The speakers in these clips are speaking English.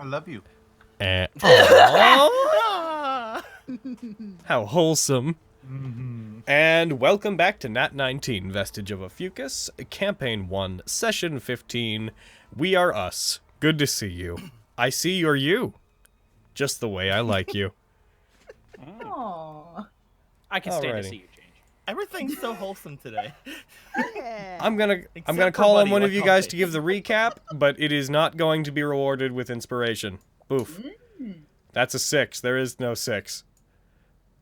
I love you. And how wholesome. And welcome back to Nat19 Vestige of Ophiuchus, Campaign 1, Session 15. We are us. Good to see you. I see you're you. Just the way I like you. Aww. I can stand Alrighty. to see you change. Everything's so wholesome today. I'm gonna for call on Buddy, one of like you guys always. to give the recap, but it is not going to be rewarded with inspiration. Boof. That's a 6. There is no 6.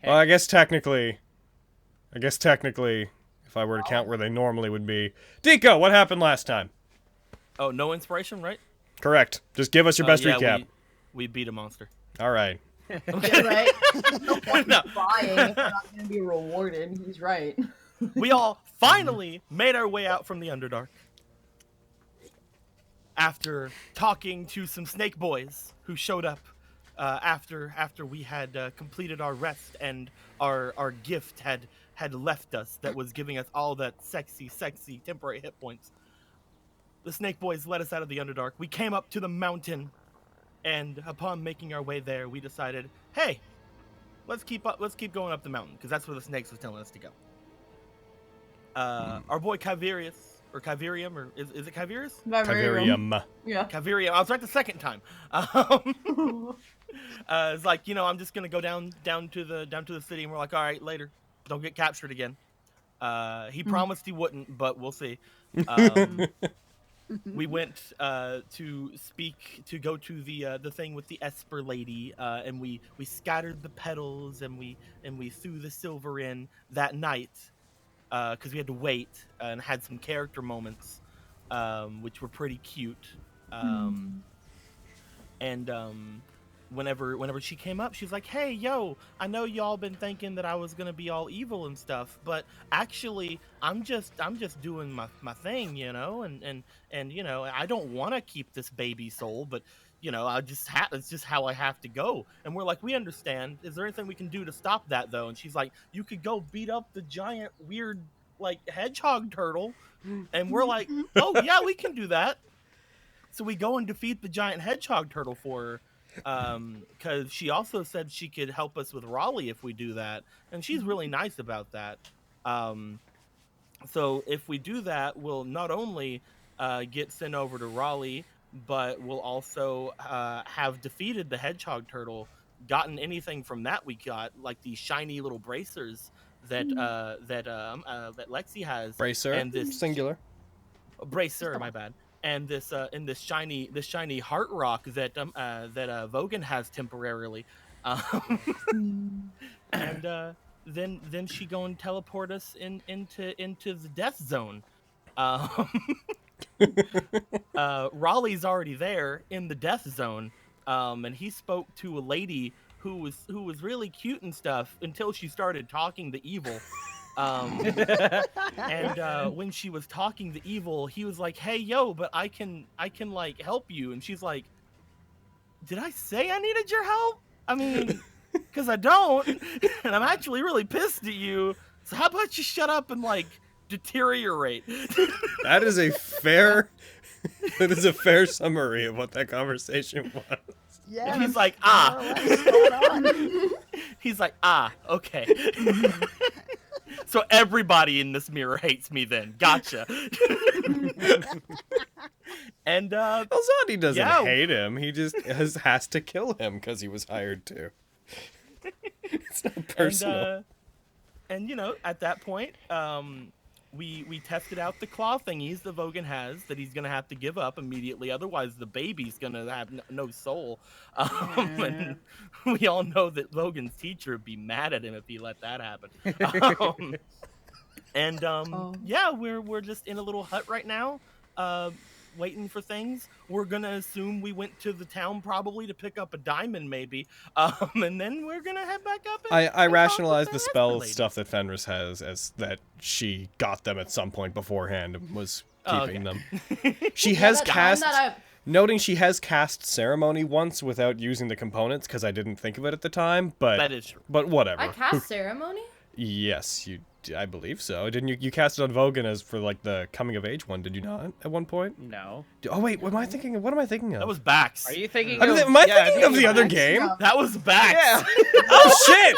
Well, I guess technically, if I were to count where they normally would be. Deco, what happened last time? Oh, no inspiration, right? Correct. Just give us your best recap. We beat a monster. All right. Right? No point No. in buying if we're not going to be rewarded. He's right. We all finally made our way out from the Underdark. After talking to some snake boys who showed up after we had completed our rest and our gift had left us that was giving us all that sexy temporary hit points. The snake boys led us out of the Underdark. We came up to the mountain, and upon making our way there, we decided, hey, let's keep going up the mountain, because that's where the snakes was telling us to go. Our boy Kyverius, or Kyverium, or is it Kyverius? Kyverium. Yeah. Kyverium. I was right the second time. It's like, I'm just gonna go down to the city, and we're like, all right, later. Don't get captured again. He promised he wouldn't, but we'll see. We went to go to the thing with the Esper lady, and we scattered the petals and we threw the silver in that night, because we had to wait and had some character moments, which were pretty cute. And whenever she came up, she's like, "Hey, yo, I know y'all been thinking that I was gonna be all evil and stuff, but actually, I'm just doing my thing, and I don't want to keep this baby soul, but it's just how I have to go." And we're like, "We understand. Is there anything we can do to stop that, though?" And she's like, "You could go beat up the giant weird hedgehog turtle," and we're like, "Oh yeah, we can do that." So we go and defeat the giant hedgehog turtle for her. Because she also said she could help us with Raleigh if we do that, and she's really nice about that. So if we do that, we'll not only get sent over to Raleigh, but we'll also have defeated the hedgehog turtle, gotten anything from that we got, like these shiny little bracers that Lexi has. Bracer. And this Singular. Bracer, my bad. And this shiny heart rock that Vogan has temporarily, and then she go and teleport us into the death zone. Raleigh's already there in the death zone, and he spoke to a lady who was really cute and stuff until she started talking to evil. And when she was talking to evil, he was like, "Hey, yo, but I can like help you." And she's like, "Did I say I needed your help? I mean, because I don't, and I'm actually really pissed at you. So how about you shut up and like deteriorate?" That is a fair summary of what that conversation was. Yeah. He's like, He's like, okay. So everybody in this mirror hates me then. Gotcha. And Elzadi doesn't hate him. He just has to kill him because he was hired to. It's not personal. And at that point, we tested out the claw thingies that Vogan has that he's gonna have to give up immediately. Otherwise, the baby's gonna have no soul. And we all know that Vogan's teacher would be mad at him if he let that happen. Yeah, we're just in a little hut right now, waiting for things. We're gonna assume we went to the town probably to pick up a diamond, maybe, and then we're gonna head back up. I rationalize the spell stuff that Fenris has as that she got them at some point beforehand and was keeping them. She has cast. Noting she has cast ceremony once without using the components because I didn't think of it at the time, but that is true. But whatever. I cast ceremony? Yes, you I believe so. Didn't you? You cast it on Vogan as for like the coming of age one, did you not? At one point? No. Oh wait, what am I thinking? What am I thinking of? That was Bax. Are you thinking Am of... I yeah, thinking of the other Bax. game? Yeah. That was Bax. Yeah. Oh shit!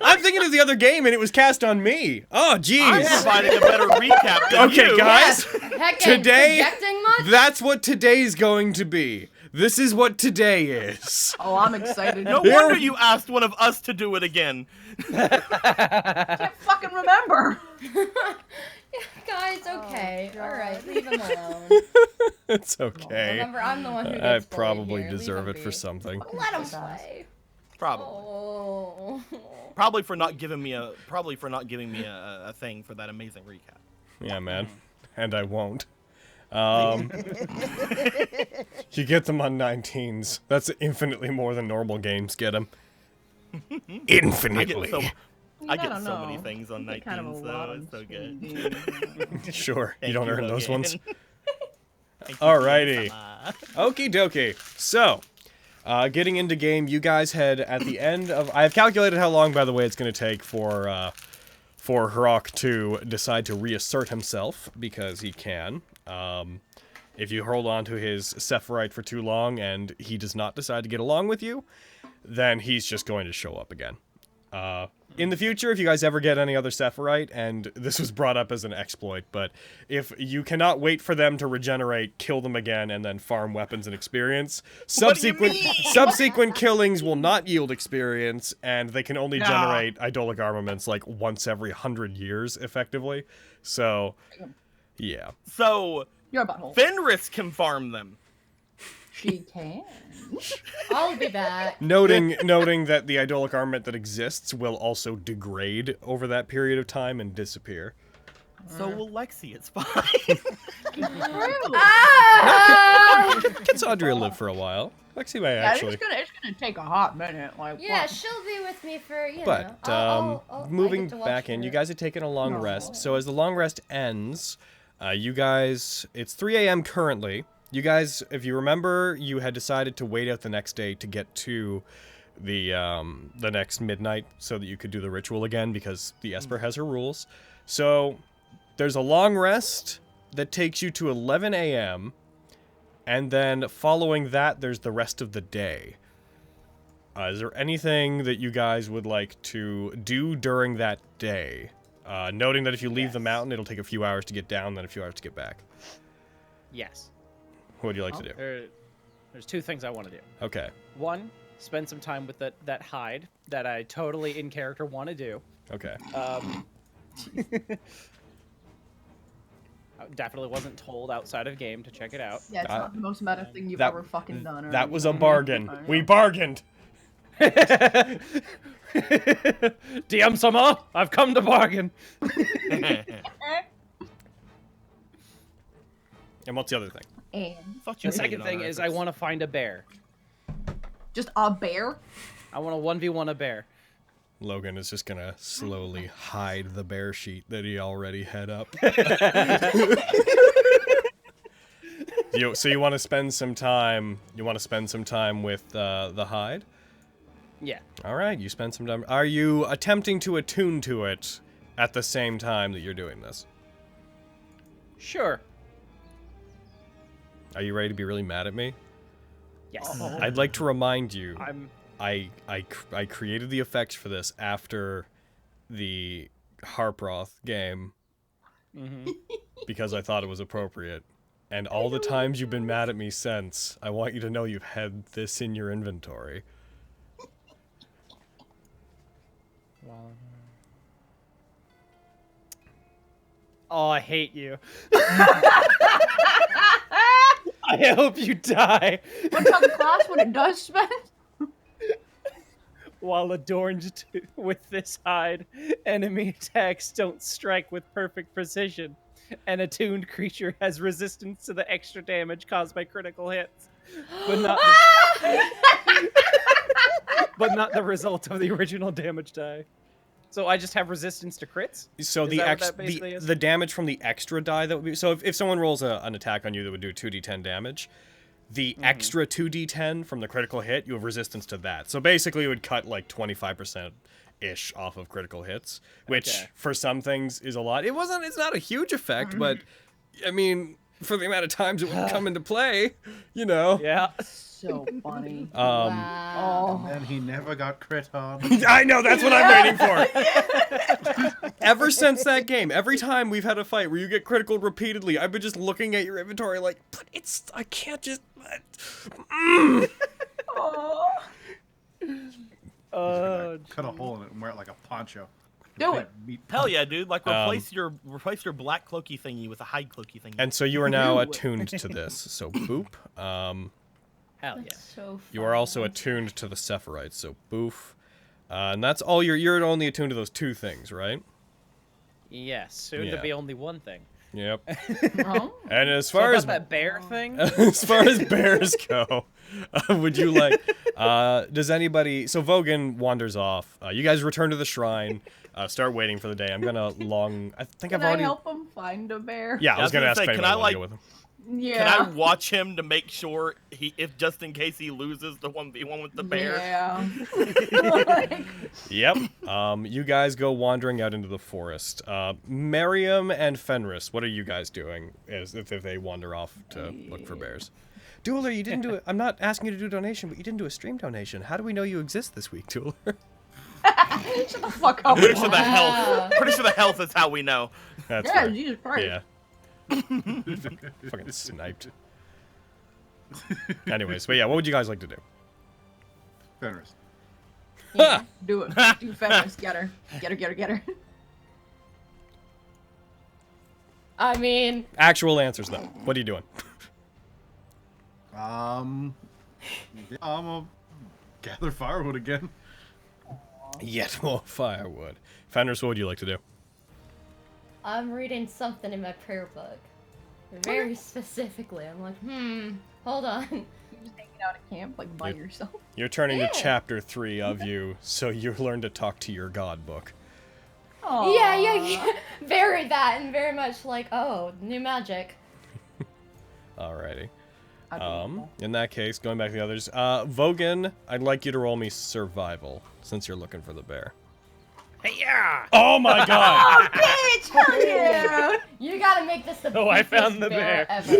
I'm thinking of the other game, and it was cast on me. Oh I'm jeez. providing a better recap than Okay, you. guys. Heckin', Today, projecting much? that's what today's going to be. This is what today is. Oh, I'm excited. No Here- wonder you asked one of us to do it again. I can't fucking remember. Guys, okay. God. Alright, leave him alone. It's okay. Remember, I'm the one who I gets bullied probably here. Leave deserve him it for be. something. Let him He does. play. Probably. Oh. Probably for not giving me a thing for that amazing recap. Yeah, man. And I won't. You get them on 19s. That's infinitely more than normal games get them. Infinitely. I get don't so many know. things on I get kind of 19s, a lot so on it's so good. D&D. Sure, you Thank don't earn those Logan. ones. Thank you, Alrighty. Sama. Okie dokie. So, getting into game, you guys had at the end of... I have calculated how long, by the way, it's going to take for Hrok to decide to reassert himself, because he can. If you hold on to his Sephirite for too long and he does not decide to get along with you, then he's just going to show up again. In the future, if you guys ever get any other Sephirite, and this was brought up as an exploit, but if you cannot wait for them to regenerate, kill them again, and then farm weapons and experience, What do you subsequent killings will not yield experience, and they can only Nah. generate idolic armaments like once every 100 years, effectively. So, yeah. So, You're a butthole. Fenris can farm them. She can. I'll be back. Noting that the idolic armament that exists will also degrade over that period of time and disappear. So will Lexi, it's fine. Ah! Can Sadria live for a while? Lexi may Yeah, actually. it's gonna take a hot minute. Like, Yeah, what? she'll be with me for, you But know. I moving get to watch back in, her. you guys had taken a long No. rest. So as the long rest ends, you guys, it's 3 a.m. currently. You guys, if you remember, you had decided to wait out the next day to get to the next midnight so that you could do the ritual again because the Esper has her rules. So there's a long rest that takes you to 11 a.m. and then following that, there's the rest of the day. Is there anything that you guys would like to do during that day? Noting that if you leave the mountain, it'll take a few hours to get down, then a few hours to get back. Yes. What would you like to do? There's two things I want to do. Okay. One, spend some time with that hide that I totally in character want to do. Okay. I definitely wasn't told outside of game to check it out. Yeah, it's not the most meta thing you've that- ever fucking done. Or That was a anything. bargain. I know. We bargained. DM Sama, I've come to bargain. And what's the other thing? And Thought you The hated second on thing our is I efforts. want to find a bear. just a bear. I want to 1v1 a bear. Logan is just gonna slowly hide the bear sheet that he already had up. So you want to spend some time? You want to spend some time with the hide? Yeah. All right, you spend some time. Are you attempting to attune to it at the same time that you're doing this? Sure. Are you ready to be really mad at me? Yes. Oh. I'd like to remind you, I'm. I created the effects for this after the Harproth game because I thought it was appropriate. And all the times you've been mad at me since, I want you to know you've had this in your inventory. Oh, I hate you. I hope you die. What's on the class when it does spend? While adorned with this hide, enemy attacks don't strike with perfect precision. An attuned creature has resistance to the extra damage caused by critical hits, but not but not the result of the original damage die. So I just have resistance to crits? So Is the that what ex that basically is? the damage from the extra die that would be, so if someone rolls an attack on you that would do 2d10 damage, the extra 2d10 from the critical hit, you have resistance to that. So basically it would cut like 25% ish off of critical hits, which Okay. for some things is a lot. It's not a huge effect, but I mean, for the amount of times it would come into play, you know. Yeah. So funny. Wow. Oh. And he never got crit on. I know, that's what I'm waiting for. Ever since that game, every time we've had a fight where you get critical repeatedly, I've been just looking at your inventory like, but I can't just. Oh. Cut a hole in it and wear it like a poncho. Do it. Meat Hell yeah, dude! Like Um, replace your black cloaky thingy with a hide cloaky thingy. And so you are now Ew. attuned to this. So boop. Hell yeah. That's so You are also fun. attuned to the Sephiroth, so boof. And that's all you're only attuned to those two things, right? Yes. Soon Yeah. to be only one thing. Yep. Oh. And as So far about as that bear thing. as far as bears go, would you like? Does anybody? So Vogan wanders off. You guys return to the shrine. Start waiting for the day. I'm gonna long. I think Can I've already. I help him find a bear? Yeah, I was gonna ask if say, anyone can I, wanted to go like- with him. Yeah. Can I watch him to make sure if just in case he loses the 1v1 with the bear? Yeah. Yep. You guys go wandering out into the forest. Miriam and Fenris, what are you guys doing as if they wander off to look for bears? Dueler, you didn't do it. I'm not asking you to do a donation, but you didn't do a stream donation. How do we know you exist this week, Dueler? Shut the fuck up. Pretty sure the Wow. health. Pretty sure the health is how we know. That's Yeah, fair. Jesus Christ. Yeah. Fucking sniped. Anyways, but yeah, what would you guys like to do? Fenris. Ha! Do it. Do Fenris. Get her. Get her, get her, get her. I mean, Actual answers though. What are you doing? I'm gonna gather firewood again. Yet more firewood. Fenris, what would you like to do? I'm reading something in my prayer book. Very specifically. I'm like, hold on. You just hanging out at camp, like, by yourself. You're turning Yeah. to chapter 3 of you, so you learn to talk to your god book. Yeah. Very that, and very much like, oh, new magic. Alrighty. Adorable. In that case, going back to the others, Vogan, I'd like you to roll me survival, since you're looking for the bear. Hey, yeah. Oh my god! Bitch! Hell yeah! You gotta make this the Oh, I beefiest found the bear. ever.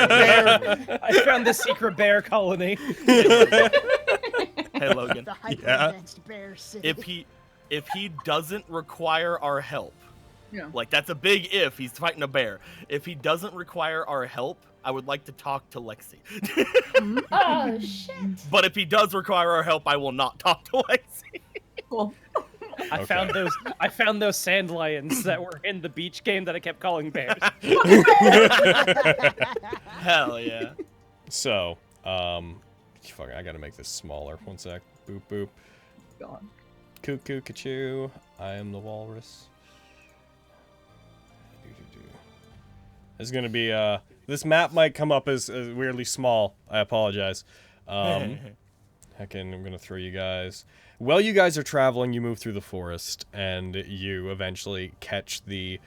Bear. I found the secret bear colony. Hey Logan, The hyper-advanced bear city. if he doesn't require our help, Yeah. like that's a big if. He's fighting a bear. If he doesn't require our help, I would like to talk to Lexi. Oh, shit. But if he does require our help, I will not talk to Lexi. Cool. I Okay. found those sand lions that were in the beach game that I kept calling bears. Hell yeah. So, fuck, I gotta make this smaller. One sec. Boop boop. God. Cuckoo cachoo. I am the walrus. This is gonna be, this map might come up as weirdly small. I apologize. Heckin', I'm gonna throw you guys. While you guys are traveling, you move through the forest, and you eventually catch the,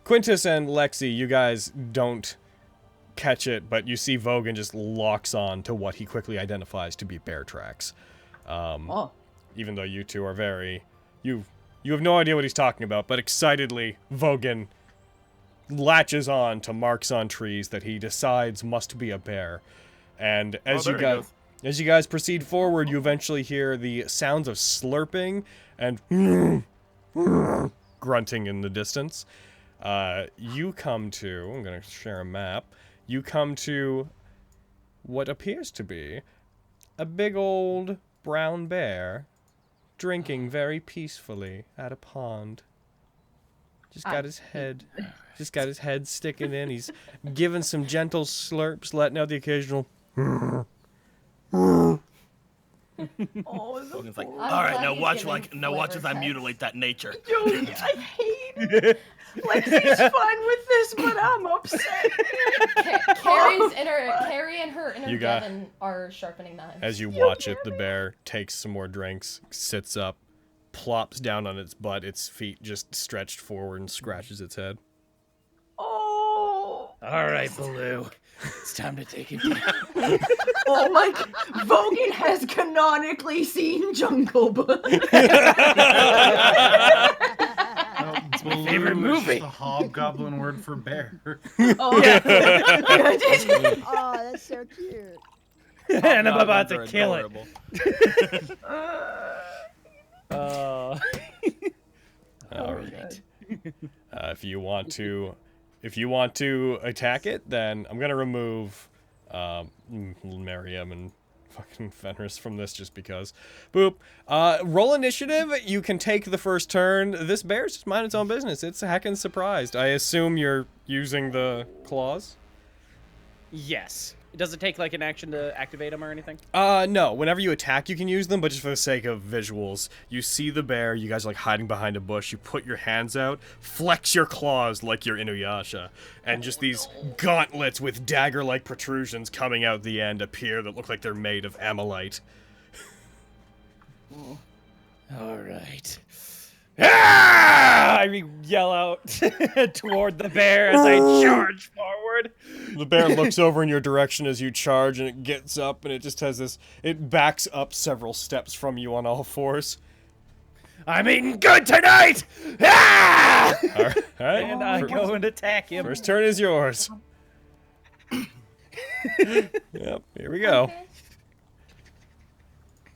Quintus and Lexi, you guys don't catch it, but you see Vogan just locks on to what he quickly identifies to be bear tracks. Oh. Even though you two are very... You have no idea what he's talking about, but excitedly, Vogan latches on to marks on trees that he decides must be a bear. And as there you he guys... goes. As you guys proceed forward, you eventually hear the sounds of slurping and grunting in the distance. You come to... I'm going to share a map. You come to what appears to be a big old brown bear drinking very peacefully at a pond. Just got his head sticking in. He's giving some gentle slurps, letting out the occasional... Oh, Logan's like, I'm all right, glad now he's watch giving like now watch as I flavor mutilate that nature. Dude, I hate it. Lexi's fine with this, but I'm upset. Carrie and her inner You got- Devin are sharpening knives. As you watch it, the bear takes some more drinks, sits up, plops down on its butt, its feet just stretched forward and scratches its head. Oh. All right, Baloo. It's time to take him down. Oh my! Vogan has canonically seen Jungle Book. It's my favorite movie. The hobgoblin word for bear. Oh yeah. Oh, that's so cute. And I'm about to They're kill adorable. it. All right. If you want to attack it, then I'm gonna remove Miriam and fucking Fenris from this just because. Boop. Roll initiative. You can take the first turn. This bear's just mind its own business. It's heckin' surprised. I assume you're using the claws? Yes. Does it take like an action to activate them or anything? No. Whenever you attack, you can use them, but just for the sake of visuals, you see the bear, you guys are like hiding behind a bush, you put your hands out, flex your claws like you're Inuyasha, and just these gauntlets with dagger-like protrusions coming out the end appear that look like they're made of amylite. All right. Ah! I yell out toward the bear as I charge forward. The bear looks over in your direction as you charge, and it gets up, and it just has this... It backs up several steps from you on all fours. I'm eating good tonight! Ah! All right. And I go and attack him. First turn is yours. Yep, here we go.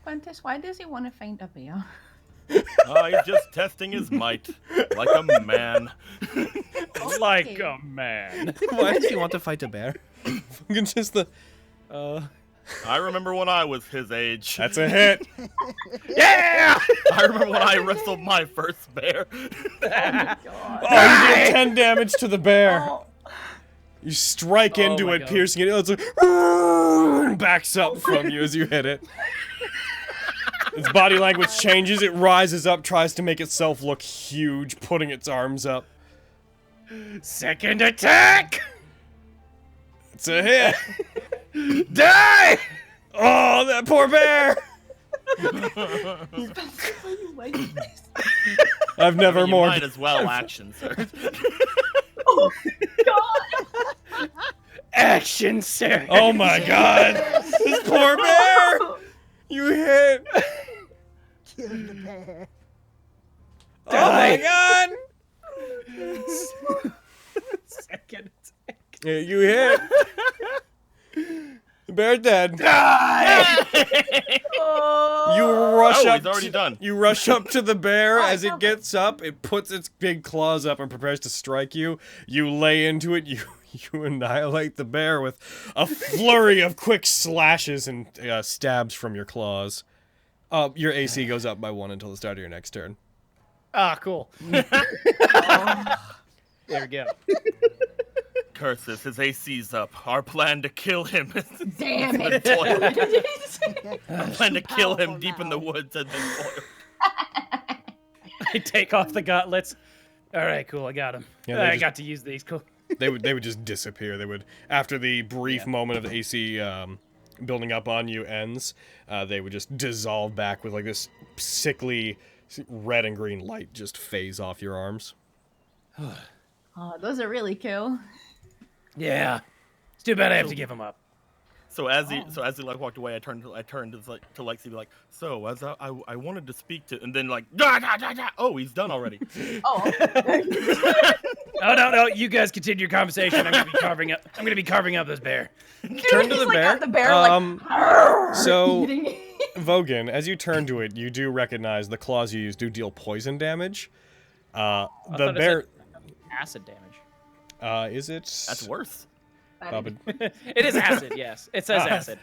Quintus, why does he want to faint a bear? He's just testing his might, like a man. Like a man. Why does he want to fight a bear? Fucking just the... I remember when I was his age. That's a hit. Yeah! I remember when I wrestled my first bear. Oh, you did 10 damage to the bear. You strike into my it, God. piercing it. It's like, backs up from you as you hit it. Its body language changes. It rises up, tries to make itself look huge, putting its arms up. Second attack! It's a hit. Die! Oh, that poor bear. I've never You more. might as well action, sir. Oh God! Action, sir! Oh my God. This poor bear. You hit. Kill the bear. Oh my God. Second attack. Yeah, you hit. The bear's dead. You rush Oh, up. he's already done. You rush up to the bear as it gets up. It puts its big claws up and prepares to strike you. You lay into it. You annihilate the bear with a flurry of quick slashes and stabs from your claws. Your AC goes up by 1 until the start of your next turn. Ah, cool. There we go. Curses, his AC's up. Our plan to kill him is Damn been it! foiled. Our Our plan to kill him deep in the woods has been foiled. I take off the gauntlets. All right, cool. I got him. Yeah, they I just- got to use these. Cool. They would just disappear. They would, after the brief moment of the AC building up on you ends, they would just dissolve back with like this sickly red and green light just phase off your arms. Oh, those are really cool. Yeah. It's too bad I have to give him up. So as he like walked away, I turned to Lexi, be like, so as I wanted to speak to, and then like, oh, he's done already. Oh. Oh no, you guys continue your conversation. I'm gonna be carving up this bear. Turn to the Like, bear. at the bear, like, So, eating it. Vogan, as you turn to it, you do recognize the claws you use do deal poison damage. The thought it bear, Acid damage. is it? That's worse. It is acid. Yes, it says acid.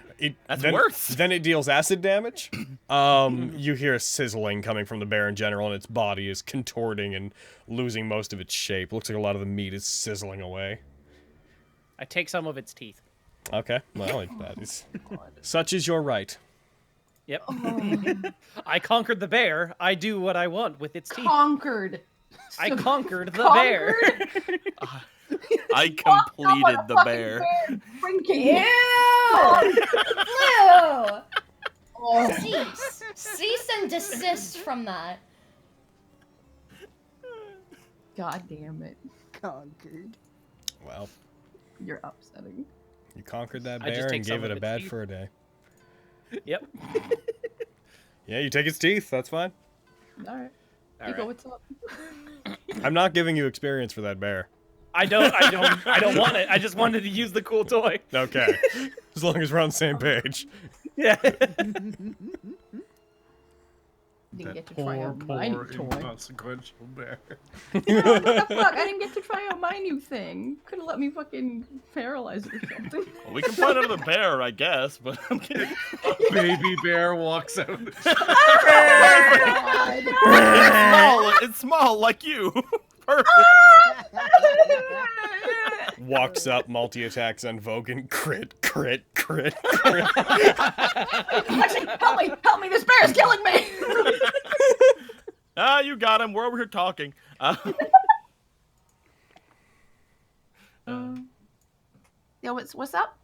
That's then, worse. Then it deals acid damage. You hear a sizzling coming from the bear in general, and its body is contorting and losing most of its shape. Looks like a lot of the meat is sizzling away. I take some of its teeth. Okay, well, that is such is your right. Yep. I conquered the bear. I do what I want with its teeth. Conquered. I conquered the bear. I completed the bear. Drinking. Ew! Ew! Oh. Cease and desist from that. God damn it. Conquered. Well, You're upsetting. You conquered that I just bear take and some gave it of a its bad teeth. fur day. Yep. Yeah, you take its teeth. That's fine. All right. All Ego, right. what's up? I'm not giving you experience for that bear. I don't want it. I just wanted to use the cool toy. Okay. As long as we're on the same page. Yeah. Didn't get That to try poor, out my new poor, toy. inconsequential bear. What the fuck? I didn't get to try out my new thing. Could have let me fucking paralyze it or something. Well, we can find another bear, I guess, but I'm kidding. Baby bear walks out. Of the It's small like you. Perfect. Walks up, multi-attacks on Vogan. Crit. Actually, help me! This bear is killing me! Ah, you got him. We're over here talking. Yo, what's up?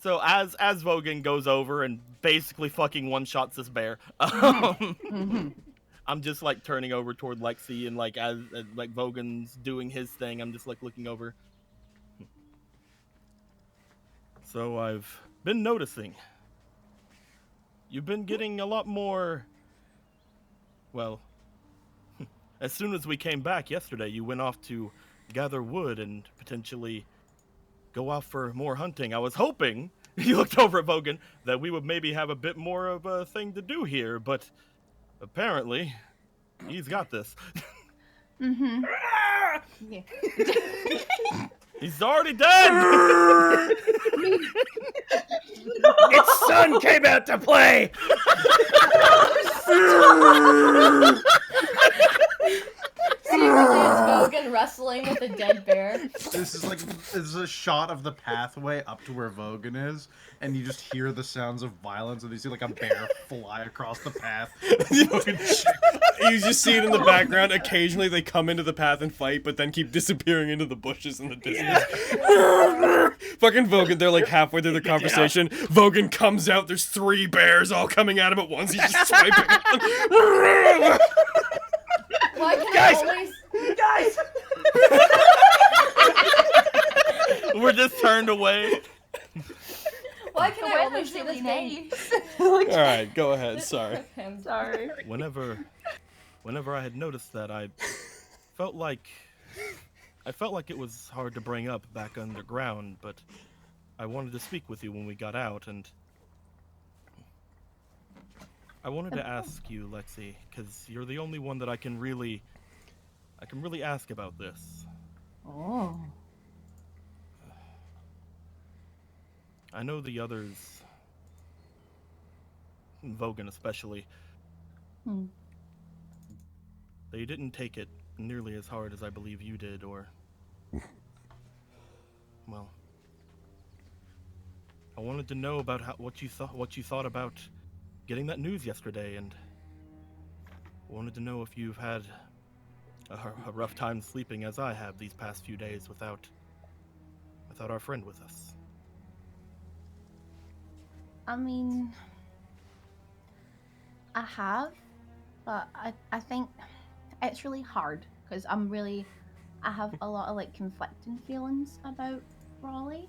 So as Vogan goes over and basically fucking one-shots this bear, I'm just like turning over toward Lexi, and like as like Vogan's doing his thing, I'm just like looking over. So I've been noticing you've been getting a lot more. Well, as soon as we came back yesterday, you went off to gather wood and potentially go off for more hunting. I was hoping, he looked over at Vogan, that we would maybe have a bit more of a thing to do here, but apparently, he's got this. Mm-hmm. Yeah. He's already dead! Its son came out to play. Secretly, it's Vogan wrestling with a dead bear. This is a shot of the pathway up to where Vogan is, and you just hear the sounds of violence, and you see like a bear fly across the path. You just see it in the background. Occasionally they come into the path and fight, but then keep disappearing into the bushes in the distance. Fucking Vogan, they're like halfway through the conversation. Vogan comes out, there's 3 bears all coming at him at once. He's just swiping. Why can Guys! I always... Guys. We're just turned away. Why can I always see this game? Alright, go ahead, sorry. Okay, I'm Sorry. Whenever I had noticed that, I felt like it was hard to bring up back underground, but I wanted to speak with you when we got out, and I wanted to ask you, Lexi, because you're the only one that I can really ask about this. Oh. I know the others, Vogan especially, they didn't take it nearly as hard as I believe you did, or... Well... I wanted to know about what you thought about getting that news yesterday, and I wanted to know if you've had a rough time sleeping as I have these past few days without our friend with us. I mean, I have, but I think it's really hard because I have a lot of like conflicting feelings about Raleigh.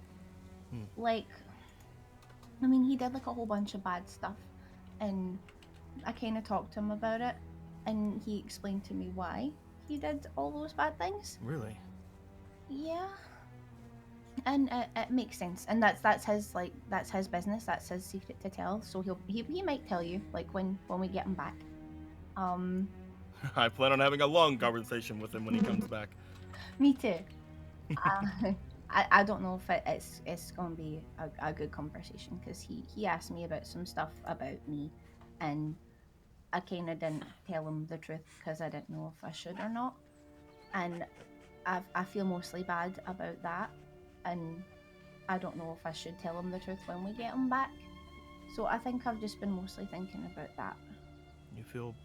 Like, I mean, he did like a whole bunch of bad stuff, and I kind of talked to him about it, and he explained to me why he did all those bad things. Really? Yeah. And it makes sense, and that's his business, that's his secret to tell. So he might tell you like when we get him back. I plan on having a long conversation with him when he comes back. Me too. I don't know if it's gonna be a good conversation because he asked me about some stuff about me, and I kind of didn't tell him the truth because I didn't know if I should or not, and I feel mostly bad about that. And I don't know if I should tell him the truth when we get him back. So I think I've just been mostly thinking about that. You feel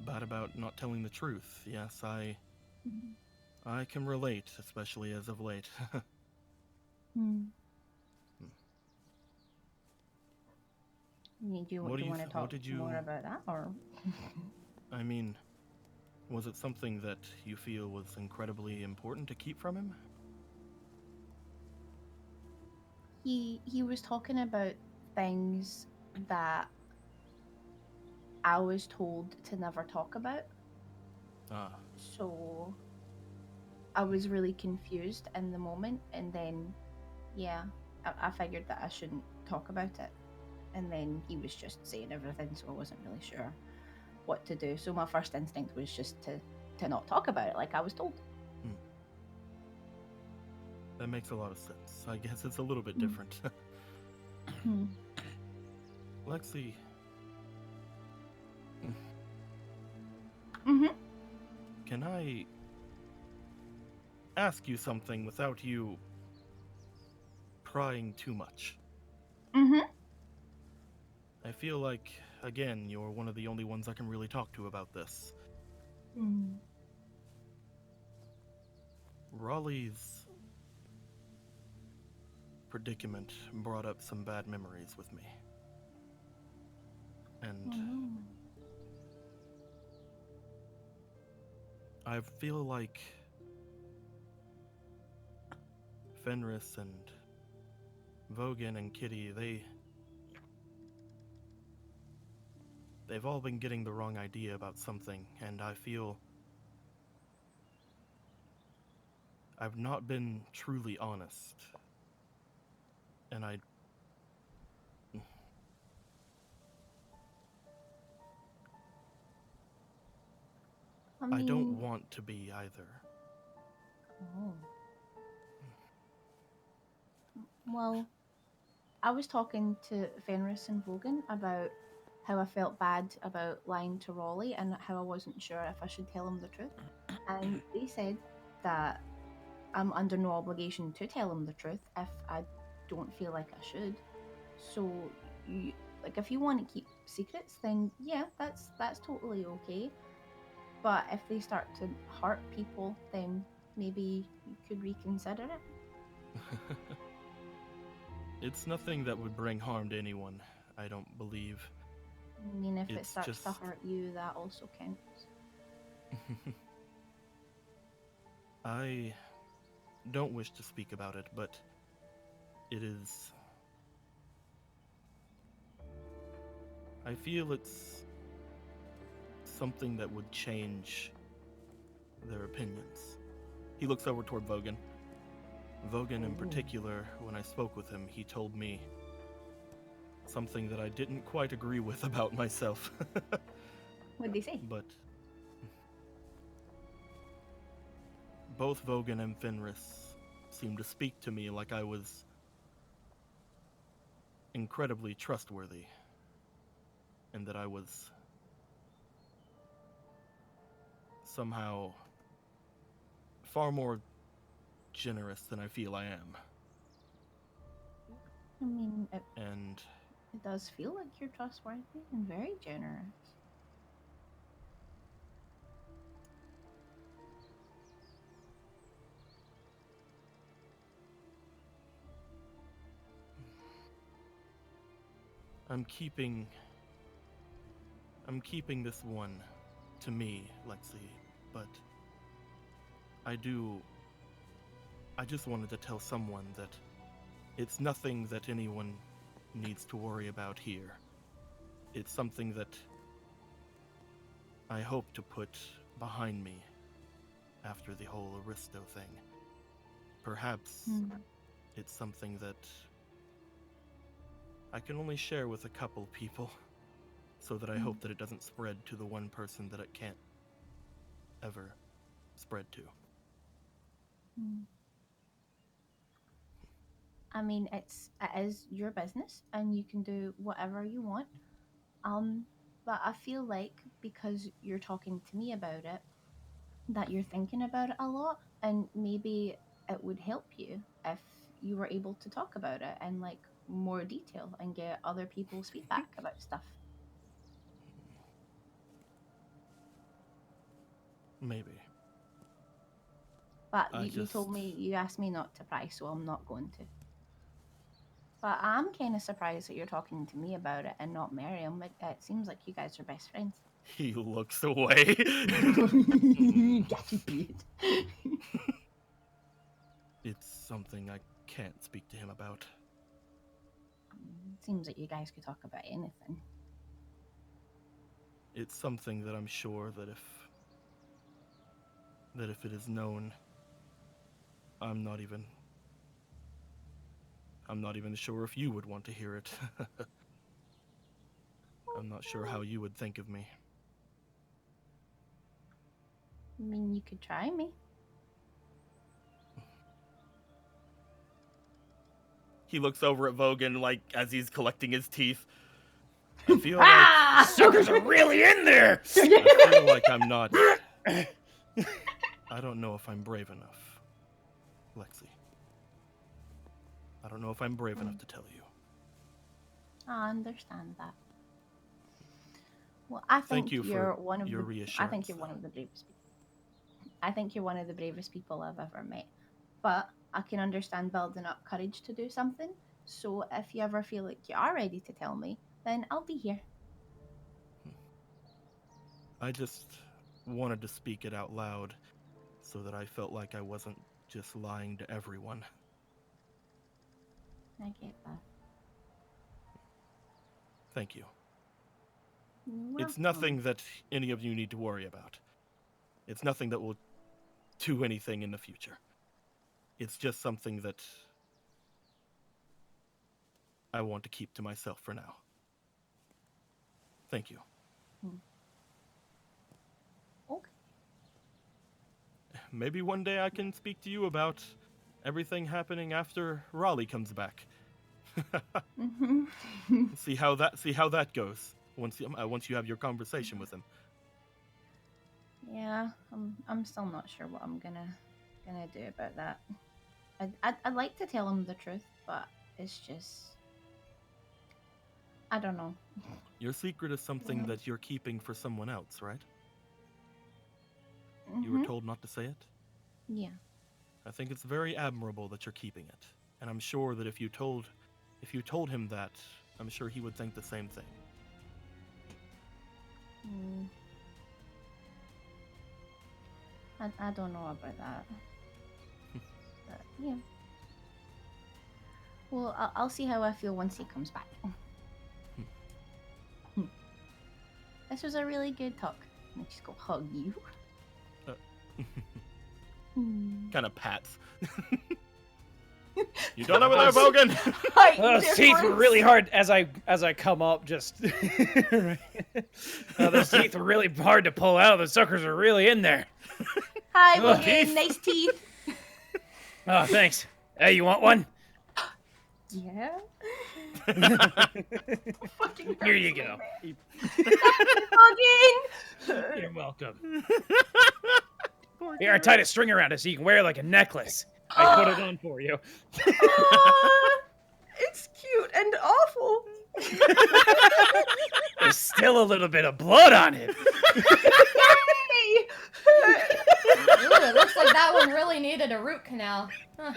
bad about not telling the truth. Yes, I can relate, especially as of late. Do you want to talk more about that, or? I mean, was it something that you feel was incredibly important to keep from him? he was talking about things that I was told to never talk about. Ah, So I was really confused in the moment, and then yeah, I figured that I shouldn't talk about it. And then he was just saying everything, so I wasn't really sure what to do. So my first instinct was just to not talk about it, like I was told. that makes a lot of sense. I guess it's a little bit Mm. different. Hmm. Lexi, Mhm. can I ask you something without you prying too much? Mhm. I feel like, again, you're one of the only ones I can really talk to about this. Mm. Raleigh's predicament brought up some bad memories with me. And Oh no. I feel like Fenris and Vogan and Kitty, they've all been getting the wrong idea about something, and I feel I've not been truly honest. And I don't mean, want to be either. oh. Well, I was talking to Fenris and Vogan about how I felt bad about lying to Raleigh and how I wasn't sure if I should tell him the truth. And they said that I'm under no obligation to tell him the truth if I don't feel like I should. So, you, like, if you want to keep secrets, then yeah, that's totally okay. But if they start to hurt people, then maybe you could reconsider it. It's nothing that would bring harm to anyone, I don't believe. I mean, if it It's starts to just- hurt you, that also counts. I don't wish to speak about it, but it is. I feel it's something that would change their opinions. He looks over toward Vogan. Vogan, in Ooh. particular, when I spoke with him, he told me something that I didn't quite agree with about myself. What'd they say? But both Vogan and Fenris seemed to speak to me like I was incredibly trustworthy, and that I was somehow far more generous than I feel I am. I mean, And it does feel like you're trustworthy and very generous. I'm keeping this one to me, Lexi, but I just wanted to tell someone that it's nothing that anyone needs to worry about here. It's something that I hope to put behind me after the whole Aristo thing. Perhaps Hmm. it's something that I can only share with a couple people, so that I hope that it doesn't spread to the one person that it can't ever spread to. Hmm. I mean, it is your business, and you can do whatever you want. But I feel like because you're talking to me about it, that you're thinking about it a lot, and maybe it would help you if you were able to talk about it in like more detail and get other people's feedback about stuff. Maybe. But I you told just- me, you asked me not to pry, so I'm not going to. But I'm kind of surprised that you're talking to me about it and not Miriam. It seems like you guys are best friends. He looks away. Got you, Pete. It's something I can't speak to him about. seems like you guys could talk about anything. It's something that I'm sure that if it is known, I'm not even sure if you would want to hear it. I'm not sure how you would think of me. I mean, you could try me. He looks over at Vogan, like, as he's collecting his teeth. I feel like Suckers are really in there! I feel like I'm not. I don't know if I'm brave enough, Lexi. I don't know if I'm brave enough to tell you. I understand that. Well, I Thank think you for you're one of your the. I reassurance, think you're one though. of the bravest people. I think you're one of the bravest people I've ever met. But I can understand building up courage to do something. So if you ever feel like you are ready to tell me, then I'll be here. I just wanted to speak it out loud so that I felt like I wasn't just lying to everyone. I get that. Thank you. You're It's welcome. nothing that any of you need to worry about. It's nothing that will do anything in the future. It's just something that I want to keep to myself for now. Thank you. Okay. Maybe one day I can speak to you about everything happening after Raleigh comes back. see how that goes once you have your conversation with him. Yeah, I'm still not sure what I'm gonna do about that. I'd like to tell him the truth, but it's just I don't know. Your secret is something Yeah. that you're keeping for someone else, right? You were Mhm. told not to say it? Yeah. I think it's very admirable that you're keeping it. And I'm sure that if you told him that, I'm sure he would think the same thing. Mm. I don't know about that. But yeah. Well, I'll see how I feel once he comes back. This was a really good talk. Let me just go hug you. Kind of pats. You done over there, Vogan? Those teeth were really hard as I come up. Just those teeth were really hard to pull out. The suckers are really in there. Hi, Oh, Logan. teeth. Nice teeth. Oh, thanks. Hey, you want one? Yeah. Here you go. Logan. You're welcome. Here, I tied a string around it so you can wear it like a necklace. I put it on for you. It's cute and awful. There's still a little bit of blood on it. Ooh, it looks like that one really needed a root canal. Huh.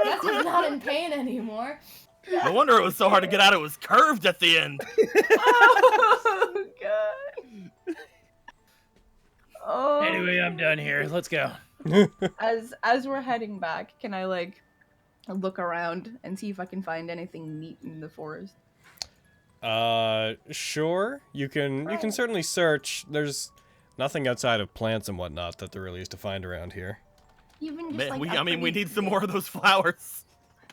Guess he's not in pain anymore. No wonder it was so hard to get out. It was curved at the end. Oh god. Oh. Anyway, I'm done here. Let's go. As we're heading back, can I like look around and see if I can find anything neat in the forest? Sure. You can certainly search. There's nothing outside of plants and whatnot that there really is to find around here. Even just Man, like we need some more of those flowers.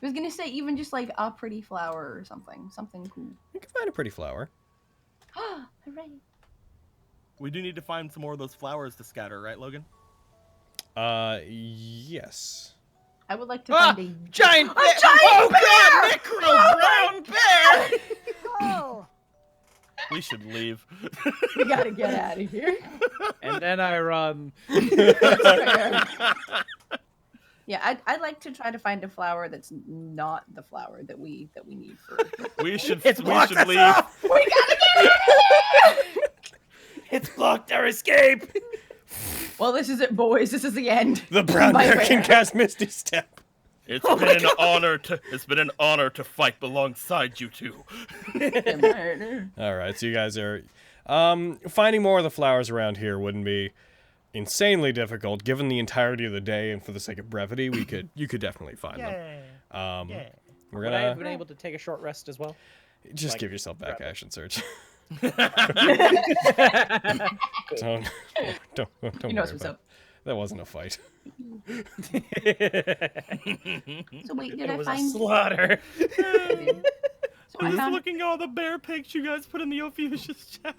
I was gonna say even just like a pretty flower or something cool. You can find a pretty flower. Hooray! We do need to find some more of those flowers to scatter, right, Logan? Yes. I would like to find a Giant bear! giant God, necro brown bear! Oh, We should leave. We gotta get out of here. And then I run. Yeah, I'd like to try to find a flower that's not the flower that we need for. We should It's blocked us leave. off! We gotta get out of here! It's blocked our escape! Well, this is it, boys. This is the end. The brown Bye, bear bear. can cast Misty Step. It's been an honor to fight alongside you two. All right, so you guys are finding more of the flowers around here wouldn't be insanely difficult given the entirety of the day, and for the sake of brevity, you could definitely find them. We're Would I have gonna been able to take a short rest as well? just like, give yourself back grab it. action surge. Cool. don't He worry knows what's about up. it. That wasn't a fight. So wait, did It I was find? a slaughter. So I Who's found. looking at all the bear pics you guys put in the Ophiuchus chat?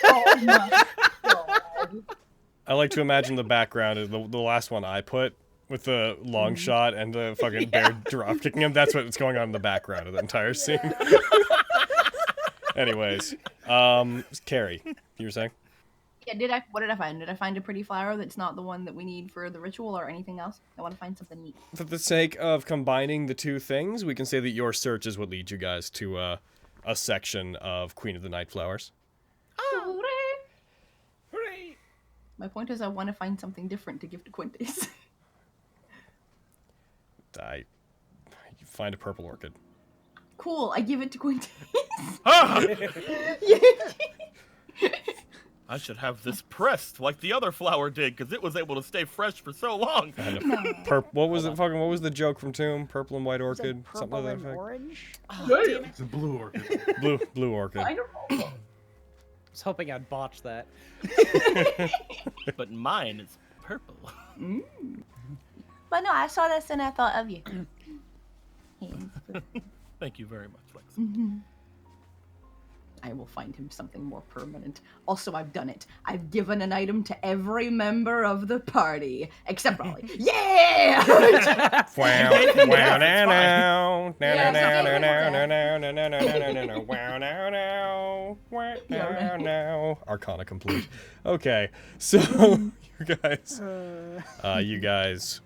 Oh my god. I like to imagine the background is the last one I put with the long shot and the fucking bear drop kicking him. That's what's going on in the background of the entire scene. Anyways, Carrie, you were saying? Yeah, what did I find? Did I find a pretty flower that's not the one that we need for the ritual or anything else? I want to find something neat. For the sake of combining the two things, we can say that your search is what leads you guys to a section of Queen of the Night Flowers. Hooray! My point is I want to find something different to give to Quintus. You find a purple orchid. Cool, I give it to Quintus. Ah! I should have this pressed like the other flower did, because it was able to stay fresh for so long. And what was it? Fucking what was the joke from Tomb? Purple and white Is it orchid, something purple to that and effect. orange? It's a blue orchid. Blue orchid. I don't know. I was hoping I'd botch that. But mine is purple. But no, I saw this and I thought of you. Hands. Thank you very much, Lex. I will find him something more permanent. Also, I've done it. I've given an item to every member of the party, except Raleigh. Yeah! Arcana complete. Okay, so you guys,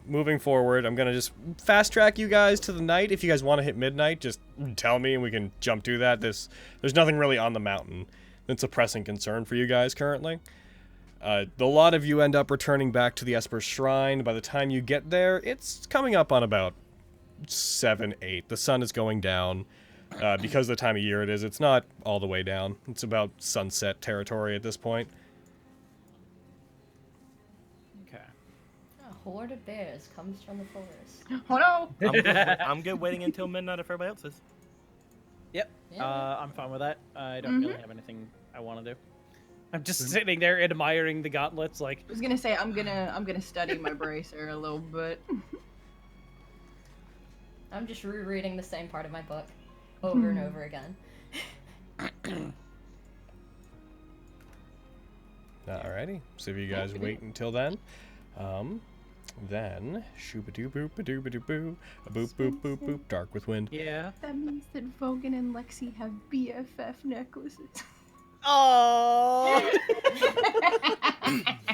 moving forward, I'm gonna just fast track you guys to the night. If you guys want to hit midnight, just tell me and we can jump to that. There's nothing really on the mountain that's a pressing concern for you guys currently. A lot of you end up returning back to the Esper Shrine. By the time you get there, it's coming up on about 7, 8. The sun is going down. Because of the time of year it is, it's not all the way down. It's about sunset territory at this point. Okay. A horde of bears comes from the forest. Oh no! I'm good waiting until midnight if everybody else is. Yep. Yeah. I'm fine with that. I don't really have anything I want to do. I'm just sitting there admiring the gauntlets, like. I was gonna say I'm gonna study my bracer a little bit. I'm just rereading the same part of my book over and over again. Alrighty, so if you guys wait until then, then shooba-doo-boop-a-doo-ba-doo-boo, a boop-boop-boop-boop, dark with wind. Yeah. That means that Vogan and Lexi have BFF necklaces. Oh.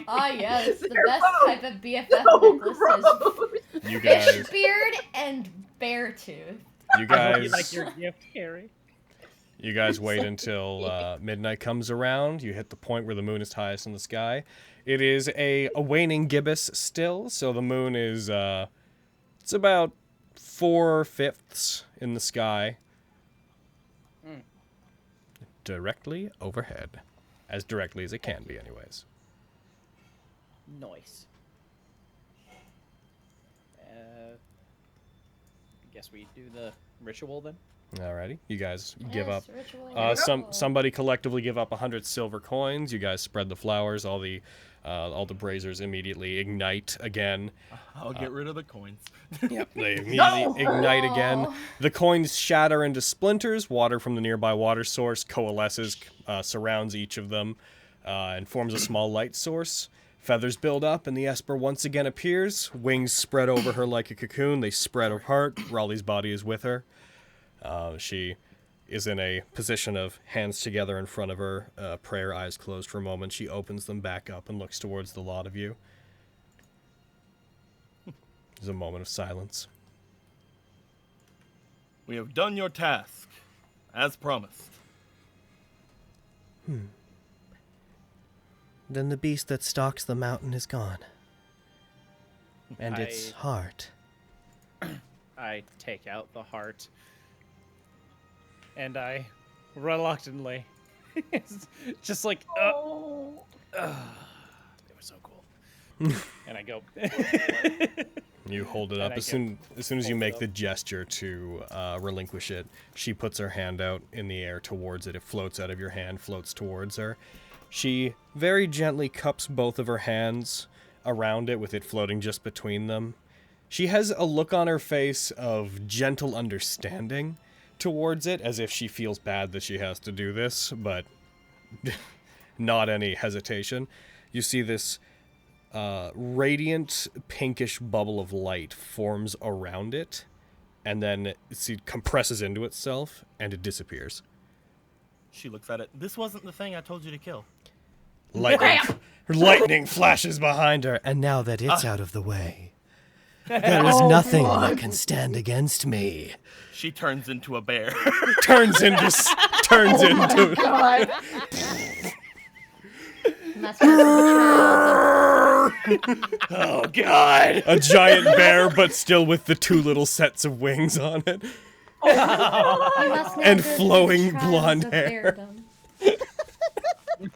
Ah, yes, the best type of BFF So necklace gross. is You guys, fish beard and bear tooth. you I hope you guys, like your gift, Carrie. you guys wait until midnight comes around. You hit the point where the moon is highest in the sky. It is a waning gibbous still, so the moon is it's about 4/5 in the sky. Directly overhead. As directly as it can be, anyways. Nice. Guess we do the ritual then. Alrighty, you guys give up. Yes, ritual. Somebody collectively give up 100 silver coins. You guys spread the flowers. All the braziers immediately ignite again. I'll get rid of the coins. Yep, they immediately ignite again. The coins shatter into splinters. Water from the nearby water source coalesces, surrounds each of them, and forms a small light source. Feathers build up, and the Esper once again appears. Wings spread over her like a cocoon. They spread apart. Raleigh's body is with her. She is in a position of hands together in front of her, prayer, eyes closed for a moment. She opens them back up and looks towards the lot of you. There's a moment of silence. We have done your task, as promised. Then the beast that stalks the mountain is gone. And its I- heart. I take out the heart. And I reluctantly. It's just like, they were so cool. And I go. You hold it And up. I As soon as you hold it make up. the gesture to relinquish it, she puts her hand out in the air towards it. It floats out of your hand, floats towards her. She very gently cups both of her hands around it, with it floating just between them. She has a look on her face of gentle understanding towards it, as if she feels bad that she has to do this, but not any hesitation. You see this radiant pinkish bubble of light forms around it, and then it compresses into itself, and it disappears. She looks at it. This wasn't the thing I told you to kill. Lightning flashes behind her. And now that it's out of the way, there is nothing that can stand against me. She turns into a bear. Turns into. God. Must have Oh god! A giant bear, but still with the two little sets of wings on it. And flowing blonde hair.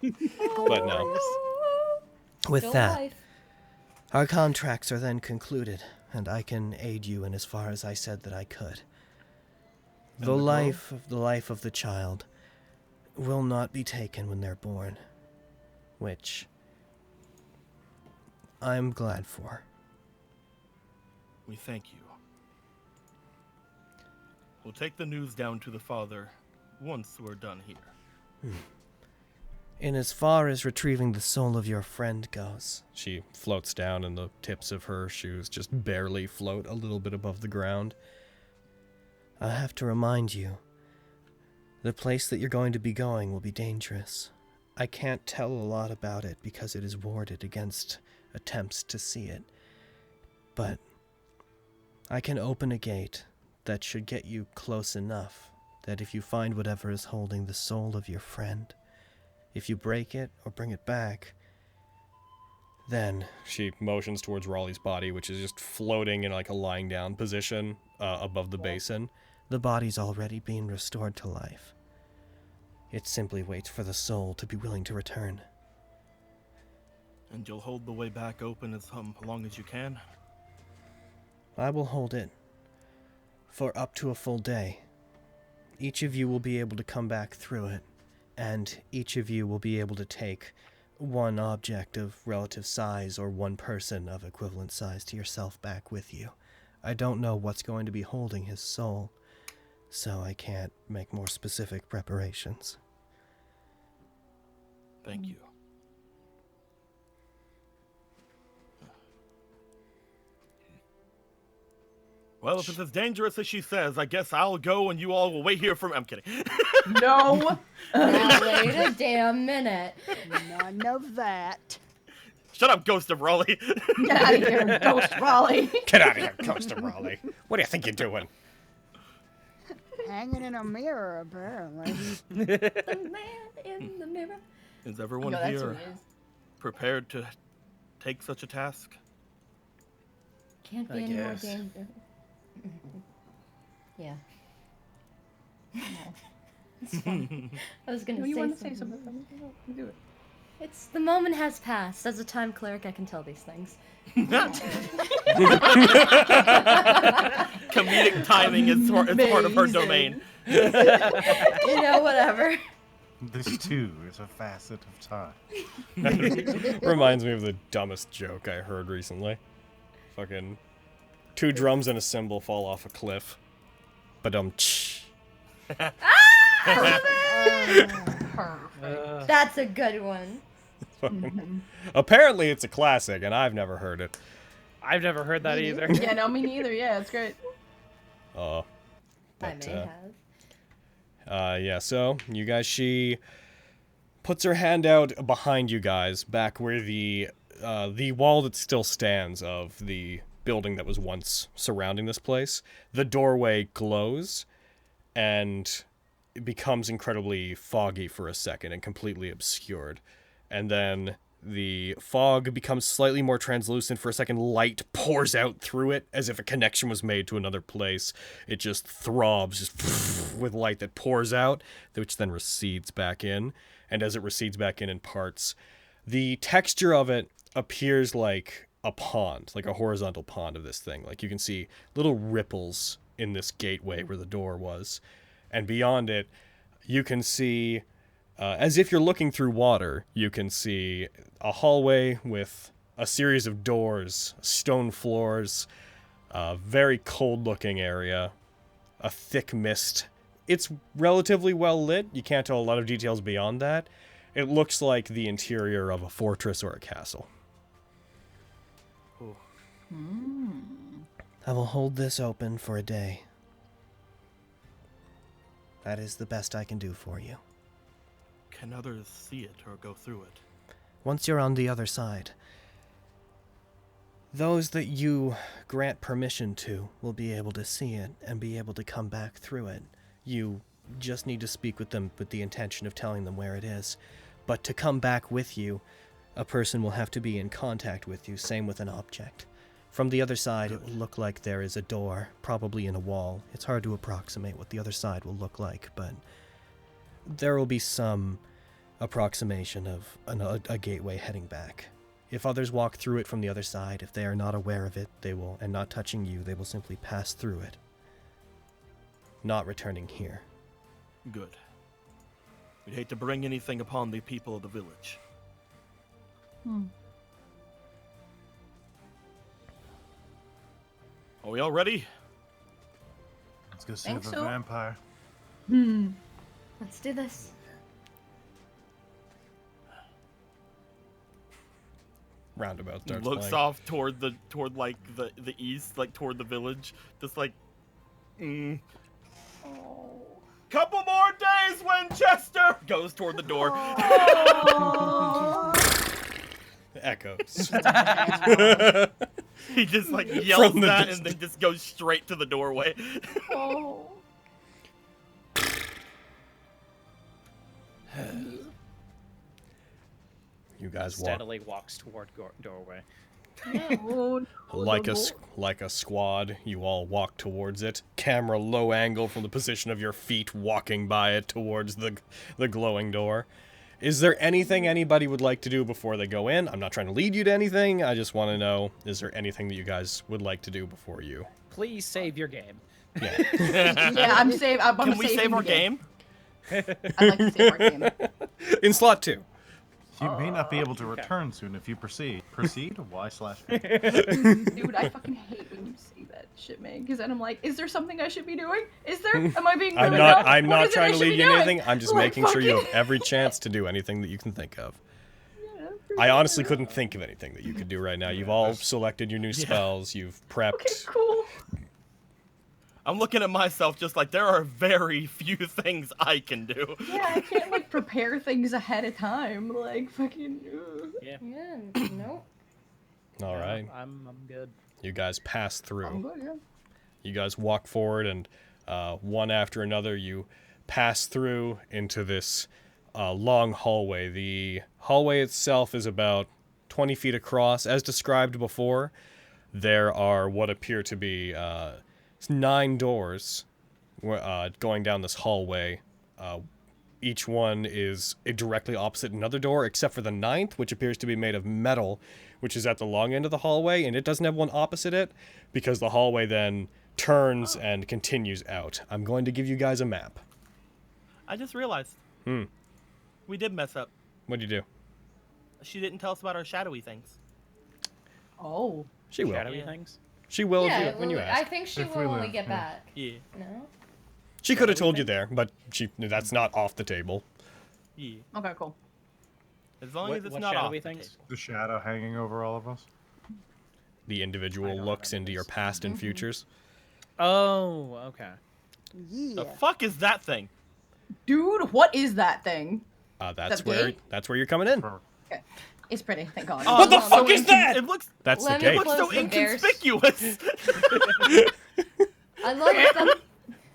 But no. With that, our contracts are then concluded, and I can aid you in as far as I said that I could. The life of the child will not be taken when they're born, which I'm glad for. We thank you. We'll take the news down to the father once we're done here. In as far as retrieving the soul of your friend goes, She floats down, and the tips of her shoes just barely float a little bit above the ground. I have to remind you, the place that you're going to be going will be dangerous. I can't tell a lot about it because it is warded against attempts to see it, but I can open a gate that should get you close enough that if you find whatever is holding the soul of your friend, if you break it or bring it back, then She motions towards Raleigh's body, which is just floating in like a lying down position above the basin. the body's already being restored to life. It simply waits for the soul to be willing to return. And you'll hold the way back open as long as you can? I will hold it for up to a full day. Each of you will be able to come back through it, and each of you will be able to take one object of relative size or one person of equivalent size to yourself back with you. I don't know what's going to be holding his soul, so I can't make more specific preparations. Thank you. Well, if it's as dangerous as she says, I guess I'll go and you all will wait here for me. I'm kidding. No. Now wait a damn minute. None of that. Shut up, Ghost of Raleigh. Get out of here, Ghost Raleigh. Get out of here, Ghost of Raleigh. What do you think you're doing? Hanging in a mirror, apparently. The man in the mirror. Is everyone No, that's who here he is. prepared to take such a task? Can't I be any more guess. dangerous. Yeah. It's fine. I was gonna No, you say, want to say something. something? You do it. It's the moment has passed. As a time cleric, I can tell these things. Comedic timing is part of her domain. You know, whatever. This too is a facet of time. Reminds me of the dumbest joke I heard recently. Fucking 2 drums and a cymbal fall off a cliff. Ba-dum-tsh. That's a good one. Apparently it's a classic, and I've never heard it. I've never heard that either. Yeah, no, me neither. Yeah, it's great. I But, may have. yeah, so you guys, she puts her hand out behind you guys, back where the wall that still stands of the building that was once surrounding this place. The doorway glows, and it becomes incredibly foggy for a second and completely obscured. And then the fog becomes slightly more translucent for a second. Light pours out through it as if a connection was made to another place. It just throbs just with light that pours out, which then recedes back in. And as it recedes back in parts, the texture of it appears like a pond, like a horizontal pond of this thing. Like you can see little ripples in this gateway where the door was. And beyond it, you can see, as if you're looking through water, you can see a hallway with a series of doors, stone floors, a very cold-looking area, a thick mist. It's relatively well lit. You can't tell a lot of details beyond that. It looks like the interior of a fortress or a castle. I will hold this open for a day. That is the best I can do for you. Can others see it or go through it? Once you're on the other side, those that you grant permission to will be able to see it and be able to come back through it. You just need to speak with them with the intention of telling them where it is. But to come back with you, a person will have to be in contact with you, same with an object. From the other side, it will look like there is a door, probably in a wall. It's hard to approximate what the other side will look like, but there will be some approximation of a gateway heading back. If others walk through it from the other side, if they are not aware of it, they will, and not touching you, they will simply pass through it, not returning here. Good. We'd hate to bring anything upon the people of the village. Are we all ready? Let's go Think save a so. vampire. Let's do this. Roundabout starts Looks playing. off toward the east, like toward the village, just like, couple more days, Winchester. Goes toward the door. Echoes. He just like yells From the that and then just goes straight to the doorway. You guys walk Steadily walks toward doorway. like a squad. You all walk towards it. Camera low angle from the position of your feet, walking by it towards the glowing door. Is there anything anybody would like to do before they go in? I'm not trying to lead you to anything. I just want to know, is there anything that you guys would like to do before you? Please save your game. Yeah. Yeah, I'm Can we save our game? I'd like to save our game. In slot 2. You may not be able to return soon if you proceed. Proceed? Y/. Dude, I fucking hate when you say that shit, man. Because then I'm like, is there something I should be doing? Is there? Am I being really dumb? I'm What not is it trying I to should lead be you doing? anything. I'm just Like, making sure you have fucking- every chance to do anything that you can think of. Yeah, I honestly couldn't think of anything that you could do right now. You've all selected your new spells. You've prepped. Okay, cool. I'm looking at myself just like there are very few things I can do. Yeah, I can't like prepare things ahead of time. Like fucking. Yeah, nope. All right. I'm good. You guys pass through. I'm good, yeah. You guys walk forward, and one after another, you pass through into this long hallway. The hallway itself is about 20 feet across. As described before, there are what appear to be 9 doors going down this hallway. Each one is directly opposite another door, except for the 9th, which appears to be made of metal, which is at the long end of the hallway, and it doesn't have one opposite it, because the hallway then turns and continues out. I'm going to give you guys a map. I just realized. We did mess up. What'd you do? She didn't tell us about our shadowy things. Oh. She will. Shadowy Yeah. things. She will if Yeah, you, when you I ask. think she If we will when we live, get yeah. back. Yeah. No? She could have told you there, but that's not off the table. Yeah. Okay, cool. As long What- as it's what not off shadowy the things? table. The shadow hanging over all of us. The individual don't looks remember into your this. past and futures. Oh, okay. Yeah. The fuck is that thing? Dude, what is that thing? That's That's where gate? that's where you're coming in. For- Okay. It's pretty, thank God. What the it's fuck is that? It looks That's the Let me gate. looks so Close the bears. inconspicuous.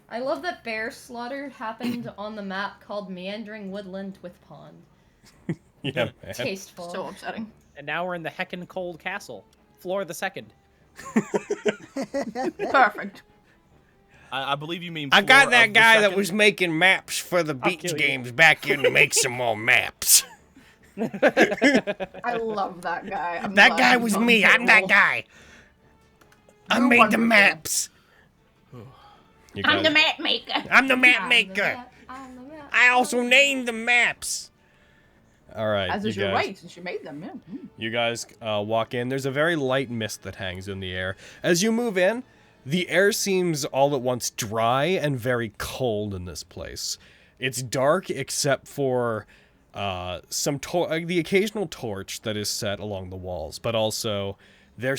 I love that bear slaughter happened on the map called Meandering Woodland with Pond. Yeah, man. Tasteful. So upsetting. And now we're in the heckin' cold castle. Floor the second. Perfect. I believe you mean. I got floor that of the guy that second- was making maps for the beach kill you. games back in to make some more maps. I love that guy. I'm That glad guy he's was on me. the I'm that roll. guy. I You're made the wonderful. maps. You I'm the guys- map maker. I'm the map I'm the maker. map, I'm the map, I I'm also the named the maps. All right, As you is your guys. right, since you made them. Yeah. You guys walk in. There's a very light mist that hangs in the air. As you move in, the air seems all at once dry and very cold in this place. It's dark except for the occasional torch that is set along the walls, but also the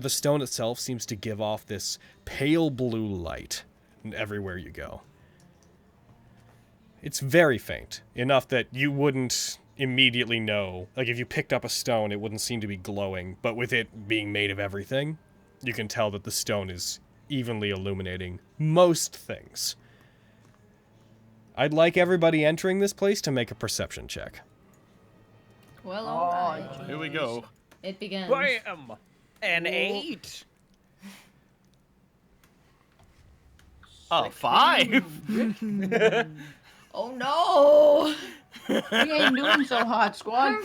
stone itself seems to give off this pale blue light everywhere you go. It's very faint, enough that you wouldn't immediately know. Like, if you picked up a stone, it wouldn't seem to be glowing, but with it being made of everything, you can tell that the stone is evenly illuminating most things. I'd like everybody entering this place to make a perception check. Well, Oh, alright. Here we go. It begins. Bam! An 8. Oh, 5. Oh no! We ain't doing so hot, squad.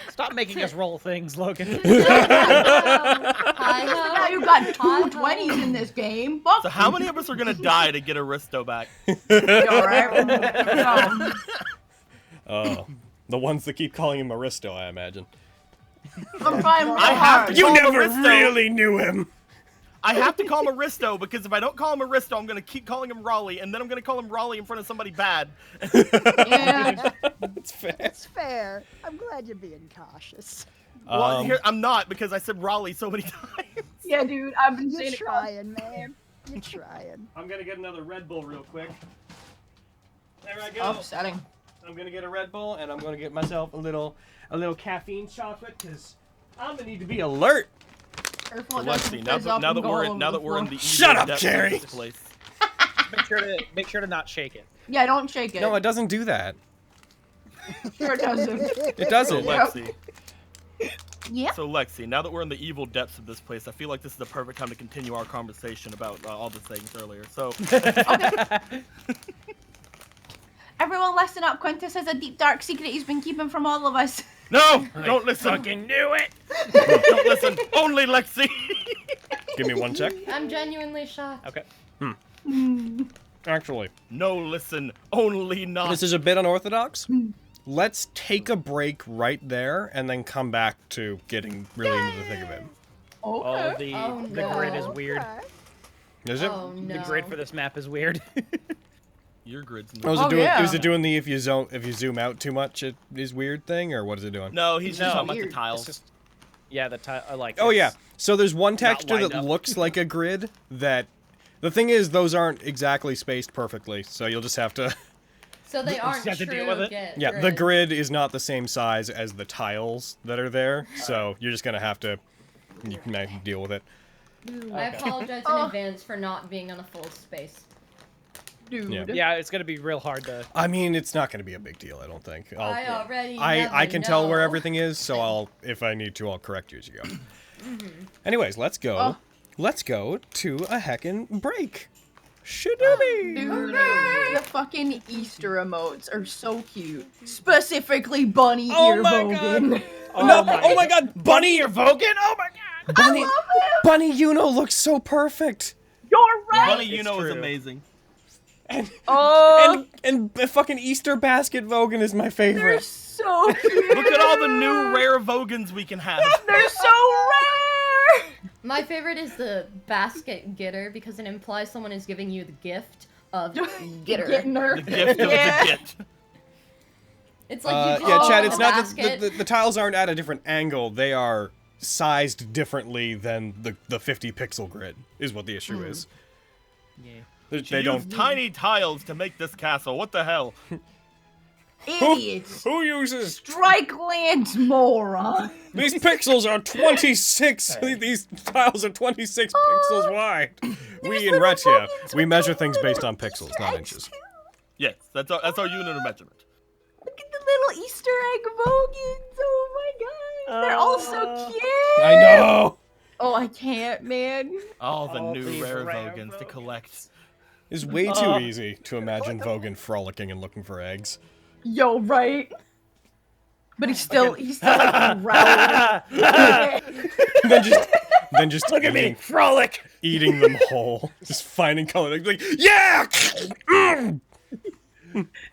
Stop making us roll things, Logan. Hi ho. Now you got two Hi-ho. 20s in this game. Fuck So how many of us are gonna die to get Aristo back? you, alright? Oh, the ones that keep calling him Aristo, I imagine. I'm trying real I have hard. to- You Call never Aristo. really knew him. I have to call him Aristo because if I don't call him Aristo, I'm gonna keep calling him Raleigh, and then I'm gonna call him Raleigh in front of somebody bad. Yeah. That's fair. It's fair. I'm glad you're being cautious. Well, here, I'm not because I said Raleigh so many times. Yeah, dude, I've been You're saying it. trying, man. You're trying. I'm gonna get another Red Bull real quick. There I go. Upsetting. I'm gonna get a Red Bull, and I'm gonna get myself a little caffeine chocolate, because I'm gonna need to be alert. Careful, it Lexi, doesn't now fizz up that and go all we're over now the that we're in the floor. Shut evil up, depths of Carrie. this place. Make sure to not shake it. Yeah, don't shake it. No, it doesn't do that. Sure it doesn't. It So doesn't. Lexi, Yeah. so Lexi, now that we're in the evil depths of this place, I feel like this is the perfect time to continue our conversation about all the things earlier. So, Everyone listen up. Quintus has a deep, dark secret he's been keeping from all of us. no, don't listen. Fucking knew it! Don't listen. Only Lexi. Give me one check. I'm genuinely shocked. Okay. Actually, No, listen. Only not. this is a bit unorthodox. Let's take a break right there, and then come back to getting really into the thick of it. Okay. Oh, the Oh, grid no. is weird. Okay. Is it? Oh no. The grid for this map is weird. Your grid's Oh, is Oh, it doing? yeah. Is it doing the if you zoom out too much it is weird thing, or what is it doing? No, he's just No, talking about the weird. It's tiles. just, yeah, the tile. Like. Oh yeah. it's- So there's one texture lined that up. looks like a grid that. The thing is, those aren't exactly spaced perfectly, so you'll just have to. So they aren't have to true deal with it? Yeah, the grid is not the same size as the tiles that are there, so you're just gonna have to. You can have to deal with it. I apologize in advance for not being on a full space. Dude. Yeah. Yeah, it's gonna be real hard to. I mean, it's not gonna be a big deal. I don't think. I already I never can tell where know. everything is, so if I need to, I'll correct you as you go. Anyways, let's go. Oh. Let's go to a heckin' break. Shadooby! Dude, the fucking Easter emotes are so cute. Specifically, bunny Oh ear my Vogan. Oh my god, Bunny! You're Vogan? Oh my god! Bunny, I love him. Bunny Uno looks so perfect. You're right. Bunny, you know, is true. amazing. Oh, And fucking Easter Basket Vogan is my they're favorite. so cute. Look at all the new rare Vogans we can have. They're so rare. My favorite is the basket getter because it implies someone is giving you the gift of getter. Getting her. The gift of Yeah. the gift. It's like you Yeah, just Chad, open it's the not basket. the tiles aren't at a different angle. They are sized differently than the 50 pixel grid is what the issue is. Yeah. She They used don't. tiny tiles to make this castle. What the hell? Idiots. Who uses Strike lands, moron. these pixels are 26. These tiles are 26 pixels wide. We in little Retia, Vogans we with measure the things based little on pixels, Easter not eggs, inches. too. Yes, that's our unit of measurement. Look at the little Easter egg Vogans. Oh my god. They're all so cute. I know. Oh, I can't, man. All the All new these rare rare Vogans to collect. It's way too easy to imagine Vogan frolicking and looking for eggs. Yo, right? But he's still like growling. then just Look at me, frolic. eating them whole, just finding color. Like, yeah.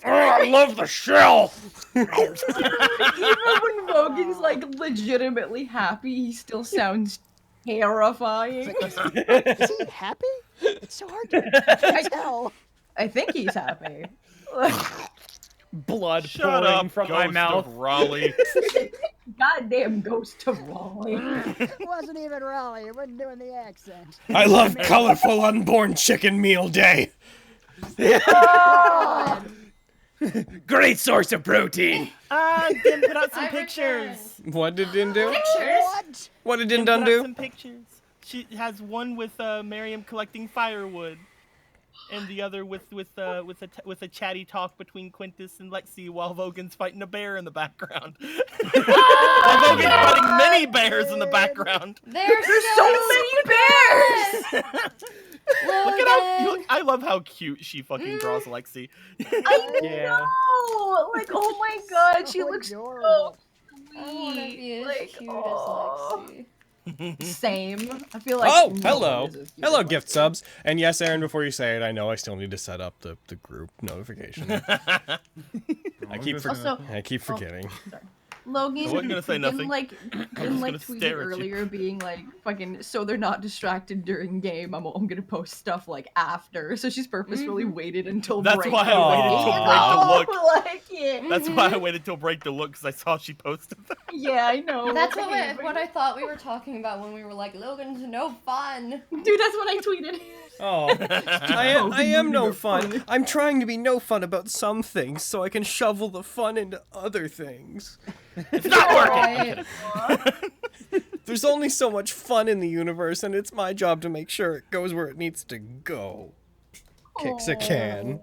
I love the shell. Even when Logan's like legitimately happy, he still sounds terrifying. Is he happy? It's so hard to tell. I think he's happy. Blood Shut pouring up, from ghost my mouth. of Raleigh. Goddamn ghost of Raleigh. It wasn't even Raleigh. It wasn't doing the accent. I love colorful unborn chicken meal day. God. Great source of protein. Din put out some I pictures. What did Din do? Pictures? What did Din Din put done out do? some pictures. She has one with Miriam collecting firewood, and the other with a chatty talk between Quintus and Lexi while Vogan's fighting a bear in the background. While Vogan's fighting many bears in the background. There's so many bears! Look at how I love how cute she fucking draws Lexi. I Yeah. know! Like, oh my god, she So looks adorable. so I want to be as like, cute aw. as Lexi. Same. I feel like. Oh, no hello. one is as cute Hello, as gift Lexi. subs. And yes, Aaron, before you say it, I know I still need to set up the group notification. I keep Also, forgetting. Logan, I wasn't gonna say nothing. Like, just in like gonna tweeted stare at you. earlier, being like, fucking, so they're not distracted during game. I'm gonna post stuff like after. So she's purposefully waited until That's break. why I waited till Aw. break to look. Like, yeah. That's why I waited till break to look, because I saw she posted that. Yeah, I know. That's Okay, what I thought we were talking about when we were like, Logan's no fun. Dude, that's what I tweeted. Oh, I am no fun. I'm trying to be no fun about some things so I can shovel the fun into other things. It's not working. Right. There's only so much fun in the universe, and it's my job to make sure it goes where it needs to go. Kicks a can.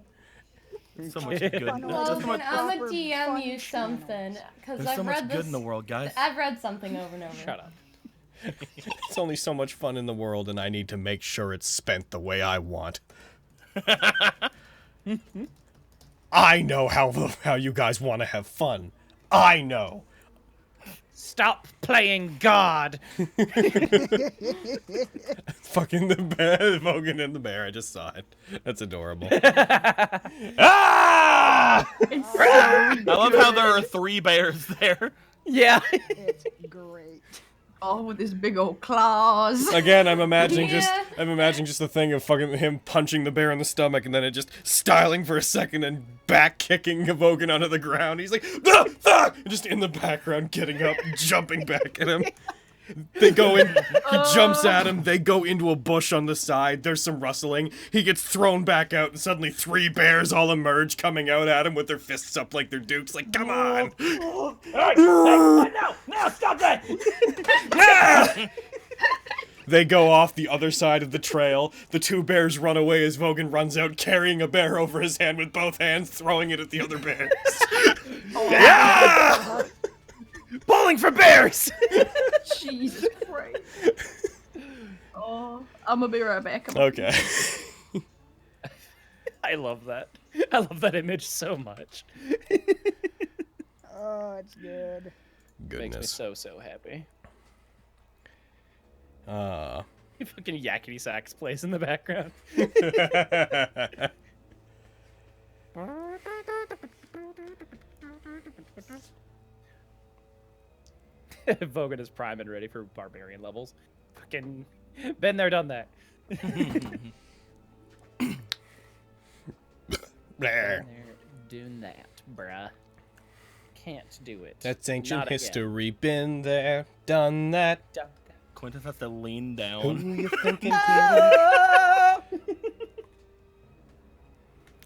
So much good. Fun There's world. so Logan, much, I'm proper a DM fun you something because there's I've so much read good this. in the world, guys. I've read something over and over. Shut up. It's only so much fun in the world, and I need to make sure it's spent the way I want. I know how you guys want to have fun. I know. Stop playing God. Fucking the bear, Vogan and the bear. I just saw it. That's adorable. Ah! I love how there are 3 bears there. Yeah. It's great. Oh, with his big old claws. Again, I'm imagining Yeah. just the thing of fucking him punching the bear in the stomach and then it just styling for a second and back kicking Vogan onto the ground. He's like, ah, fuck! Just in the background, getting up, jumping back at him. They go in, he jumps at him, they go into a bush on the side, there's some rustling, he gets thrown back out, and suddenly 3 bears all emerge, coming out at him with their fists up like they're dukes, like, come on! No, stop that. Ah! They go off the other side of the trail, the 2 bears run away as Vogan runs out, carrying a bear over his hand with both hands, throwing it at the other bears. Ah! Bowling for bears. Jesus Christ. Oh, I'm gonna be right back. Okay. I love that. I love that image so much. Oh, it's good. Makes me Goodness. so happy. Fucking yakety sax plays in the background. Vogan is prime and ready for barbarian levels. Fucking been there, done that. There. Doing that, bruh. Can't do it. That's ancient Not again. history. Been there, done that. Done that. Quintus has to lean Who down. you thinking?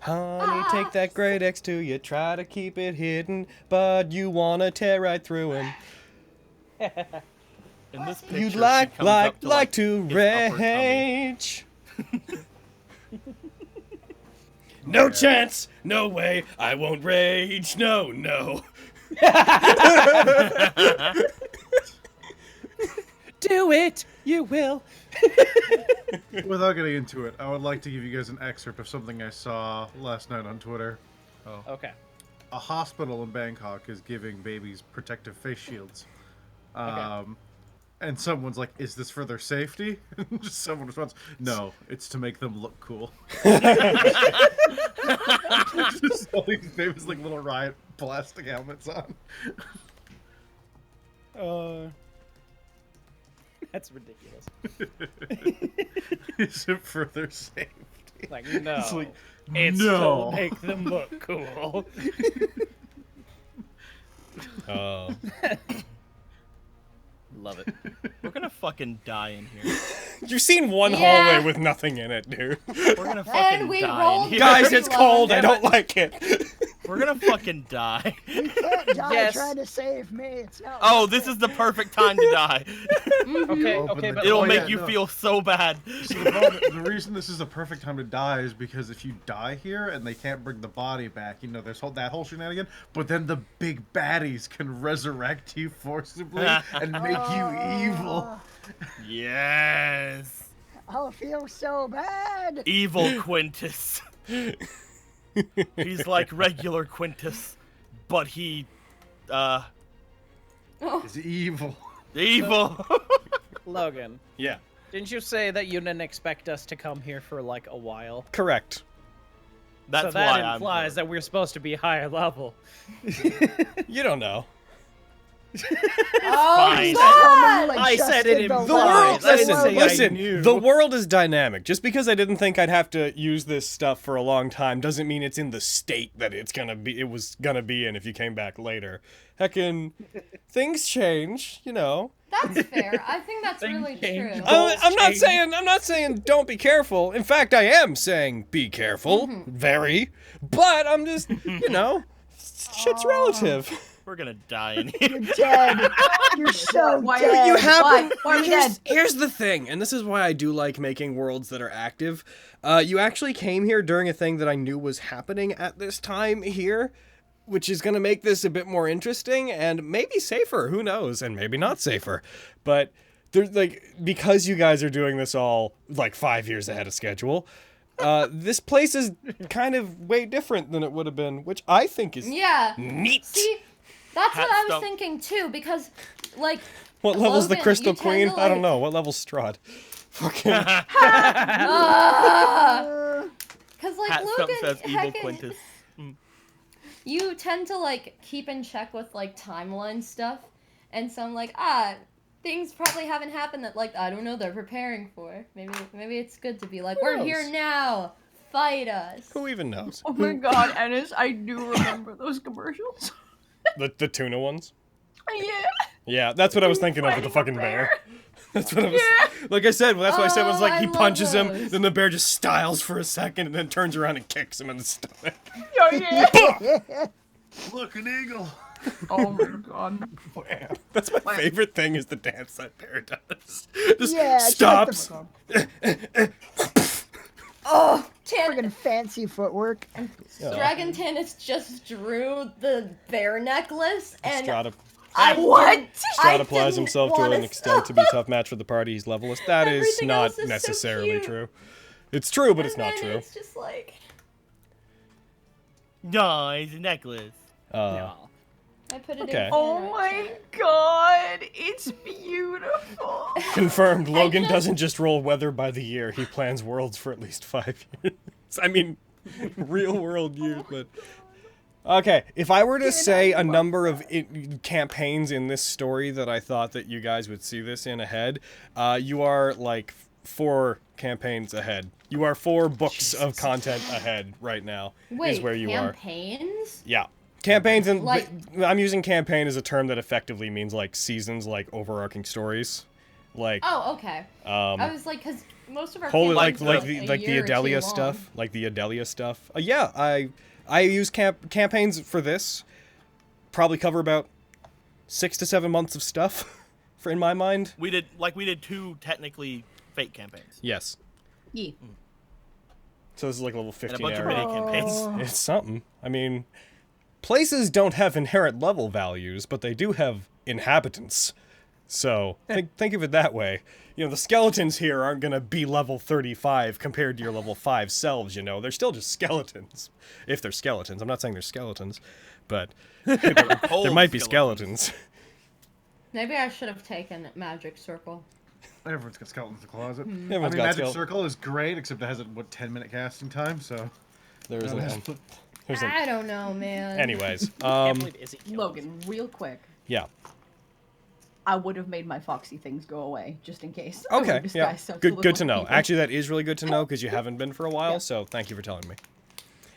Honey, take that great X to you. Try to keep it hidden, but you wanna tear right through him. In this picture, You'd she like comes up to, to his upper tummy. rage. No chance, no way, I won't rage, no. Do it, you will. Without getting into it, I would like to give you guys an excerpt of something I saw last night on Twitter. Okay. a hospital in Bangkok is giving babies protective face shields. And someone's like, "Is this for their safety?" And just someone responds, "No, it's to make them look cool." Just all these babies like little riot plastic helmets on. That's ridiculous. Is it for their safety? Like, no. It's like, It's no. to make them look cool. Oh. Love it. We're gonna fucking die in here. You've seen one Yeah. hallway with nothing in it, dude. We're gonna fucking And we die rolled in here. Guys, it's Long. cold. I don't like it. We're gonna fucking die. You can't die Yes. trying to save me. It's not. Oh, worth this it. is the perfect time to die. Okay, Open okay, the but It'll Oh, make yeah, you no. feel so bad. So the reason this is the perfect time to die is because if you die here and they can't bring the body back, you know, there's that whole shenanigan. But then the big baddies can resurrect you forcibly and make you evil. Yes. I'll feel so bad. Evil Quintus. He's like regular Quintus, but he, Is evil. evil. Logan, Yeah. didn't you say that you didn't expect us to come here for like a while? Correct. That's so that why implies that we're supposed to be higher level. You don't know. Oh, Fine. God! I said it adjusted in The Lies. world, I didn't say I listen, knew. the world is dynamic. Just because I didn't think I'd have to use this stuff for a long time doesn't mean it's in the state that it was gonna be in if you came back later. Heckin', things change, you know. That's fair. I think that's Things really change. true. Oh. I'm not saying don't be careful. In fact, I am saying be careful, very. But I'm just, you know, shit's relative. We're gonna die in here. You're dead. You're so Why are dead. You have Why are we here's the thing, and this is why I do like making worlds that are active. You actually came here during a thing that I knew was happening at this time here, which is going to make this a bit more interesting and maybe safer. Who knows? And maybe not safer. But there's like, because you guys are doing this all like 5 years ahead of schedule, this place is kind of way different than it would have been, which I think is Yeah. neat. See, that's Hat what I was stump. thinking too, because, like, What level's the Logan, Crystal you tend Queen? to, I don't like- know. What level's Strahd? Fucking. Because, like, Hat stump Logan, says evil heckin', Quintus. you tend to, like, keep in check with, like, timeline stuff, and so I'm like, things probably haven't happened that, like, I don't know, they're preparing for. Maybe it's good to be like, Who we're knows? here now, fight us. Who even knows? Oh my god, Ennis, I do remember those commercials. The tuna ones? Yeah. Yeah, that's what I was thinking of with the fucking bear. That's what I was. Like I said, that's what I said was Oh, like I he love punches him, those. then the bear just styles for a second, and then turns around and kicks him in the stomach. Oh yeah. Look, an eagle. Oh my god. That's my favorite thing is the dance that bear does. Just Yeah, shut the stops. fuck up. Oh, Friggin' fancy footwork. Dragon Tannis just drew the bear necklace, and Strahd, What? Strahd I applies didn't himself to an wanna extent to be a tough match for the party. He's levelless. That is Everything not else is so necessarily cute. true. It's true, but it's and not then true. It's just like Nice necklace. I put it Okay. in. Oh fan my art. god, it's beautiful. Confirmed. Logan just- doesn't just roll weather by the year. He plans worlds for at least 5 years. I mean, real world years, but... Okay, if I were to say a number of campaigns in this story that I thought that you guys would see this in ahead, you are like 4 campaigns ahead. You are 4 books of content ahead right now. Wait, is where you are. campaigns? Yeah. Campaigns, and Like- I'm using campaign as a term that effectively means like seasons, like overarching stories. Like, Oh, okay. I was like, because most of our wholly like campaigns like are the a year or two Adelia long. stuff, like the Adelia stuff. Yeah, I use campaigns for this. Probably cover about 6 to 7 months of stuff, for in my mind. We did 2 technically fake campaigns Yes. Yeah. So this is like level and a 15 bunch of area. mini campaigns. It's something. I mean, places don't have inherent level values, but they do have inhabitants. So think of it that way. You know, the skeletons here aren't going to be level 35 compared to your level 5 selves, you know. They're still just skeletons. If they're skeletons. I'm not saying they're skeletons, but there might be skeletons. Maybe I should have taken Magic Circle. Everyone's got skeletons in the closet. Everyone's got Magic Circle is great, except it has a 10-minute casting time. So there's I don't know, man. Anyways, Can't believe Izzy killed Logan, real quick. yeah. I would have made my foxy things go away just in case. Okay, yeah. Good to know. Actually, that is really good to know because you haven't been for a while. So thank you for telling me.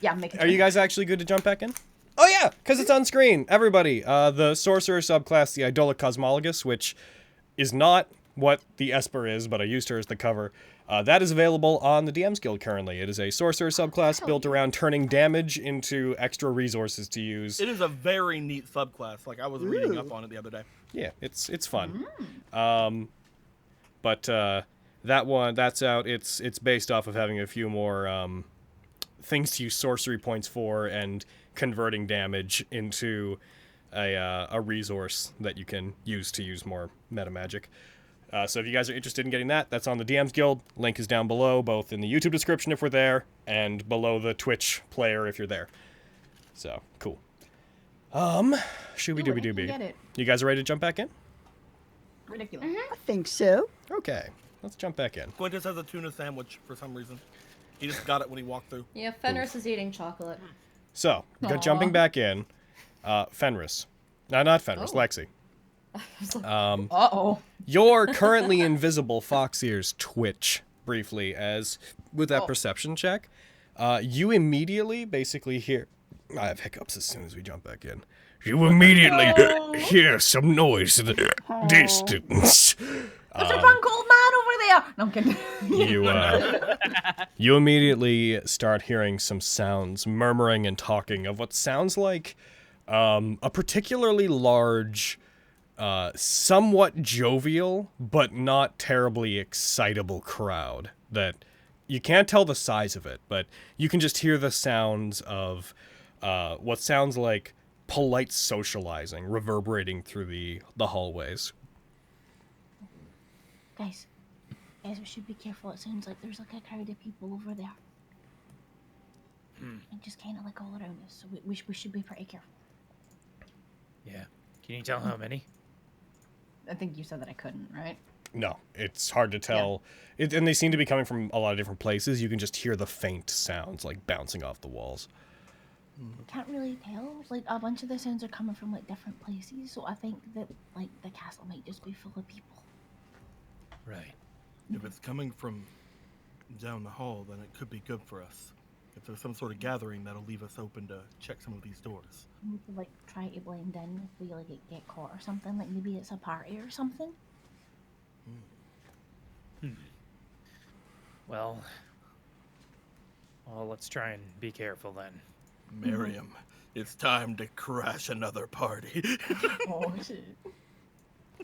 Yeah, make it. Are you guys actually good to jump back in? Oh yeah, because it's on screen. Everybody, the sorcerer subclass, the Idolic Cosmologus, which is not what the Esper is, but I used her as the cover. That is available on the DM's Guild currently. It is a sorcerer subclass built around turning damage into extra resources to use. It is a very neat subclass. Like I was reading up on it the other day. Yeah, it's fun. But that one, that's out. It's based off of having a few more things to use sorcery points for and converting damage into a resource that you can use to use more meta magic. So if you guys are interested in getting that, that's on the DM's Guild. Link is down below, both in the YouTube description if we're there, and below the Twitch player if you're there. So, cool. Shooby-dooby-dooby. You guys are ready to jump back in? Ridiculous. I think so. Okay, let's jump back in. Quintus has a tuna sandwich for some reason. He just got it when he walked through. Yeah, Fenris is eating chocolate. So, jumping back in, Fenris. No, not Fenris, Lexi. Uh-oh. Your currently invisible fox ears twitch briefly as, with that perception check, you immediately basically hear... I have hiccups as soon as we jump back in. You immediately hear some noise in the distance. There's a drunk old man over there! No, I'm kidding. You immediately start hearing some sounds, murmuring and talking of what sounds like a particularly large... somewhat jovial, but not terribly excitable crowd that you can't tell the size of it, but you can just hear the sounds of what sounds like polite socializing reverberating through the hallways. Guys, we should be careful. It sounds like there's like a crowd of people over there. And just kind of like all around us, so we should be pretty careful. Yeah. Can you tell how many? I think you said that I couldn't, right? No, it's hard to tell. Yeah. And they seem to be coming from a lot of different places. You can just hear the faint sounds, like, bouncing off the walls. Can't really tell. Like, a bunch of the sounds are coming from, like, different places, so I think that, like, the castle might just be full of people. Right. If it's coming from down the hall, then it could be good for us. If there's some sort of gathering, that'll leave us open to check some of these doors. We could, like, try to blend in if we, like, get caught or something. Like, maybe it's a party or something. Well, let's try and be careful then. Miriam, it's time to crash another party. Oh, shit.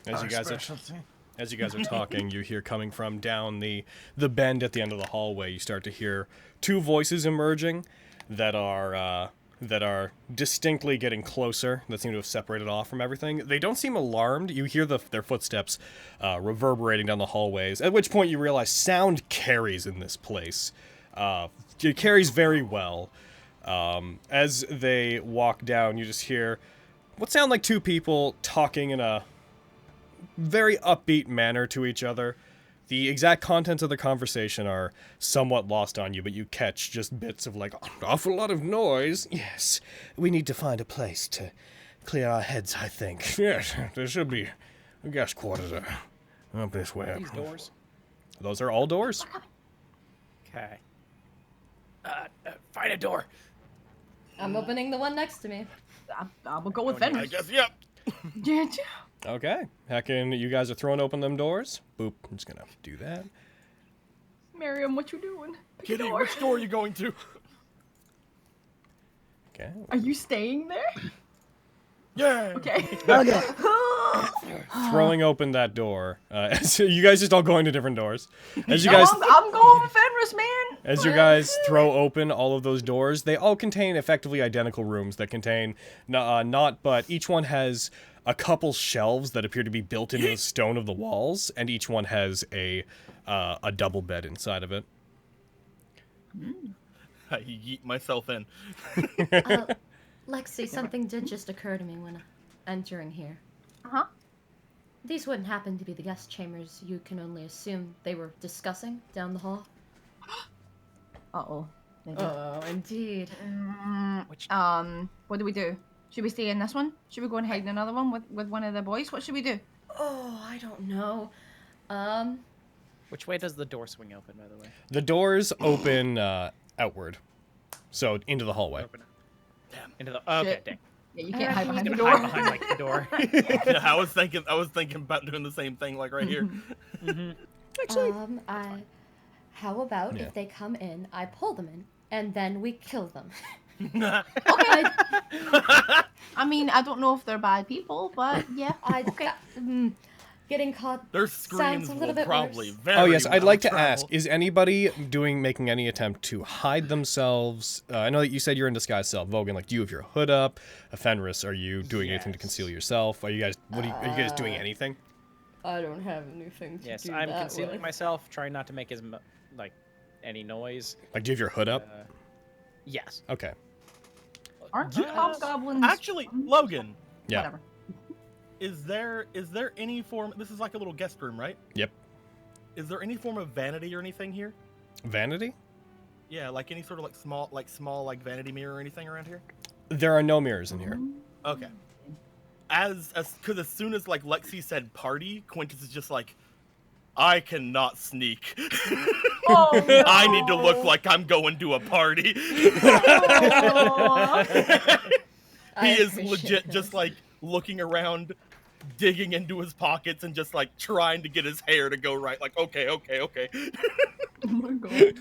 As you guys are talking, you hear coming from down the bend at the end of the hallway, you start to hear two voices emerging that are distinctly getting closer, that seem to have separated off from everything. They don't seem alarmed. You hear their footsteps reverberating down the hallways, at which point you realize sound carries in this place. It carries very well. As they walk down, you just hear what sound like two people talking in a very upbeat manner to each other. The exact contents of the conversation are somewhat lost on you, but you catch just bits of, like, an awful lot of noise. Yes, we need to find a place to clear our heads, I think. Yes, there should be a guest quarters up this way. These doors. Those are all doors. Okay. Find a door. I'm opening the one next to me. I'm gonna go with I Fenris. guess, yep. Yeah. Okay. Heckin', you guys are throwing open them doors. Boop. I'm just gonna do that. Miriam, what you doing? Pick a Kitty, door. which door are you going to? Okay. Are you staying there? Yeah. Okay. Okay. Throwing open that door. So you guys just all going to different doors. As you guys, I'm going with Fenris, man. As you guys throw open all of those doors, they all contain effectively identical rooms that contain but each one has a couple shelves that appear to be built into the stone of the walls, and each one has a double bed inside of it. I yeet myself in. Lexi, something did just occur to me when entering here. Uh-huh. These wouldn't happen to be the guest chambers. You can only assume they were discussing down the hall. Uh-oh. Maybe. Oh, indeed. What do we do? Should we stay in this one? Should we go and hide in another one with one of the boys? What should we do? Oh, I don't know. Which way does the door swing open, by the way? The doors open outward, so into the hallway. Open. Damn. Into the okay, Shit. dang. Yeah, you can't hide behind the Gonna door. hide behind like the door. Yeah, I was thinking about doing the same thing like right here. Actually, How about Yeah. if they come in, I pull them in, and then we kill them? Okay. I mean, I don't know if they're bad people, but yeah. Getting caught Their sounds screams a will little bit probably worse. very Oh yes, I'd well like to travel. ask: is anybody making any attempt to hide themselves? I know that you said you're in disguise self, Vogan. Like, do you have your hood up? Fenris, are you doing anything to conceal yourself? Are you guys? Are you guys doing anything? I don't have anything to Yes, do I'm that concealing with. myself, trying not to make any noise. Like, do you have your hood up? Yes. Okay. Aren't you hobgoblins? Actually, Logan, Yeah. Whatever. is there any form? This is like a little guest room, right? Yep. Is there any form of vanity or anything here? Vanity? Yeah, like any sort of small vanity mirror or anything around here? There are no mirrors in here. Okay. Because as soon as like Lexi said party, Quintus is just like, I cannot sneak. Oh, no. I need to look like I'm going to a party. I He is appreciate legit this. just like looking around, digging into his pockets and just like trying to get his hair to go right. Like, okay. Oh my god.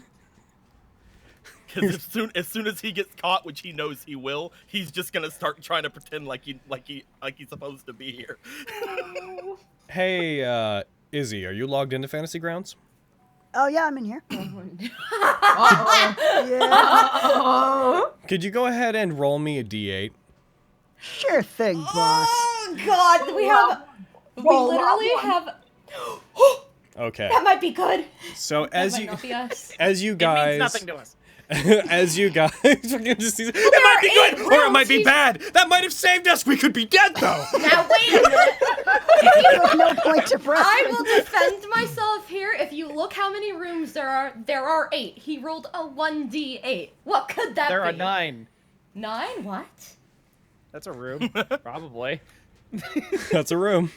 Because as soon as he gets caught, which he knows he will, he's just gonna start trying to pretend like he's supposed to be here. Hey, Izzy, are you logged into Fantasy Grounds? oh yeah, I'm in here. Uh-oh. Yeah, Uh-oh. Could you go ahead and roll me a d8? sure thing, boss. Oh God, we have. We Roll literally up one. have. Okay. That might be good. So That as might you not be us. as you It means guys nothing to us. as you guys fucking just it might be are good 8 or it might be rounds. bad. That might have saved us. We could be dead though. Now wait a minute. There's no point to press. I will defend myself here. If you look how many rooms there are 8. He rolled a 1d8. What could that There be? are 9. 9? What? That's a room, probably. That's a room.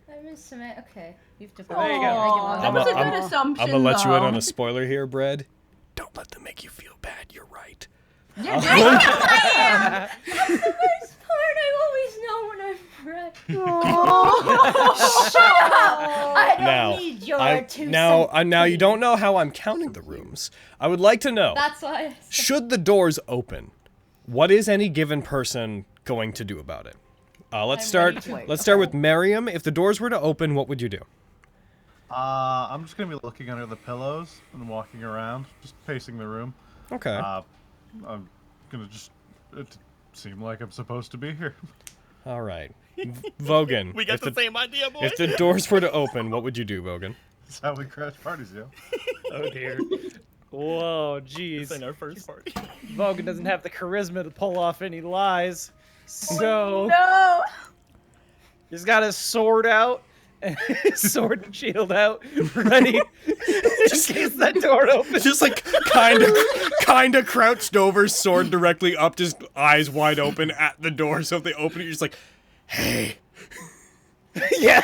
I missed some. Okay, you've There you go. Aw, that I'm was a- a I'm- good assumption. I'm gonna let you in though. on a spoiler here, Bread. Don't let them make you feel bad. You're right. Yeah, That's the best part. I always know when I'm right. Shut up! I don't need your 2 cents. Now you don't know how I'm counting the rooms. I would like to know. That's why. Should the doors open, what is any given person going to do about it? Let's I'm start. ready to wait. Let's start with Miriam. If the doors were to open, what would you do? I'm just gonna be looking under the pillows and walking around, just pacing the room. Okay. I'm gonna just it seem like I'm supposed to be here. All right. Vogan. We got if the same idea, boys. If the doors were to open, what would you do, Vogan? That's how we crash parties, yo. Oh dear. Whoa, This jeez. ain't our first party. Vogan doesn't have the charisma to pull off any lies. So No. he's got his sword out, and his sword and shield out, ready in case that door opens. Just like kind of crouched over, sword directly up, just eyes wide open at the door. So if they open it, you're just like, hey. Yeah.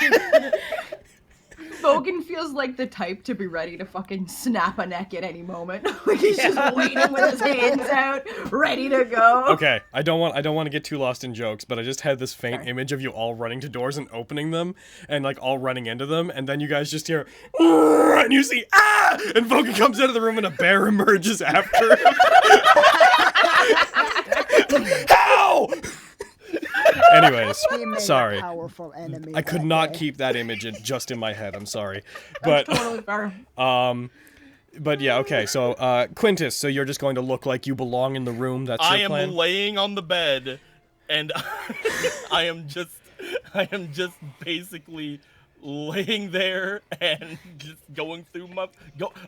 Bogan feels like the type to be ready to fucking snap a neck at any moment. Like he's just waiting with his hands out, ready to go. Okay, I don't want to get too lost in jokes, but I just had this faint image of you all running to doors and opening them, and like all running into them, and then you guys just hear, "Urgh," and you see, ah, and Vogan comes out of the room and a bear emerges after him. How? Anyways, We made sorry. a powerful enemy. I could that not day. keep that image just in my head. I'm sorry, but Totally fair. But yeah, okay. So Quintus, so you're just going to look like you belong in the room. That's your I am plan. laying on the bed, and I am just basically laying there and just going through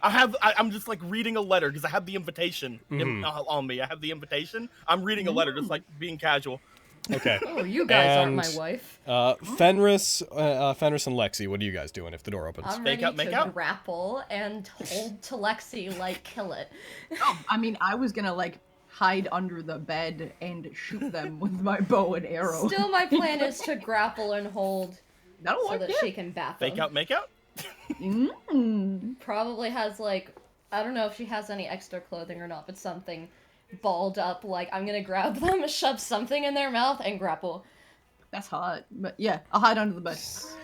I'm just like reading a letter because I have the invitation on me. I have the invitation. I'm reading a letter, just like being casual. Okay. Oh, you guys aren't my wife. Fenris and Lexi, what are you guys doing if the door opens? I'm Make ready out, to grapple and hold to Lexi like kill it. Oh, I mean, I was gonna like hide under the bed and shoot them with my bow and arrow. Still, my plan is to grapple and hold That'll so work, that yeah. she can bat them. Make out. Probably has like, I don't know if she has any extra clothing or not, but something balled up. Like I'm gonna grab them, shove something in their mouth, and grapple. That's hot, but yeah, I'll hide under the bed.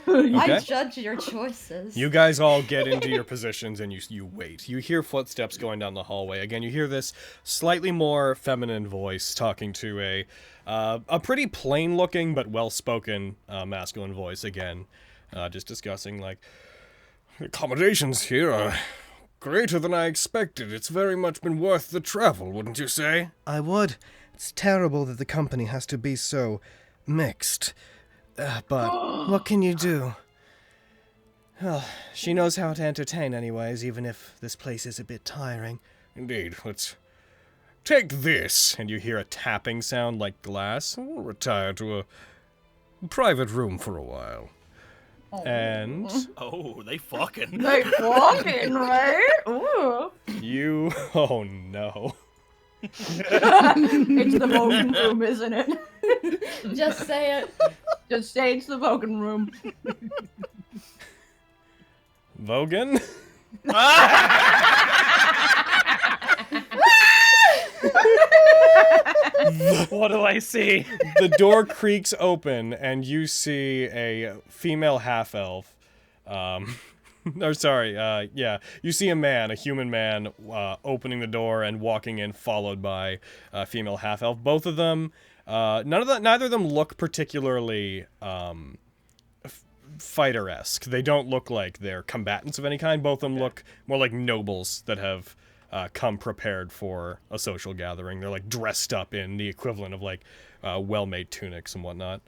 I judge your choices. You guys all get into your positions and you wait. You hear footsteps going down the hallway. Again, you hear this slightly more feminine voice talking to a pretty plain-looking but well-spoken masculine voice. Again, just discussing like accommodations here are greater than I expected. It's very much been worth the travel, wouldn't you say? I would. It's terrible that the company has to be so mixed. But what can you do? Well, she knows how to entertain anyways, even if this place is a bit tiring. Indeed. Let's take this. And you hear a tapping sound like glass. We'll retire to a private room for a while. And Oh, they fucking. They fucking, right? Ooh. you... Oh, no. It's the Vogan room, isn't it? Just say it. Just say it's the Vogan room. Vogan? What do I see? The door creaks open, and you see a female half-elf. Or sorry, yeah. You see a human man, opening the door and walking in, followed by a female half-elf. Both of them, neither of them look particularly fighter-esque. They don't look like they're combatants of any kind. Both of them look more like nobles that have come prepared for a social gathering. They're like dressed up in the equivalent of like well-made tunics and whatnot.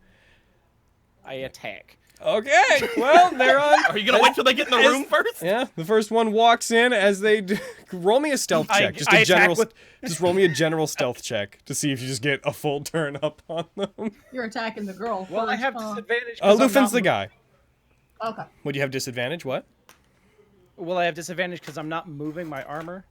I attack. Okay, well, they're on. Are you gonna wait till they get in the room first? Yeah, the first one walks in as they roll me a stealth check. Just roll me a general stealth check to see if you just get a full turn up on them. You're attacking the girl. Well, I have disadvantage. 'cause I'm Lufin's not the guy. Okay. Would you have disadvantage? What? Will I have disadvantage because I'm not moving my armor?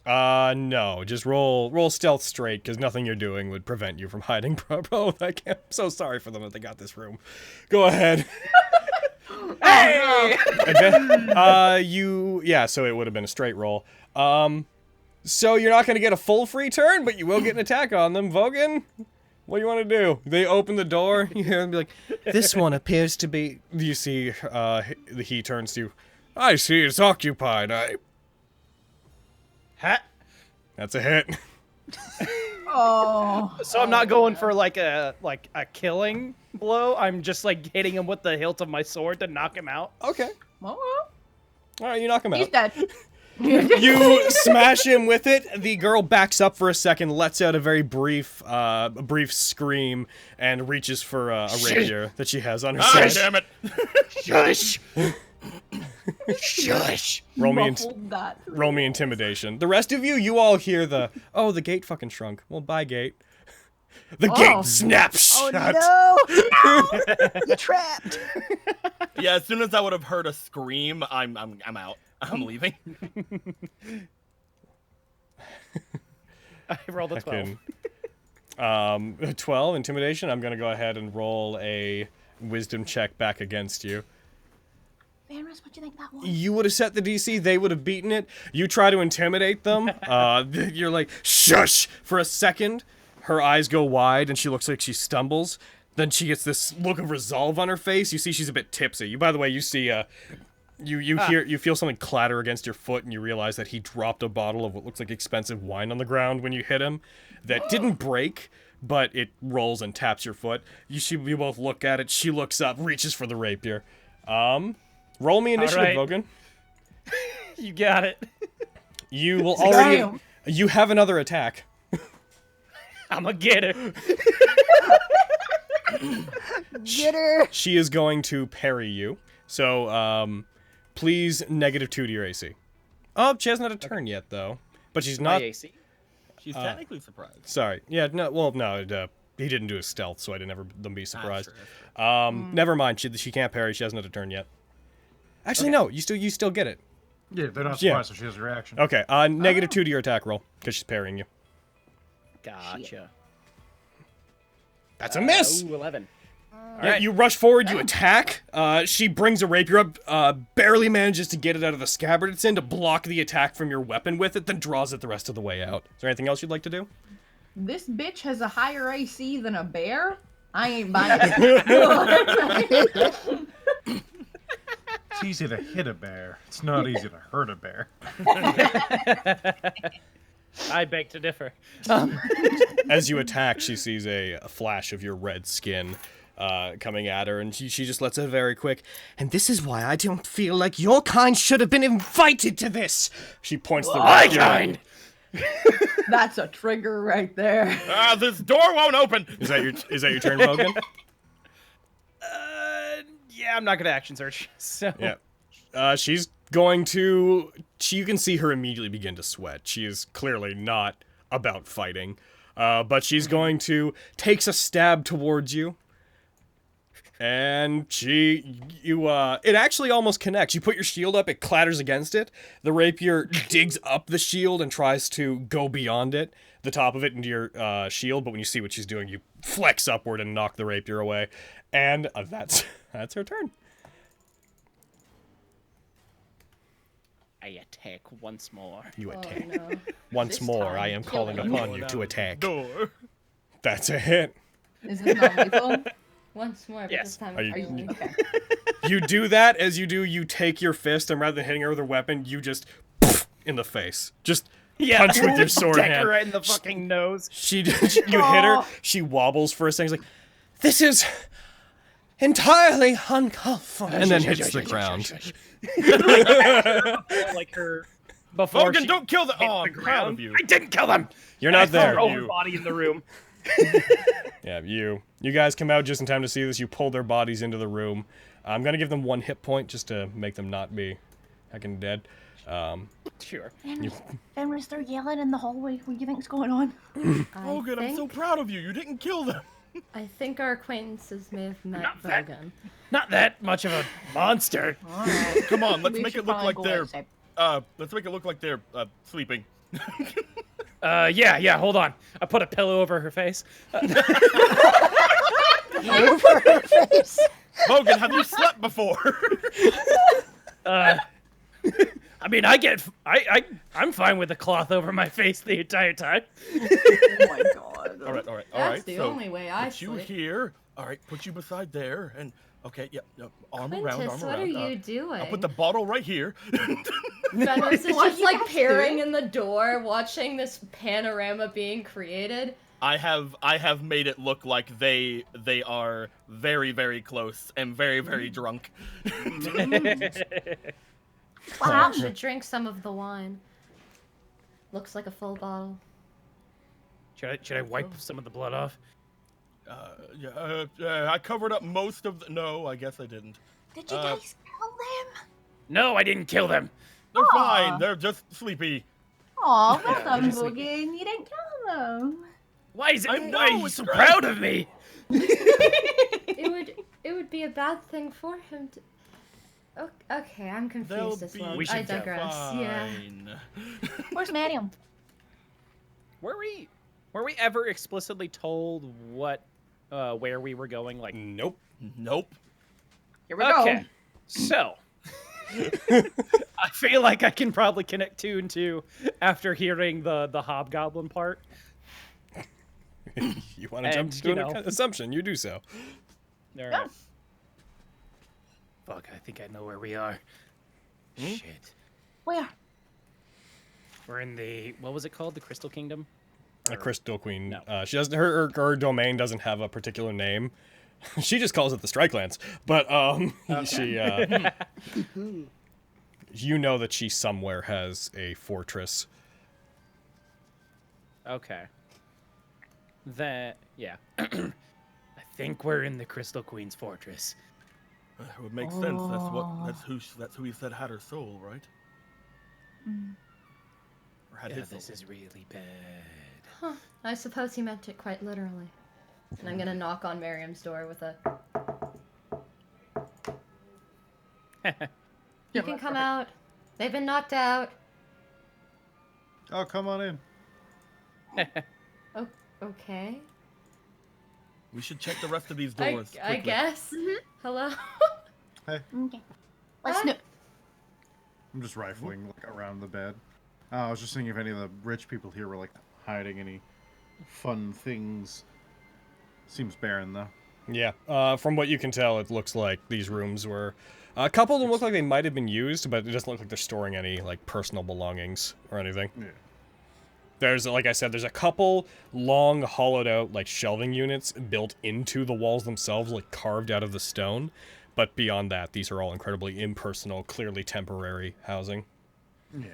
No. Just roll stealth straight, because nothing you're doing would prevent you from hiding. Bro, I'm so sorry for them that they got this room. Go ahead. Hey! So it would have been a straight roll. So you're not going to get a full free turn, but you will get an attack on them. Vogan, what do you want to do? They open the door. You hear them be like, This one appears to be... you see, he turns to you. I see it's occupied. Hat. That's a hit. Oh. So I'm not going for like a killing blow. I'm just like hitting him with the hilt of my sword to knock him out. Okay. Well, All right, you knock him he's out. dead. You smash him with it. The girl backs up for a second, lets out a very brief scream, and reaches for a rapier that she has on her Ah, side. damn it! Shush! Shush! Roll me intimidation. The rest of you all hear the gate fucking shrunk. Well, bye, gate. The gate snaps shut. No! You're trapped. Yeah, as soon as I would have heard a scream, I'm out. I'm leaving. I rolled a 12. 12 intimidation. I'm gonna go ahead and roll a wisdom check back against you. Fenris, what do you think that was? You would have set the DC, they would have beaten it. You try to intimidate them. You're like, shush! For a second, her eyes go wide and she looks like she stumbles. Then she gets this look of resolve on her face. You see she's a bit tipsy. By the way, you see, you feel something clatter against your foot and you realize that he dropped a bottle of what looks like expensive wine on the ground when you hit him. That didn't break, but it rolls and taps your foot. You both look at it. She looks up, reaches for the rapier. Roll me initiative, All right. Vogan. You got it. You will already. Damn. You have another attack. I'm a getter. Get her! She is going to parry you. So, please -2 to your AC. Oh, she hasn't had a turn yet, though. But she's My not. AC. She's technically surprised. Sorry. Yeah. No. Well, no. He didn't do his stealth, so I didn't ever them be surprised. Sure. Never mind. She can't parry. She hasn't had a turn yet. Actually, no. You still get it. Yeah, they're not Yeah. surprised if she has a reaction. Okay. -2 to your attack roll because she's parrying you. Gotcha. That's a miss. Ooh, 11. Yeah, you rush forward, you attack. She brings a rapier up, barely manages to get it out of the scabbard it's in to block the attack from your weapon with it, then draws it the rest of the way out. Is there anything else you'd like to do? This bitch has a higher AC than a bear? I ain't buying it. It's easy to hit a bear. It's not easy to hurt a bear. I beg to differ. As you attack, she sees a flash of your red skin coming at her, and she just lets it very quick. And this is why I don't feel like your kind should have been invited to this. She points the My rapier. kind. That's a trigger right there. This door won't open. Is that your turn, Logan? Yeah, I'm not gonna action search. So Yeah. She's going to. You can see her immediately begin to sweat. She is clearly not about fighting, but she's going to takes a stab towards you. And it actually almost connects. You put your shield up, it clatters against it. The rapier digs up the shield and tries to go beyond it, the top of it into your shield. But when you see what she's doing, you flex upward and knock the rapier away. And that's her turn. I attack once more. You attack. Oh, no. Once This more, time, I am kill calling him. upon you to attack. Door. That's a hit. Is this not lethal? Once more, but Yes. this time Are it's you- really- Okay. You do that. As you do, you take your fist, and rather than hitting her with a weapon, you just in the face. Just punch with your sword Deck her hand. right in the fucking nose. You hit her. She wobbles for a second. She's like, "This is entirely uncalled for," and then hits the ground. Like her before. Logan, she don't kill the. hit Oh, the I'm proud ground. of you. I didn't kill them. You're not there. Throw her body in the room. Yeah, you guys come out just in time to see this. You pull their bodies into the room. I'm gonna give them 1 hit point just to make them not be heckin' dead. Sure. Fenris, they're yelling in the hallway. What do you think's going on? Logan, I'm so proud of you. You didn't kill them. I think our acquaintances may have met Not that- Bogan. Not that much of a monster. Alright. Come on, let's We make should it look probably like go they're. outside. Let's make it look like they're sleeping. Yeah, hold on. I put a pillow over her face. Over her face. Logan, have you slept before? I mean, I'm fine with the cloth over my face the entire time. Oh my god. all right, all right, all That's right. the so only way I put you sleep. here. All right, put you beside there, and okay, yeah, arm around, Quintus, arm what around. are you doing? I'll put the bottle right here. Fenris is What just you like guys peering doing? in the door, watching this panorama being created. I have made it look like they are very, very close and very, very drunk. I should drink some of the wine. Looks like a full bottle. Should I wipe some of the blood off? I covered up most of the. No, I guess I didn't. Did you guys kill them? No, I didn't kill them. They're Aw. fine. They're just sleepy. Aw, well done, just like- Bogan. You didn't kill them. Why is it? I Why are know, you it's so great. proud of me? It would be a bad thing for him to. Okay, I'm They'll confused as be well. We I should go. digress. Yeah. fine. Where's Mariam? Were we ever explicitly told what, where we were going? Like, Nope. Nope. Here we okay, go. so I feel like I can probably connect 2 and 2 after hearing the hobgoblin part. You want to And, jump to you an know. assumption? You do so. All right. Fuck, I think I know where we are. Shit. Where? We're in the, what was it called? The Crystal Kingdom? A Crystal Queen. No. She doesn't. Her domain doesn't have a particular name. She just calls it the Strike Lands. But she. you know that she somewhere has a fortress. Okay. That, yeah. I think we're in the Crystal Queen's fortress. It would make sense. That's who he said had her soul, right? Or had his soul. This is really bad. Huh. I suppose he meant it quite literally. And I'm gonna knock on Miriam's door with a... You can come out. They've been knocked out. Oh, come on in. Oh, okay. We should check the rest of these doors. I guess. Hello? Hey, Okay. Let's snoop. I'm just rifling like around the bed. I was just thinking if any of the rich people here were like hiding any fun things. Seems barren though. Yeah, from what you can tell, it looks like these rooms were... a couple of them look like they might have been used, but it doesn't look like they're storing any, like, personal belongings or anything. Yeah. There's, like I said, there's a couple long, hollowed-out, like, shelving units built into the walls themselves, like, carved out of the stone. But beyond that, these are all incredibly impersonal, clearly temporary housing. Yeah.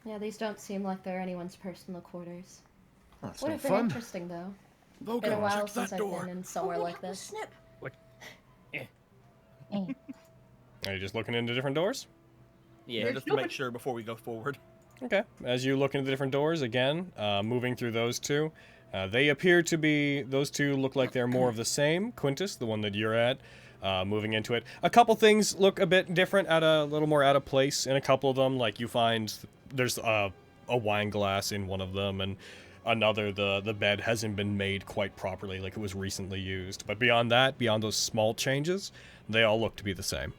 Yeah, these don't seem like they're anyone's personal quarters. That's Would no have been fun. interesting, though. Logan, Been a while check since that I've door. been in somewhere like this. Snoop. What? Are you just looking into different doors? Yeah, just to make sure before we go forward. Okay. As you look into the different doors, again, moving through those two, they appear to be... Those two look like they're more of the same. Quintus, the one that you're at, moving into it. A couple things look a bit different, a little more out of place in a couple of them. Like, you find there's a wine glass in one of them, and another, the bed hasn't been made quite properly, like it was recently used. But beyond that, beyond those small changes, they all look to be the same.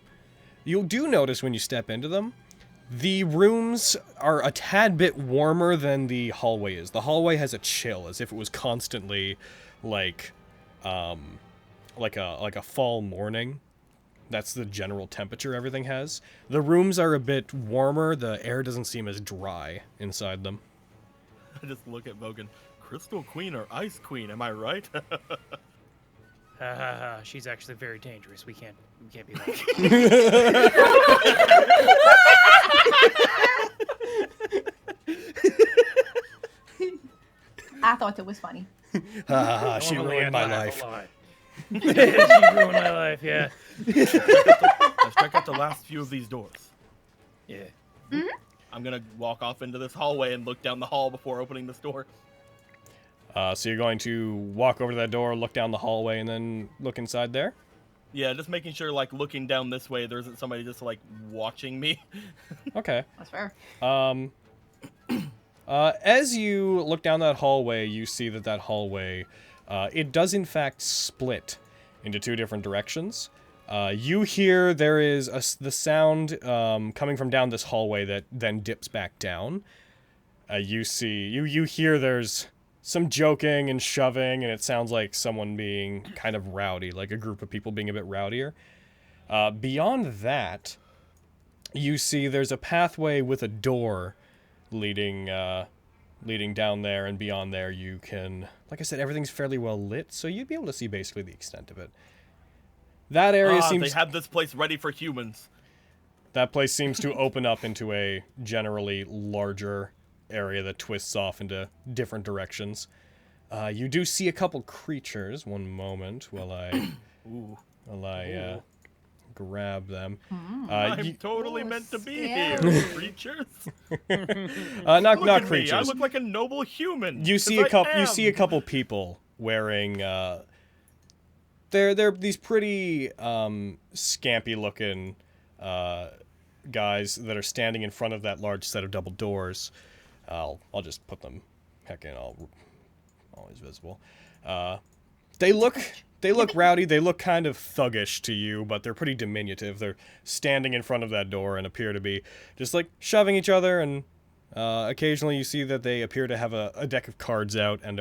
You do notice when you step into them, the rooms are a tad bit warmer than the hallway is. The hallway has a chill, as if it was constantly, like a fall morning. That's the general temperature everything has. The rooms are a bit warmer. The air doesn't seem as dry inside them. I just look at Vogan. Crystal Queen or Ice Queen, am I right? She's actually very dangerous. We can't be like. I thought it was funny. She ruined my life. She ruined my life, yeah. Let's check out the last few of these doors. Yeah. I'm gonna walk off into this hallway and look down the hall before opening this door. So you're going to walk over to that door, look down the hallway, and then look inside there? Yeah, just making sure, like, looking down this way, there isn't somebody just, like, watching me. Okay. That's fair. As you look down that hallway, you see that hallway, it does in fact split into two different directions. You hear there is the sound coming from down this hallway that then dips back down. You hear there's some joking and shoving, and it sounds like someone being kind of rowdy, like a group of people being a bit rowdier. Beyond that, you see there's a pathway with a door leading down there, and beyond there you can, like I said, everything's fairly well lit, so you'd be able to see basically the extent of it. That area seems... They have this place ready for humans. That place seems to open up into a generally larger area that twists off into different directions. You do see a couple creatures. One moment while I grab them. I'm totally meant to be here, creatures. Not creatures. I look like a noble human. You see a couple people wearing they're these pretty scampy looking guys that are standing in front of that large set of double doors. I'll just put them always visible. They look rowdy, they look kind of thuggish to you, but they're pretty diminutive. They're standing in front of that door and appear to be just like shoving each other, and occasionally you see that they appear to have a deck of cards out and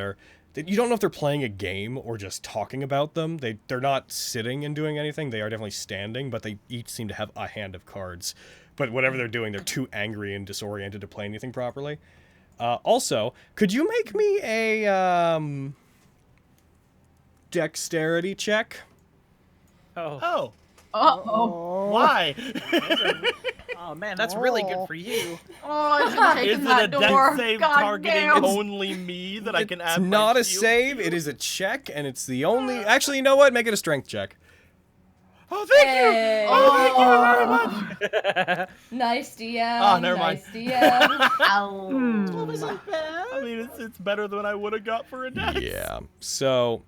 you don't know if they're playing a game or just talking about them. They're not sitting and doing anything. They are definitely standing, but they each seem to have a hand of cards. But whatever they're doing, they're too angry and disoriented to play anything properly. Also, could you make me a dexterity check? Oh. Oh, Uh-oh. Why? Oh man, that's really good for you. Oh, I should have Is taken it that a door. death save God targeting damn. only me that I can It's add my not a shield save, to? it is a check, and it's the only... Actually, you know what? Make it a strength check. Oh, thank you! Hey. Oh, thank you very much! Nice DM. Oh, never mind. Nice DM. Ow. I mean, it's better than I would have got for a death. Yeah. So,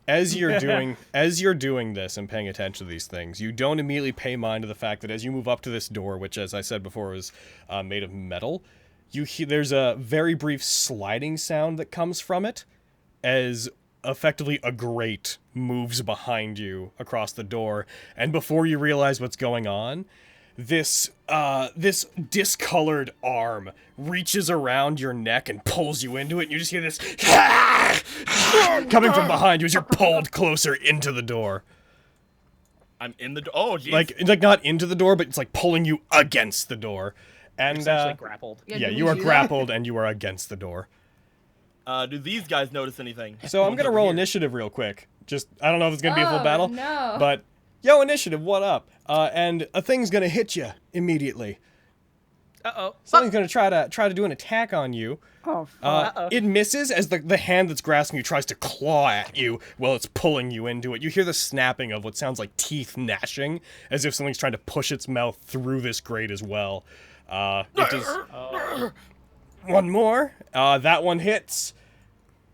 as you're doing this and paying attention to these things, you don't immediately pay mind to the fact that as you move up to this door, which, as I said before, is made of metal, there's a very brief sliding sound that comes from it, as effectively a grate moves behind you across the door, and before you realize what's going on, this discolored arm reaches around your neck and pulls you into it, and you just hear this coming from behind you as you're pulled closer into the door. I'm in the door. Oh, jeez. Like not into the door, but it's like pulling you against the door. And Essentially grappled. yeah, did you we are see that? grappled and you are against the door. Do these guys notice anything? So I'm One's gonna over roll here. initiative real quick. Just, I don't know if it's gonna be a full Oh, battle, no. but yo, initiative, what up? And a thing's gonna hit you immediately. Uh-oh. Something's gonna try to do an attack on you. Oh, It misses as the hand that's grasping you tries to claw at you while it's pulling you into it. You hear the snapping of what sounds like teeth gnashing, as if something's trying to push its mouth through this grate as well. It does... One more. That one hits.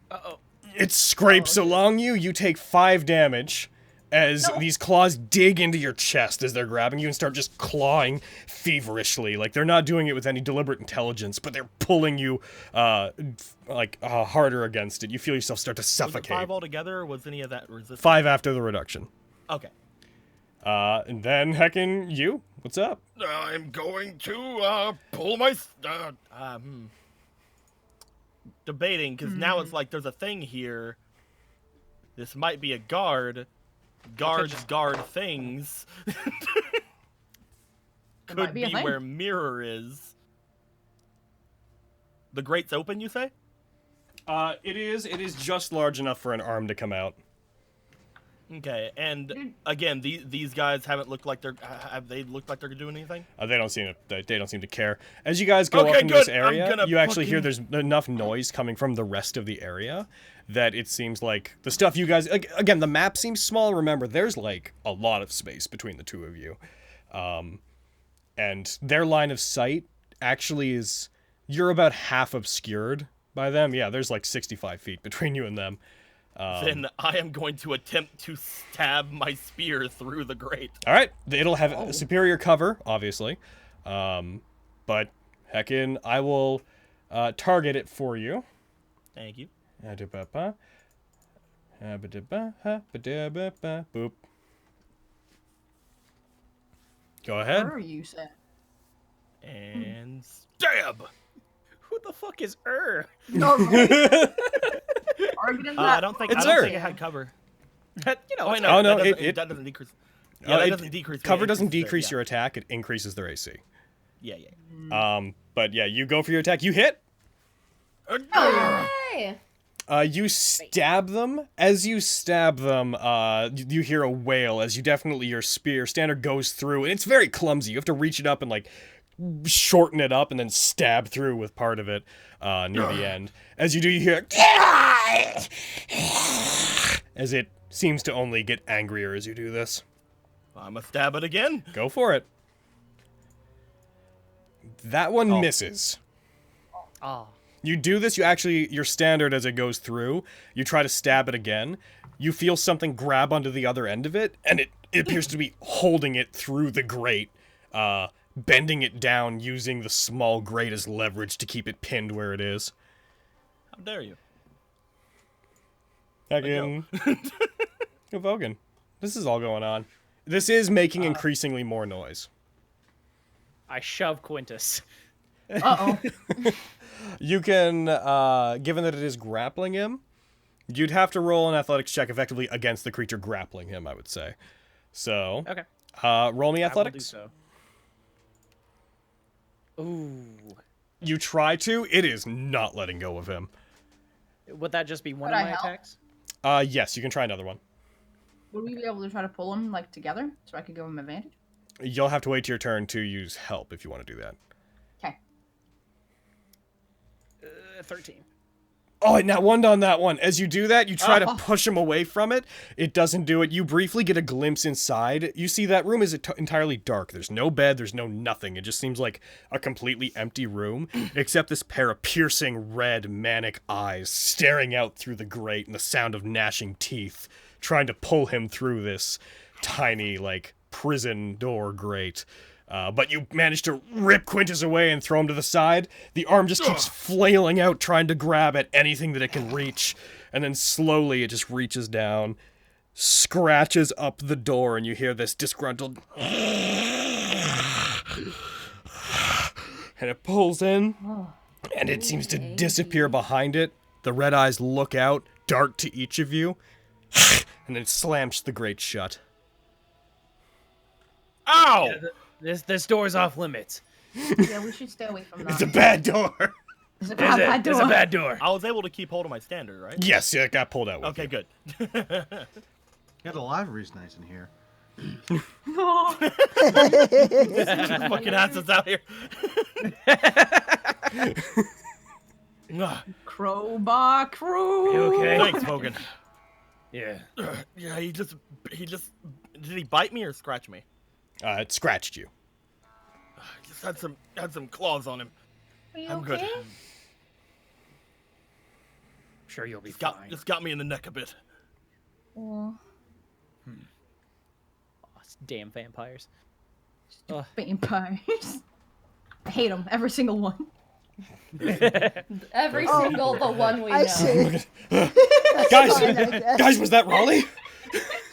Uh-oh. It scrapes along you. You take 5 damage as these claws dig into your chest as they're grabbing you and start just clawing feverishly. Like, they're not doing it with any deliberate intelligence, but they're pulling you, harder against it. You feel yourself start to Was it suffocate. 5 altogether, or was any of that resistance? 5 after the reduction. Okay. And then, heckin', you. What's up? I'm going to pull my. Debating, because now it's like there's a thing here. This might be a guard. Guards guard things. Could might be a be thing. where mirror is. The grate's open, you say? It is just large enough for an arm to come out. Okay, and again, these guys haven't looked like they're. Have they looked like they're doing anything? They don't seem to care. As you guys go Okay, up into this good. I'm area, gonna you actually hear fucking- there's enough noise coming from the rest of the area that it seems like the stuff you guys... Again, the map seems small. Remember, there's like a lot of space between the two of you. And their line of sight actually is... You're about half obscured by them. Yeah, there's like 65 feet between you and them. Then I am going to attempt to stab my spear through the grate. All right, it'll have a superior cover, obviously, but heckin', I will target it for you. Thank you. Boop. Go ahead. Where are you, Sam? And stab. Who the fuck is Er? No, right? Targeting I that. don't think It's I don't her. think it had cover. You know, Oh, wait, it's no, Oh, no, that doesn't decrease. Yeah, that doesn't decrease. Cover doesn't increases decrease their- your attack; it increases their AC. Yeah. But yeah, you go for your attack. You hit. Hey. You stab them. As you stab them, you hear a wail as your spear standard goes through, and it's very clumsy. You have to reach it up and like shorten it up and then stab through with part of it near the end. As you do, you hear as it seems to only get angrier as you do this. I'm gonna stab it again. Go for it. That one misses. Oh. You do this, your standard as it goes through, you try to stab it again, you feel something grab onto the other end of it, and it appears to be holding it through the grate, bending it down using the small grate as leverage to keep it pinned where it is. How dare you? Again. Go Vogan. This is all going on. This is making increasingly more noise. I shove Quintus. Uh-oh. You can, given that it is grappling him, you'd have to roll an athletics check effectively against the creature grappling him, I would say. So, Okay. roll me I will do athletics. so. Ooh. You try to, it is not letting go of him. Would that just be one Could of I my help? attacks? Yes, you can try another one. Would we be able to try to pull him like together so I could give him advantage? You'll have to wait your turn to use help if you want to do that. Okay. 13. Oh, not one on that one. As you do that, you try to push him away from it. It doesn't do it. You briefly get a glimpse inside. You see that room is entirely dark. There's no bed. There's no nothing. It just seems like a completely empty room, except this pair of piercing red manic eyes staring out through the grate and the sound of gnashing teeth, trying to pull him through this tiny, like, prison door grate. But you manage to rip Quintus away and throw him to the side. The arm just keeps flailing out, trying to grab at anything that it can reach. And then slowly it just reaches down, scratches up the door, and you hear this disgruntled... And it pulls in, and it seems to disappear behind it. The red eyes look out, dart to each of you, and then slams the grate shut. Ow! Yeah, this door's off limits. Yeah, we should stay away from that. It's a bad door. It's a Is it? bad door. It's a bad door. I was able to keep hold of my standard, right? Yes, yeah, it got pulled out with Okay, you. good. Got a library's nice in here. Fucking asses out here. Crowbar crew. You okay? Thanks, Hogan. Yeah. Yeah, he just, did he bite me or scratch me? It scratched you. He just had some claws on him. Are you I'm okay? good. Sure, you'll be Just fine. got me in the neck a bit. Oh, Oh, it's damn vampires. vampires. I hate them. Every single one. Every single the one we know. I see. Guys, fine, I guess. guys, was that Raleigh?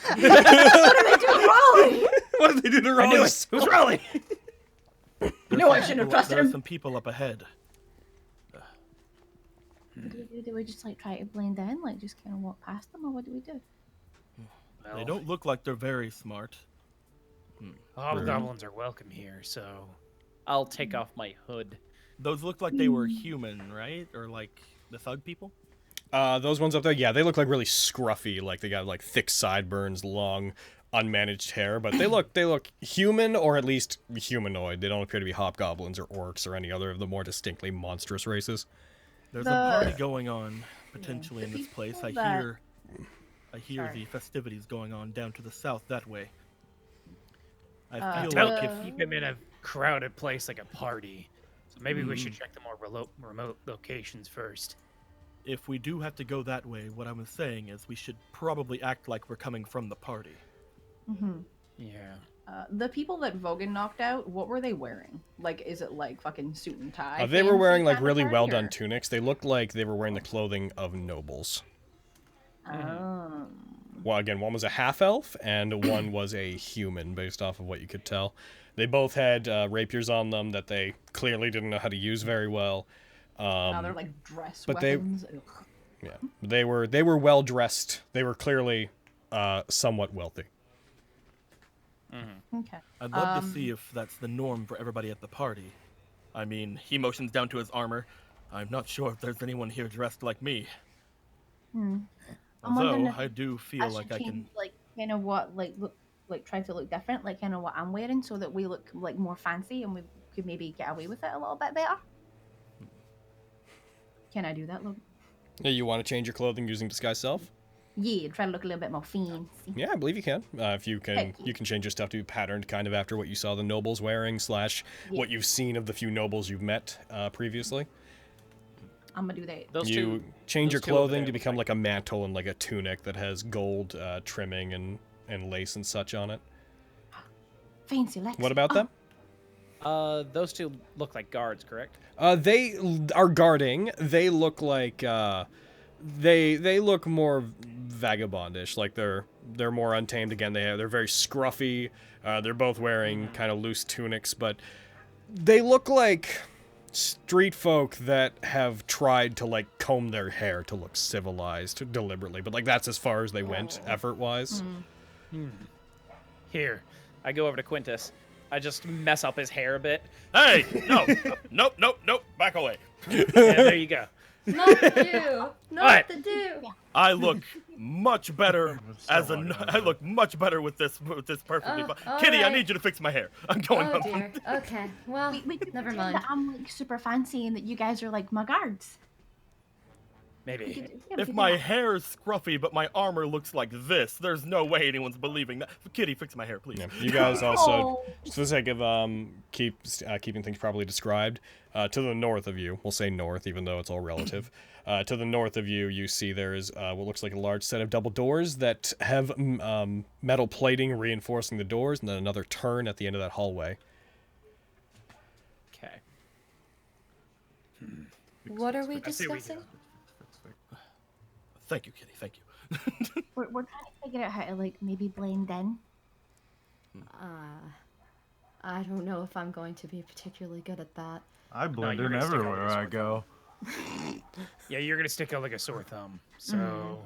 What did I do wrong? What did they do to I Raleigh? knew it. It was Raleigh. No, I shouldn't have trusted There are him. some people up ahead. What do we do? Do we just like try to blend in, like just kind of walk past them, or what do we do? They don't look like they're very smart. Hobgoblins are welcome here, so I'll take off my hood. Those look like they were human, right? Or like the thug people? Those ones up there, yeah, they look like really scruffy, like they got like thick sideburns, long, unmanaged hair, but they look human or at least humanoid. They don't appear to be hobgoblins or orcs or any other of the more distinctly monstrous races. There's The- a party going on potentially in The this place. people I that- hear Sorry. the festivities going on down to the south that way. I feel Don't like if keep him in a crowded place like a party. So maybe we should check the more remote locations first. if we do have to go that way, what I was saying is we should probably act like we're coming from the party. Mm-hmm. Yeah. The people that Vogan knocked out, what were they wearing? Like, is it like fucking suit and tie? They were fancy wearing like kind of really party, well done or- tunics. They looked like they were wearing the clothing of nobles. Well, again, one was a half elf and one was a human, based off of what you could tell. They both had rapiers on them that they clearly didn't know how to use very well. Now they're like dress but they- weapons. Ugh. Yeah, they were well dressed. They were clearly somewhat wealthy. Okay. I'd love to see if that's the norm for everybody at the party. I mean, he motions down to his armor. I'm not sure if there's anyone here dressed like me. I'm Although, wondering if I do feel I like should I can... change, like kind of what like try to look different, like kind of what I'm wearing, so that we look like more fancy and we could maybe get away with it a little bit better. Can I do that, Logan? Yeah, you want to change your clothing using disguise self? Yeah, try to look a little bit more fancy. Yeah, I believe you can. If you can, Thank you. you can change your stuff to be patterned kind of after what you saw the nobles wearing, slash what you've seen of the few nobles you've met previously. I'm gonna do that. Those You two change your those two over clothing there to look become like a mantle and like a tunic that has gold trimming and lace and such on it. Fancy, Lex. What about Oh, them? those two look like guards, correct? They are guarding. They look like they look more vagabondish. Like they're more untamed. Again, they're very scruffy. They're both wearing kind of loose tunics, but they look like street folk that have tried to like comb their hair to look civilized deliberately. But like that's as far as they went effort-wise. Here, I go over to Quintus. I just mess up his hair a bit. Hey! No! Nope, nope, nope. Back away. Yeah, there you go. Not the do. Not What? the do. I look much better So I look much better with this perfectly. Oh, fine. Kitty, I alright. need you to fix my hair. I'm going Oh home. dear. Okay. Well, We could never pretend mind. that I'm like super fancy and that you guys are like my guards. We Maybe. could- yeah, we If could do my that. hair is scruffy but my armor looks like this, there's no way anyone's believing that. Kitty, fix my hair, please. Yeah. You guys also, Oh. just for the sake of keeping things properly described, to the north of you, we'll say north, even though it's all relative. To the north of you, you see there is what looks like a large set of double doors that have metal plating reinforcing the doors, and then another turn at the end of that hallway. Okay. What are we I see what we discussing? Thank you, Kitty. Thank you. We're trying to figure out how to like maybe blend in. I don't know if I'm going to be particularly good at that. I blend you're in gonna stick out everywhere with I this go. Yeah, you're gonna stick out like a sore thumb. So.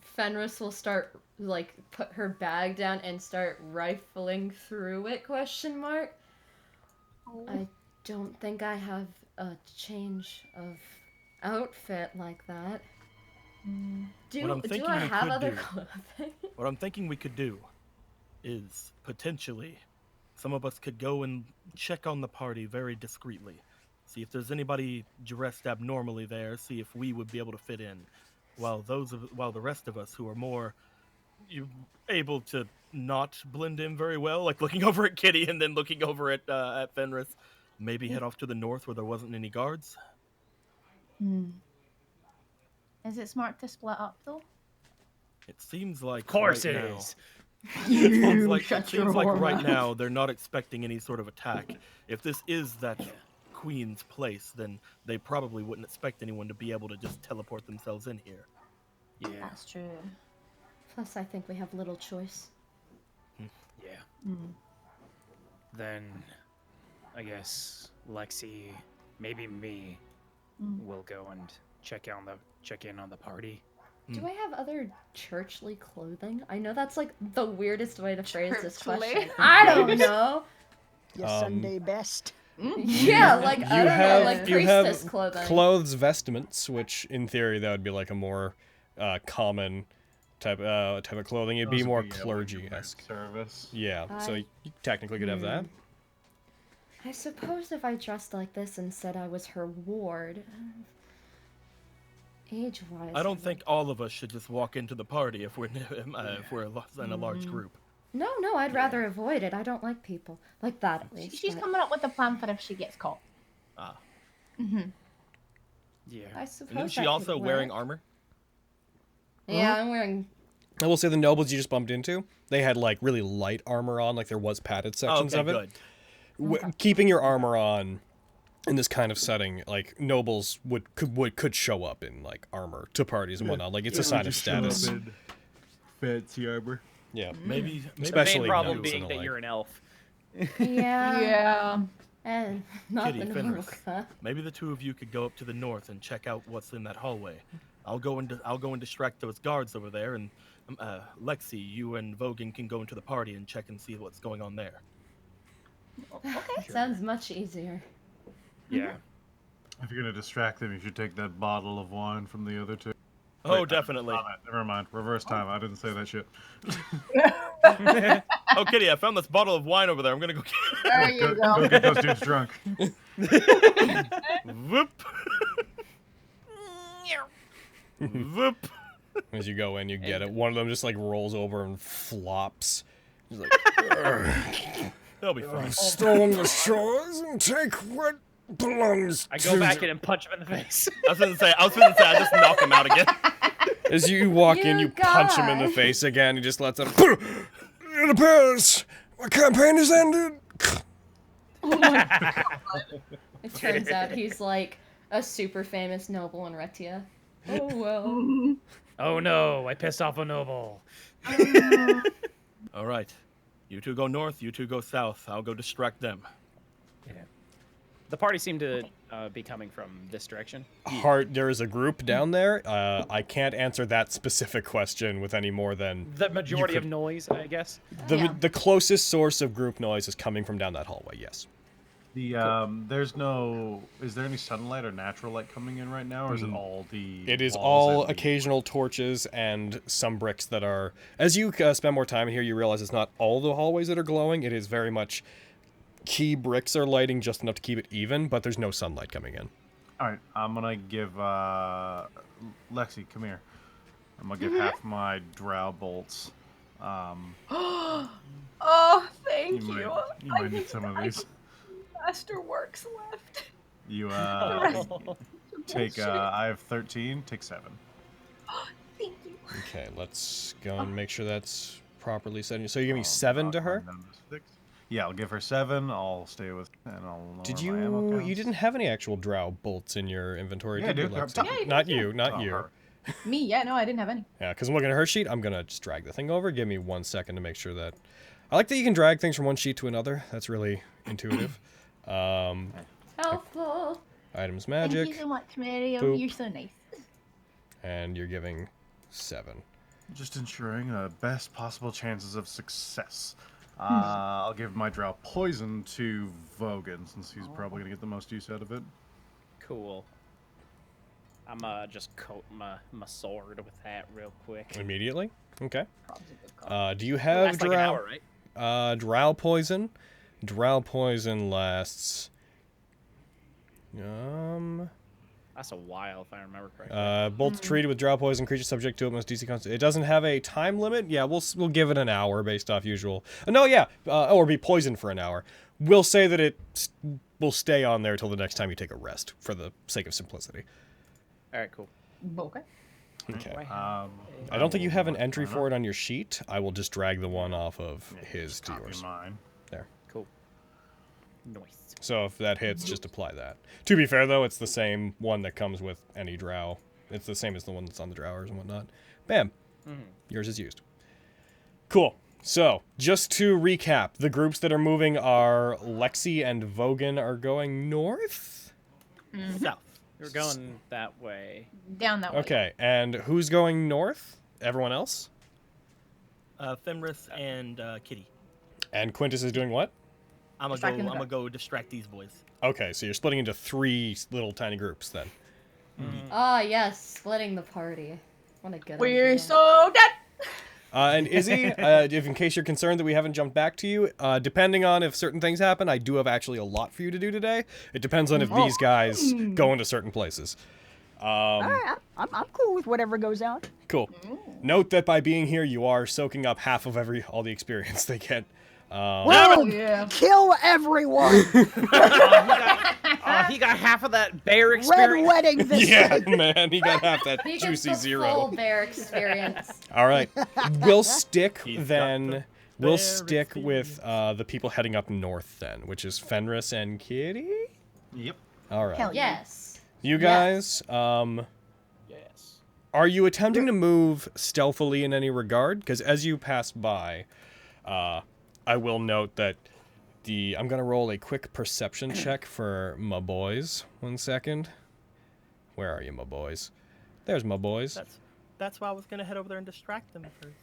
Fenris will start like put her bag down and start rifling through it? Question mark. I don't think I have a change of outfit like that. Do What I'm do thinking I we have could other do- clothing? What I'm thinking we could do is potentially some of us could go and check on the party very discreetly. See if there's anybody dressed abnormally there, see if we would be able to fit in. While the rest of us who are more able to not blend in very well, like looking over at Kitty and then looking over at Fenris, maybe head off to the north where there wasn't any guards. Is it smart to split up though? It seems like Of course right it now, is. It seems like right now they're not expecting any sort of attack. If this is that queen's place, then they probably wouldn't expect anyone to be able to just teleport themselves in here. Yeah. That's true. Plus, I think we have little choice. Yeah. Then, I guess Lexi, maybe me, will go and check in on the party. Do I have other churchly clothing? I know that's like the weirdest way to phrase this question. Churchly? I don't know. Your Sunday best. Yeah, like I don't know, like you have priestess clothing. clothes, vestments, which in theory that would be like a more common type of clothing. It'd be Those more would clergy-esque. Service. Yeah, so you technically could have that. I suppose if I dressed like this and said I was her ward, age-wise. I don't think all of us should just walk into the party if we're in a large group. No, I'd rather avoid it. I don't like people like that at least. She's but coming up with a plan for if she gets caught. Yeah. I suppose. And isn't that she could also wearing work. armor? Yeah, I'm wearing. I will say the nobles you just bumped into, they had like really light armor on, like there was padded sections Okay, of it. good. Keeping your armor on in this kind of setting, like nobles could show up in like armor to parties and whatnot. Like it's a sign of status. Fancy armor. Yeah, Maybe The especially main problem nobles being and the that like. you're an elf. Yeah. Yeah. And not Kitty, the Fenris. Noka. maybe the two of you could go up to the north and check out what's in that hallway. I'll go and distract those guards over there, and Lexi, you and Vogan can go into the party and check and see what's going on there. Sounds much easier. Yeah. If you're gonna distract them, you should take that bottle of wine from the other two. Oh, Wait, definitely. Never mind. Reverse time. I didn't say that shit. Oh, Kitty, I found this bottle of wine over there. I'm gonna go get There you Go go. get those dudes drunk. Whoop. Whoop. As you go in, you get it. One of them just like rolls over and flops. He's like, They'll be fine. storm the shores and take what belongs I go back in and punch him in the face. I was gonna say, I just knock him out again. As you walk in, You you punch him in the guy. face again. He just lets him. It appears my campaign has ended. It turns out he's like a super famous noble in Retia. Oh well. Oh no, I pissed off a noble. All right, you two go north. You two go south. I'll go distract them. Yeah. The party seemed to be coming from this direction. There is a group down there. I can't answer that specific question with any more than The majority could- of noise, I guess. the Yeah. the closest source of group noise is coming from down that hallway. Yes. There's no. Is there any sunlight or natural light coming in right now, or is it all the? It is walls all and the- occasional torches and some bricks that are. As you spend more time in here, you realize it's not all the hallways that are glowing. It is very much key bricks are lighting just enough to keep it even, but there's no sunlight coming in. All right, I'm gonna give Lexi, come here. I'm gonna give half my drow bolts. Oh, thank you. You might need some of these. Masterworks left. You Oh. take. I have 13. Take 7. Thank you. Okay, let's go and make sure that's properly set. So you give me 7 to her? Yeah, I'll give her 7. I'll stay with, and I'll. Lower Did my ammo you? counts. You didn't have any actual drow bolts in your inventory, Yeah, did you, dude, they're up Lexi? top. Yeah, you Not did, you, not Oh, you. her. Me? Yeah, no, I didn't have any. Yeah, because I'm looking at her sheet. I'm gonna just drag the thing over. Give me 1 second to make sure that. I like that you can drag things from one sheet to another. That's really intuitive. Helpful. Items Thank magic, you so much, Mario. Boop. You're so nice. and you're giving 7. Just ensuring the best possible chances of success. I'll give my drow poison to Vogan, since he's probably gonna get the most use out of it. Cool. I'm just coat my sword with that real quick. Immediately. Okay. Probably a good call. Do you have Lasts like an hour, right? drow poison? Drow poison lasts. That's a while, if I remember correctly. Bolts treated with drow poison, creature subject to it must DC constant. It doesn't have a time limit. Yeah, we'll give it an hour based off usual. No, yeah, or be poisoned for an hour. We'll say that it will stay on there till the next time you take a rest, for the sake of simplicity. All right, cool. Okay. Okay. Wow. I don't think you have an entry for it on your sheet. I will just drag the one off of his Just to copy yours. mine. There. Cool. Nice. So if that hits, just apply that. To be fair, though, it's the same one that comes with any drow. It's the same as the one that's on the drowers and whatnot. Bam. Yours is used. Cool. So, just to recap, the groups that are moving are Lexi and Vogan are going north? South. We're going that way. Down that way. Okay, and who's going north? Everyone else? Fenris and Kitty. And Quintus is doing what? I'm Distracting the gonna guard. go distract these boys. Okay, so you're splitting into 3 little tiny groups then. Ah, yes, splitting the party. What a good We're idea. so dead. And Izzy, if in case you're concerned that we haven't jumped back to you, depending on if certain things happen, I do have actually a lot for you to do today. It depends on if these guys go into certain places. All right, I'm cool with whatever goes on. Cool. Note that by being here, you are soaking up half of all the experience they get. Well, yeah. kill everyone. Oh, he got half of that bear Red experience. wedding this Yeah, man, he got half that He gets juicy the 0. full bear experience. All right, we'll stick He's got then. the We'll bear stick with the people heading up north then, which is Fenris and Kitty. Yep. All right, Hell yeah. Yes. you guys. Yes. Are you attempting to move stealthily in any regard? Because as you pass by, I will note that I'm gonna roll a quick perception check for my boys. 1 second. Where are you, my boys? There's my boys. That's why I was gonna head over there and distract them first.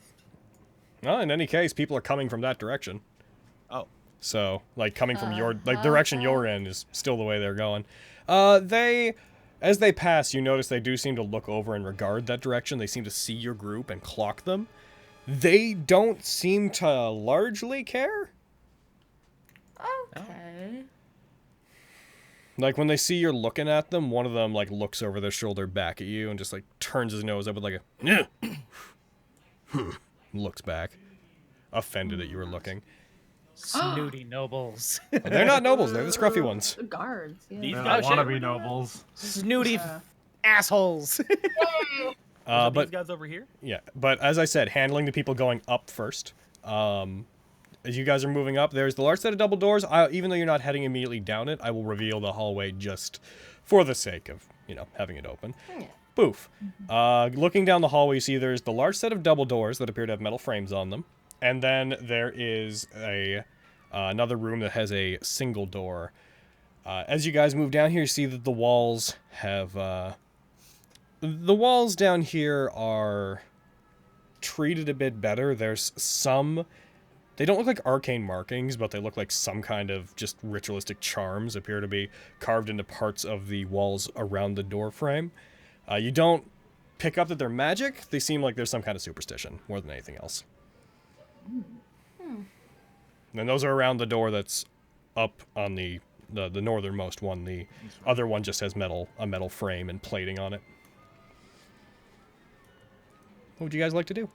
Well, in any case, people are coming from that direction. Oh. So, like, coming from your direction you're in is still the way they're going. As they pass, you notice they do seem to look over and regard that direction. They seem to see your group and clock them. They don't seem to largely care. Okay. Like, when they see you're looking at them, one of them, like, looks over their shoulder back at you and just, like, turns his nose up with, like, a... looks back. Offended that you were looking. Snooty nobles. They're not nobles, they're the scruffy ones. The guards. Yeah. These They guys want to over be here? nobles. Snooty assholes. But But these guys over here. yeah, but as I said, handling the people going up first. As you guys are moving up, there's the large set of double doors. Even though you're not heading immediately down it, I will reveal the hallway just for the sake of, having it open. Yeah. Boof. Looking down the hallway, you see there's the large set of double doors that appear to have metal frames on them. And then there is another room that has a single door. As you guys move down here, you see that the walls have... the walls down here are treated a bit better. There's some They don't look like arcane markings, but they look like some kind of just ritualistic charms appear to be carved into parts of the walls around the door frame. You don't pick up that they're magic. They seem like there's some kind of superstition more than anything else. And those are around the door that's up on the northernmost one. The other one just has a metal frame and plating on it. What would you guys like to do?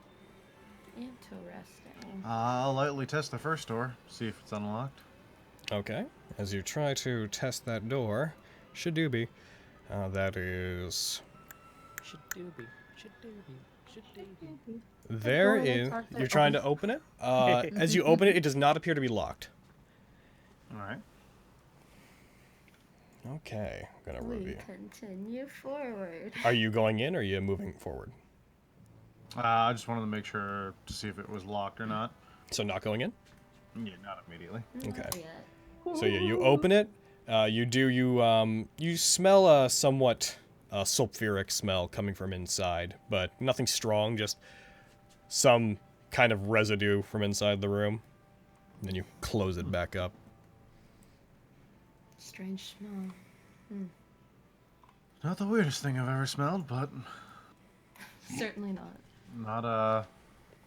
Interesting. I'll lightly test the first door, see if it's unlocked. Okay. As you try to test that door, Shadooby, that is... There is... You're trying to open it? As you open it, it does not appear to be locked. Alright. Okay, I'm gonna review. Continue forward. Are you going in or are you moving forward? I just wanted to make sure to see if it was locked or not. So not going in? Yeah, not immediately. Okay. So yeah, you open it. You smell a somewhat sulfuric smell coming from inside, but nothing strong, just some kind of residue from inside the room. And then you close it back up. Strange smell. Not the weirdest thing I've ever smelled, but Certainly not. not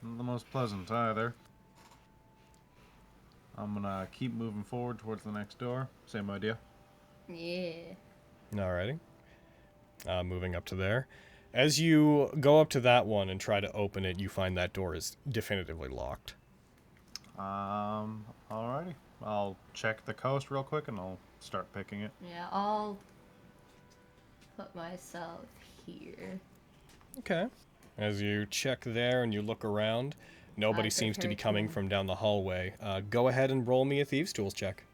the most pleasant either. I'm gonna keep moving forward towards the next door. Same idea. Yeah. Alrighty. Moving up to there. As you go up to that one and try to open it, you find that door is definitively locked. Alrighty. I'll check the coast real quick and I'll start picking it. Yeah, I'll put myself here. Okay. As you check there and you look around, nobody seems to be coming from down the hallway. Go ahead and roll me a Thieves' Tools check.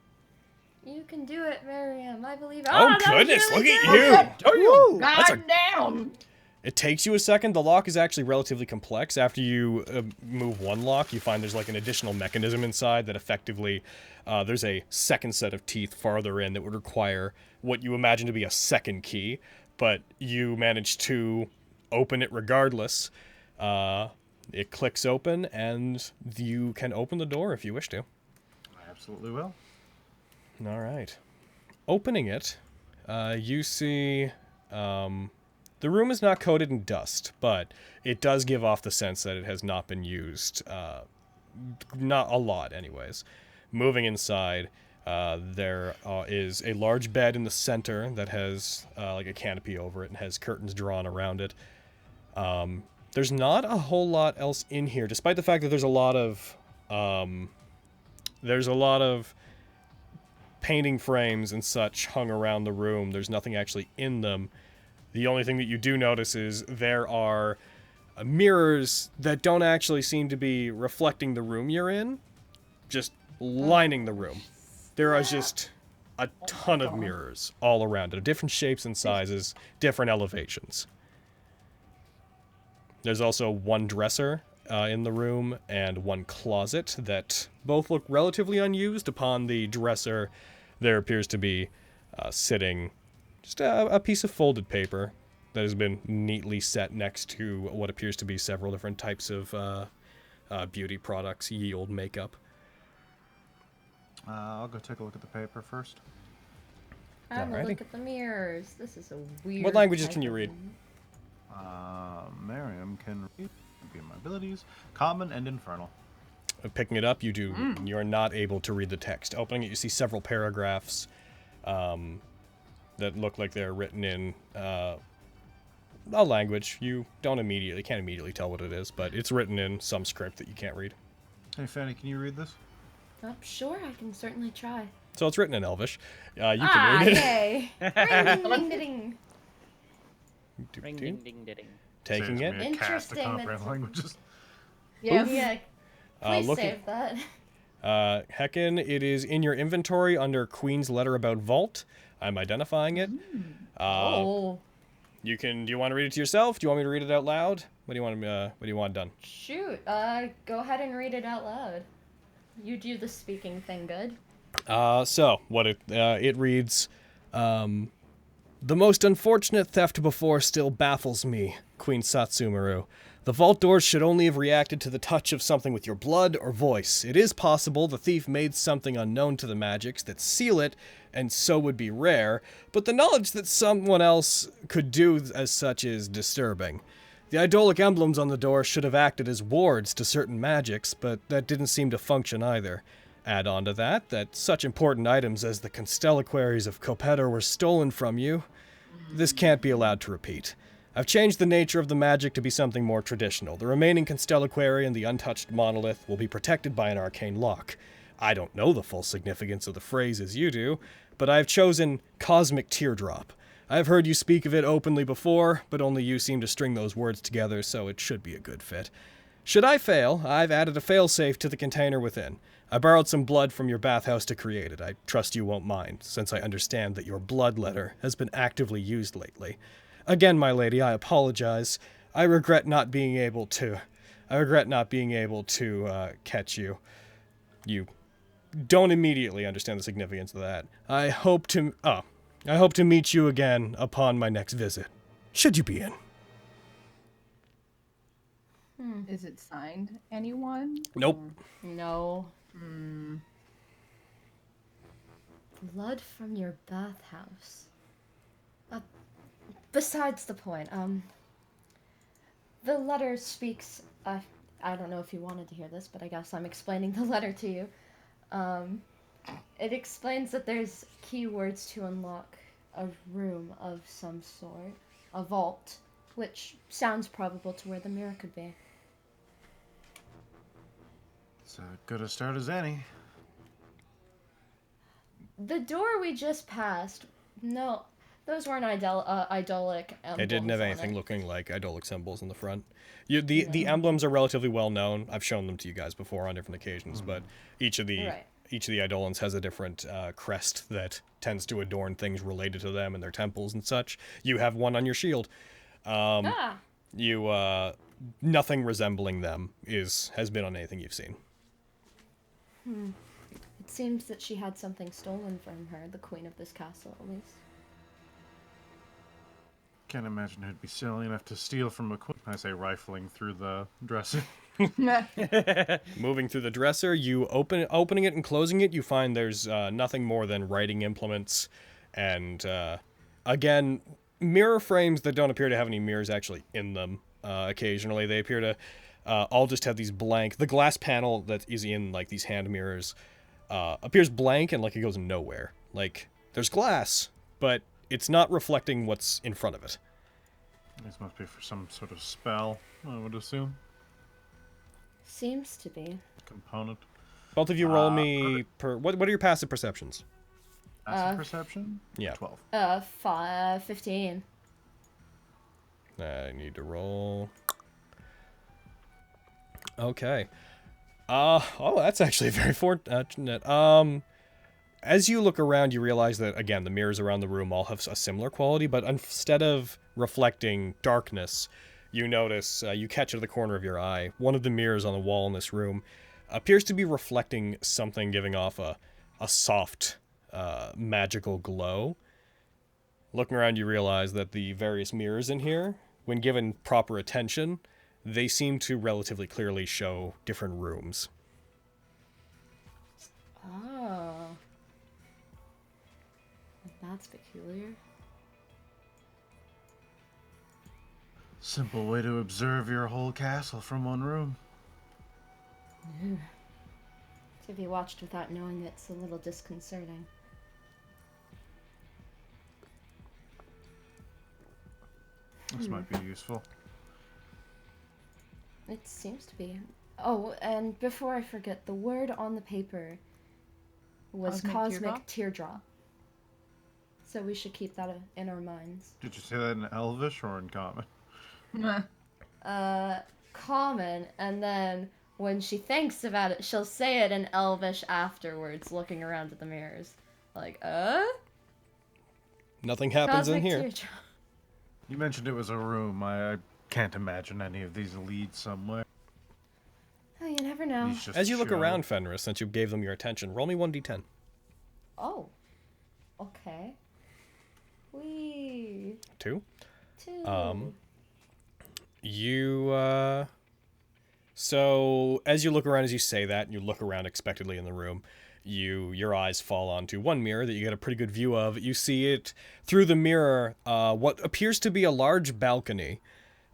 You can do it, Miriam. I believe. Oh, goodness, look at you! God damn! It takes you a second. The lock is actually relatively complex. After you move one lock, you find there's like an additional mechanism inside that effectively, there's a second set of teeth farther in that would require what you imagine to be a second key, but you manage to open it regardless. It clicks open, and you can open the door if you wish to. I absolutely will. All right. Opening it, you see the room is not coated in dust, but it does give off the sense that it has not been used. Not a lot, anyways. Moving inside, there is a large bed in the center that has like a canopy over it and has curtains drawn around it. There's not a whole lot else in here, despite the fact that there's a lot of painting frames and such hung around the room. There's nothing actually in them. The only thing that you do notice is there are mirrors that don't actually seem to be reflecting the room you're in, just lining the room. There are just a ton of mirrors all around it, of different shapes and sizes, different elevations. There's also one dresser in the room and one closet that both look relatively unused. Upon the dresser, there appears to be sitting just a piece of folded paper that has been neatly set next to what appears to be several different types of beauty products, ye olde makeup. I'll go take a look at the paper first. Have a Alrighty. look at the mirrors. This is a weird. What languages type can you of read? one. Miriam can read my abilities, common and infernal. Picking it up, you are not able to read the text. Opening it, you see several paragraphs that look like they're written in a language. You can't immediately tell what it is, but it's written in some script that you can't read. Hey Fanny, can you read this? Sure, I can certainly try. So it's written in Elvish. You can read it. Yay! Ring, ding, ding, Ring, ding, ding, ding. Taking Saves it. me a cast to Interesting, comprehend that's- languages. Yes. Yeah. Please looking- save that. Heckin, it is in your inventory under Queen's Letter About Vault. I'm identifying it. Oh, Do you want to read it to yourself? Do you want me to read it out loud? What do you want done? shoot. Go ahead and read it out loud. You do the speaking thing good. So what it reads, The most unfortunate theft before still baffles me, Queen Satsumaru. The vault doors should only have reacted to the touch of something with your blood or voice. It is possible the thief made something unknown to the magics that seal it, and so would be rare, but the knowledge that someone else could do as such is disturbing. The idolic emblems on the door should have acted as wards to certain magics, but that didn't seem to function either. Add on to that such important items as the constellaquaries of Copetter were stolen from you. This can't be allowed to repeat. I've changed the nature of the magic to be something more traditional. The remaining constellaquary and the untouched monolith will be protected by an arcane lock. I don't know the full significance of the phrase as you do, but I've chosen Cosmic Teardrop. I've heard you speak of it openly before, but only you seem to string those words together, so it should be a good fit. Should I fail, I've added a failsafe to the container within. I borrowed some blood from your bathhouse to create it. I trust you won't mind, since I understand that your blood letter has been actively used lately. Again, my lady, I apologize. I regret not being able to catch you. You don't immediately understand the significance of that. I hope to meet you again upon my next visit. Should you be in? Is it signed? Anyone? Nope. No. Blood from your bathhouse. Besides the point, the letter speaks, I don't know if you wanted to hear this, but I guess I'm explaining the letter to you. It explains that there's keywords to unlock a room of some sort, a vault, which sounds probable to where the mirror could be. It's as good a start as any. The door we just passed, no, those weren't idolic emblems. It didn't have anything looking like idolic symbols in the front. The emblems are relatively well known. I've shown them to you guys before on different occasions, but each of the idolants has a different crest that tends to adorn things related to them and their temples and such. You have one on your shield. Nothing resembling them has been on anything you've seen. It seems that she had something stolen from her, the queen of this castle, at least. Can't imagine who'd be silly enough to steal from a queen. I say rifling through the dresser. Moving through the dresser, you opening it and closing it, you find there's nothing more than writing implements and, again, mirror frames that don't appear to have any mirrors actually in them. Occasionally, they appear to all just have these blank. The glass panel that is in like these hand mirrors appears blank and like it goes nowhere. Like there's glass, but it's not reflecting what's in front of it. This must be for some sort of spell, I would assume. Seems to be. Component. Both of you roll me per. What are your passive perceptions? Passive perception? Yeah. 12. 15. I need to roll. Okay. That's actually very fortunate. As you look around, you realize that, again, the mirrors around the room all have a similar quality, but instead of reflecting darkness, you notice, you catch at the corner of your eye, one of the mirrors on the wall in this room appears to be reflecting something, giving off a soft, magical glow. Looking around, you realize that the various mirrors in here, when given proper attention, they seem to relatively clearly show different rooms. Oh. That's peculiar. Simple way to observe your whole castle from one room. To be watched without knowing it's a little disconcerting. This might be useful. It seems to be. Oh, and before I forget, the word on the paper was Cosmic Teardrop. So we should keep that in our minds. Did you say that in Elvish or in Common? Common, and then when she thinks about it, she'll say it in Elvish afterwards, looking around at the mirrors. Like, Nothing happens Cosmic in here. Teardrop. You mentioned it was a room. I can't imagine any of these lead somewhere. Oh, you never know. As you look around, Fenris, since you gave them your attention, roll me 1d10. Oh. Okay. Whee. 2. Two. So as you look around, as you say that, you look around expectantly in the room. Your eyes fall onto one mirror that you get a pretty good view of. You see it through the mirror, what appears to be a large balcony,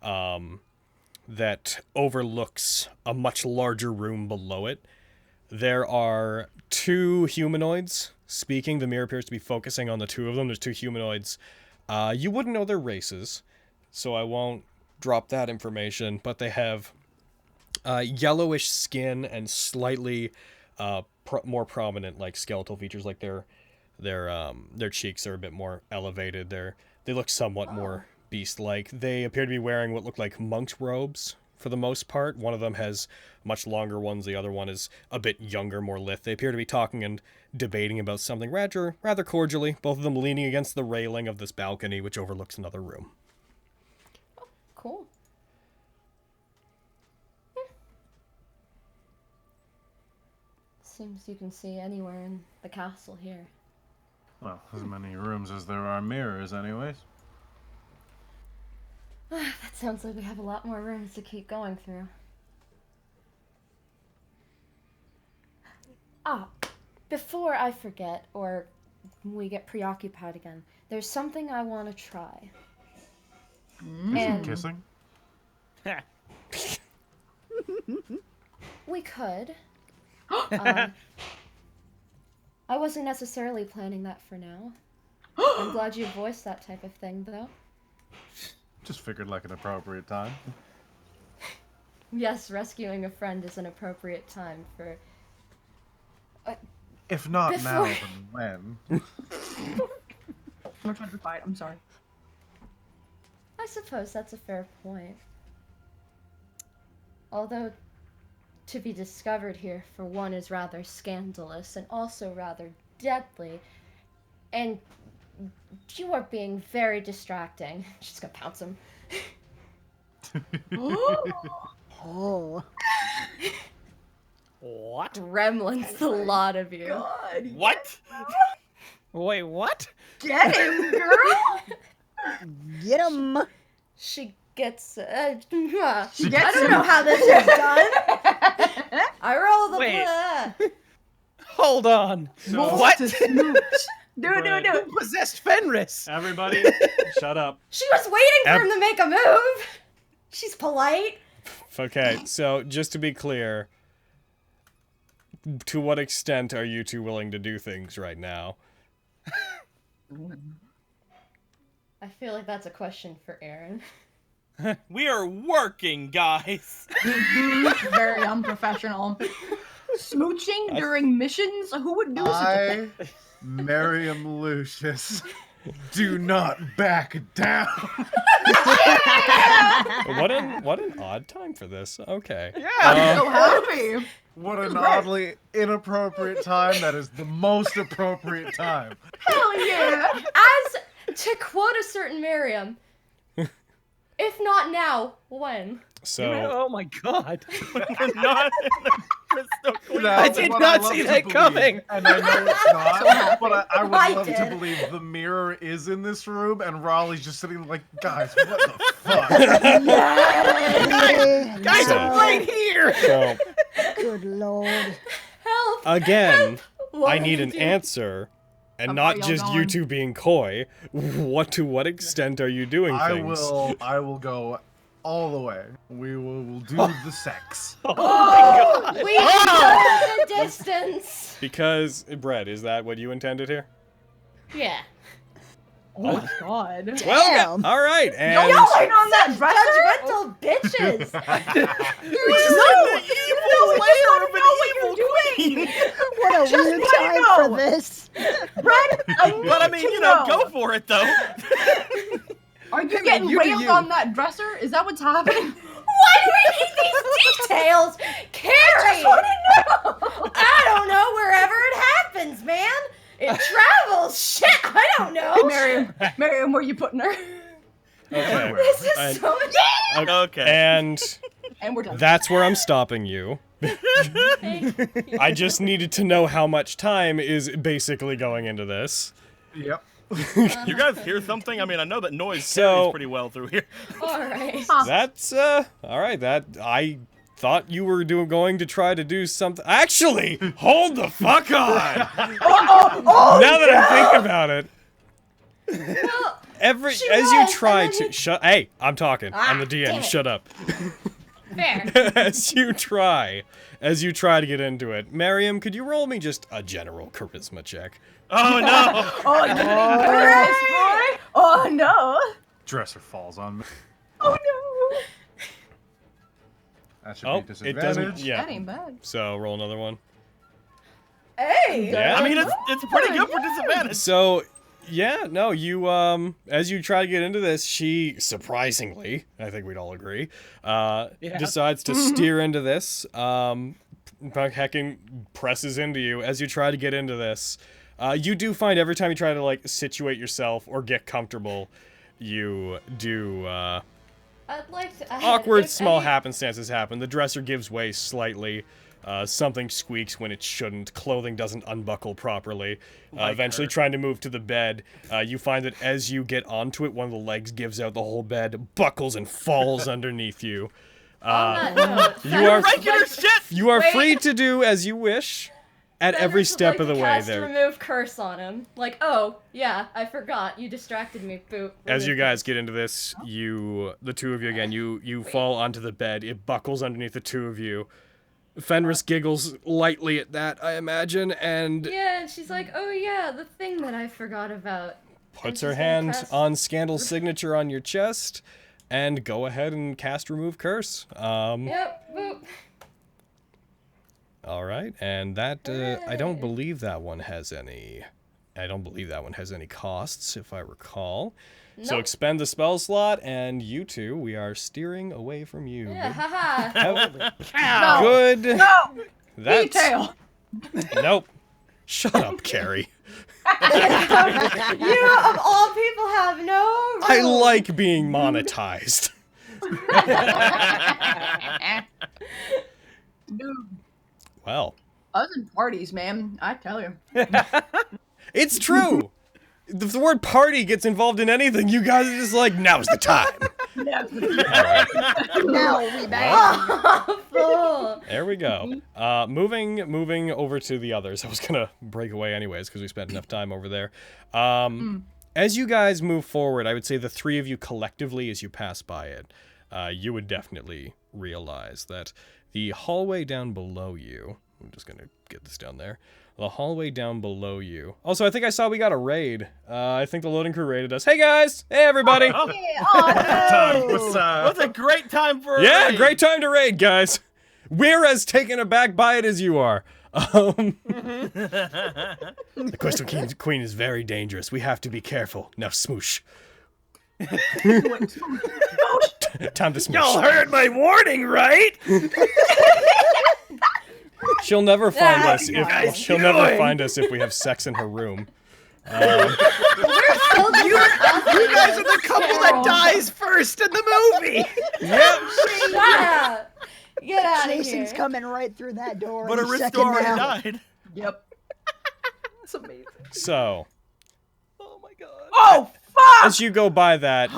that overlooks a much larger room below it. There are 2 humanoids speaking. The mirror appears to be focusing on the 2 of them. There's 2 humanoids. You wouldn't know their races, so I won't drop that information, but they have yellowish skin and slightly more prominent, like, skeletal features. Like their cheeks are a bit more elevated. They look somewhat more beast-like. They appear to be wearing what look like monk's robes for the most part. One of them has much longer ones. The other one is a bit younger, more lithe. They appear to be talking and debating about something rather cordially, both of them leaning against the railing of this balcony, which overlooks another room. Cool. Seems you can see anywhere in the castle here. Well, as many rooms as there are mirrors, anyways. That sounds like we have a lot more rooms to keep going through. Before I forget, or we get preoccupied again, there's something I want to try. And Kissing? we could. I wasn't necessarily planning that for now. I'm glad you voiced that type of thing, though. Just figured like an appropriate time. Yes, rescuing a friend is an appropriate time for... If not now, Before- then when? I'm trying to be quiet. I'm sorry. I suppose that's a fair point. Although, to be discovered here, for one, is rather scandalous and also rather deadly. And you are being very distracting. She's gonna pounce him. Oh. What? Gremlins, the lot of you. God, What? Wait, what? get him, girl. Get him. She gets... She I gets don't him. know how this is done. I roll the Wait. Hold on. What? To smooch. Do it. Possessed Fenris. Everybody, shut up. She was waiting for him to make a move. She's polite. Okay, so just to be clear, to what extent are you 2 willing to do things right now? I feel like that's a question for Aaron. We are working, guys. Very unprofessional. Smooching during missions? Who would do such a thing? Miriam Lucius, do not back down. What an odd time for this. Okay. Yeah, I'm so happy. What an oddly inappropriate time. That is the most appropriate time. Hell yeah. As, to quote a certain Miriam, if not now, when? So Oh my god. Not in the crystal queen. I did What not love see to that believe, coming. And I know it's not, but I would I love to did. believe the mirror is in this room and Raleigh's just sitting like, guys, what the fuck? Guys, So- I'm right here. so Good lord. Help! again, What I do need you an do? answer. And I'm not sorry, y'all just you gone. 2 being coy. To what extent are you doing things? I will go all the way. We will do the sex. We know the distance. Because, Brett, is that what you intended here? Yeah. Oh my god. Damn. All right, and Y'all lying on that dresser? Judgmental bitches. What a weird time for this. Brett, I need But I mean, to you know, know. go for it though. Are you getting you do railed you. on that dresser? Is that what's happening? Why do we need these details? Carrie! I don't know, wherever it happens, man. It travels. Shit, I don't know. Miriam, where you putting her? okay, This is and- so Okay. and And we're done. that's where I'm stopping you. I just needed to know how much time is basically going into this. Yep. You guys hear something? I mean, I know that noise So- carries pretty well through here. All right. That's all right. That I thought you were going to try to do something. Actually, hold the fuck on. Now that I think about it, Well, as was, you and try then to you- shut. Hey, I'm talking. I'm the damn DM. it. Shut up. fair. as you try to get into it, Miriam, could you roll me just a general charisma check? Oh no! Oh, you boy! Oh no! Dresser falls on me. Oh no! That should Oh, be it doesn't. disadvantage. Yeah. That ain't bad. So roll another one. Hey! Yeah. I mean, it's pretty good for disadvantage. So, yeah, no, you, as you try to get into this, she, surprisingly, I think we'd all agree, decides to steer into this, hecking presses into you. As you try to get into this, you do find every time you try to, like, situate yourself or get comfortable, you do, I'd like to. awkward if small any- happenstances happen. The dresser gives way slightly. Something squeaks when it shouldn't. Clothing doesn't unbuckle properly. Eventually, trying to move to the bed, you find that as you get onto it, one of the legs gives out the whole bed, buckles, and falls underneath you. On that note, you are Regular shit! you are Wait. free to do as you wish at every Fenris would step like of the to way cast there. Remove curse on him. Like, oh yeah, I forgot. You distracted me. Boop. As you remove guys curse. get into this, the two of you again, you fall onto the bed. It buckles underneath the two of you. Fenris giggles lightly at that, I imagine, and Yeah, and she's like, oh yeah, the thing that I forgot about. puts And her she's gonna hand cast- on Scandal's signature on your chest, and go ahead and cast Remove Curse. Yep. Boop. All right, and that I don't believe that one has any. I don't believe that one has any costs, if I recall. So Nope. expend the spell slot, and you two, we are steering away from you. Yeah, haha. No! Good. No! That's Detail! nope. Shut up, Carrie. You of all people have no. I rules. like being monetized. Dude, Well, us in parties, man. I tell you. it's true. If the word party gets involved in anything, you guys are just like, now's the time. Now we back. Fool. There we go. Moving over to the others. I was gonna break away anyways because we spent enough time over there. As you guys move forward, I would say the three of you collectively, as you pass by it, you would definitely realize that the hallway down below you. I'm just gonna get this down there. The hallway down below you. Also, I think I saw we got a raid. I think the loading crew raided us. Hey guys! Hey everybody! Oh, no. What's What's a great time for a Yeah, raid. great time to raid, guys. We're as taken aback by it as you are. The Crystal Queen is very dangerous. We have to be careful. Now smoosh. Time to smoosh. Y'all heard my warning, right? She'll never find us guys if she'll never doing? find us if we have sex in her room. Still just You guys are the couple that dies first in the movie. Yeah. Get out of Jason's here. coming right through that door. But any Aristo second already now. died. Yep. That's amazing. So, Oh my god. Oh, fuck! as you go by that,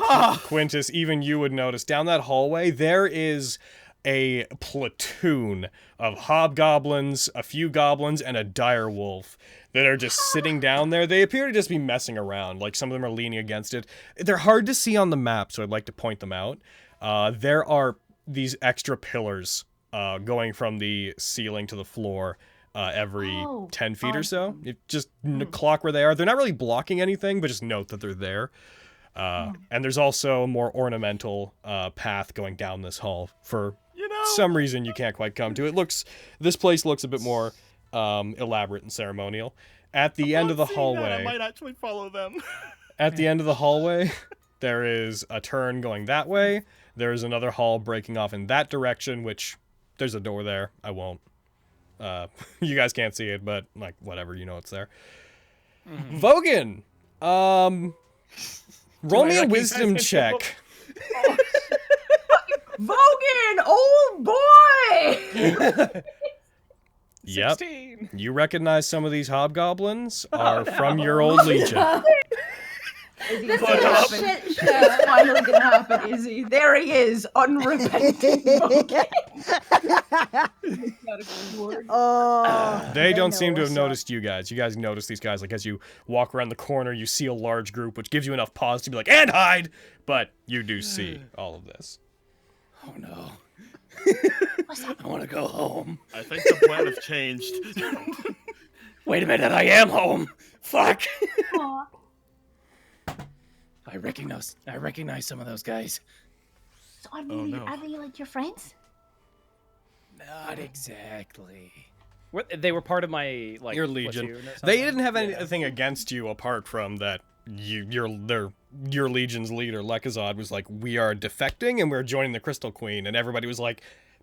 Quintus, even you would notice down that hallway there is a platoon of hobgoblins, a few goblins, and a dire wolf that are just sitting down there. They appear to just be messing around. Like, some of them are leaning against it. They're hard to see on the map, so I'd like to point them out. There are these extra pillars going from the ceiling to the floor every 10 feet or so. You just clock where they are. They're not really blocking anything, but just note that they're there. And there's also a more ornamental path going down this hall for some reason you can't quite come to. This place looks a bit more elaborate and ceremonial. At the end of the hallway, I might actually follow them. at the end of the hallway, there is a turn going that way. There's another hall breaking off in that direction, which there's a door there. I won't. You guys can't see it, but like whatever, you know it's there. Vogan, roll me a wisdom check. Vogan, old boy! Yep. 16. You recognize some of these hobgoblins are from your old legion. Izzy, This it's is gonna a happen. shit It's show. finally gonna happen, Izzy. There he is, unrepentant. Oh. They don't know seem to have what's up. noticed you guys. You guys notice these guys, like, as you walk around the corner, you see a large group, which gives you enough pause to be like, and hide! But you do see all of this. Oh no. I want to go home. I think the plan has changed. Wait a minute, I am home. Fuck. Aw. I recognize some of those guys. So are they, Oh, no. are they like your friends? Not exactly. What, they were part of my like Your legion. platoon or They something? didn't have Yeah. anything against you apart from that your legion's leader, Lekazad, was like, we are defecting and we're joining the Crystal Queen. And everybody was like,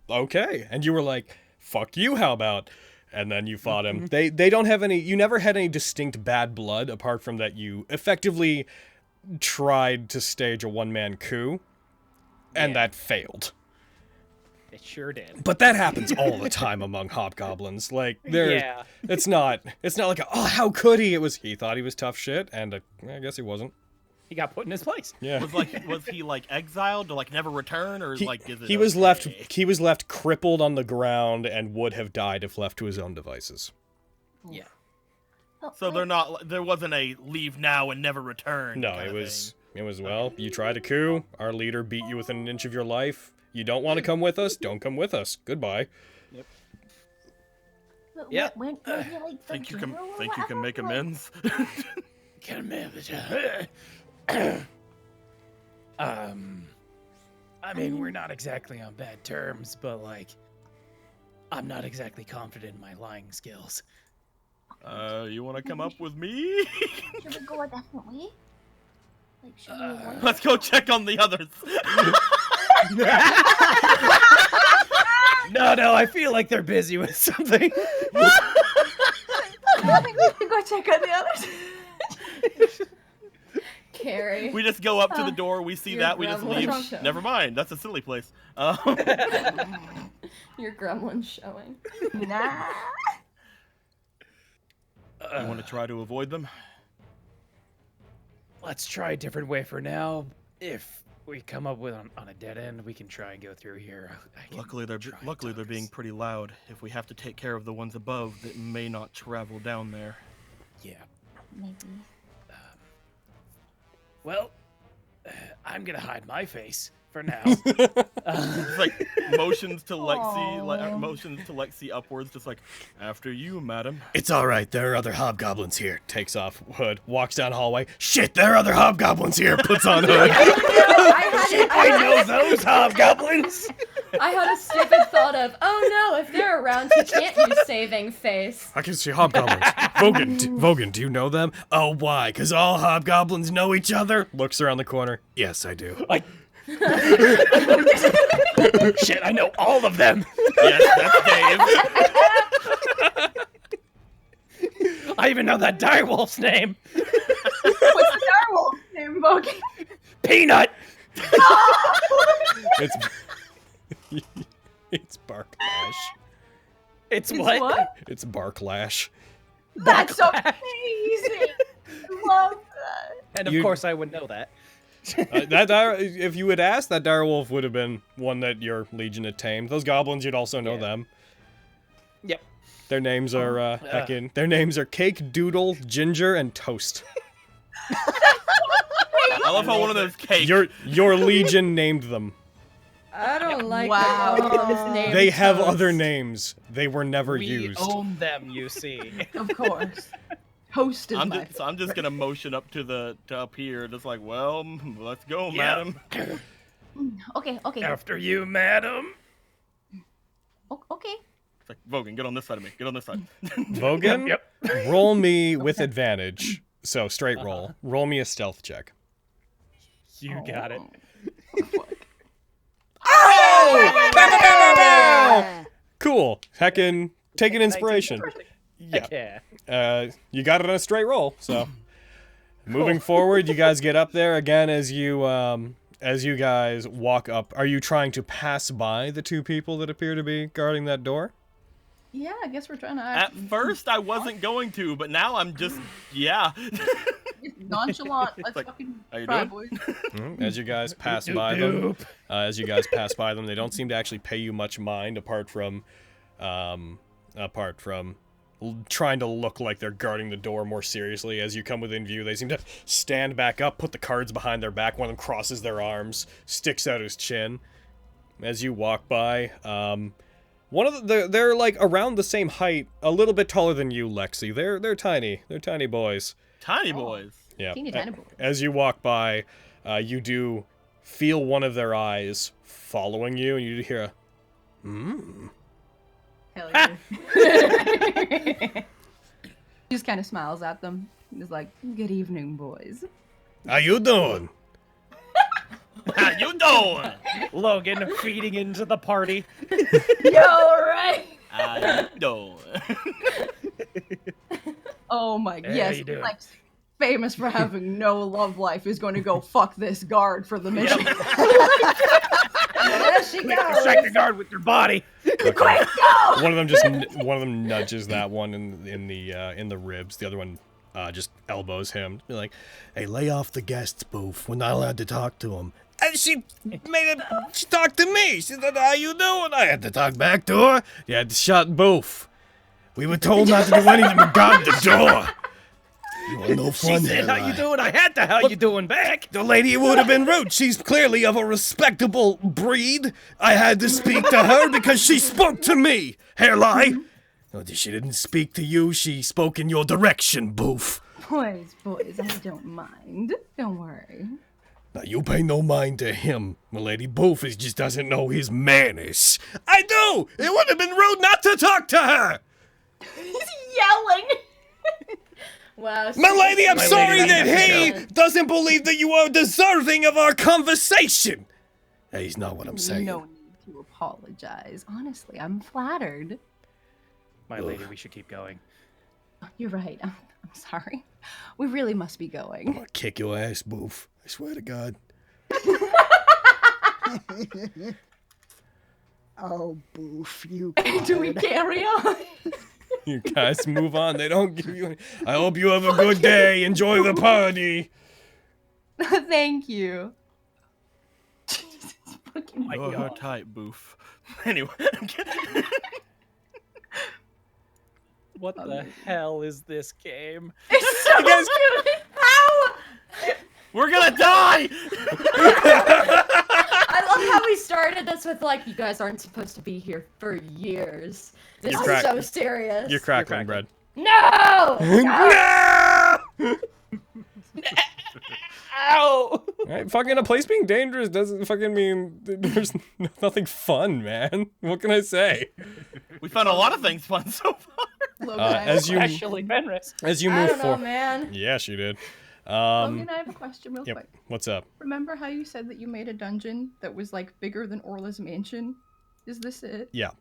okay. And you were like, fuck you, how about? And then you fought him. They don't have any, you never had any distinct bad blood apart from that you effectively tried to stage a one-man coup. And Yeah. that failed. It sure did. But that happens all the time among hobgoblins. Like, Yeah. it's not like, oh, how could he? It was, he thought he was tough shit, and I guess he wasn't. He got put in his place. Yeah. Was he like exiled to like never return, or like is it? He was okay? left crippled on the ground and would have died if left to his own devices. Yeah. Oh, So they're not. There wasn't a leave now and never return. No, kind it of was well, you tried a coup, our leader beat you within an inch of your life. You don't want to come with us? Don't come with us. Goodbye. But Yeah. When you like the Think you can general or think you can whatever? make Like, amends? Can manage. I mean, we're not exactly on bad terms, but like, I'm not exactly confident in my lying skills. You want to come up with me? Should we go a different way? Like, should we avoid Let's go check on the others. No, I feel like they're busy with something. I think we should go check on the others. Carrie. We just go up to the door. We see Your that. We just leave. gremlin show. Never mind. That's a silly place. Your gremlin's showing. Nah. You want to try to avoid them? Let's try a different way for now. If we come up with on a dead end, we can try and go through here. I can Luckily, they're try and luckily they're talk being us- pretty loud. If we have to take care of the ones above that may not travel down there. Yeah. Maybe. Well, I'm gonna hide my face for now. It's like motions to Lexi, Aw. motions to Lexi upwards, just like after you, madam. It's alright, there are other hobgoblins here. Takes off hood, walks down hallway. Shit, there are other hobgoblins here. Puts on hood. I know those hobgoblins. I had a stupid thought of, oh no, if they're around, he can't use saving face. I can see hobgoblins. Vogan, do you know them? Oh, why? Because all hobgoblins know each other? Looks around the corner. Yes, I do. Shit, I know all of them. Yes, that's Dave. I even know that direwolf's name. What's the direwolf name, Bogan? Peanut. It's it's Barklash. It's It's what? what? It's Barklash. That's so amazing. I love that. And of You- course I would know that. If you would ask, that direwolf would have been one that your legion had tamed. Those goblins, you'd also know Yeah. them. Yep. Their names are their names are Cake, Doodle, Ginger, and Toast. I love how one of those cakes. Your legion named them. I don't like Wow. that one of those names. They have Toast. other names. They were never We used. own them, you see. Of course. Host is my I'm just gonna motion up to up here, just like, well, let's go, madam. Okay. After you, madam. Okay. It's like, Vogan, get on this side of me. Get on this side. Vogan, Yep. roll me with advantage. So straight roll. Roll me a stealth check. You got it. Cool. Heckin', take an inspiration. Yeah. Yeah. You got it on a straight roll. So, moving forward, you guys get up there again as you guys walk up. Are you trying to pass by the two people that appear to be guarding that door? Yeah, I guess we're trying to At first, I wasn't going to, but now I'm just, yeah. Nonchalant. Let's Like, fucking how you try, doing? boys. As you guys pass by them, they don't seem to actually pay you much mind, apart from trying to look like they're guarding the door more seriously. As you come within view, they seem to stand back up, put the cards behind their back. One of them crosses their arms, sticks out his chin. As you walk by, they're like around the same height, a little bit taller than you, Lexi. They're tiny. They're tiny boys. Tiny boys. Yeah. Teeny tiny boys. As you walk by, you do feel one of their eyes following you, and you hear a Hell yeah. He just kind of smiles at them. He's like, "Good evening, boys." How you doing? How you doing? Logan feeding into the party. Yo, right? How you doing? Oh my, How yes. you doing? Like, famous for having no love life is going to go fuck this guard for the mission. There she goes. Strike the guard with your body. Okay. Quick, go! One of them nudges that one in the ribs. The other one just elbows him. Be like, "Hey, lay off the guests, Boof. We're not allowed to talk to him." And she talked to me. She said, "How you doing?" I had to talk back to her. You had to shut Boof. We were told not to do anything but guard the door. You want no fun She there, said, "How you right?" doing?" I had to. How you doing back? The lady would have been rude. She's clearly of a respectable breed. I had to speak to her because she spoke to me. Hairlie. No, she didn't speak to you. She spoke in your direction, Boof. Boys, I don't mind. Don't worry. Now, you pay no mind to him. Milady Boof just doesn't know his manners. I do! It would have been rude not to talk to her! He's yelling. Wow. Milady, I'm My sorry lady, that he Yeah. doesn't believe that you are deserving of our conversation. That is not what I'm saying. No need to apologize. Honestly, I'm flattered. My lady, we should keep going. You're right. I'm sorry. We really must be I'm going. gonna kick your ass, Boof. I swear to God. Oh, Boof, you. Do we coward. carry on? You guys move on. They don't give you any... I hope you have a good day. Enjoy the party. Thank you. Jesus fucking You're her God. type, Boof. Anyway. What the hell is this game? It's so cute. How? We're gonna die! I love how we started this with like, you guys aren't supposed to be here for years. This You're is crack- so serious. You're crackling, bread. No! No! Ow! Right, fucking a place being dangerous doesn't fucking mean there's nothing fun, man. What can I say? We found a lot of things fun so far. Logan, I have As you Especially Fenris. I move don't know, forward, man. yes, you did. Logan, I have a question real Yep. quick. What's up? Remember how you said that you made a dungeon that was like bigger than Orla's mansion? Is this it? Yeah.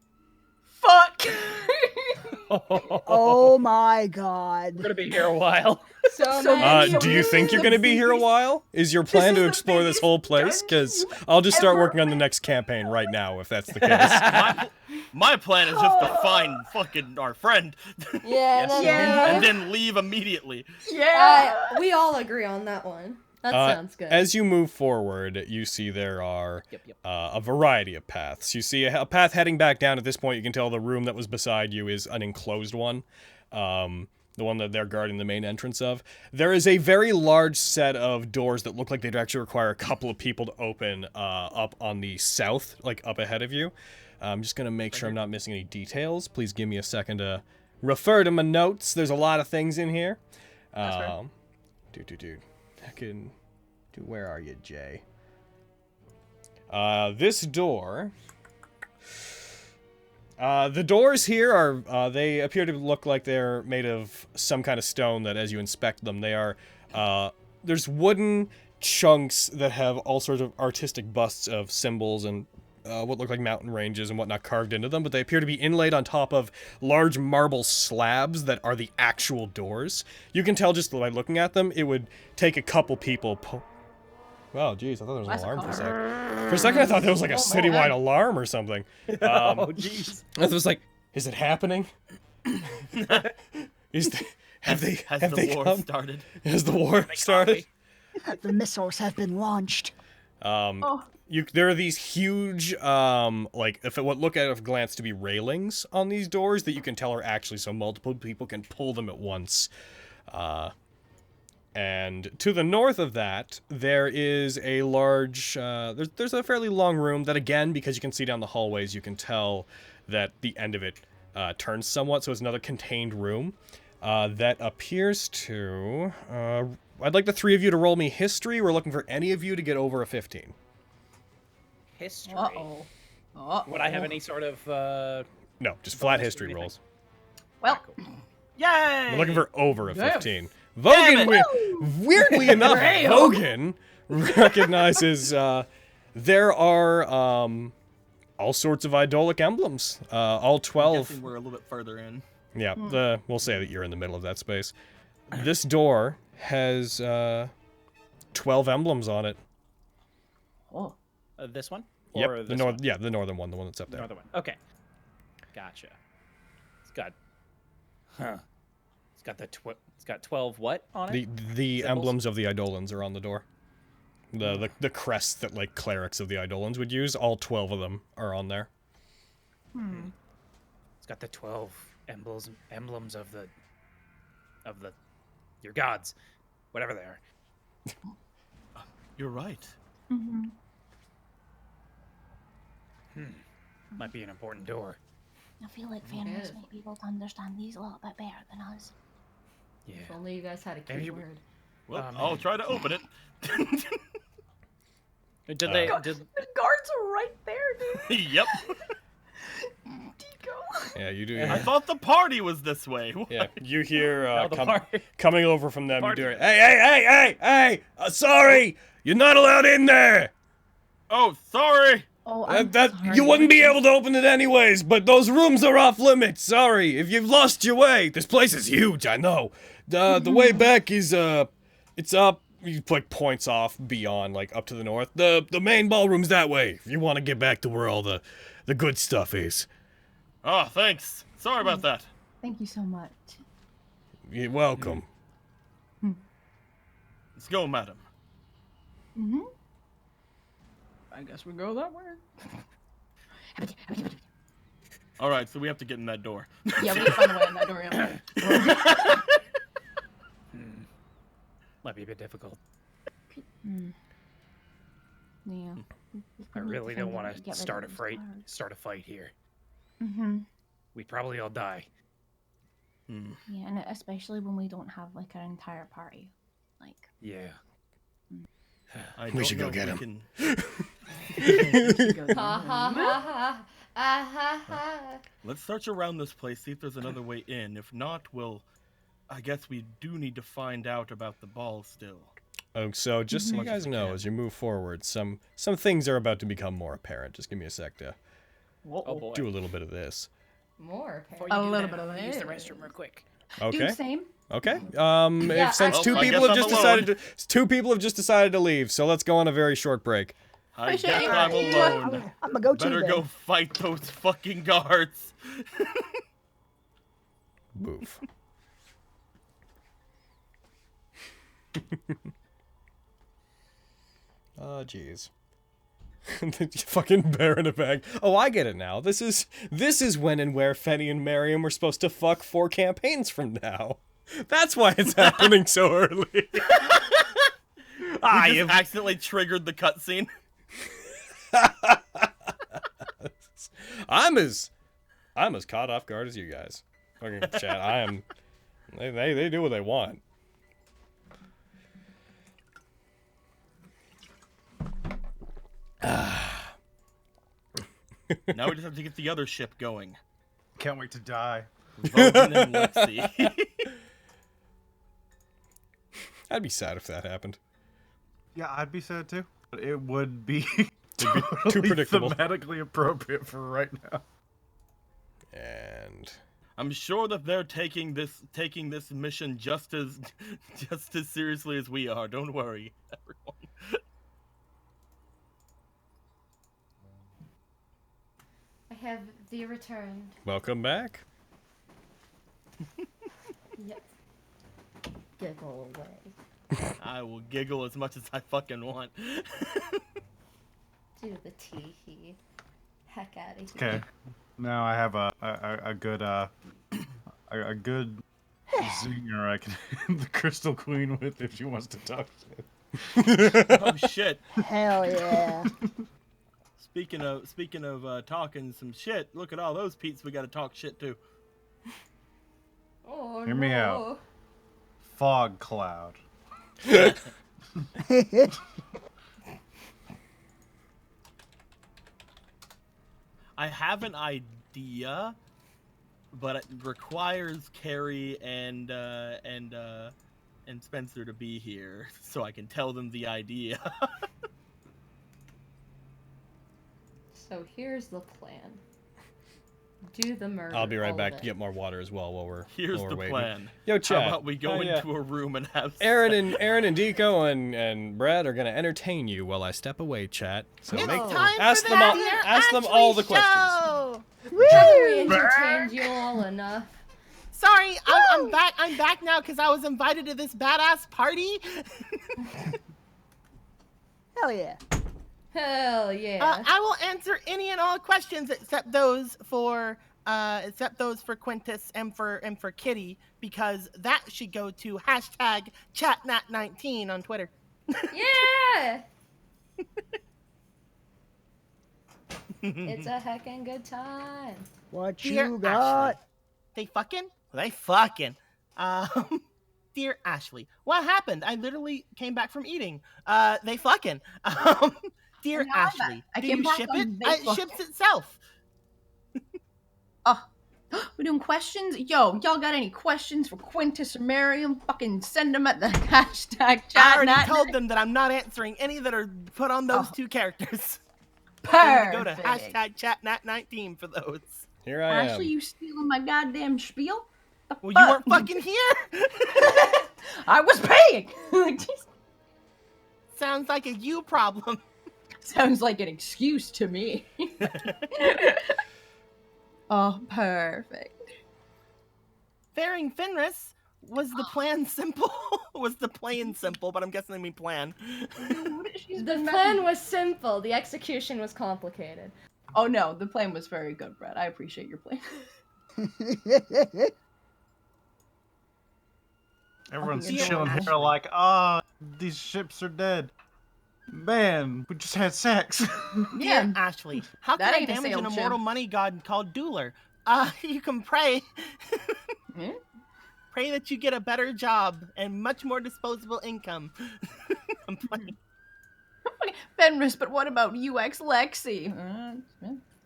Fuck! Oh my God. We're gonna be here a while. So many Do you think you're gonna be here a while? Is your plan is to the explore this biggest whole place? Because dungeon I'll just start ever working on the next campaign right now, if that's the case. My plan is just to find fucking our friend Yeah, Yes. no, no, Yeah. and then leave immediately. Yeah! we all agree on that one. That sounds good. As you move forward, you see there are Yep. a variety of paths. You see a path heading back down. At this point, you can tell the room that was beside you is an enclosed one. The one that they're guarding the main entrance of. There is a very large set of doors that look like they'd actually require a couple of people to open up on the south, like up ahead of you. I'm just going to make sure I'm not missing any details. Please give me a second to refer to my notes. There's a lot of things in here. Dude. Where are you, Jay? This door... the doors here are, they appear to look like they're made of some kind of stone that as you inspect them, they are, there's wooden chunks that have all sorts of artistic busts of symbols and what look like mountain ranges and whatnot carved into them, but they appear to be inlaid on top of large marble slabs that are the actual doors. You can tell just by looking at them, it would take a couple people... Wow, geez, I thought there was an That's a alarm for a car. second. For a second, I thought there was like a citywide alarm or something. Oh, jeez. I was like, is it happening? Have they the war come? started? Has the war started? The missiles have been launched. There are these huge, like, if it would look at a glance to be railings on these doors that you can tell are actually so multiple people can pull them at once. And to the north of that, there is a large, there's a fairly long room that, again, because you can see down the hallways, you can tell that the end of it turns somewhat, so it's another contained room that appears to, I'd like the three of you to roll me history. We're looking for any of you to get over a 15. History. Would I have any sort of No, just flat bonus or history anything? rolls. Well, Yay! We're looking for over a Damn. 15. Vogan, weirdly enough, Damn. Vogan recognizes there are all sorts of idolic emblems. All I'm 12. guessing we're a little bit further in. Yeah, we'll say that you're in the middle of that space. This door has 12 emblems on it. oh, this one? Yep, Or the this north. one? Yeah, the northern one, the one that's up there. Northern one. Okay. Gotcha. It's got. Huh. It's got 12 what on it? The Symbols? emblems of the Eidolons are on the door. The crests that like clerics of the Eidolons would use. All 12 of them are on there. It's got the 12 emblems of the your gods, whatever they are. You're right. Might be an important door. I feel like families might be able to understand these a little bit better than us. Yeah. If only you guys had a Maybe keyword. Well, man. I'll try to open it. Did they? God, Did the guards are right there, dude. Yep. Dico. Yeah, you do. I thought the party was this way. Yeah, you hear No, the party. coming over from them. You Party. do it. Hey! Sorry, you're not allowed in there. Oh, sorry. Oh, I'm That sorry. you wouldn't be able to open it anyways. But those rooms are off limits. Sorry, if you've lost your way. This place is huge. I know. The way back is it's up. He like points off beyond, like up to the north. The main ballroom's that way. If you want to get back to where all the good stuff is. Oh, thanks. Sorry about that. Thank you so much. You're welcome. Let's go, madam. I guess we go that way. All right, so we have to get in that door. Yeah, we can find a way in that door. Yeah. might be a bit difficult. Yeah. I really don't want to start a fight here. We'd probably all die. Yeah, and especially when we don't have like our entire party. Like. Yeah. We should go get him. Can... Ha ha ha ha. Ah ha ha. Let's search around this place, see if there's another way in. If not, I guess we do need to find out about the ball still. Oh, so just so you guys know, as you move forward, some things are about to become more apparent. Just give me a sec to Oh boy. do a little bit of this. More Before apparently. you A do little that, bit of I'll use the that. restroom real quick. Okay. Dude, same. Okay. Yeah, Since I two guess people have I'm just alone. decided to, two people have just decided to leave, so let's go on a very short break. I guess Appreciate I'm it. alone. I'm gonna go to Better go fight those fucking guards. Move. Oh, jeez. Fucking bear in a bag. Oh, I get it now. This is when and where Fenny and Miriam were supposed to fuck 4 campaigns from now. That's why it's happening so early. We just accidentally triggered the cutscene. I'm as caught off guard as you guys. Fucking chat. I am. They do what they want. Now we just have to get the other ship going. Can't wait to die. Vogan and Lexi. I'd be sad if that happened. Yeah, I'd be sad too. But it would be too totally predictable. thematically appropriate for right now. And I'm sure that they're taking this mission just as seriously as we are. Don't worry, everyone. I have thee returned. welcome back. Yep. giggle away. I will giggle as much as I fucking want. Do the tee-hee. Heck out of here. Okay. Now I have a good zinger I can hit the Crystal Queen with if she wants to talk shit. Oh shit. Hell yeah. Speaking of talking some shit, look at all those Pete's we gotta talk shit to. Oh, Hear me out. Fog cloud. I have an idea, but it requires Carrie and Spencer to be here so I can tell them the idea. So here's the plan. Do the murder. I'll be right all back of to it. get more water as well while we're Here's while we're the waiting. plan. Yo, chat. How about we go into a room and have Aaron and Deco and Brad are gonna entertain you while I step away, chat. So It's ask them all the questions. Haven't we entertained you all enough? Sorry, I'm back. I'm back now because I was invited to this badass party. Hell yeah. Hell yeah. I will answer any and all questions except those for Quintus and for Kitty, because that should go to hashtag #chatnat19 on Twitter. Yeah. It's a heckin' good time. What Dear you got? Ashley, they fucking. Dear Ashley, what happened? I literally came back from eating. They fucking. Dear And now I'm Ashley, back. I do came you back ship on it? they It ships fucking. itself. Oh, we're doing questions? Yo, y'all got any questions for Quintus or Miriam? Fucking send them at the hashtag I already #chatnat19. told them that I'm not answering any that are put on those two characters. Perfect. Go to hashtag #chatnat19 for those. Here I am. Ashley, you stealing my goddamn spiel? The Well, fuck? you weren't fucking here. I was paying. Sounds like a you problem. Sounds like an excuse to me. Oh, perfect. Faring Fenris, was the plan simple? Was the plan simple? But I'm guessing they mean plan. The plan was simple. The execution was complicated. Oh no, the plan was very good, Brett. I appreciate your plan. Everyone's Yeah. chilling here like, ah, these ships are dead. Man, we just had sex. Yeah. Dear Ashley, how That can I ain't a damage sail an ship. immortal money god called Dueler? You can pray. Hmm? Pray that you get a better job and much more disposable income. I'm playing. Fenris, but what about UX Lexi?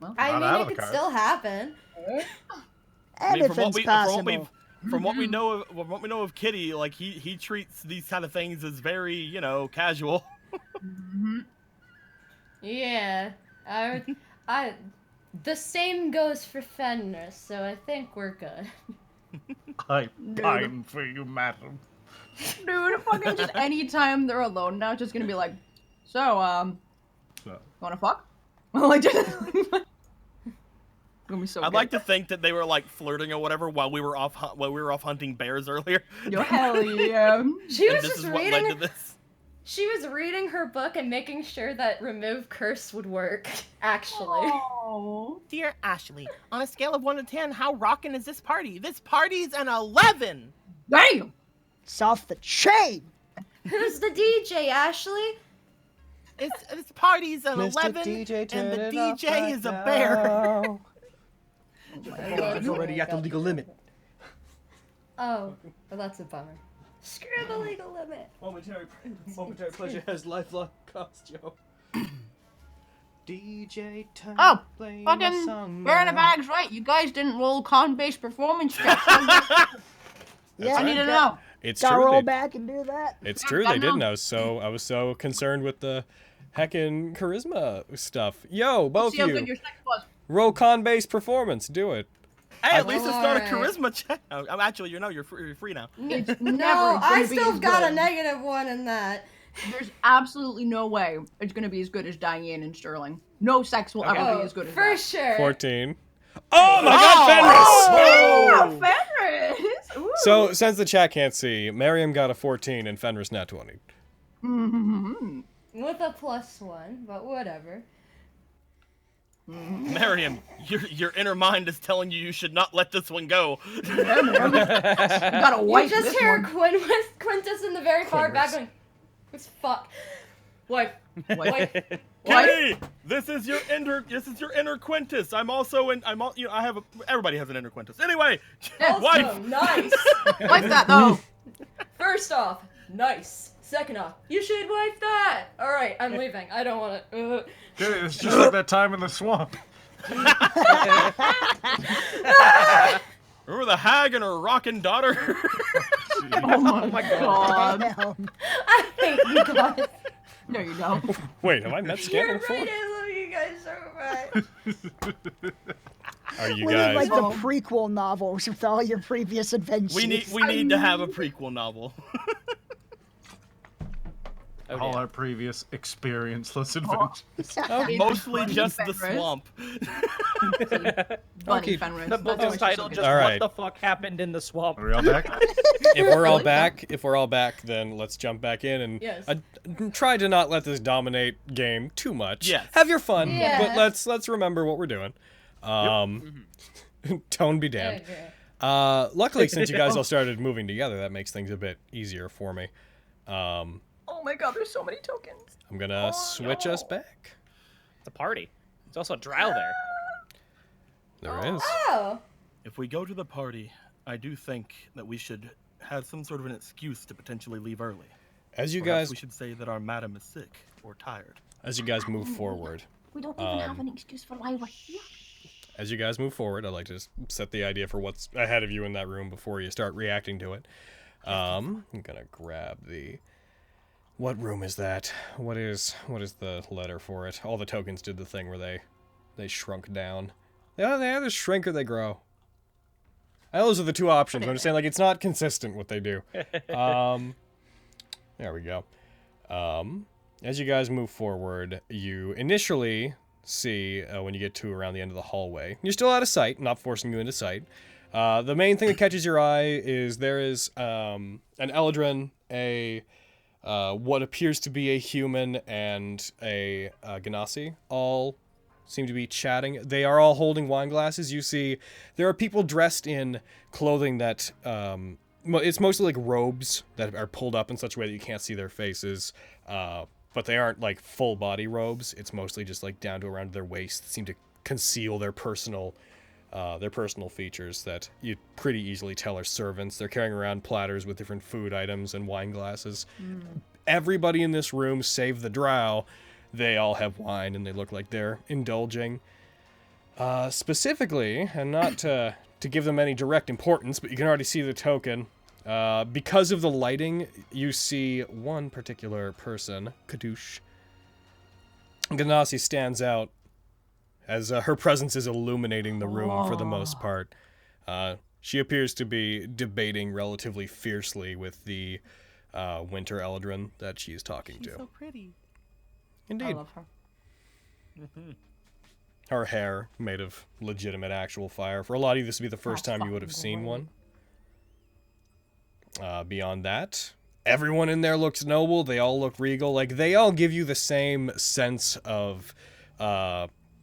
Well, I Not mean, out it of the could cards. still happen. Anything's possible. From what we know of Kitty, like he treats these kind of things as very, casual. Yeah. The same goes for Fenris, so I think we're good. I'm fine for you, madam. dude, fucking just anytime they're alone now, it's just gonna be like, so, wanna fuck? Like, just gonna be so I'd good. like to think that they were like flirting or whatever while we were off hunting bears earlier. Yo, hell yeah. She And was this just is what led to reading. this. She was reading her book and making sure that remove curse would work. Actually. Oh. Dear Ashley, on a scale of 1 to 10, how rockin' is this party? This party's an 11! Damn! It's off the chain. Who's the DJ, Ashley? This party's an Mr. 11, DJ, and turn the it off DJ right is a bear. now. It's already at the legal limit. Oh, well, that's a bummer. Screw the legal limit. Momentary pleasure has lifelong cost, yo. DJ, turn Oh, play fucking my song Burner now. Bag's right. You guys didn't roll con-based performance checks. Yeah, I need to know. It's gotta true. roll They, back and do that. it's true. They didn't know. So I was so concerned with the heckin' charisma stuff. Yo, both See how of good you. your sex was. Roll con-based performance. Do it. Hey, at least it's not a Alright. charisma check. Oh, actually, you're free now. It's never No, gonna I be still as got a good. -1 in that. There's absolutely no way it's gonna be as good as Diane and Sterling. No sex will ever be as good as for that. sure. 14. Oh my God, Fenris! Oh, Fenris! So, since the chat can't see, Miriam got a 14 and Fenris nat 20. With a +1, but whatever. Miriam, your inner mind is telling you should not let this one go. You gotta You wipe just this hear one. Quintus in the very far back going, "What's fuck? Wife, wife, wife." Hey, this is your inner Quintus. I'm also in. Everybody has an inner Quintus. Anyway, Also, wife. nice. Wipe that though. First off, nice. Second off, you should wipe that. All right, I'm leaving. I don't want to. Dude, it's just like that time in the swamp. Remember the hag and her rockin' daughter? Oh my god. I hate you guys. No, you don't. Wait, have I met Scandal You're before? right. I love you guys so much. Are you We guys... need like the prequel novels with all your previous adventures. we need to have a prequel novel. All our previous experienceless adventures. Mostly just the Fenris. swamp. Bunny Fenris. The book's That's what title she's just All "What right. the fuck happened in the swamp." Are we all back? If we're all back, then let's jump back in and Yes. try to not let this dominate game too much. Yes. Have your fun, Yes. but let's remember what we're doing. Tone be damned. Okay. Luckily, since you guys all started moving together, that makes things a bit easier for me. Oh my god, there's so many tokens. I'm gonna switch us back. It's a party. There's also a drow there. There is. Oh. If we go to the party, I do think that we should have some sort of an excuse to potentially leave early. As you Perhaps guys we should say that our madam is sick or tired. move forward. We don't even have an excuse for why we're here. As you guys move forward, I'd like to just set the idea for what's ahead of you in that room before you start reacting to it. I'm gonna grab the... What room is that? What is the letter for it? All the tokens did the thing where they shrunk down. They either shrink or they grow. Those are the two options. I'm just saying, like, it's not consistent what they do. There we go. As you guys move forward, you initially see, when you get to around the end of the hallway, you're still out of sight, not forcing you into sight. The main thing that catches your eye is there is an Eldrin, what appears to be a human, and a Ganassi, all seem to be chatting. They are all holding wine glasses. You see there are people dressed in clothing that, it's mostly like robes that are pulled up in such a way that you can't see their faces, but they aren't like full body robes. It's mostly just like down to around their waist, that seem to conceal their personal features that you pretty easily tell are servants. They're carrying around platters with different food items and wine glasses. Everybody in this room, save the drow, they all have wine and they look like they're indulging. Specifically, and not to give them any direct importance, but you can already see the token. Because of the lighting, you see one particular person, Kadoosh. Ganassi stands out as her presence is illuminating the room for the most part. She appears to be debating relatively fiercely with the Winter Eldrin that she's talking to. She's so pretty. Indeed. I love her. Her hair made of legitimate actual fire. For a lot of you, this would be the first time you would have seen one. Beyond that, everyone in there looks noble. They all look regal. Like, they all give you the same sense of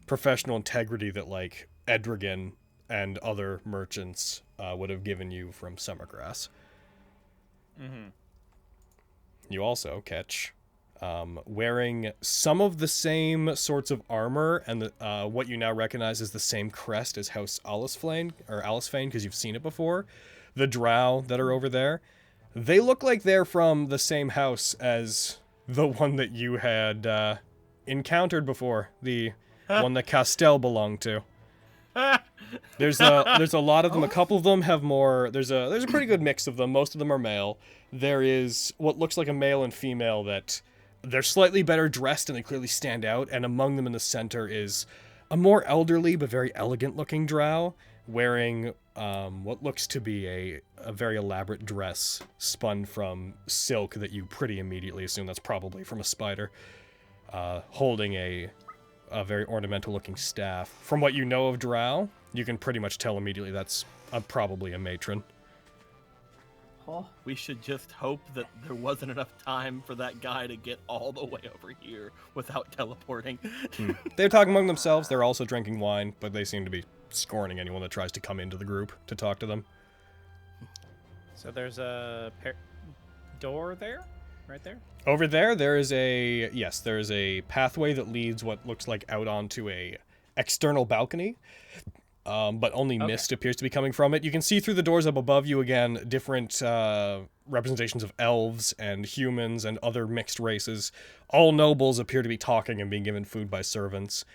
professional integrity that, like, Edrigan and other merchants would have given you from Summergrass. You also catch wearing some of the same sorts of armor and what you now recognize as the same crest as House Alicefane, because you've seen it before. The drow that are over there, they look like they're from the same house as the one that you had encountered before, the one that Castell belonged to. There's a lot of them. A couple of them have more. There's a pretty good mix of them. Most of them are male. There is what looks like a male and female that they're slightly better dressed and they clearly stand out. And among them in the center is a more elderly but very elegant looking drow wearing what looks to be a very elaborate dress spun from silk that you pretty immediately assume that's probably from a spider, holding a very ornamental looking staff. From what you know of drow, you can pretty much tell immediately that's probably a matron. We should just hope that there wasn't enough time for that guy to get all the way over here without teleporting. They're talking among themselves. They're also drinking wine, but they seem to be scorning anyone that tries to come into the group to talk to them. So there's a door there? Right there? Over there, there's a pathway that leads what looks like out onto a external balcony, but only mist appears to be coming from it. You can see through the doors up above you again different representations of elves and humans and other mixed races. All nobles appear to be talking and being given food by servants.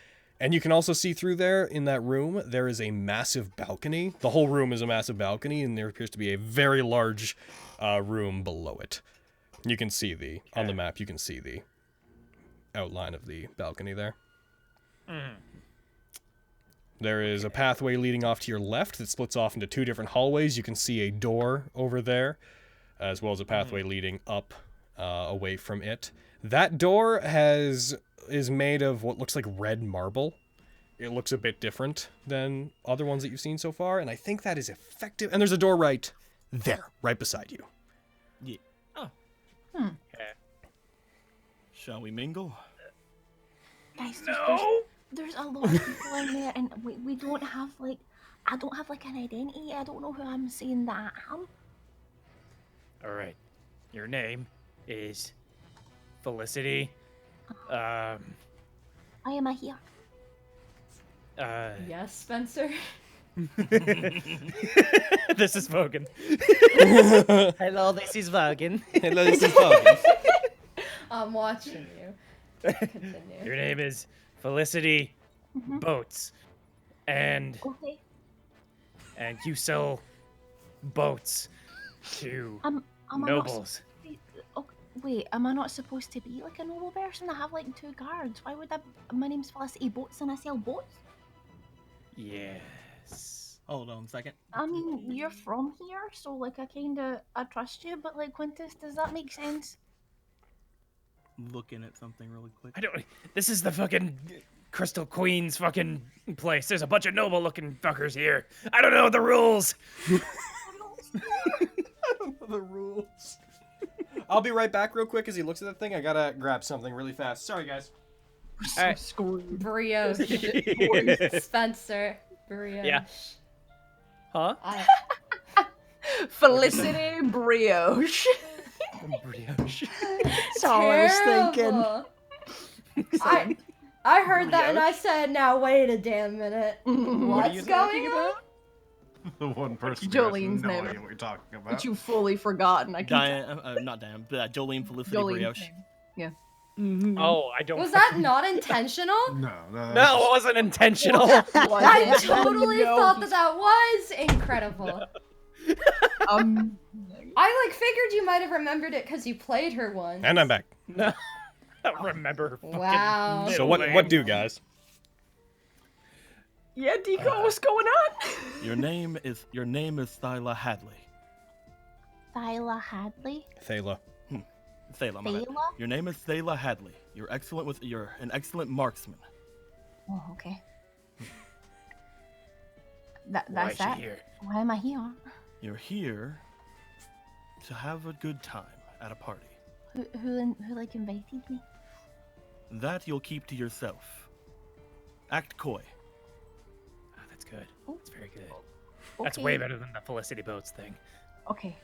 And you can also see through there, in that room, there is a massive balcony. The whole room is a massive balcony, and there appears to be a very large room below it. You can see on the map, you can see the outline of the balcony there. There is a pathway leading off to your left that splits off into two different hallways. You can see a door over there, as well as a pathway leading up away from it. That door is made of what looks like red marble. It looks a bit different than other ones that you've seen so far, and I think that is effective. And there's a door right there, right beside you. Yeah. Oh. Okay. Shall we mingle? Guys, there's a lot of people in there, and we don't have, like, I don't have, like, an identity. I don't know who I'm saying that I am. All right. Your name is Felicity. Why am I here? Yes, Spencer. This is Vogan. Hello, this is Vogan. Hello, this is Vogan. I'm watching you. Continue. Your name is Felicity Boats. And Okay. you sell boats to Am I not nobles. Wait, am I not supposed to be like a noble person? I have like 2 guards. Why would that? My name's Felicity Boats and I sell boats. Yes. Hold on a second. I mean, you're from here, so like I trust you. But like, Quintus, does that make sense? Looking at something really quick. I don't. This is the fucking Crystal Queen's fucking place. There's a bunch of noble-looking fuckers here. I don't know the rules. I don't know the rules. I'll be right back real quick as he looks at that thing. I gotta grab something really fast. Sorry, guys. Alright. Brioche. Spencer. Brioche. Yeah. Huh? Felicity Brioche. Brioche. That's all I was thinking. I heard that and I said, now wait a damn minute. What are you What's talking going on? about? The one person Jolene's who has no name. idea what you're talking about. But you've fully forgotten. I can Diane, not Diane, but Jolene Felicity Jolene's Brioche. name. Yeah. Oh, I don't. Was that not intentional? No, No, it wasn't intentional. I totally thought that was incredible. I like figured you might have remembered it because you played her once. And I'm back. No, I don't remember her fucking Wow. So middle name. what do, guys? Yeah, Deco, what's going on? Your name is Thyla Hadley. Thyla Hadley. Thala. Thyla, my bad. Thyla? Your name is Thyla Hadley. You're an excellent marksman. Oh, okay. Why That's is she that. here? Why am I here? You're here to have a good time at a party. Who like invited me? That you'll keep to yourself. Act coy. Oh, that's good. Oh. That's very good. That's Okay. way better than the Felicity Boats thing. Okay.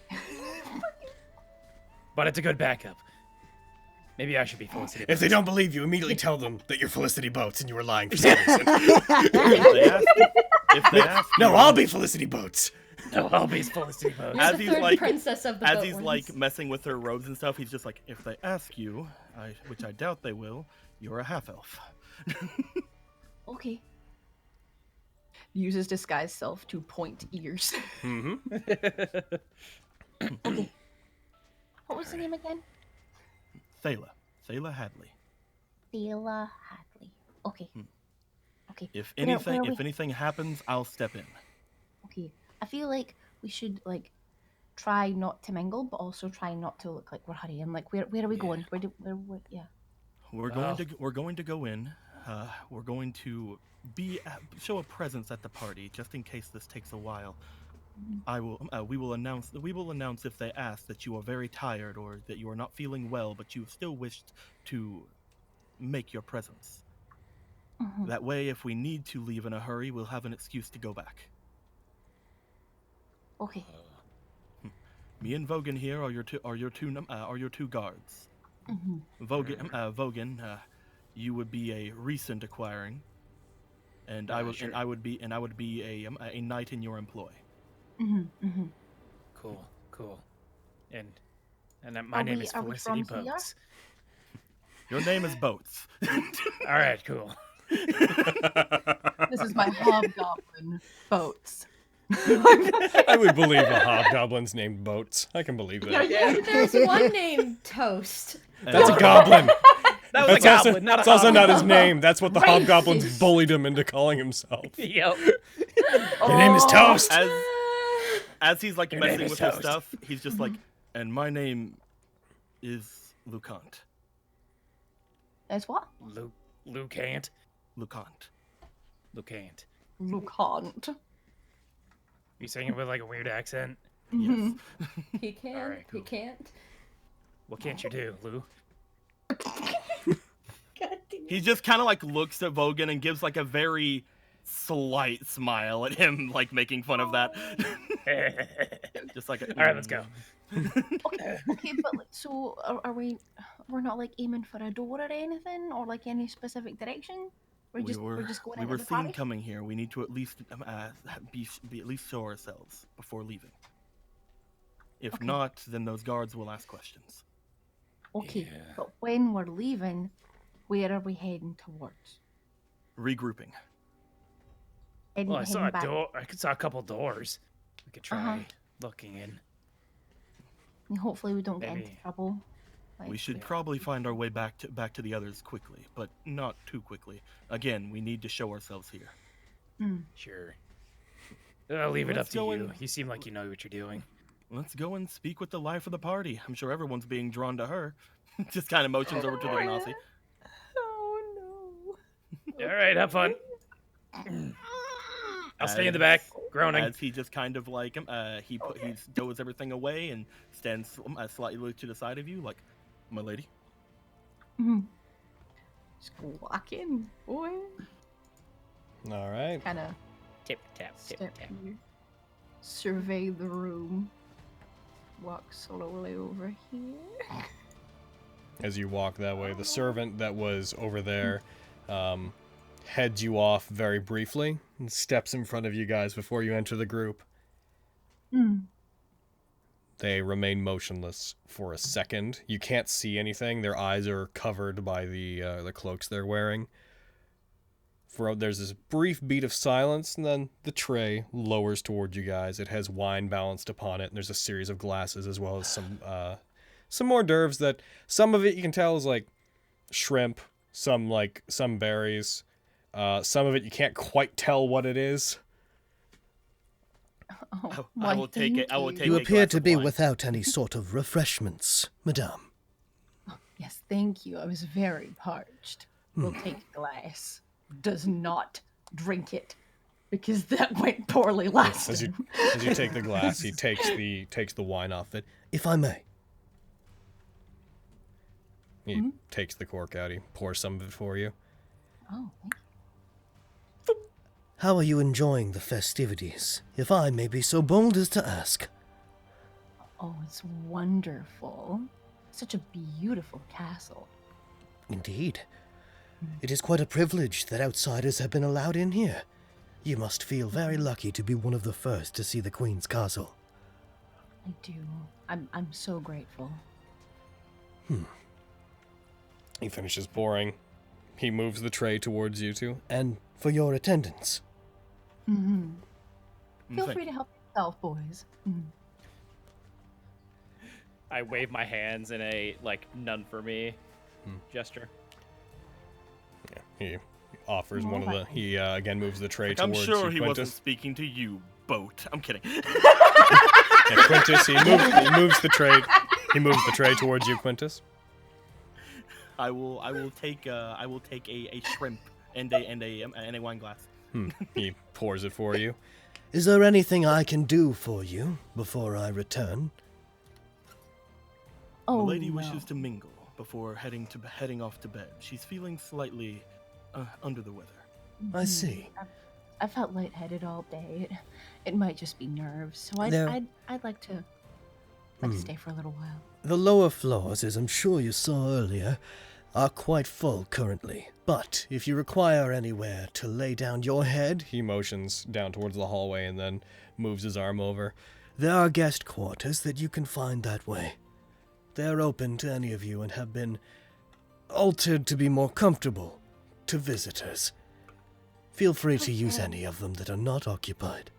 But it's a good backup. Maybe I should be Felicity If they Boats. don't believe you, immediately tell them that you're Felicity Boats and you were lying for some reason. If they ask No, you- I'll be Felicity Boats. No, I'll be Felicity Boats. You're As the he's third like- princess of the As boat he's ones. like messing with her robes and stuff, he's just like, if they ask you, which I doubt they will, you're a half elf. Okay. Uses disguise self to point ears. Mm-hmm. Okay. What was the name again? Thyla Hadley. Thyla Hadley. Okay. Okay. If Where anything, are if we? anything happens, I'll step in. Okay. I feel like we should like try not to mingle, but also try not to look like we're hurrying. Like where are we going? Where yeah. We're Well- going to go in. We're going to show a presence at the party, just in case this takes a while. We will announce if they ask that you are very tired or that you are not feeling well, but you still wished to make your presence. That way, if we need to leave in a hurry, we'll have an excuse to go back. Okay. Me and Vogan here are your two guards. Vogan, you would be a recent acquiring, and I would be a knight in your employ. Cool. And my name is Felicity Boats. Your name is Boats. All right, cool. This is my hobgoblin Boats. I would believe a hobgoblin's named Boats. I can believe that. There's one named Toast. That's a goblin. That was a goblin, not a It's also not his hobgoblin. name. That's what the hobgoblins bullied him into calling himself. Yep. Your name is Toast. As he's like Your name messing is with his Toast. stuff, he's just like, and my name is Lucant. As what? Lucant. Lucant. Lucant. Lucant. You saying it with like a weird accent? Yes. He can. Alright, He cool. can't. What can't you do, Lou? He just kind of like looks at Vogan and gives like a very slight smile at him, like making fun of that. Just like, All right, let's go. Okay, but like, so are we? We're not like aiming for a door or anything, or like any specific direction. We're just going we into were the seen party. coming here. We need to at least be at least show ourselves before leaving. If Okay. not, then those guards will ask questions. Okay, Yeah. but when we're leaving, where are we heading towards? Regrouping. Heading, Well, I saw heading a back. door. I saw a couple doors. We could try Uh-huh. looking in. And hopefully we don't get into Maybe. trouble. Like, We should Yeah. probably find our way back to the others quickly, but not too quickly. Again, we need to show ourselves here. Sure. I'll leave it up Let's to go you. in. You seem like you know what you're doing. Let's go and speak with the life of the party. I'm sure everyone's being drawn to her. Just kind of motions over to the Nazi. Oh All right, have fun. I'll stay in the back, groaning. As he just kind of like he stows everything away and stands slightly to the side of you, like, my lady. no. Just walk in, boy. All right. Kind of Tip tap tip step tap. here. Survey the room. Walk slowly over here. As you walk that way, the servant that was over there heads you off very briefly and steps in front of you guys before you enter the group. They remain motionless for a second. You can't see anything. Their eyes are covered by the cloaks they're wearing. There's this brief beat of silence, and then the tray lowers towards you guys. It has wine balanced upon it, and there's a series of glasses as well as some hors d'oeuvres that some of it you can tell is like shrimp, some berries. Some of it you can't quite tell what it is. Oh, I will take it. I will thank take You a appear glass to of be wine. without any sort of refreshments, madame. Yes, thank you. I was very parched. We'll take a glass. Does not drink it because that went poorly last As you time. take the glass, he takes the wine off it. If I may. He takes the cork out. He pours some of it for you. Oh, thank you. How are you enjoying the festivities, if I may be so bold as to ask? Oh, it's wonderful. Such a beautiful castle. Indeed. It is quite a privilege that outsiders have been allowed in here. You must feel very lucky to be one of the first to see the Queen's castle. I do. I'm so grateful. He finishes pouring. He moves the tray towards you two. And for your attendance. Feel Thank free to help yourself, boys. I wave my hands in a like none for me gesture. Yeah, he offers one of the. He again moves the tray I'm towards sure you, he wasn't Quintus. speaking to you, Boat. I'm kidding. Yeah, Quintus. He moves the tray. He moves the tray towards you, Quintus. I will take a shrimp and a wine glass. He pours it for you. Is there anything I can do for you before I return? Oh, The lady no. wishes to mingle before heading off to bed. She's feeling slightly under the weather. I see. I felt lightheaded all day. It might just be nerves, so I'd like to stay for a little while. The lower floors, as I'm sure you saw earlier, are quite full currently. But if you require anywhere to lay down your head, He motions down towards the hallway and then moves his arm over. there are guest quarters that you can find that way. They're open to any of you and have been altered to be more comfortable to visitors. Feel free to use any of them that are not occupied.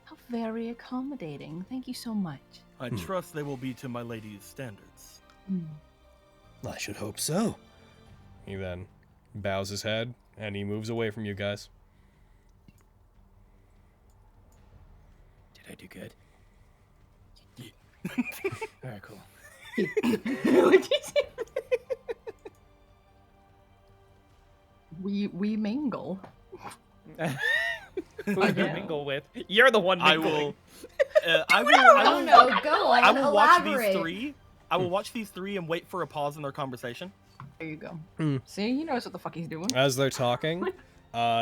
How very accommodating. Thank you so much. I trust they will be to my lady's standards. I should hope so. He then bows his head and he moves away from you guys. Did I do good? All right, cool. We mingle. Who do you mingle with? You're the one I mingling. will. I will. Oh no, go on. I will watch elaborate. these three. I will watch these three and wait for a pause in their conversation. There you go. See, he knows what the fuck he's doing. As they're talking,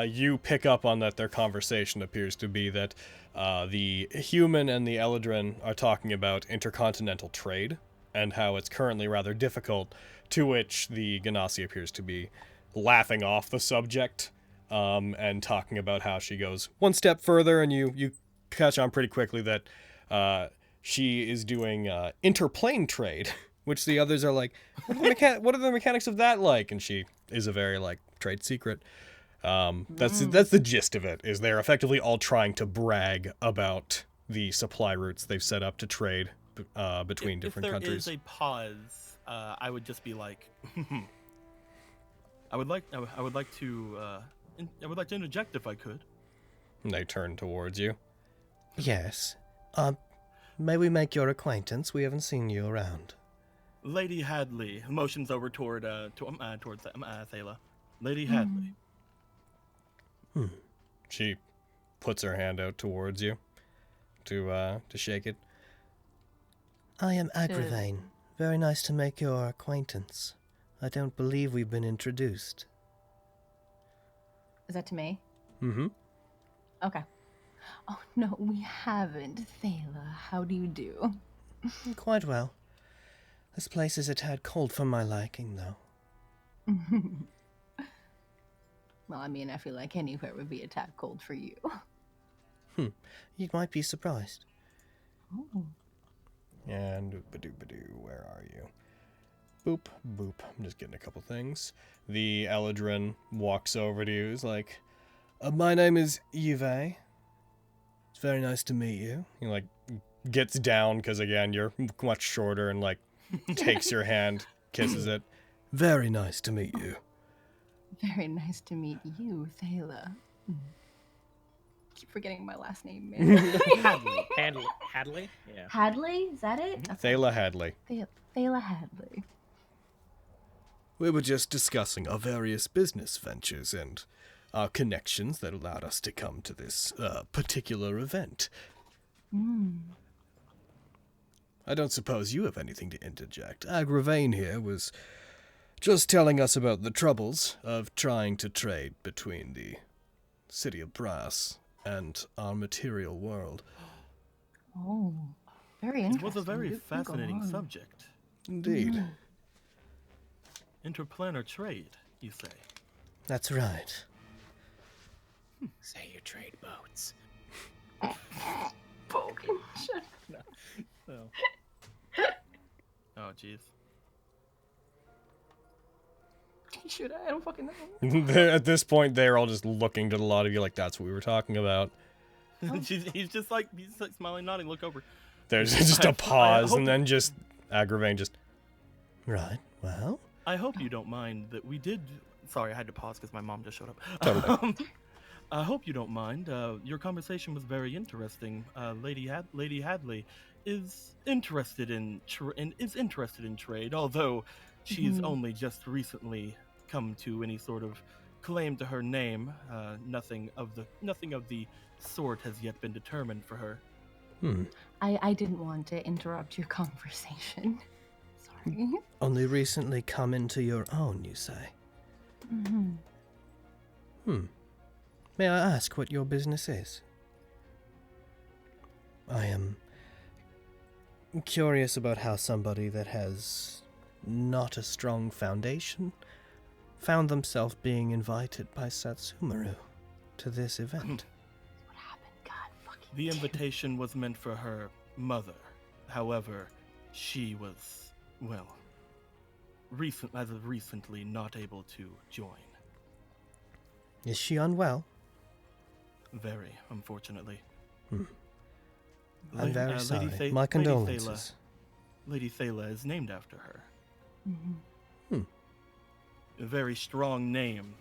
you pick up on that their conversation appears to be that the human and the Eladrin are talking about intercontinental trade and how it's currently rather difficult, to which the Ganassi appears to be laughing off the subject and talking about how she goes one step further, and you catch on pretty quickly that she is doing interplane trade, which the others are like, what are the mechanics of that like? And she is a very like trade secret. That's the gist of it, is they're effectively all trying to brag about the supply routes they've set up to trade between different countries. If there is a pause, I would just be like, I would like to interject if I could. And they turn towards you. Yes. May we make your acquaintance? We haven't seen you around. Lady Hadley motions over towards Thala. Lady Hadley. She puts her hand out towards you to shake it. I am Agravain. Very nice to make your acquaintance. I don't believe we've been introduced. Is that to me? Mm-hmm. Okay. Oh, no, we haven't. Thala, how do you do? Quite well. This place is a tad cold for my liking, though. Well, I mean, I feel like anywhere would be a tad cold for you. You might be surprised. Oh. And ba-doo, where are you? Boop, boop. I'm just getting a couple things. The Eladrin walks over to you. He's like, my name is Yve. It's very nice to meet you. He, like, gets down, because, again, you're much shorter, and, like, takes your hand, kisses it. Very nice to meet you. Very nice to meet you, Thala. Keep forgetting my last name, man. Hadley? Yeah. Hadley? Is that it? Thala Hadley. Thala Hadley. We were just discussing our various business ventures and our connections that allowed us to come to this particular event. I don't suppose you have anything to interject. Agravain here was just telling us about the troubles of trying to trade between the City of Brass and our material world. Oh, very It interesting. was a very Do go fascinating on. subject. Indeed. Interplanar trade, you say? That's right. Say you trade boats. Bogan. Shut Oh, jeez. Should I? I don't fucking know. At this point, they're all just looking to the lot of you like, that's what we were talking about. He's just like smiling, nodding. Look over. There's just a pause, hope- and then just Agravain just... Right, well? I hope you don't mind that we did. Sorry, I had to pause because my mom just showed up. Totally. I hope you don't mind. Your conversation was very interesting. Lady Hadley is interested in trade, although she's only just recently come to any sort of claim to her name. Nothing of the sort has yet been determined for her. I didn't want to interrupt your conversation. Sorry. Only recently come into your own, you say? May I ask what your business is? I am curious about how somebody that has not a strong foundation found themselves being invited by Satsumaru to this event. What happened? God fucking The damn. invitation was meant for her mother. However, she was, well, as of recently not able to join. Is she unwell? Very, unfortunately. I'm very Lady sorry. Tha- My Lady condolences. Lady Thala is named after her. Mhm. A very strong name.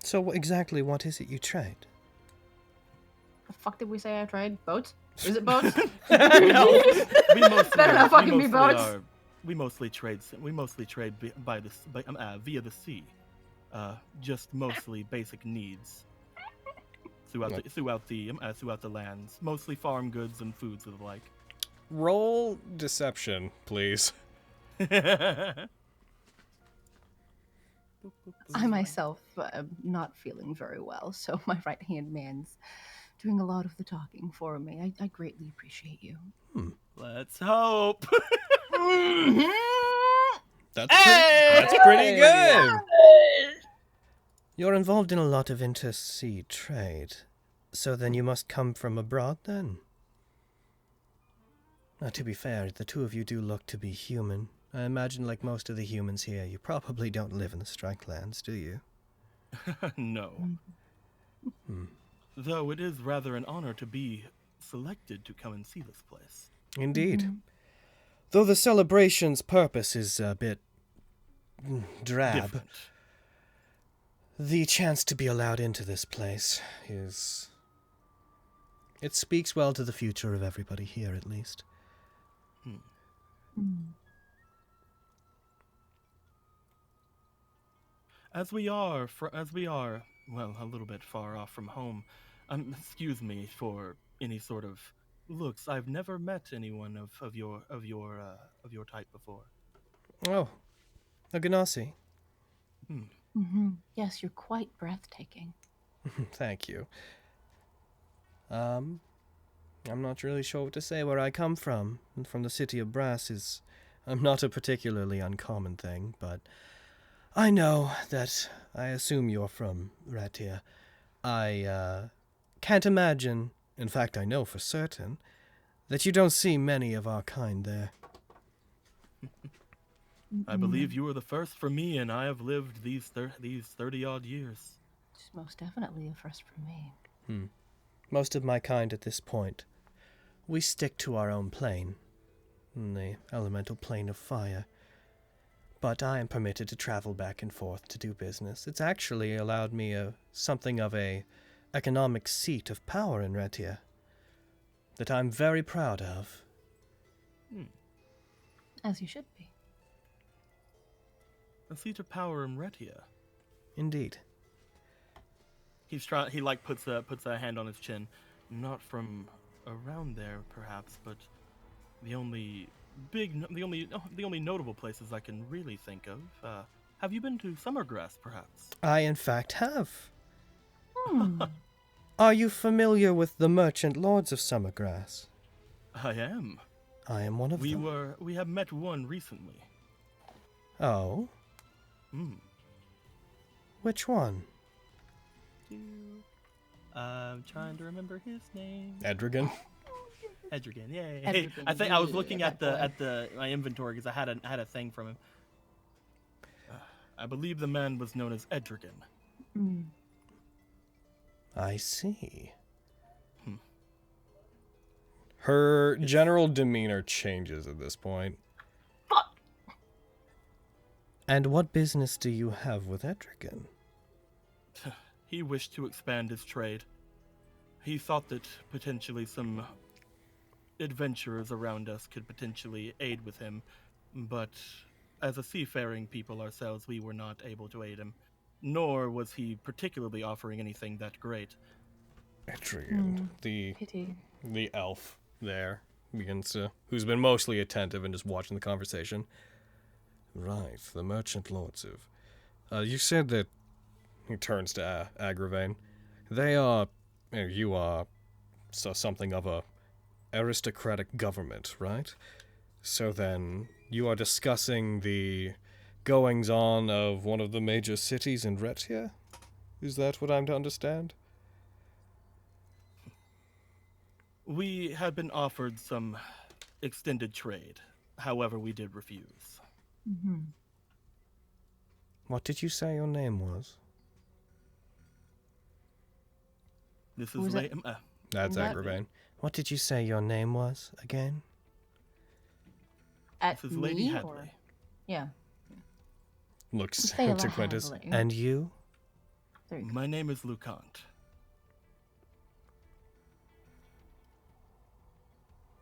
So exactly what is it you trade? The fuck did we say I tried? Boats? Is it boats? No, we mostly, Better not fucking we be mostly boats. are- We mostly trade via the sea. Just mostly basic needs throughout the lands. Mostly farm goods and foods and the like. Roll deception, please. I myself am not feeling very well, so my right-hand man's doing a lot of the talking for me. I greatly appreciate you. Let's hope. That's pretty good. You're involved in a lot of intersea trade. So then you must come from abroad, then? Now, to be fair, the two of you do look to be human. I imagine, like most of the humans here, you probably don't live in the Strike Lands, do you? No. Though it is rather an honor to be selected to come and see this place. Indeed. Though the celebration's purpose is a bit drab, Different. the chance to be allowed into this place it speaks well to the future of everybody here, at least. As we are, well, a little bit far off from home. Excuse me for any sort of looks. I've never met anyone of your type before. Oh, a Ganassi. Yes, you're quite breathtaking. Thank you. I'm not really sure what to say. Where I come from the city of Brass, is not a particularly uncommon thing, but I know that I assume you're from Ratia. I can't imagine, in fact I know for certain, that you don't see many of our kind there. I believe you were the first for me, and I have lived these 30-odd years. It's most definitely a first for me. Most of my kind at this point, we stick to our own plane, the elemental plane of fire. But I am permitted to travel back and forth to do business. It's actually allowed me something of a economic seat of power in Ratia that I'm very proud of. As you should be. A seat of power in Ratia. Indeed. He puts a hand on his chin. Not from around there, perhaps, but the only notable places I can really think of. Have you been to Summergrass, perhaps? I, in fact, have. Are you familiar with the merchant lords of Summergrass? I am. I am one of them. We have met one recently. Oh? Which one? I'm trying to remember his name. Edrigan. Edrigan, yay! Edrigan, I think I was looking yeah, at my inventory because I had a thing from him. I believe the man was known as Edrigan. I see. Her general demeanor changes at this point. And what business do you have with Edrigan? He wished to expand his trade. He thought that potentially some adventurers around us could potentially aid with him but as a seafaring people ourselves, we were not able to aid him, nor was he particularly offering anything that great. Etrigan, Pity. the elf there, begins to, who's been mostly attentive and just watching the conversation. Right, the merchant lords of... you said that... He turns to Agravain. They are... You are... So something of a aristocratic government, right? So then, you are discussing the goings-on of one of the major cities in Retia? Is that what I'm to understand? We had been offered some extended trade. However, we did refuse. Mm-hmm. What did you say your name was? This Who is was that? That's That- Agravain. What did you say your name was again? At This is Lady me, Hadley. or yeah, Looks Thaela to Quintus. Hadley. And you? There you go. My name is Lucant.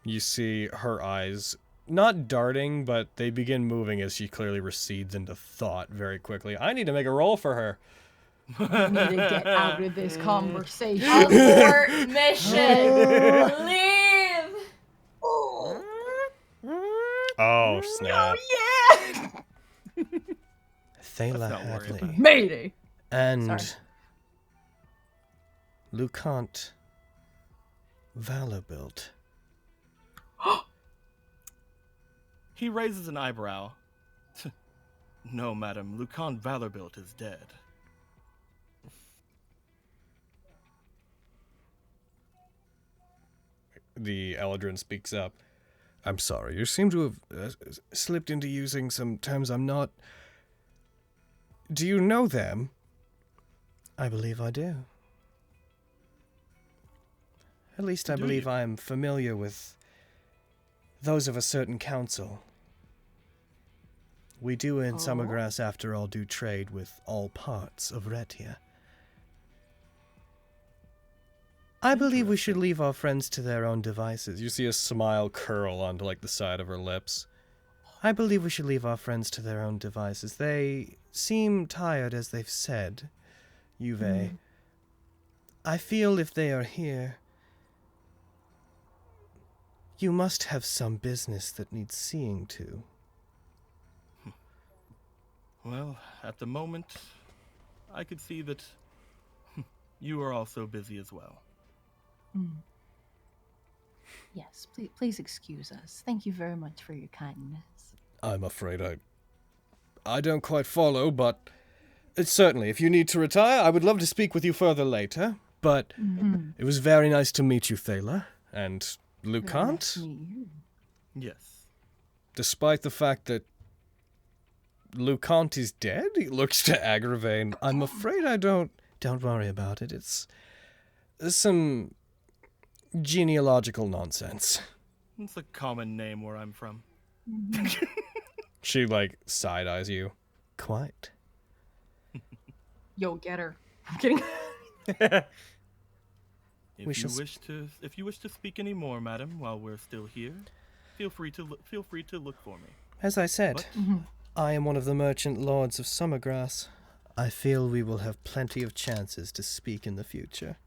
You see her eyes, not darting, but they begin moving as she clearly recedes into thought very quickly. I need to make a roll for her. I need to get out of this conversation. Abort mission. Leave. Oh, snap. Thaela Let's not worry Hadley. about Mayday. And Sorry. Lucant Vanderbilt. He raises an eyebrow. No, madam, Lucant Vanderbilt is dead. The Eldrin speaks up. I'm sorry, you seem to have slipped into using some terms I'm not... Do you know them? I believe I do. At least I Do believe you? I am familiar with those of a certain council. We do in Summergrass, after all, do trade with all parts of Retia. I believe we should leave our friends to their own devices. You see a smile curl onto, like, the side of her lips. I believe we should leave our friends to their own devices. They seem tired, as they've said, Juve. I feel if they are here, you must have some business that needs seeing to. Well, at the moment, I could see that you are also busy as well. Yes, please excuse us. Thank you very much for your kindness. I'm afraid I don't quite follow, but certainly, if you need to retire, I would love to speak with you further later. But it was very nice to meet you, Thaela. And Very Lucant, nice to meet you. Yes. despite the fact that Lucant is dead, he looks to Agravain. I'm afraid I don't... Don't worry about it. It's Some genealogical nonsense. It's a common name where I'm from. She, like, side-eyes you. quite. Yo, get her. I'm kidding. If you wish to speak any more, madam, while we're still here, feel free to look for me. As I said, What? I am one of the merchant lords of Summergrass. I feel we will have plenty of chances to speak in the future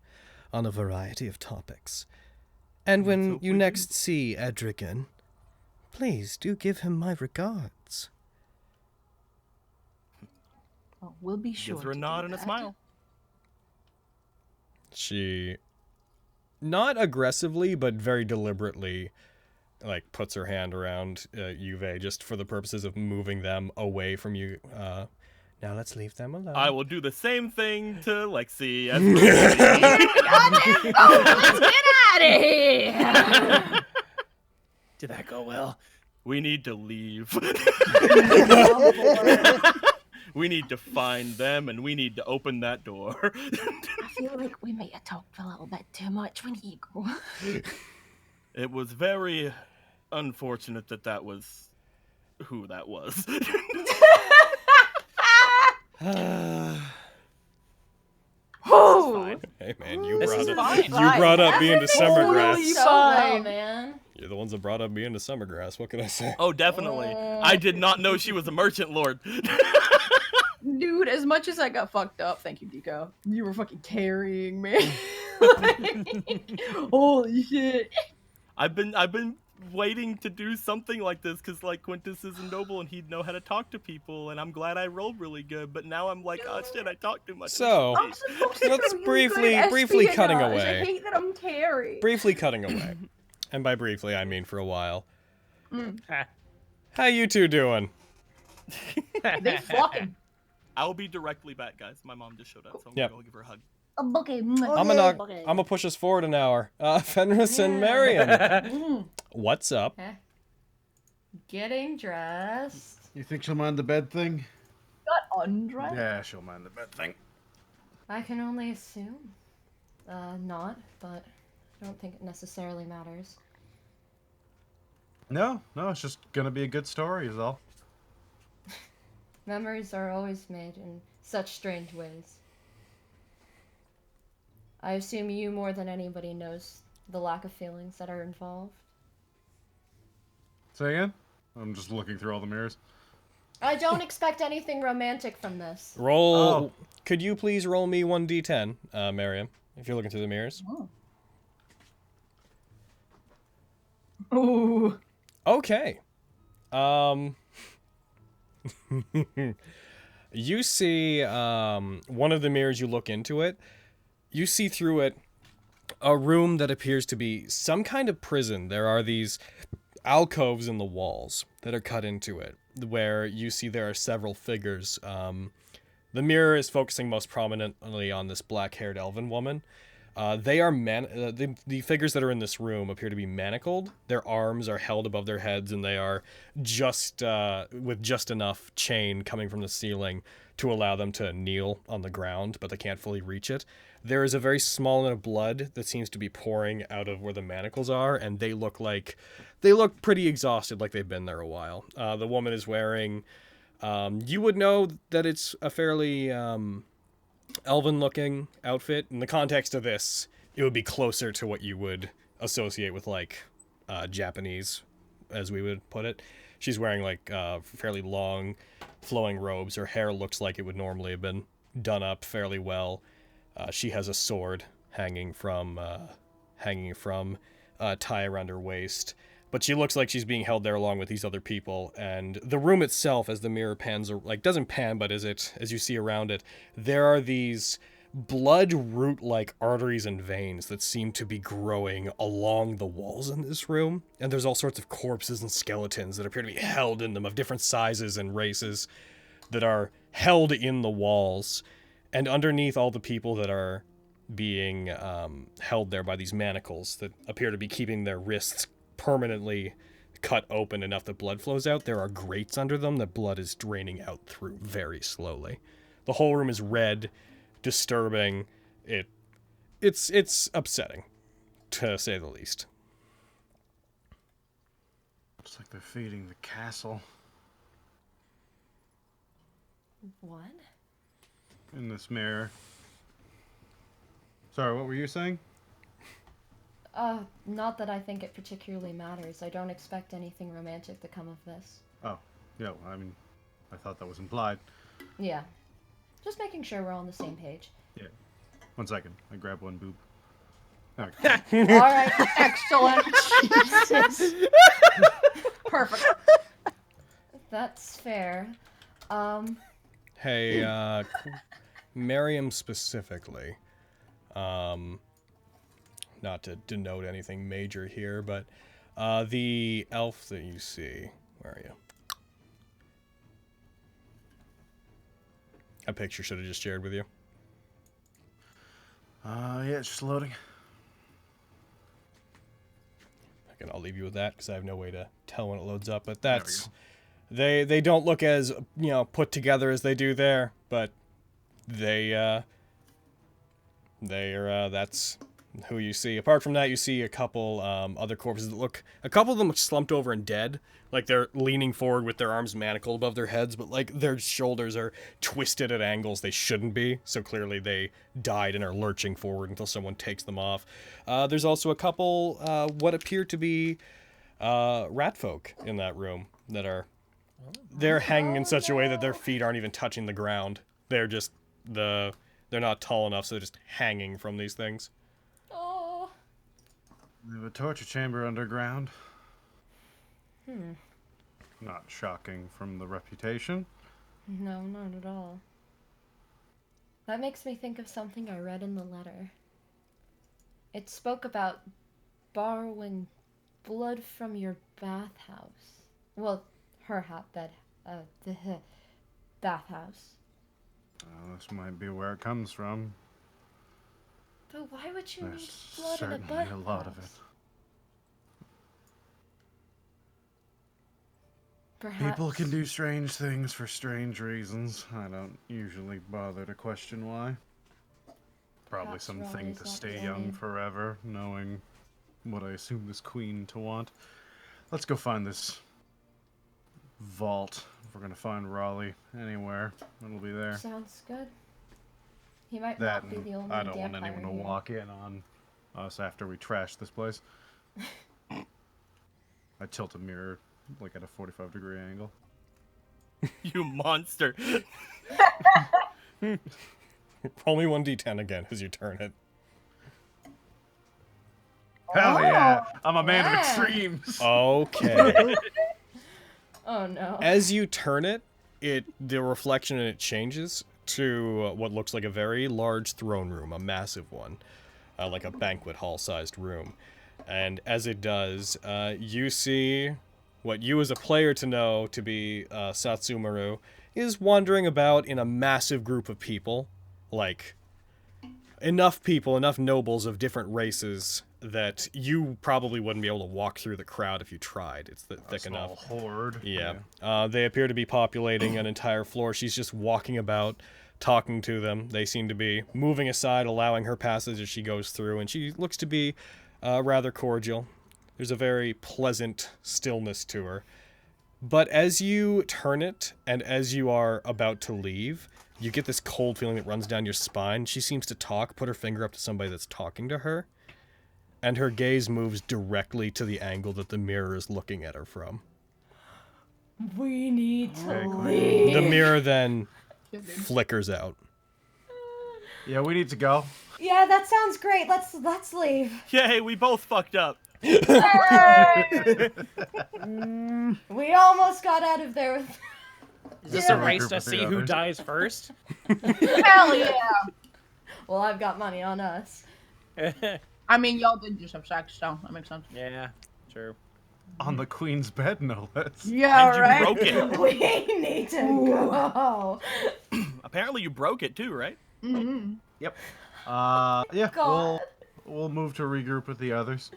on a variety of topics. And when hope you we do. next see Edrigan, please do give him my regards. Well, we'll be sure. Gives her a to nod do and a that. smile. She, not aggressively, but very deliberately, like, puts her hand around Juve just for the purposes of moving them away from you. Now let's leave them alone. I will do the same thing to Lexi. As Let's get out of here. Did that go well? we need to leave. We need to find them, and we need to open that door. I feel like we may have talked a little bit too much. We need to go. It was very unfortunate that was who that was. Oh, Hey man, you This brought is it. fine. You brought up being to Totally Summergrass. So well, fine. man. You're the ones that brought up me into Summergrass. What can I say? Oh, definitely. I did not know she was a merchant lord. Dude, as much as I got fucked up, thank you, Deco. You were fucking carrying me. Like, holy shit. I've been waiting to do something like this because like Quintus is a noble and he'd know how to talk to people, and I'm glad I rolled really good. But now I'm like, oh shit, I talk too much. So I'm supposed to let's do you briefly good cutting espionage. away. I hate that I'm carrying. Briefly cutting away. And by briefly, I mean for a while. Ha. How you two doing? They fucking. I'll be directly back, guys. My mom just showed up, so I'm Yep. gonna go give her a hug. Okay. I'm gonna push us forward an hour. Fenris and Mariam. What's up? Getting dressed. You think she'll mind the bed thing? Got undressed. Yeah, she'll mind the bed thing. I can only assume. Not, but I don't think it necessarily matters. No, it's just gonna be a good story, is all. Memories are always made in such strange ways. I assume you more than anybody knows the lack of feelings that are involved. Say again? I'm just looking through all the mirrors. I don't expect anything romantic from this. Roll. Oh. Could you please roll me 1d10, Mariam, if you're looking through the mirrors? Ooh. Okay. You see one of the mirrors, you look into it. You see through it a room that appears to be some kind of prison. There are these alcoves in the walls that are cut into it, where you see there are several figures. The mirror is focusing most prominently on this black-haired elven woman. They are the figures that are in this room appear to be manacled. Their arms are held above their heads, and they are just with just enough chain coming from the ceiling to allow them to kneel on the ground, but they can't fully reach it. There is a very small amount of blood that seems to be pouring out of where the manacles are, and they look pretty exhausted, like they've been there a while. The woman is wearing, you would know that it's a fairly elven-looking outfit. In the context of this, it would be closer to what you would associate with, like, Japanese, as we would put it. She's wearing, like, fairly long, flowing robes. Her hair looks like it would normally have been done up fairly well. She has a sword hanging from a tie around her waist. But she looks like she's being held there along with these other people. And the room itself, as the mirror pans, like, doesn't pan, but as you see around it, there are these blood root-like arteries and veins that seem to be growing along the walls in this room. And there's all sorts of corpses and skeletons that appear to be held in them of different sizes and races that are held in the walls. And underneath all the people that are being held there by these manacles that appear to be keeping their wrists permanently cut open enough that blood flows out, there are grates under them that blood is draining out through very slowly. The whole room is red, disturbing. It's upsetting, to say the least. Looks like they're feeding the castle. What? In this mirror. Sorry, what were you saying? Not that I think it particularly matters. I don't expect anything romantic to come of this. Oh, yeah, I mean, I thought that was implied. Yeah. Just making sure we're all on the same page. Yeah. 1 second. I grab one boob. Okay. Alright, excellent. Jesus. Perfect. That's fair. Hey, Mariam specifically, not to denote anything major here, but the elf that you see, where are you? A picture should have just shared with you. Yeah, it's just loading. Again, I'll leave you with that because I have no way to tell when it loads up, but that's... They don't look as, put together as they do there, but they're that's who you see. Apart from that, you see a couple other corpses that look, a couple of them look slumped over and dead, like they're leaning forward with their arms manacled above their heads, but like their shoulders are twisted at angles they shouldn't be, so clearly they died and are lurching forward until someone takes them off. There's also a couple what appear to be rat folk in that room that are... They're hanging in such a way that their feet aren't even touching the ground. They're just... They're not tall enough, so they're just hanging from these things. Oh. We have a torture chamber underground. Hmm. Not shocking from the reputation. No, not at all. That makes me think of something I read in the letter. It spoke about borrowing blood from your bathhouse. Well, her bathhouse. This might be where it comes from. But why would you need There's blood in a certainly bathhouse? a lot of it. Perhaps. People can do strange things for strange reasons. I don't usually bother to question why. Probably Perhaps something Raleigh's to not stay the young only- forever, knowing what I assume this queen to want. Let's go find this vault. If we're gonna find Raleigh anywhere, it'll be there. Sounds good. He might That not be and the only I don't want vampire anyone to here. walk in on us after we trash this place. I tilt a mirror like at a 45-degree angle. You monster. Roll me 1d10 again as you turn it. Hell yeah! Oh, I'm a man of yeah. extremes. Okay. Oh no. As you turn it, the reflection in it changes to what looks like a very large throne room, a massive one, like a banquet hall-sized room. And as it does, you see what you as a player to know to be Satsumaru is wandering about in a massive group of people, like enough people, enough nobles of different races that you probably wouldn't be able to walk through the crowd if you tried. It's thick enough. Horde. Yeah. They appear to be populating an entire floor. She's just walking about, talking to them. They seem to be moving aside, allowing her passage as she goes through, and she looks to be rather cordial. There's a very pleasant stillness to her. But as you turn it, and as you are about to leave, you get this cold feeling that runs down your spine. She seems to put her finger up to somebody that's talking to her, and her gaze moves directly to the angle that the mirror is looking at her from. We need to Okay, cool. leave. The mirror then flickers out. Yeah, we need to go. Yeah, that sounds great. Let's leave. Yay, we both fucked up. We almost got out of there with... Is this a Yeah. race Group to of the see who others. dies first? Hell yeah! Well, I've got money on us. I mean, y'all did just have sex, so that makes sense. Yeah, true. On the queen's bed, no less. Yeah, And you right. broke it. We need to go. Apparently you broke it too, right? Mm-hmm. Yep. Yeah, God. we'll move to regroup with the others.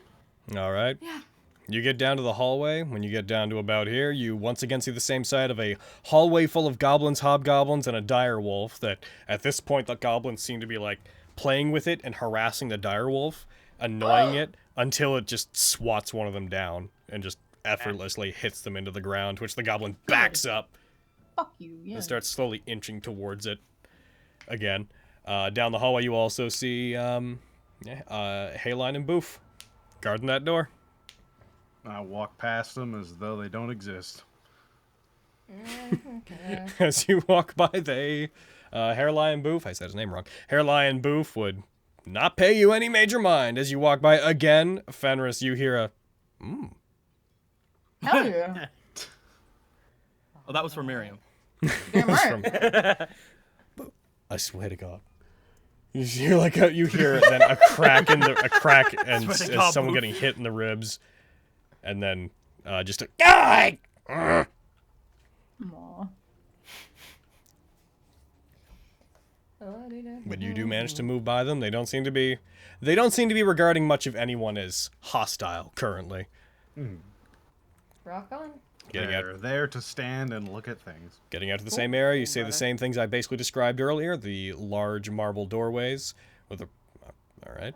All right. Yeah. You get down to the hallway. When you get down to about here, you once again see the same sight of a hallway full of goblins, hobgoblins, and a dire wolf that at this point the goblins seem to be like playing with it and harassing the dire wolf, annoying it until it just swats one of them down and just effortlessly hits them into the ground, which the goblin backs up Fuck you, yeah. and starts slowly inching towards it again. Down the hallway you also see Hayline and Boof guarding that door. I walk past them as though they don't exist. Okay. As you walk by, Hairlion Boof, I said his name wrong. Hairlion Boof would not pay you any major mind. As you walk by again, Fenris, you hear a, Hell yeah. Oh, that was for Miriam. Damn It's right. from- I swear to God. You hear you hear then a crack and Swear to God, someone Boof. getting hit in the ribs, and then just a die. Aw. But you do manage to move by them. They don't seem to be regarding much of anyone as hostile currently. Rock on. They're there to stand and look at things. Getting out to the same area, you see the same things I basically described earlier. The large marble doorways with a. All right.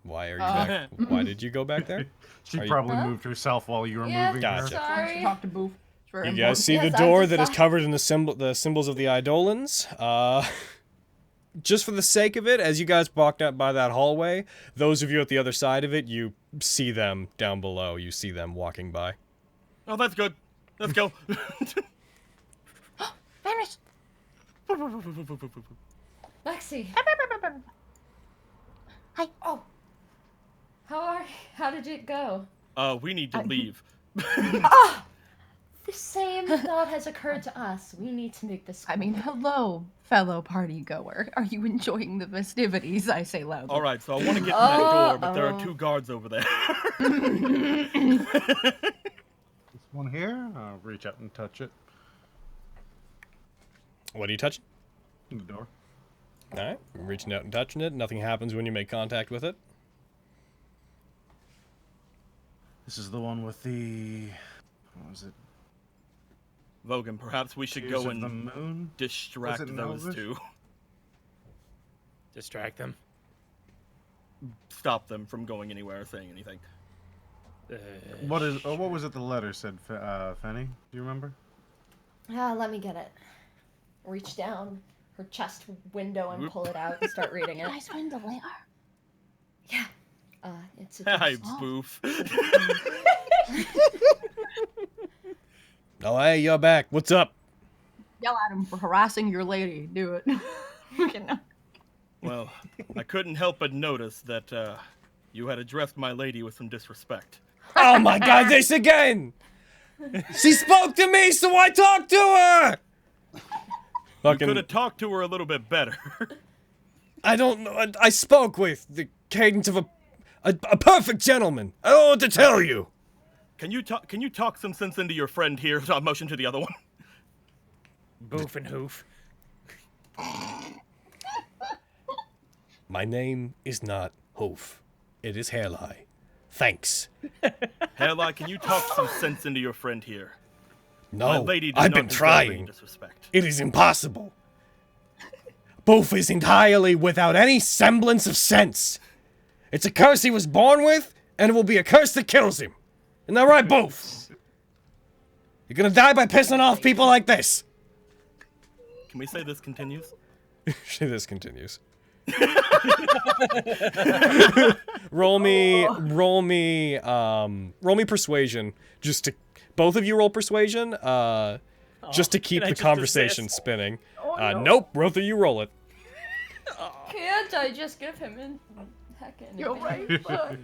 Why are you back? Why did you go back there? She Are you- probably moved herself while you were Yeah, moving her. Gotcha. I should sorry. talk to Boof. It's very You important. guys see Yes, the I door just that is saw- covered in the symbols of the Eidolons. Just for the sake of it, as you guys walked out by that hallway, those of you at the other side of it, you see them down below. You see them walking by. Oh, that's good. Let's go. Vanish! Lexi. Hi. Oh. How did it go? We need to leave. The same thought has occurred to us. We need to make this. I mean, hello, fellow party goer. Are you enjoying the festivities? I say loudly. All right, so I want to get to that door, but there are 2 guards over there. This one here. I'll reach out and touch it. What are you touching? The door. All right, reaching out and touching it. Nothing happens when you make contact with it. This is the one with the. What was it? Vogan, perhaps we should Tears go of and the moon? distract Was it those Elvish? 2. Distract them. Stop them from going anywhere or saying anything. What is? Oh, what was it? The letter said, Fanny. Do you remember? Let me get it. Reach down her chest window and pull it out and start reading it. Guys find the letter. Yeah. It's a Hi, text. boof. Oh, hey, you're back. What's up? Yell at him for harassing your lady. Do it. Well, I couldn't help but notice that you had addressed my lady with some disrespect. Oh my god, this again! She spoke to me, so I talked to her! You Fucking, could have talked to her a little bit better. I don't know, I spoke with the cadence of a perfect gentleman. I don't know what to tell you. Can you talk some sense into your friend here? So I'll motion to the other one. Boof and hoof. My name is not Hoof. It is Hairlie. Thanks. Hairlie, can you talk some sense into your friend here? My No, lady does I've not been deserve any trying. disrespect. It is impossible. Boof is entirely without any semblance of sense. It's a curse he was born with, and it will be a curse that kills him. Isn't that right, Boof? You're gonna die by pissing off people like this. Can we say this continues? This continues. roll me persuasion, just to, both of you roll persuasion, just to keep can I the just conversation assist? spinning. no. Nope, both of you roll it. Can't I just give him a heckin' You're advantage? right. Fuck.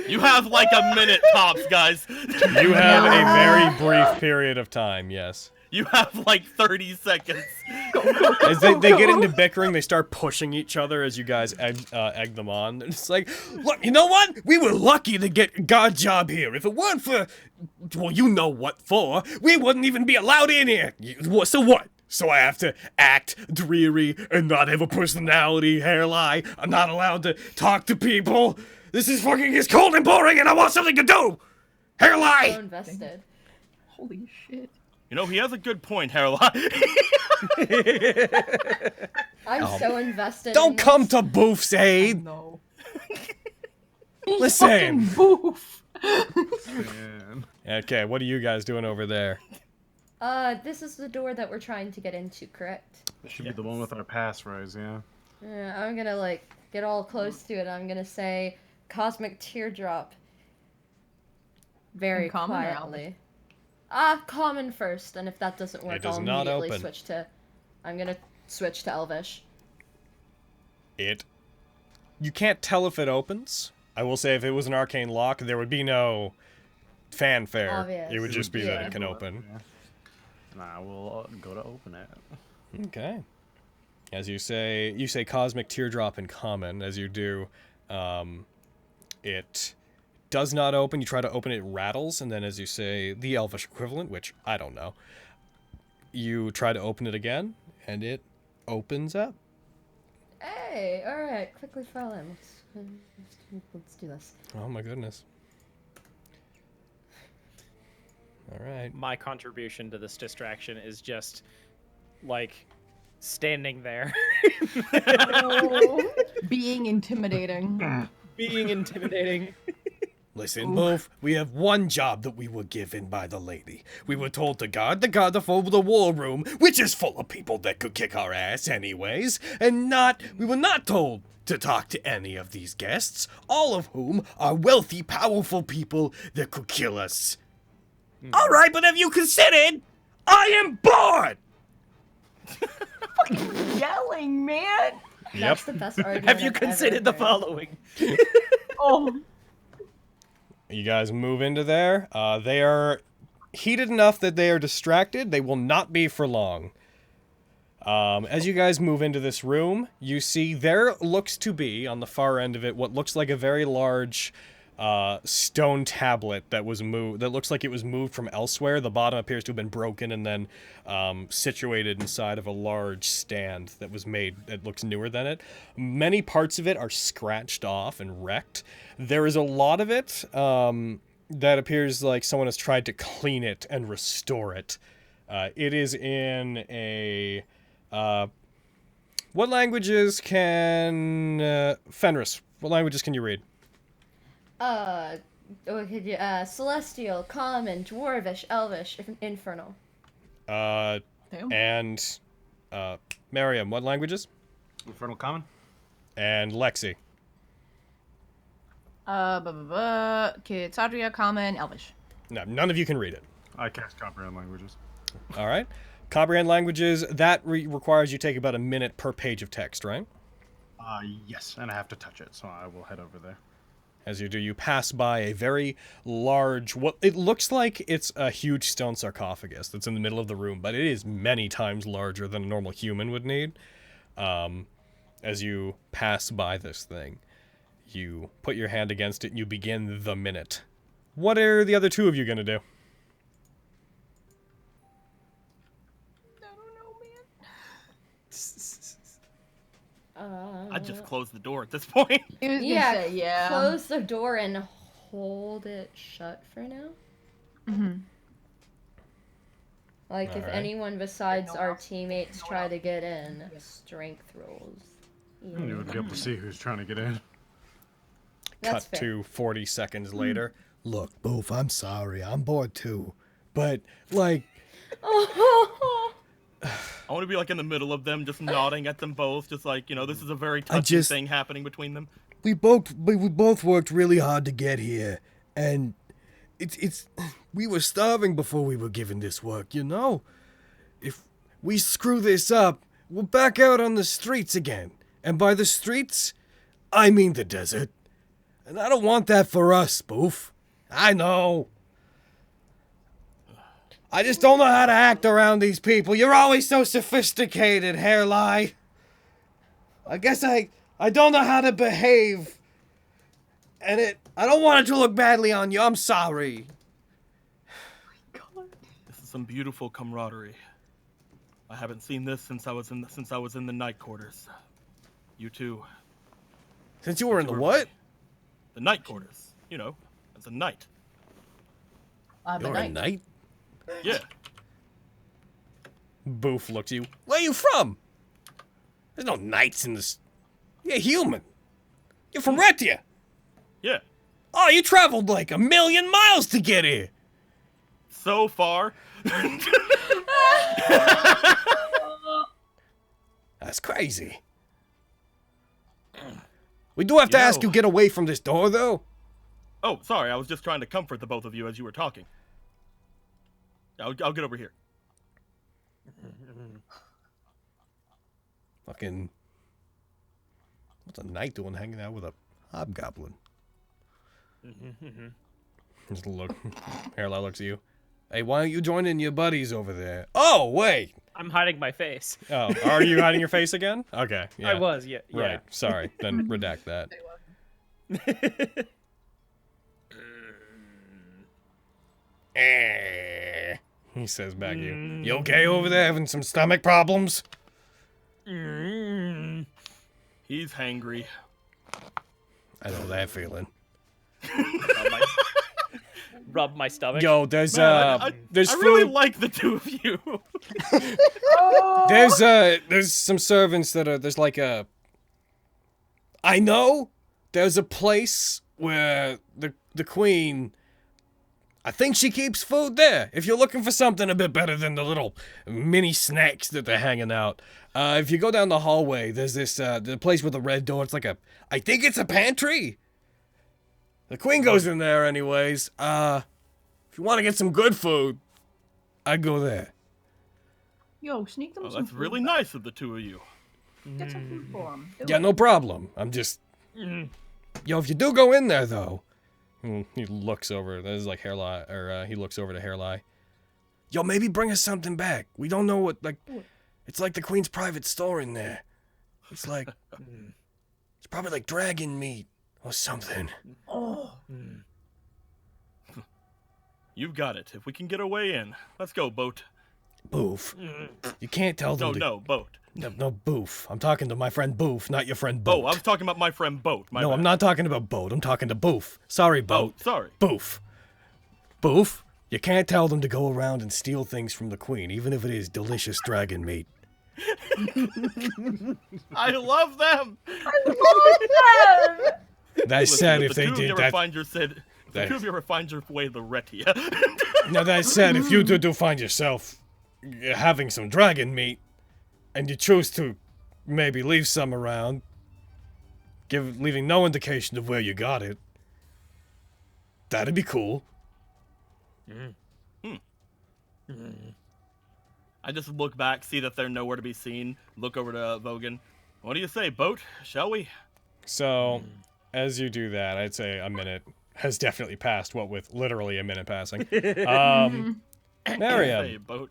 You have like a minute tops, guys. You have a very brief period of time, yes. You have like 30 seconds. As they get into bickering, they start pushing each other as you guys egg them on. It's like, look, you know what? We were lucky to get God's job here. If it weren't for, well, you know what for, we wouldn't even be allowed in here. So what? So I have to act dreary and not have a personality, Hairlie. I'm not allowed to talk to people. This is fucking as cold and boring, and I want something to do. So Hairlie! invested. Holy shit. You know, he has a good point, Hairlie. I'm so invested. in Don't this. come to Boof's aid. No. Listen. Fucking boof. Man. Okay, what are you guys doing over there? This is the door that we're trying to get into, correct? This should be the one with our passphrase, yeah. Yeah, I'm gonna like get all close to it. I'm gonna say cosmic teardrop. Very In common or quietly. Common first, and if that doesn't work, does I'll not immediately open. switch to. I'm gonna switch to Elvish. You can't tell if it opens. I will say if it was an arcane lock, there would be no fanfare. Obvious. It would just be that Yeah. it can open. Yeah. And I will go to open it. Okay. As you say cosmic teardrop in common. As you do, it does not open. You try to open it, rattles, and then as you say the Elvish equivalent, which I don't know, you try to open it again, and it opens up. Hey, all right, quickly fell in. Let's do this. Oh my goodness. All right. My contribution to this distraction is just like standing there, Being intimidating. being intimidating. Listen, both, we have one job that we were given by the lady. We were told to guard the war room, which is full of people that could kick our ass anyways, and we were not told to talk to any of these guests, all of whom are wealthy, powerful people that could kill us. Alright, but have you considered? I am bored! Fucking yelling, man. That's the best argument. Have you I've considered ever the heard. following? Oh. You guys move into there. They are heated enough that they are distracted. They will not be for long. As you guys move into this room, you see there looks to be, on the far end of it, what looks like a very large stone tablet that was moved. That looks like it was moved from elsewhere. The bottom appears to have been broken and then situated inside of a large stand that was made that looks newer than it. Many parts of it are scratched off and wrecked. There is a lot of it that appears like someone has tried to clean it and restore it. It is in a... what languages can... Fenris, what languages can you read? Celestial, Common, Dwarvish, Elvish, Infernal. And Miriam, what languages? Infernal Common. And Lexi. Kitsadria, Common, Elvish. No, none of you can read it. I cast comprehend languages. All right. Comprehend languages, that requires you take about a minute per page of text, right? Yes, and I have to touch it, so I will head over there. As you do, you pass by a very large, what it looks like it's a huge stone sarcophagus that's in the middle of the room, but it is many times larger than a normal human would need. As you pass by this thing, you put your hand against it and you begin the minute. What are the other two of you going to do? I'd just close the door at this point. He was gonna Yeah, say, yeah. close the door and hold it shut for now. Mm-hmm. Like, if Alright. anyone besides our teammates try to get in, strength rolls. You would be able to see who's trying to get in. That's Cut fair. to 40 seconds later. Look, Boof, I'm sorry. I'm bored too. But, like, I want to be like in the middle of them, just nodding at them both, just like, you know, this is a very touching thing happening between them. we both worked really hard to get here, and it's we were starving before we were given this work, you know? If we screw this up, we're back out on the streets again. And by the streets, I mean the desert. And I don't want that for us, Boof. I know. I just don't know how to act around these people. You're always so sophisticated, Hairlie. I guess I don't know how to behave. And I don't want it to look badly on you. I'm sorry. This is some beautiful camaraderie. I haven't seen this since I was in the night quarters. You too. Since you were in the what? The night quarters. You know, as a knight. You're a knight? Yeah. Boof looks at you. Where are you from? There's no knights in this. You're human. You're from Retia. Yeah. Oh, you traveled like 1,000,000 miles to get here. So far. That's crazy. We do have to ask you get away from this door, though. Oh, sorry. I was just trying to comfort the both of you as you were talking. I'll get over here. Fucking. What's a knight doing hanging out with a hobgoblin? Just look. Hairline looks at you. Hey, why don't you join in your buddies over there? Oh, wait. I'm hiding my face. Oh, are you hiding your face again? Okay. Yeah. I was, yeah. Right. Sorry. Then redact that. He says back to you. You okay over there having some stomach problems? He's hangry. I know that feeling. Rub my stomach. Yo, there's Man, I really like the two of you. There's some servants that are there's like a I know there's a place where the queen... I think she keeps food there. If you're looking for something a bit better than the little mini snacks that they're hanging out. If you go down the hallway, there's this, the place with the red door. It's like I think it's a pantry. The queen goes in there anyways. If you want to get some good food, I'd go there. Yo, sneak them Oh, some that's food really back. nice of the two of you. Get some food for them. Yeah, no problem. I'm just... Yo, if you do go in there, though... He looks over. There's like Hairlie, or he looks over to Hairlie. Yo, maybe bring us something back. We don't know what, like... It's like the queen's private store in there. It's like... It's probably like dragon meat or something. Oh. You've got it. If we can get our way in. Let's go, boat. Boof. You can't tell them No, boat. No, Boof. I'm talking to my friend Boof, not your friend Boat. Oh, I was talking about my friend Boat. No, I'm not talking about Boat. I'm talking to Boof. Sorry, Boat. Oh, sorry. Boof. Boof, you can't tell them to go around and steal things from the queen, even if it is delicious dragon meat. I love them. That said, if they the two did of you that... ever find your said, the two of you ever find your way the Retia. Now, that said, if you do find yourself having some dragon meat, and you choose to maybe leave some around, leaving no indication of where you got it, that'd be cool. I just look back, see that they're nowhere to be seen, look over to Vogan. What do you say, Boat? Shall we? So, as you do that, I'd say a minute has definitely passed, what with literally a minute passing. Mariam, Say, Boat.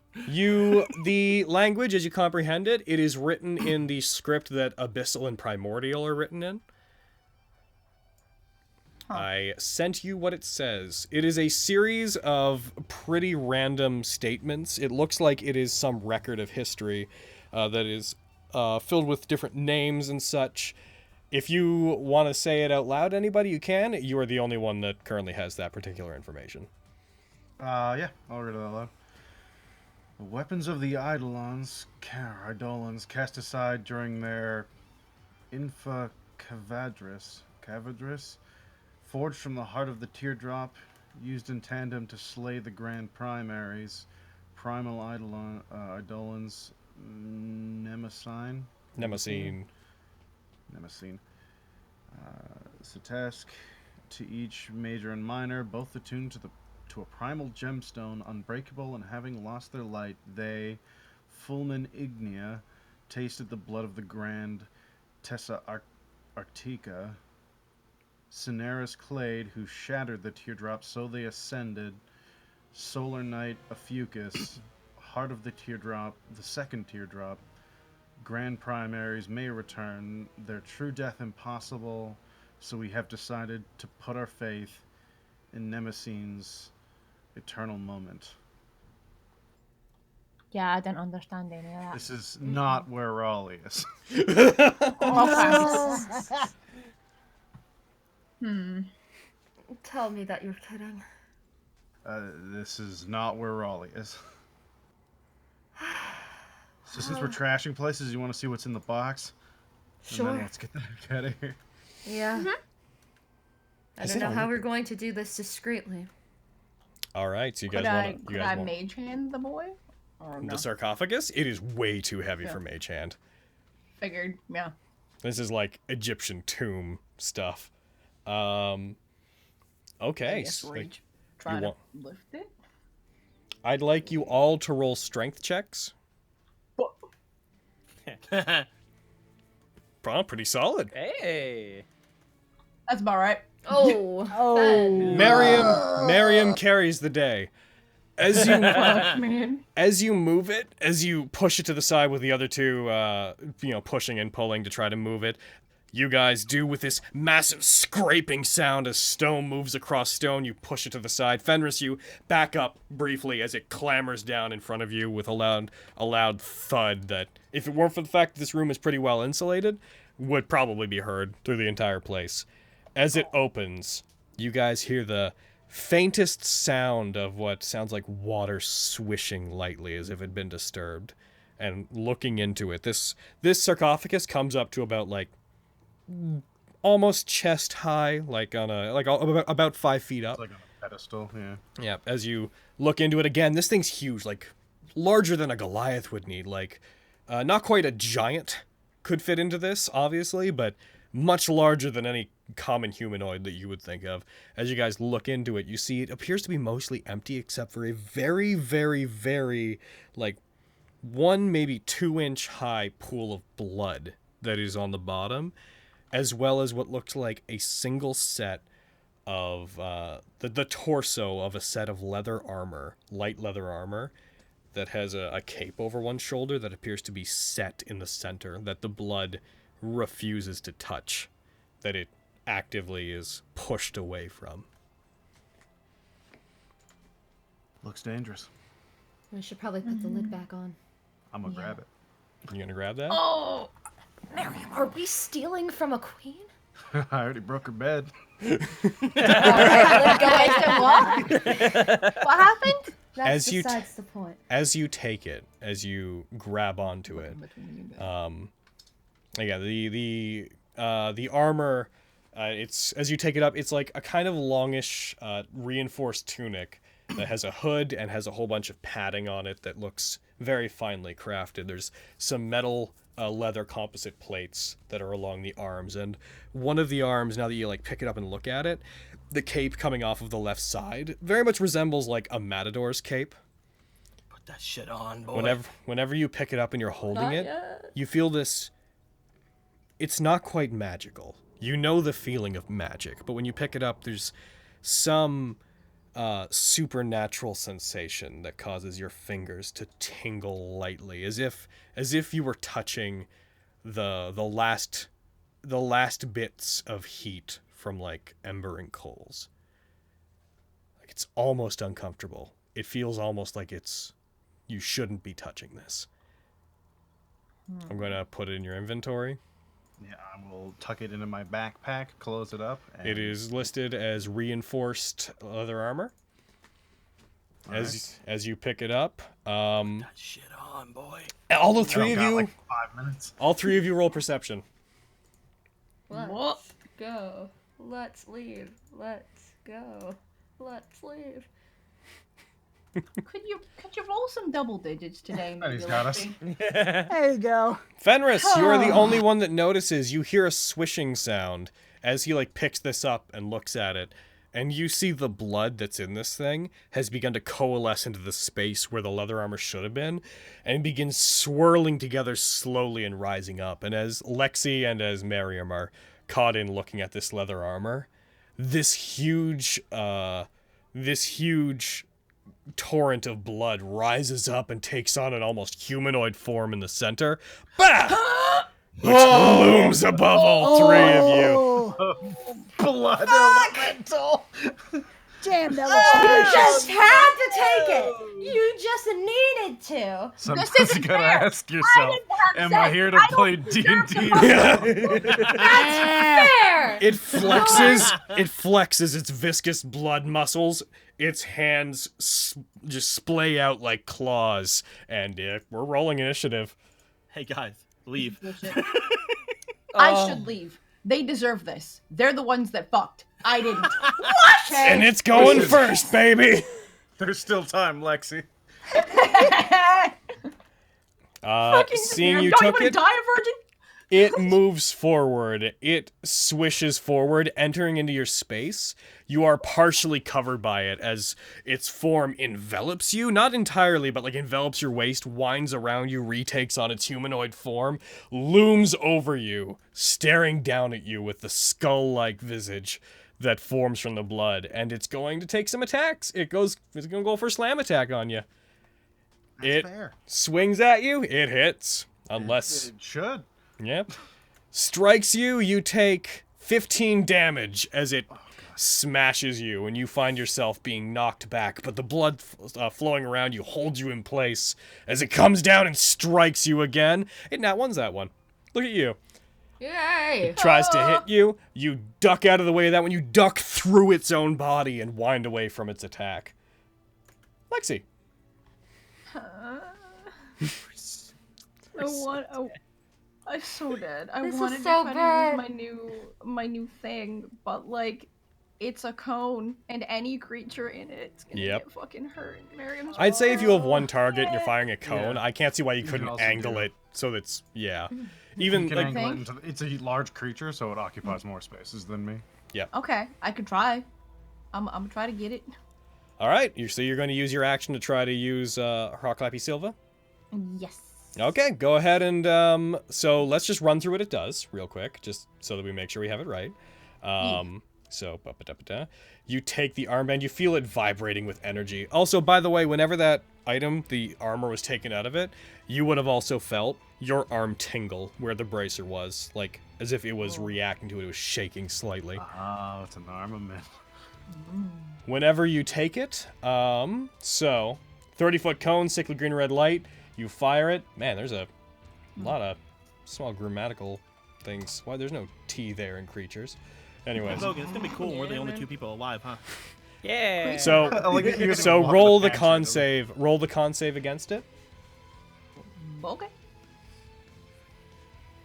the language, as you comprehend it, it is written in the script that Abyssal and Primordial are written in. I sent you what it says. It is a series of pretty random statements. It looks like it is some record of history that is filled with different names and such. If you want to say it out loud, anybody, you can. You are the only one that currently has that particular information. Yeah, I'll read it out loud. The weapons of the Eidolons cast aside during their Infa Cavadris, forged from the heart of the teardrop, used in tandem to slay the grand primaries, primal Eidolons, Nemesine. Satask, to each major and minor, both attuned to a primal gemstone, unbreakable, and having lost their light, they, Fulmin Ignia, tasted the blood of the grand Tessa Arctica, Cineris Clade, who shattered the teardrop, so they ascended, Solar Knight Ophiuchus, heart of the teardrop, the second teardrop, grand primaries may return, their true death impossible, so we have decided to put our faith in Nemesine's eternal moment. Yeah, I didn't understand any of that. This is not where Raleigh is. Tell me that you're kidding. This is not where Raleigh is. So since we're trashing places, you want to see what's in the box? Sure. And then let's get the heck out of here. Yeah. I don't know how we're going to do this discreetly. All right, so you guys want to... Could I mage hand the boy? Or no? The sarcophagus? It is way too heavy for mage hand. Figured, yeah. This is like Egyptian tomb stuff. Okay. Try to lift it? I'd like you all to roll strength checks. Pretty solid. Hey. That's about right. Oh. Mariam carries the day. As you move it, as you push it to the side with the other two, pushing and pulling to try to move it, you guys do with this massive scraping sound as stone moves across stone. You push it to the side. Fenris, you back up briefly as it clambers down in front of you with a loud thud that, if it weren't for the fact that this room is pretty well insulated, would probably be heard through the entire place. As it opens, you guys hear the faintest sound of what sounds like water swishing lightly as if it had been disturbed. And looking into it, this sarcophagus comes up to about, like, almost chest high, like on a about 5 feet up. It's like on a pedestal, yeah. Yeah, as you look into it again, this thing's huge, like larger than a Goliath would need. Like, not quite a giant could fit into this, obviously, but much larger than any common humanoid that you would think of. As you guys look into it, you see it appears to be mostly empty except for a very, very, very, like, 1 maybe 2 inch high pool of blood that is on the bottom, as well as what looks like a single set of the torso of a set of leather armor, light leather armor, that has a cape over one shoulder that appears to be set in the center, that the blood refuses to touch, that it actively is pushed away from. Looks dangerous. We should probably put the lid back on. I'm gonna grab it. You gonna grab that? Oh, Miriam, are we stealing from a queen? I already broke her bed. What happened? That's besides the point. As you take it, as you grab onto it, yeah, the armor, it's, as you take it up, it's like a kind of longish, reinforced tunic that has a hood and has a whole bunch of padding on it that looks very finely crafted. There's some metal leather composite plates that are along the arms, and one of the arms, now that you like pick it up and look at it, the cape coming off of the left side very much resembles like a matador's cape. Put that shit on, boy. Whenever you pick it up and you're holding it, you feel this. It's not quite magical. You know the feeling of magic, but when you pick it up, there's some supernatural sensation that causes your fingers to tingle lightly, as if you were touching the last bits of heat from like ember and coals. Like, it's almost uncomfortable. It feels almost like you shouldn't be touching this. I'm gonna put it in your inventory. Yeah, I will tuck it into my backpack, close it up. And... It is listed as reinforced leather armor. As you pick it up, Put that shit on, boy. all the three of got you, like 5 minutes. all 3 of you roll perception. Let's go. Let's leave. Let's go. Let's leave. Could you roll some double digits today? And he's got us. There you go. Fenris, you are the only one that notices. You hear a swishing sound as he like picks this up and looks at it, and you see the blood that's in this thing has begun to coalesce into the space where the leather armor should have been, and begins swirling together slowly and rising up. And as Lexi and as Miriam are caught in looking at this leather armor, this huge torrent of blood rises up and takes on an almost humanoid form in the center. Bah! Which looms above all 3 of you. Blood elemental. Damn, that You looks just had to take it. You just needed to. Sometimes you gotta ask yourself, am I here to play D&D? That's fair. It flexes its viscous blood muscles. Its hands just splay out like claws. And we're rolling initiative. Hey guys, leave. I should leave. They deserve this. They're the ones that fucked. I didn't. What? And it's going first, baby. There's still time, Lexi. Seeing you Don't took you it, die a virgin? it moves forward. It swishes forward, entering into your space. You are partially covered by it as its form envelops you. Not entirely, but like envelops your waist, winds around you, retakes on its humanoid form, looms over you, staring down at you with the skull-like visage that forms from the blood. And it's going to take some attacks. It's going to go for a slam attack on you. That's fair. Swings at you, it hits. Unless... It should. Yep. Strikes you, you take 15 damage as it smashes you, and you find yourself being knocked back, but the blood flowing around you holds you in place as it comes down and strikes you again. It nat one's that one. Look at you. Yay. It tries to hit you. You duck out of the way of that one. You duck through its own body and wind away from its attack. Lexi. I so did. I This is wanted so to try bad. to use my new thing, but like, it's a cone, and any creature in it's gonna Yep. get fucking hurt. Miriam's. I'd say if you have one target and you're Yeah. firing a cone, Yeah. I can't see why you You couldn't can also angle do- it so that's yeah. You Even can like angle it Think? into it's a large creature, so it occupies more spaces than me. Okay, I could try. I'm gonna try to get it. all right, so you're going to use your action to try to use Harklappy Silva. Yes. Okay, go ahead and so let's just run through what it does real quick, just so that we make sure we have it right. So ba-ba-da-ba-da. You take the armband, you feel it vibrating with energy. Also, by the way, whenever that item, the armor, was taken out of it, you would have also felt your arm tingle where the bracer was, like as if it was reacting to it. It was shaking slightly. Oh, it's an armament. Whenever you take it, so 30-foot cone, sickly green red light, you fire it. Man, there's a lot of small grammatical things. Why there's no T there in creatures. Anyways, Logan, it's gonna be cool when we're the Yeah, only man. 2 people alive, huh? Yeah. so Like, you're gonna so walk roll the the pantry, con don't we? save. Roll the con save against it. Okay.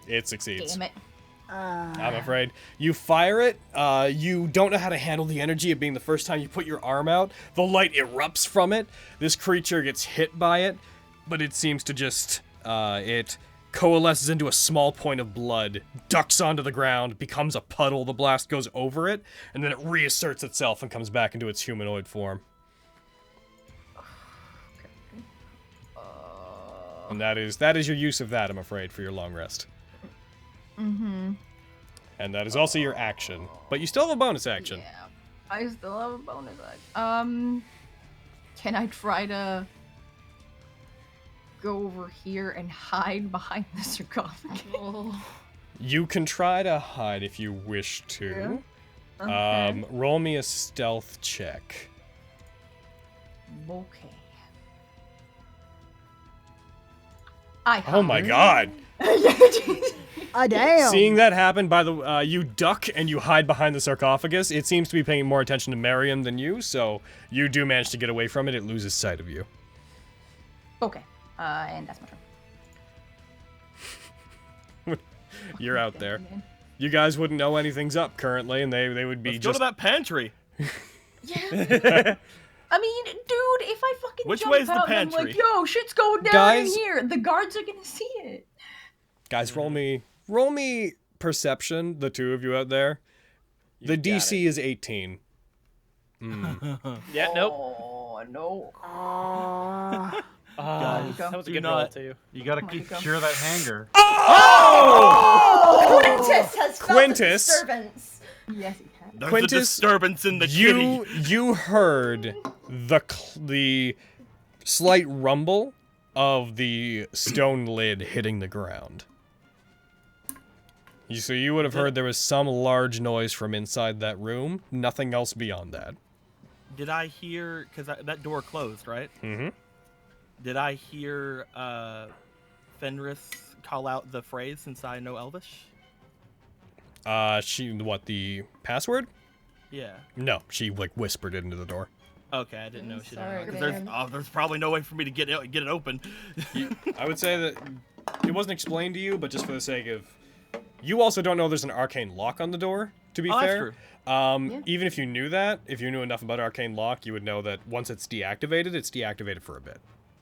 It succeeds. Damn it. I'm afraid. You fire it. You don't know how to handle the energy of being the first time you put your arm out. The light erupts from it. This creature gets hit by it, but it seems to just it coalesces into a small point of blood, ducks onto the ground, becomes a puddle. The blast goes over it, and then it reasserts itself and comes back into its humanoid form. And that is your use of that, I'm afraid, for your long rest. Mm-hmm. And that is also your action. But you still have a bonus action. Yeah. I still have a bonus action. Can I try to go over here and hide behind the sarcophagus? Oh. You can try to hide if you wish to. Okay. Roll me a stealth check. Okay. Oh my god! Damn. Seeing that happen, by the you duck and you hide behind the sarcophagus. It seems to be paying more attention to Mariam than you, so you do manage to get away from it. It loses sight of you. Okay. And that's my turn. You're out there. You guys wouldn't know anything's up currently, and they would be Let's go just to that pantry. Yeah. I mean, dude, if I fucking Which jump way's the out and I'm pantry? like, yo, shit's going down Guys- in here, the guards are gonna see it. guys. Roll me perception. The two of you out there. The got DC is 18. Yeah, nope. Oh, no. Guys, That was a do good not- roll too. You gotta my God. cure that hanger. Quintus has felt Quintus. a disturbance. Yes, he can. There's Quintus, a disturbance in the kitty. you heard the slight rumble of the stone lid hitting the ground. So you would have heard there was some large noise from inside that room. Nothing else beyond that. Did I hear, because that door closed, right? Mm-hmm. Did I hear Fenris call out the phrase since I know Elvish? The password? Yeah. No, she like whispered it into the door. Okay, I didn't know she did. Sorry, Because man. there's probably no way for me to get it open. I would say that it wasn't explained to you, but just for the sake of, you also don't know there's an arcane lock on the door. To be Oh, that's fair, true. even if you knew that, if you knew enough about arcane lock, you would know that once it's deactivated for a bit.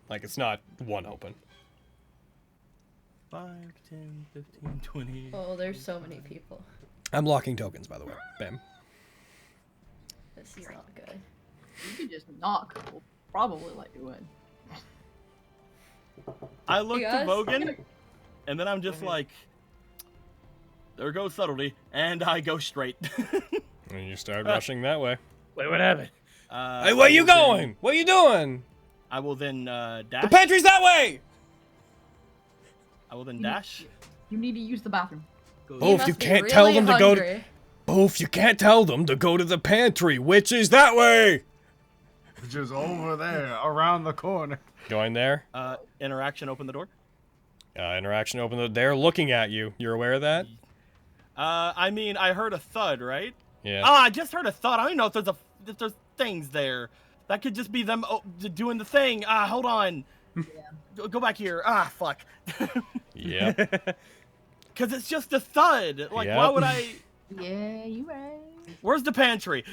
Like it's not one open. 5, 10, 15, 20. Oh, there's so many people. I'm locking tokens, by the way. Bam. This is not good. You could just knock. We'll probably let you in. I look Hey, to guys. Vogan, and then I'm just like, there goes subtlety, and I go straight. And you start rushing that way. Wait, what happened? Hey, where you going? What are you doing? I will then dash. The pantry's that way! I will then dash. You need to use the bathroom. Go Oh, if you must be can't tell really them to go to... hungry. If you can't tell them to go to the pantry, which is that way! Which is over there, around the corner. Going there. Interaction, open the door. Interaction open. They're looking at you. You're aware of that? I mean, I heard a thud, right? Yeah. Ah, I just heard a thud. I don't even know if there's things there. That could just be them doing the thing. Hold on. Go back here. Fuck. Yeah. Because it's just a thud. Like, Yep. why would I? Yeah, you right. Where's the pantry?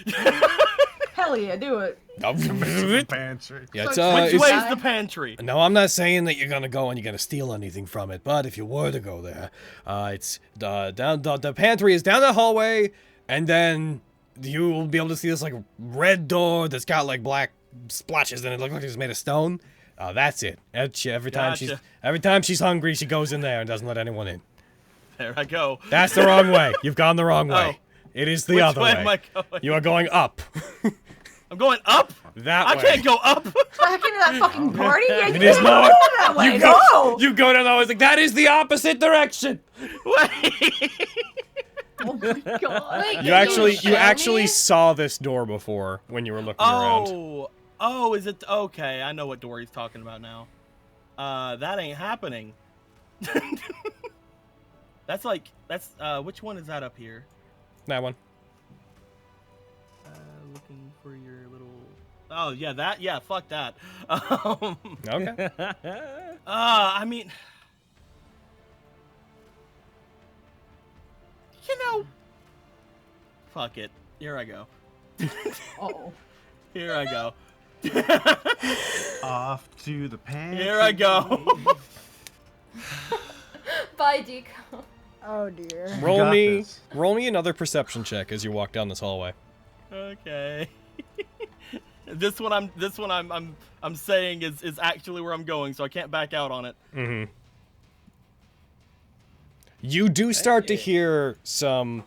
Hell yeah, do it. Pantry. Yeah, it's, Which it's- way's the pantry? No, I'm not saying that you're gonna go and you're gonna steal anything from it, but if you were to go there, it's down the pantry is down the hallway, and then you will be able to see this like red door that's got like black splotches in it. Look like it's made of stone. That's it. Every time she's hungry, she goes in there and doesn't let anyone in. There I go. That's the wrong way. You've gone the wrong way. It is the Which other way way. am I going? You are going up. I'm going up? That I way. can't go up. Back into that fucking party? Yeah, you It is can't not. go that way. No! You go down that way. It's like, that is the opposite direction. Wait. Oh my god. Wait, You can actually show me? saw this door before when you were looking around. Oh, is it? Okay, I know what door he's talking about now. That ain't happening. That's which one is that up here? That one. Looking for your little. Oh yeah, fuck that. Okay. I mean, fuck it. Here I go. Uh-oh. Here I go. Off to the pantry. Here I go. Bye, Deco. Oh dear. Roll got me this. another perception check as you walk down this hallway. Okay. This one I'm saying is actually where I'm going, so I can't back out on it. Mm-hmm. You do start to hear some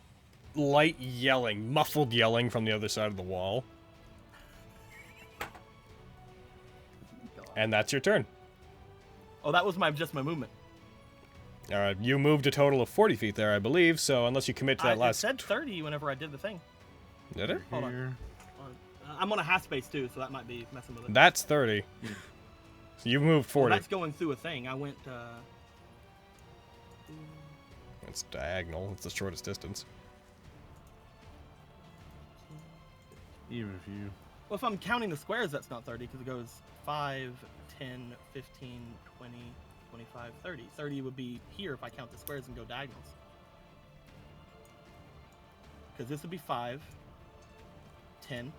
light yelling, muffled yelling from the other side of the wall. And that's your turn. Oh, that was just my movement. Alright, you moved a total of 40 feet there, I believe, so unless you commit to that It last... said 30 whenever I did the thing. Did it? Hold on. Here. I'm on a half space too, so that might be messing with it. That's 30. So you moved 40. Well, that's going through a thing. I went. It's diagonal. It's the shortest distance. Even if you. Well, if I'm counting the squares, that's not 30 because it goes 5, 10, 15, 20, 25, 30. 30 would be here if I count the squares and go diagonals. Because this would be 5, 10.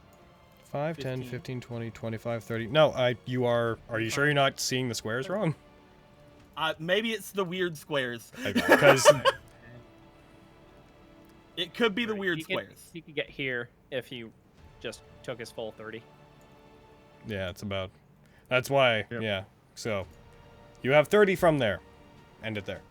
5, 10, 15. 15, 20, 25, 30. No, are you sure you're not seeing the squares wrong? Maybe it's the weird squares. Because It could be the weird squares. You could get here if you just took his full 30. yeah, it's about. That's why. Yep. Yeah. So you have 30 from there. End it there.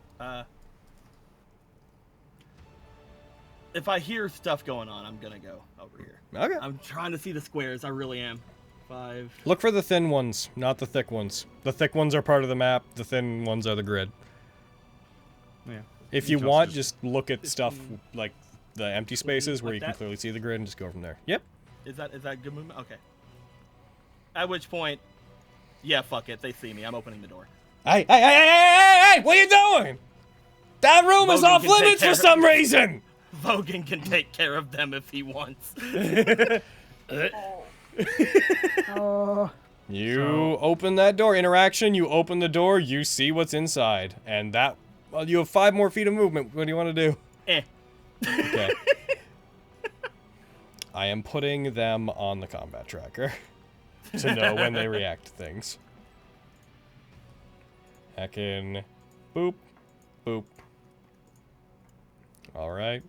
If I hear stuff going on, I'm gonna go over here. Okay. I'm trying to see the squares. I really am. 5. Look for the thin ones, not the thick ones. The thick ones are part of the map. The thin ones are the grid. Yeah. If You you can want, also just look at stuff like the empty spaces where like you can that? clearly see the grid and just go from there. Yep. Is that good movement? Okay. At which point, yeah, fuck it. They see me. I'm opening the door. Hey! What are you doing? That room is Logan off can take limits care for of- some reason. Vogan can take care of them if he wants. Oh. You open that door. Interaction. You open the door. You see what's inside, and that. Well, you have 5 more feet of movement. What do you want to do? Okay. I am putting them on the combat tracker to know when they react to things. Heckin'. Boop. Boop. Alright.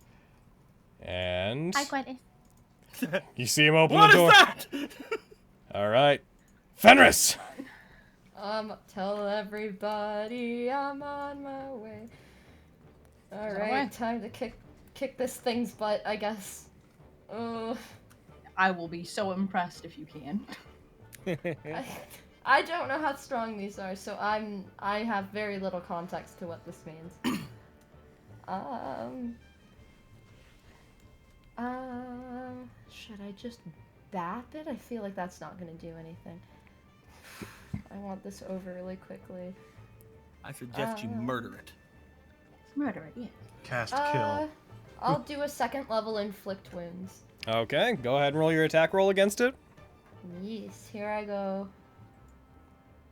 And Hi, Quentin. you see him open What the is door. that? Alright. Fenris! Tell everybody I'm on my way. All On my right, way. time to kick this thing's butt, I guess. I will be so impressed if you can. I don't know how strong these are, so I have very little context to what this means. Should I just bap it? I feel like that's not gonna do anything. I want this over really quickly. I suggest you murder it. Murder it, yeah. Cast kill. I'll do a 2nd level inflict wounds. Okay, go ahead and roll your attack roll against it. Yes, here I go.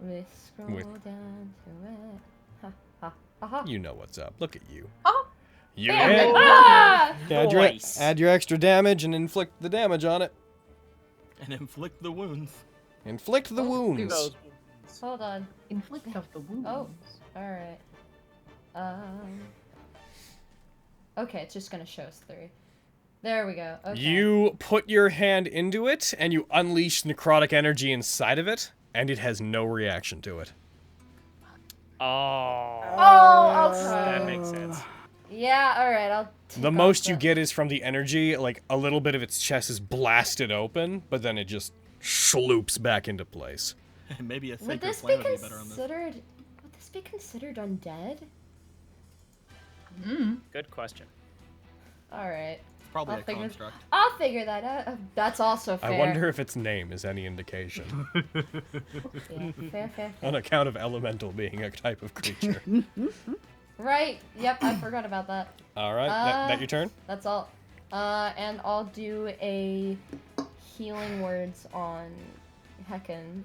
We scroll With- down to it. Ha ha Uh-huh. You know what's up. Look at you. Oh. You Damn hit. it. Ah! Add your extra damage and inflict the damage on it. And inflict the wounds. Inflict the wounds. Hold on. Inflict of the wounds. Oh, alright. Okay, it's just gonna show us 3. There we go. Okay. You put your hand into it, and you unleash necrotic energy inside of it, and it has no reaction to it. Oh. Oh, okay. That makes sense. Yeah, alright, I'll take The off most you get is from the energy, like a little bit of its chest is blasted open, but then it just sloops back into place. Maybe a Would sacred this be flame would be better on this. considered... Would this be considered undead? Good question. Alright. It's probably I'll a figure- construct. I'll figure that out. That's also fair. I wonder if its name is any indication, Yeah, fair. on account of elemental being a type of creature. Right, yep, I forgot about that. Alright, that your turn? That's all. And I'll do a healing words on Heckin.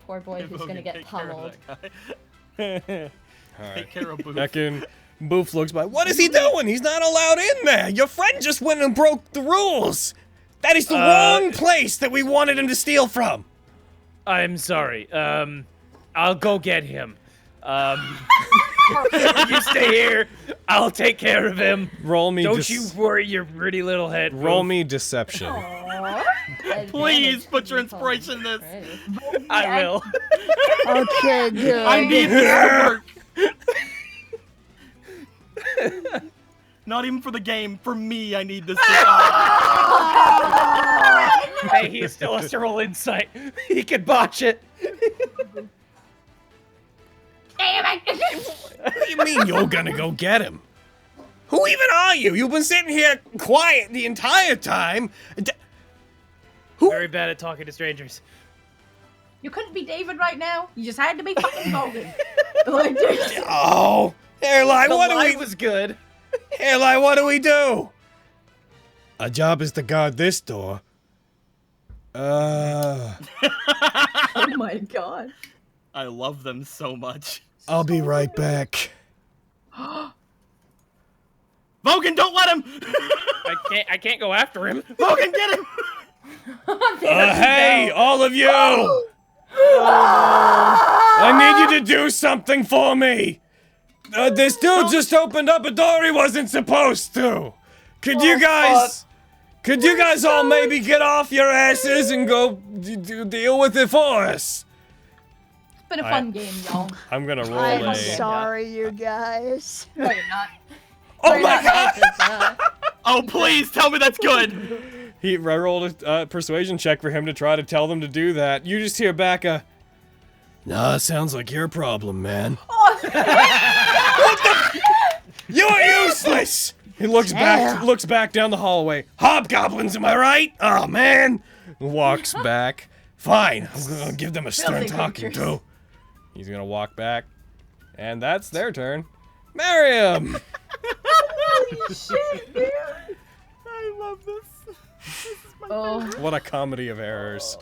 Poor boy who's Logan, gonna get take care of pummeled. that guy. Alright. Take care of Booth. Heckin, Boof looks by. What is he doing? He's not allowed in there. Your friend just went and broke the rules. That is the wrong place that we wanted him to steal from. I'm sorry. I'll go get him. You stay here. I'll take care of him. Roll me. Don't you worry your pretty little head. Roll Boof. me deception. Please put your inspiration in this. I will. Okay, good. I need this to work. Not even for the game. For me, I need this to Hey, he still has to roll insight. He could botch it. Damn it! What do you mean you're gonna go get him? Who even are you? You've been sitting here quiet the entire time. Very bad at talking to strangers. You couldn't be David right now. You just had to be fucking Logan. Like, dude. Oh, Hairline, The what do lie we? was good. Hairline, what do we do? Our job is to guard this door. Oh my god. I love them so much. I'll be right back. Vogan, don't let him! I can't go after him. Vogan, get him! Hey, all of you! I need you to do something for me. This dude just opened up a door he wasn't supposed to. Could you guys all maybe get off your asses and go deal with it for us? It's been a fun game, y'all. I'm gonna roll I'm a. sorry, you guys. No, you're not. Oh my god! Oh, please tell me that's good. I rolled a persuasion check for him to try to tell them to do that. You just hear back a. Nah, sounds like your problem, man. What the? You're useless. He looks back down the hallway. Hobgoblins, am I right? Oh man. Walks back. Fine, I'm gonna give them a stern talking to. He's gonna walk back, and that's their turn. Miriam. Holy shit, dude. I love this. This is my favorite. What a comedy of errors.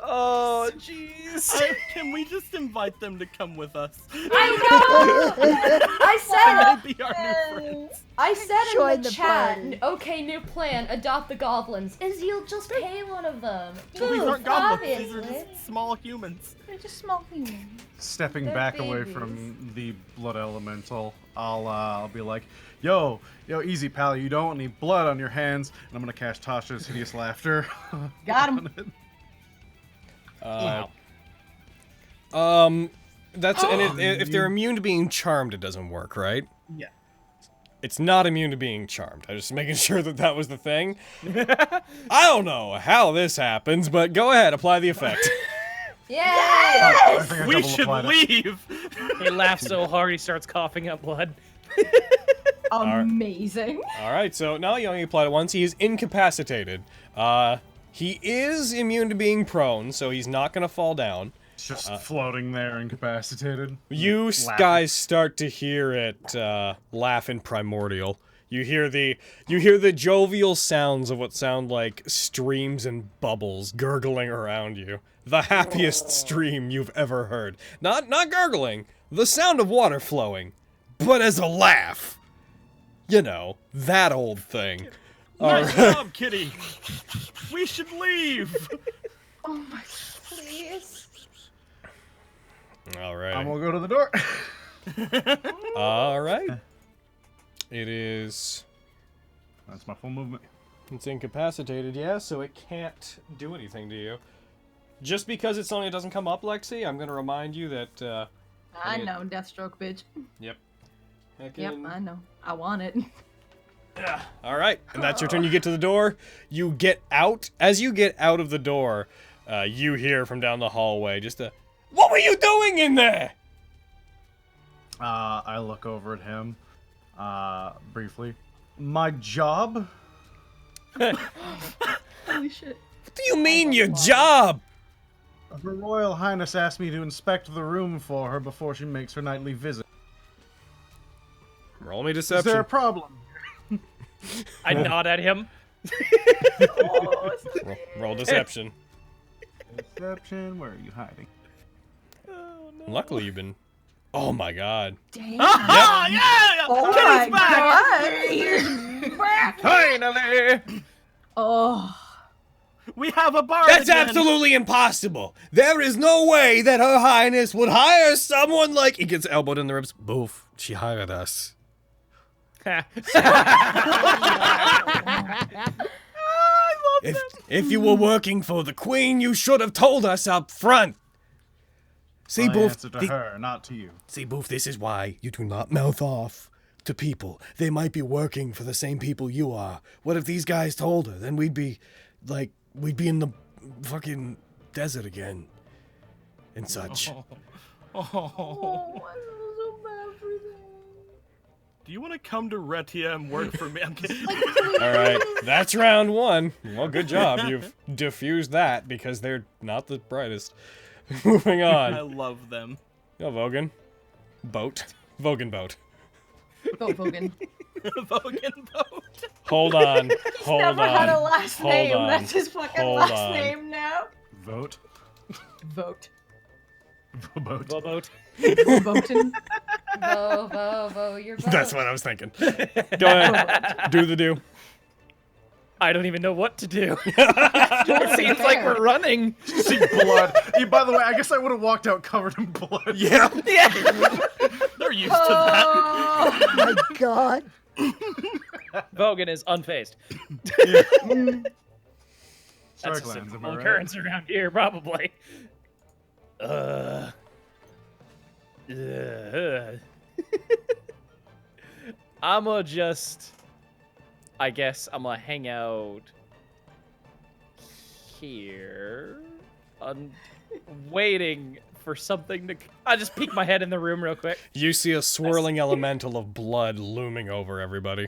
Oh, jeez. Can we just invite them to come with us? I know! I said They be our new friends. I said Join in the the chat, party. okay, new plan, adopt the goblins. Is you'll just pay one of them. Well, these aren't goblins. These are Obviously. just small humans. They're just small humans. Stepping They're back away babies. from the blood elemental, I'll be like, yo, easy pal, you don't need blood on your hands, and I'm gonna cast Tasha's hideous laughter. Got him. That's and if they're immune to being charmed, it doesn't work, right? Yeah. It's not immune to being charmed. I'm just making sure that was the thing. I don't know how this happens, but go ahead, apply the effect. Yay! I think I We double should applied it. leave. He laughs so hard he starts coughing up blood. Amazing. All right, so now you only applied it once. He is incapacitated. He is immune to being prone, so he's not gonna fall down. Just floating there, incapacitated. You Laughing. guys start to hear it laugh in primordial. You hear the jovial sounds of what sound like streams and bubbles gurgling around you. The happiest stream you've ever heard. Not gurgling, the sound of water flowing. but as a laugh. You know, that old thing. Nice job, Kitty. We should leave. Oh my. Please. All right. I'm gonna go to the door. All right. It is... That's my full movement. It's incapacitated, yeah, so it can't do anything to you. Just because it's only doesn't come up, Lexi, I'm going to remind you that... I know, Deathstroke, bitch. Yep. Yep, I know. I want it. All right, and that's your turn. You get to the door. You get out. As you get out of the door, you hear from down the hallway just a, "What were you doing in there?" I look over at him, briefly. My job? Holy shit. What do you mean, your job? Her Royal Highness asked me to inspect the room for her before she makes her nightly visit. Roll me Is deception. there a problem? I nod at him. Roll deception. Deception, where are you hiding? Luckily, you've been... Oh my god. Damn. Ah, yeah! Oh Kitty's my back! god. Finally! Oh. We have a bar. That's again. absolutely impossible. There is no way that Her Highness would hire someone like... He gets elbowed in the ribs. Boof. She hired us. If you were working for the Queen, you should have told us up front. See, I Boof, answer to her, not to you. See, Boof, this is why you do not mouth off to people. They might be working for the same people you are. What if these guys told her? Then we'd be, like, we'd be in the fucking desert again. And such. Oh. Oh, I feel so bad for them. Do you want to come to Retia and work for me? I'm kidding. Alright, that's round one. Well, good job. You've diffused that because they're not the brightest. Moving I on. love them. Oh, Vogan. Boat. Vogan boat. Vote Vogan. Vogan boat. Hold on. Hold Never on. had a last Hold name. on. That's his fucking Hold last on. name now. Vote. Vote. Vote. Boat. Voten. Vo, your boat. That's what I was thinking. Go ahead. Do the do. I don't even know what to do. It seems like we're running. See blood. By the way, I guess I would have walked out covered in blood. Yeah. They're used to that. Oh my god. Vogan is unfazed. That's a Starklands, am I simple right? occurrence around here, probably. I'ma just... I guess I'm gonna hang out here, waiting for something to... I just peek my head in the room real quick. You see a swirling elemental of blood looming over everybody.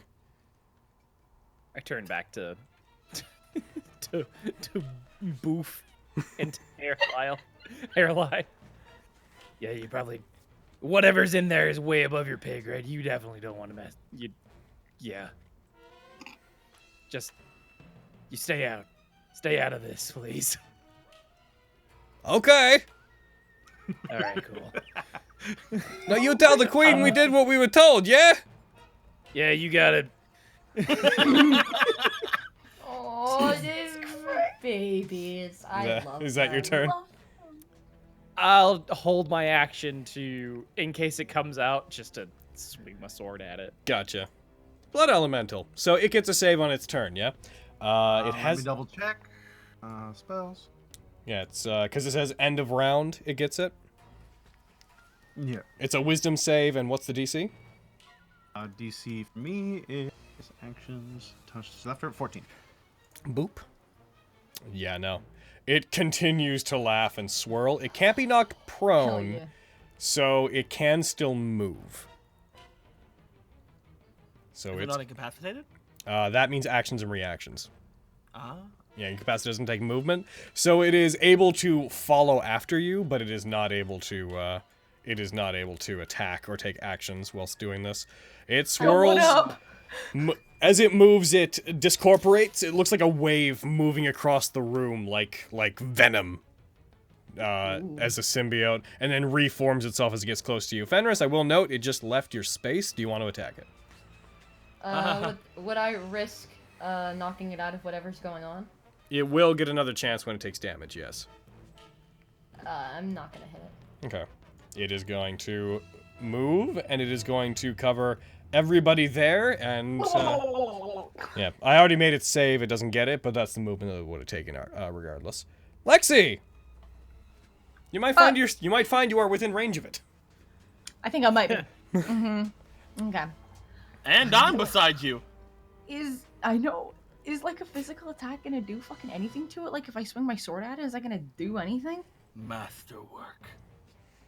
I turn back to to Boof into hairline. Yeah, you probably... Whatever's in there is way above your pay grade. You definitely don't want to mess... Yeah. Just... You stay out. Stay out of this, please. Okay. Alright, cool. Now you tell the Queen we did what we were told, yeah? Yeah, you got it. Oh, these babies. I love Is that your them. turn? I'll hold my action to, in case it comes out, just to swing my sword at it. Gotcha. Blood elemental. So it gets a save on its turn, yeah? It Let me has... double check. Spells. Yeah, it's because it says end of round, it gets it. Yeah. It's a wisdom save, and what's the DC? DC for me is actions. Touch left or 14. Boop. Yeah, no. It continues to laugh and swirl. It can't be knocked prone, yeah. so it can still move. So Is it it's not incapacitated? that means actions and reactions. Ah. Yeah, incapacity doesn't take movement, so it is able to follow after you, but it is not able to. It is not able to attack or take actions whilst doing this. It swirls. As it moves, it discorporates. It looks like a wave moving across the room, like venom. as a symbiote, and then reforms itself as it gets close to you. Fenris, I will note, it just left your space. Do you want to attack it? Would I risk knocking it out of whatever's going on? It will get another chance when it takes damage, yes. I'm not gonna hit it. Okay. It is going to move, and it is going to cover everybody there, and... yeah, I already made it save. It doesn't get it, but that's the movement that it would have taken regardless. Lexi! You might find you are within range of it. I think I might be. Okay. And I'm beside you. Is like a physical attack gonna do fucking anything to it? Like if I swing my sword at it, is that gonna do anything? Masterwork.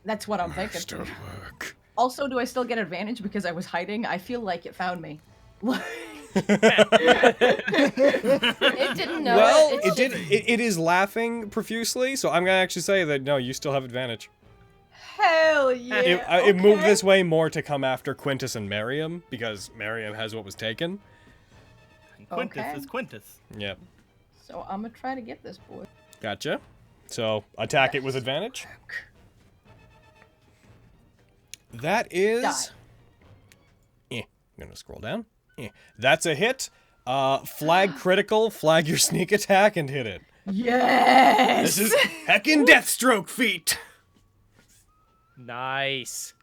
That's what I'm thinking. Masterwork. Also, do I still get advantage because I was hiding? I feel like it found me. It didn't know. Well, it did. It is laughing profusely, so I'm gonna actually say that no, you still have advantage. Hell yeah! It moved this way more to come after Quintus and Miriam, because Miriam has what was taken. And Quintus is Quintus. Yep. So I'm gonna try to get this boy. Gotcha. So attack it with advantage. That is. I'm gonna scroll down. That's a hit. Flag critical, flag your sneak attack, and hit it. Yes! This is heckin' Deathstroke feat. Nice.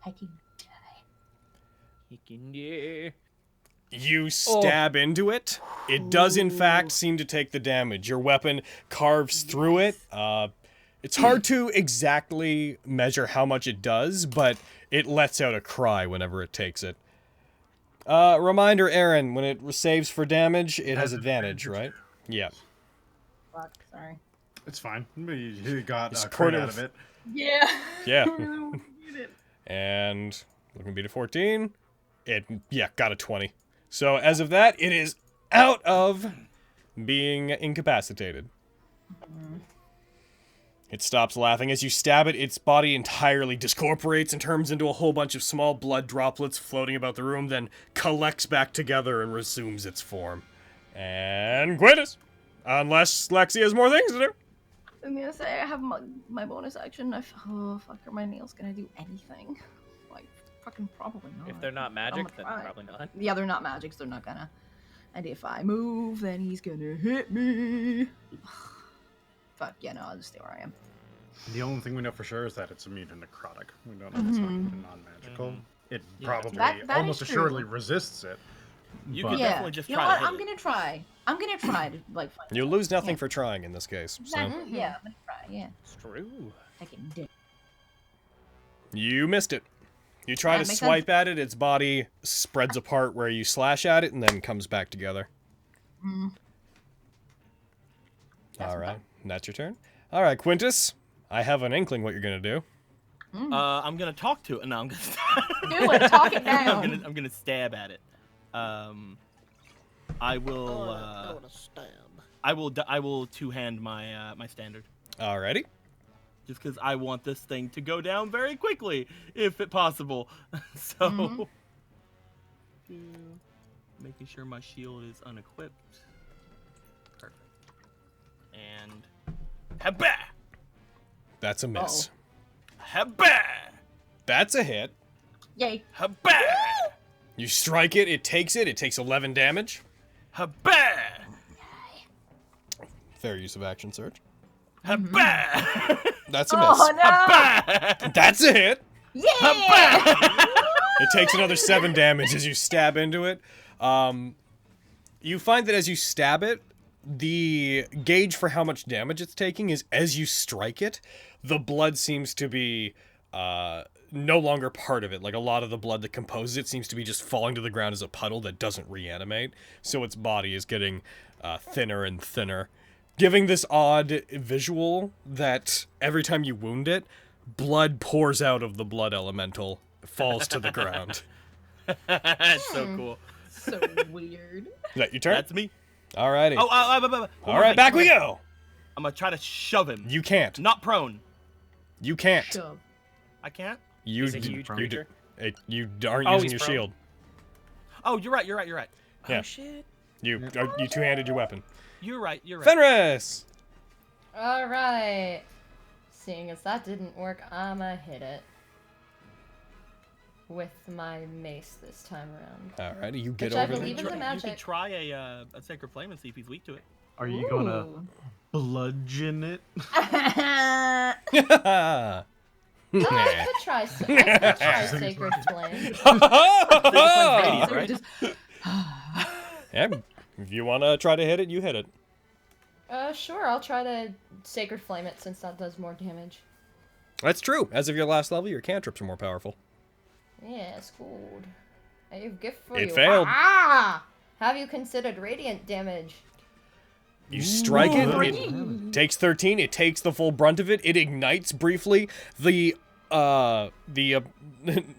I can die. He can do. You stab into it. It does, in fact, seem to take the damage. Your weapon carves through it. It's hard to exactly measure how much it does, but it lets out a cry whenever it takes it. Reminder, Aaron, when it saves for damage, it has advantage, right? Yeah. Fuck, sorry. It's fine. You got It's a crit out of it. Yeah. Yeah. And looking to beat a 14. It, got a 20. So as of that, it is out of being incapacitated. It stops laughing. As you stab it, its body entirely discorporates and turns into a whole bunch of small blood droplets floating about the room, then collects back together and resumes its form. And Quintus! Unless Lexi has more things to do. I'm gonna say I have my bonus action. Oh, fuck, are my nails gonna do anything? Like, fucking probably not. If they're not magic, then try. probably not. Yeah, they're not magic, so they're not gonna. And if I move, then he's gonna hit me. Fuck, yeah, no, I'll just stay where I am. The only thing we know for sure is that it's immune to necrotic. We don't know if it's not even non-magical. It probably That almost is assuredly true. resits it. You but- could definitely just You know try what? to hit I'm it. gonna try. I'm gonna try to, like, find You'll lose nothing for trying in this case. So. Exactly, yeah, I'm gonna try, yeah. It's true. I can do. You missed it. You try to That makes swipe at it, its body spreads apart where you slash at it, and then comes back together. Alright, that's your turn. Alright, Quintus, I have an inkling what you're gonna do. I'm gonna talk to it. No, I'm gonna. Do it, talk it down. I'm gonna stab at it. I will. I will two-hand my my standard. Alrighty. Just because I want this thing to go down very quickly, if it possible. So, making sure my shield is unequipped. Perfect. And habba! That's a miss. Habba! That's a hit. Yay. Habba! You strike it, it takes 11 damage. Habba! Fair use of action surge. Habba! That's a miss. Oh no! Habba! That's a hit. Yeah! Habba! It takes another 7 damage as you stab into it. You find that as you stab it, the gauge for how much damage it's taking is as you strike it, the blood seems to be no longer part of it. Like a lot of the blood that composes it seems to be just falling to the ground as a puddle that doesn't reanimate. So its body is getting thinner and thinner, giving this odd visual that every time you wound it, blood pours out of the blood elemental, falls to the ground. That's so cool. So weird. Is that your turn? That's me. Alrighty. Oh, All right, back we go. I'm gonna try to shove him. You can't. Not prone. You can't. Shove. I can't? You He's a huge creature. You aren't Oh, using he's your prone? shield. Oh, you're right. Yeah. Oh shit. You two-handed your weapon. You're right. You're right. Fenris! All right. Seeing as that didn't work, I'ma hit it with my mace this time around. Alright, you get Which I over believe there. is a You magic. could try a sacred flame and see if he's weak to it. Are you gonna bludgeon it? I could try sacred flame. Radiant, right? Just Yeah, if you want to try to hit it, you hit it. Sure, I'll try to sacred flame it since that does more damage. That's true. As of your last level, your cantrips are more powerful. Yes, good. I have gift for It you. failed. Ah! Have you considered radiant damage? You strike it, it takes 13, it takes the full brunt of it, it ignites briefly. The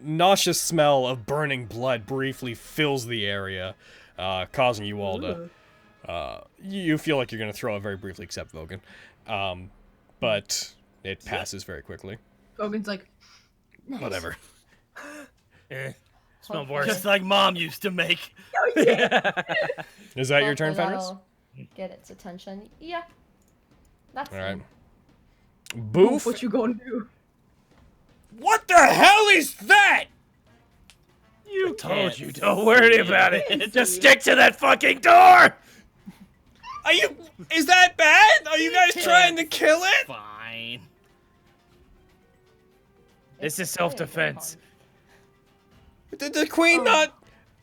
nauseous smell of burning blood briefly fills the area, causing you all to, you feel like you're going to throw it very briefly, except Vogan. But it passes very quickly. Hogan's like, nice. Whatever. Smell worse. Just like Mom used to make. Is that your turn, Hopefully Fenris? that'll get its attention. Yeah. That's Alright. fine. Boof? What you gonna do? What the hell is that? You told you, don't see worry it. about it. Just stick to that fucking door! Are you, is that bad? Are you guys trying to kill it? Fine. This is It's really self-defense. Did the queen not,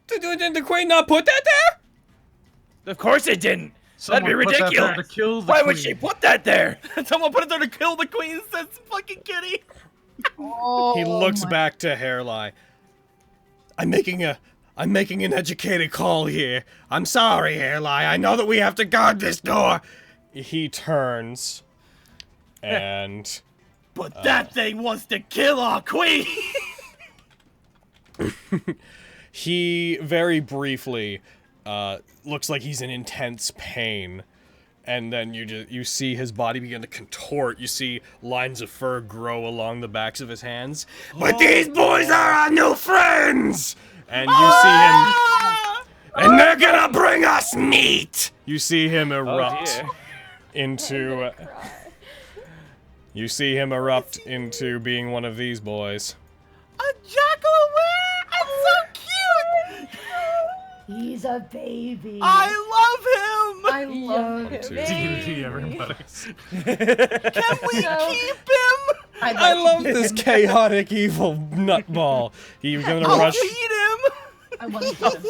did the queen not put that there? Of course it didn't. That'd be Someone put that there ridiculous. to kill the Why would queen. she put that there? Someone put it there to kill the queen, says fucking Kitty. Oh, He looks my- back to Hairlie. I'm making an educated call here. I'm sorry, Hairlie. I know that we have to guard this door. He turns and But that thing wants to kill our queen. he very briefly looks like he's in intense pain. And then you see his body begin to contort. You see lines of fur grow along the backs of his hands. But these boys are our new friends! And you see him, and they're gonna bring us meat! You see him erupt into, you see him erupt into being one of these boys. A jackal I'm so cute. He's a baby. I love him. I love it. D&D, everybody. Can we keep him? I love this chaotic evil nutball. He's gonna I'll rush. feed him. I want to get him.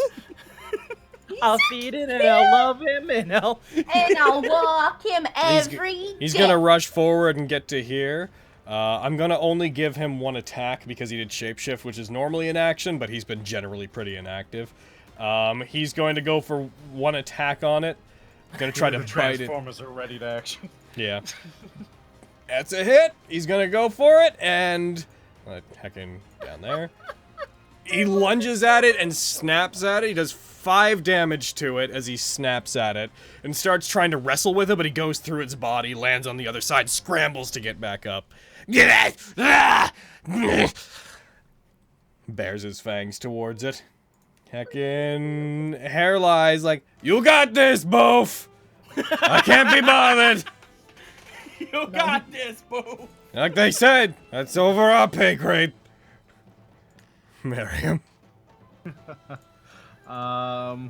I'll feed it and I'll love him and I'll... And I'll walk him every He's day. gonna rush forward and get to here. I'm gonna only give him one attack because he did shapeshift, which is normally an action, but he's been generally pretty inactive. He's going to go for one attack on it. Gonna try to The bite it. Transformers are ready to action. Yeah. That's a hit. He's gonna go for it, and heckin' down there. He lunges at it and snaps at it. He does 5 damage to it as he snaps at it and starts trying to wrestle with it, but he goes through its body, lands on the other side, scrambles to get back up. Get it! Ah! Bares his fangs towards it. Heckin' Hairlie's like, you got this, Boof! I can't be bothered! You got this, boo. Like they said, that's over our pay grade. Miriam. I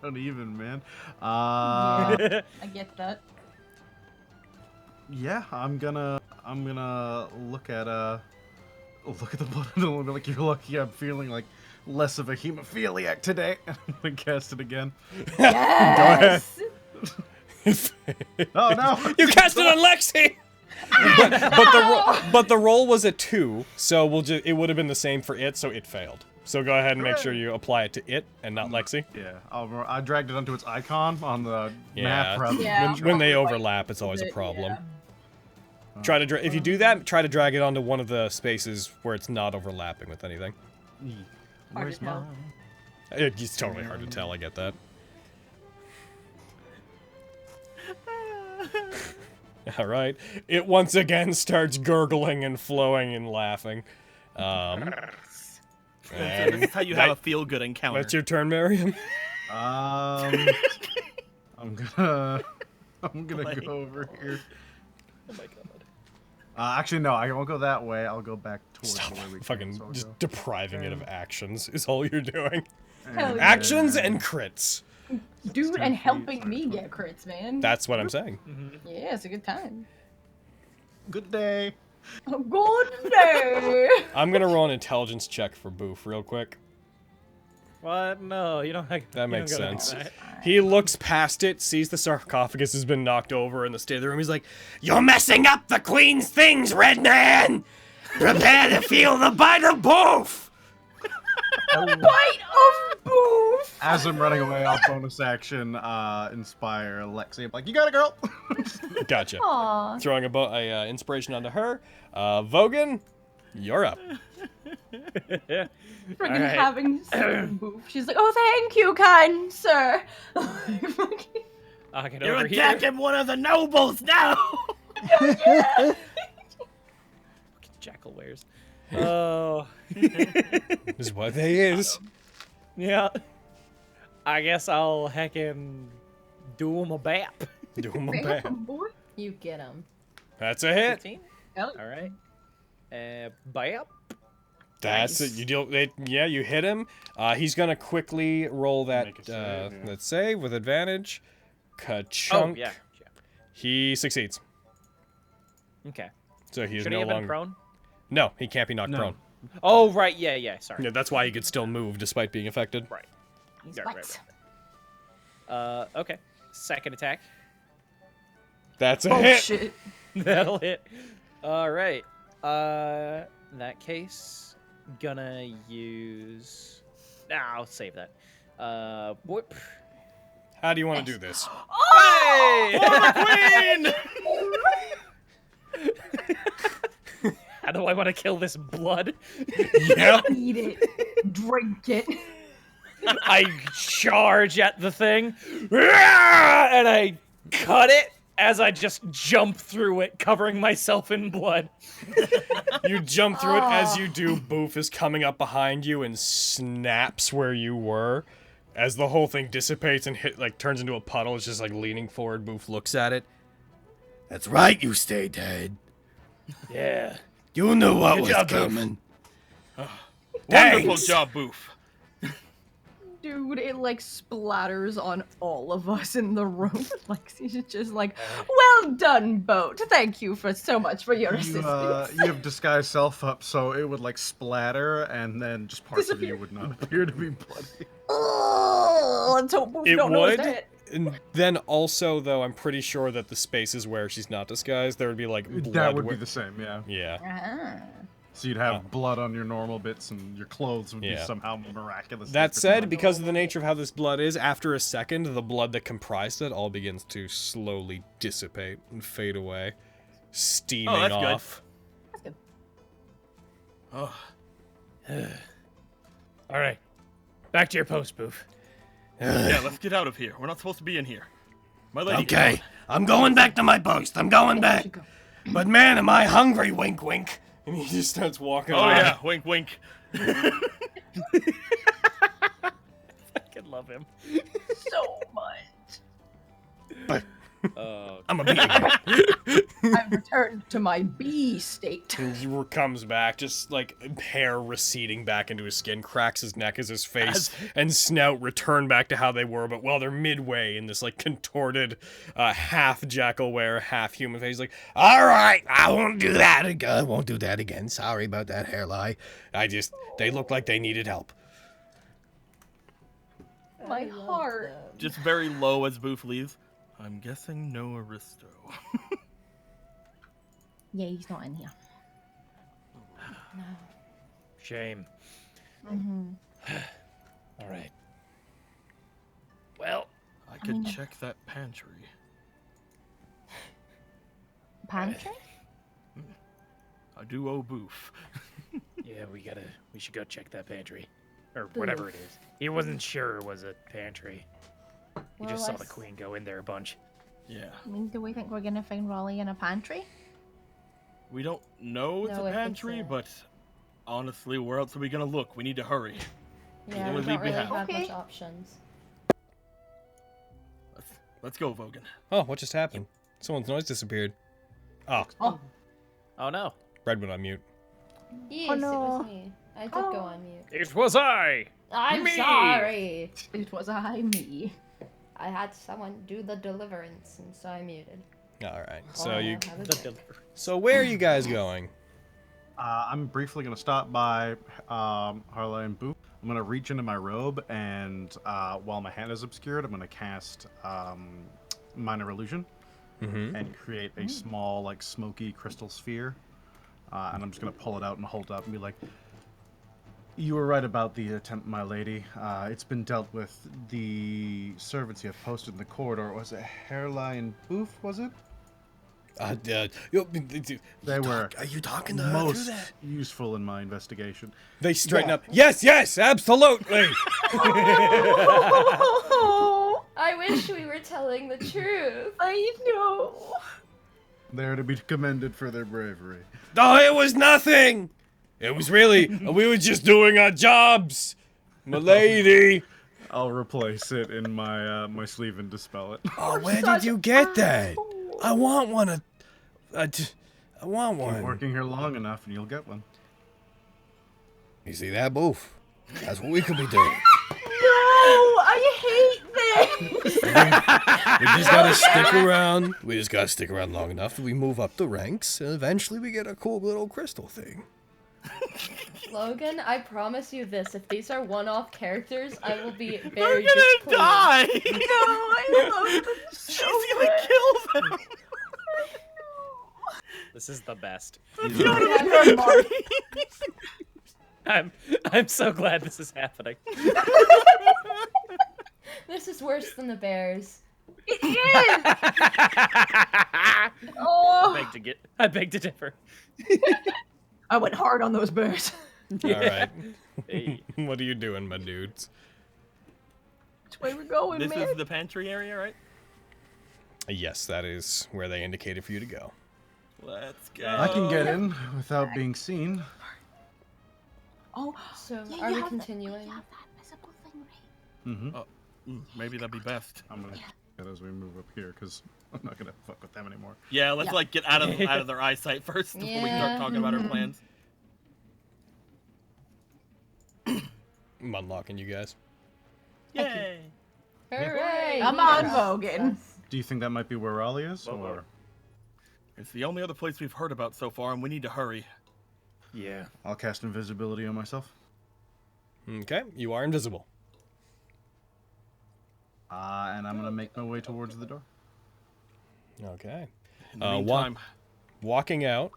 don't even, man. I get that. Yeah, I'm gonna look at the blood and be like, you're lucky I'm feeling like less of a hemophiliac today. I'm gonna cast it again. Yes! Oh no! You cast it on Lexi! but the roll was a 2, so it would have been the same for it, so it failed. So go ahead and make sure you apply it to it and not Lexi. Yeah, I dragged it onto its icon on the Yeah. map. Rather Yeah. When they overlap, it's always a problem. Try to if you do that, try to drag it onto one of the spaces where it's not overlapping with anything. Where's to tell. mine? It's totally hard to tell. I get that. All right. It once again starts gurgling and flowing and laughing. So this is how you have a feel-good encounter. That's your turn, Marion. I'm gonna go over here. Oh my god. Actually, no, I won't go that way. I'll go back towards Stop where we fucking came, so I'll just go. depriving it of actions is all you're doing. Hell yeah. Actions and crits. Dude, and helping me get crits, man. That's what I'm saying. Yeah, it's a good time. Good day. Good day. I'm gonna roll an intelligence check for Boof real quick. What? No, you don't. That makes you don't gotta sense. do that. He looks past it, sees the sarcophagus has been knocked over in the state of the room. He's like, "You're messing up the queen's things, red man! Prepare to feel the bite of Boof!" Bite of Boof! As I'm running away, I'll bonus action inspire Lexi. I'm like, you got it, girl. Gotcha. Aww. Throwing a inspiration onto her. Vogan, you're up. Friggin' Alright. having Boof. She's like, oh, thank you, kind sir. I'll get You're over here. attacking one of the nobles now! Jackal wares. Oh. Is what they is. Yeah. I guess I'll heckin' do him a bap. Do him a bad. Boy. You get him. That's a hit. 15? Hell All right. Bap. That's Nice. it. You deal. Yeah, you hit him. He's gonna quickly roll that Make a save, yeah. that save with advantage. Ka-chunk. Oh, yeah. He succeeds. Okay. So he is Should no he have been longer. prone? No, he can't be knocked No. prone. Oh, right. Yeah, sorry. Yeah, that's why he could still move despite being affected. Right. He's Yeah, what? right. Okay. Second attack. That's a Oh, hit. shit. That'll hit. All right. In that case, gonna use. Nah, I'll save that. Whoop. How do you want to do this? Hey! Queen! How do I want to kill this blood? Yeah. Eat it. Drink it. I charge at the thing, and I cut it as I just jump through it, covering myself in blood. You jump through it. As you do, Boof is coming up behind you and snaps where you were. As the whole thing dissipates and turns into a puddle, it's just like leaning forward. Boof looks at it. That's right, you stay dead. Yeah. You knew what Good was job, Boof. coming. Wonderful Thanks. job, Boof. Dude, it like splatters on all of us in the room. Like she's just like, well done, boat. Thank you for so much for your You, assistance. you have disguised self up, so it would like splatter, and then just parts of you would not appear to be bloody. Oh, let's hope Boof It don't know it's would. dead. And then also, though, I'm pretty sure that the spaces where she's not disguised, there would be like blood. That would be where- the same, yeah. Yeah. Ah. So you'd have blood on your normal bits, and your clothes would be Yeah. somehow miraculous. That said, because of the nature of how this blood is, after a second, the blood that comprised it all begins to slowly dissipate and fade away, steaming that's good. off. Oh, All right. Back to your post, Boof. yeah, let's get out of here. We're not supposed to be in here. My lady. Okay, I'm going back to my post. I'm going back. But man, am I hungry, wink wink. And he just starts walking Oh on. yeah, wink, wink. I can love him. So much. I'm a bee. I've returned to my bee state. And he comes back, just like hair receding back into his skin, cracks his neck as his face and snout return back to how they were. But while they're midway in this like contorted, half jackalware, half human face, he's like, all right, I won't do that again. I won't do that again. Sorry about that hair lie. They look like they needed help. My heart. Just very low as Boof leaves. I'm guessing no Aristo. Yeah, he's not in here. Shame. Mm-hmm. All right. Well, I could check that pantry. Pantry? I do owe Boof. yeah, we should go check that pantry. Or whatever it is. He wasn't sure it was a pantry. He just saw the queen go in there a bunch. Yeah. I mean, do we think we're gonna find Raleigh in a pantry? We don't know it's No, a if it's pantry, a- but Honestly, where else are we gonna look? We need to hurry. Yeah, Then we we don't leave really behind. have Okay. much options. Let's go, Vogan. Oh, what just happened? Someone's noise disappeared. Oh, Oh no. Red went on mute. Yes, Oh, it no. was me. I did go on mute. It was I. I'm Me. sorry. It was me. I had someone do the deliverance, and so I muted. All right. So Oh, you. have a The drink. delivery. So where are you guys going? I'm briefly going to stop by Harley and Boo. I'm going to reach into my robe, and while my hand is obscured, I'm going to cast Minor Illusion Mm-hmm. and create a small, like, smoky crystal sphere. And I'm just going to pull it out and hold it up and be like, "You were right about the attempt, my lady. It's been dealt with. The servants you have posted in the corridor, was it Hairline Boof, was it? They were Are you talking to her through most that? useful in my investigation. They straighten up. Yes, yes, absolutely. I wish we were telling the truth. I know. They're to be commended for their bravery. Oh, it was nothing. It was really. We were just doing our jobs, my lady. I'll replace it in my my sleeve and dispel it. Oh, where did you get that? I want one. I want Keep one. working here long enough and you'll get one. You see that, Boof? That's what we could be doing. No, I hate this. We just gotta stick around. We just gotta stick around long enough that we move up the ranks, and eventually we get a cool little crystal thing. Logan, I promise you this: if these are one-off characters, I will be They're very gonna displeased. die! No, I love this She's so gonna much. kill them! This is the best. You're Marty. I'm so glad this is happening. This is worse than the bears. Oh, I beg to differ. I went hard on those bears. All right. Hey. What are you doing, my dudes? Which way we're going, This man? is the pantry area, right? Yes, that is where they indicated for you to go. Let's go. I can get in without being seen. Oh, So, Yeah, are you we have continuing? You have that visible thing, right? Mm-hmm. Maybe that'd be best. I'm gonna get as we move up here because I'm not gonna fuck with them anymore. Yeah, let's Yeah. like get out of their eyesight first before we Yeah. start talking about our plans. I'm unlocking you guys. Yay! Hooray! Come we on, trust Vogan. us. Do you think that might be where Raleigh is, Well, or It's the only other place we've heard about so far, and we need to hurry. Yeah. I'll cast invisibility on myself? Okay, you are invisible. And I'm gonna make my way towards the door. Okay. In the meantime, Walking out,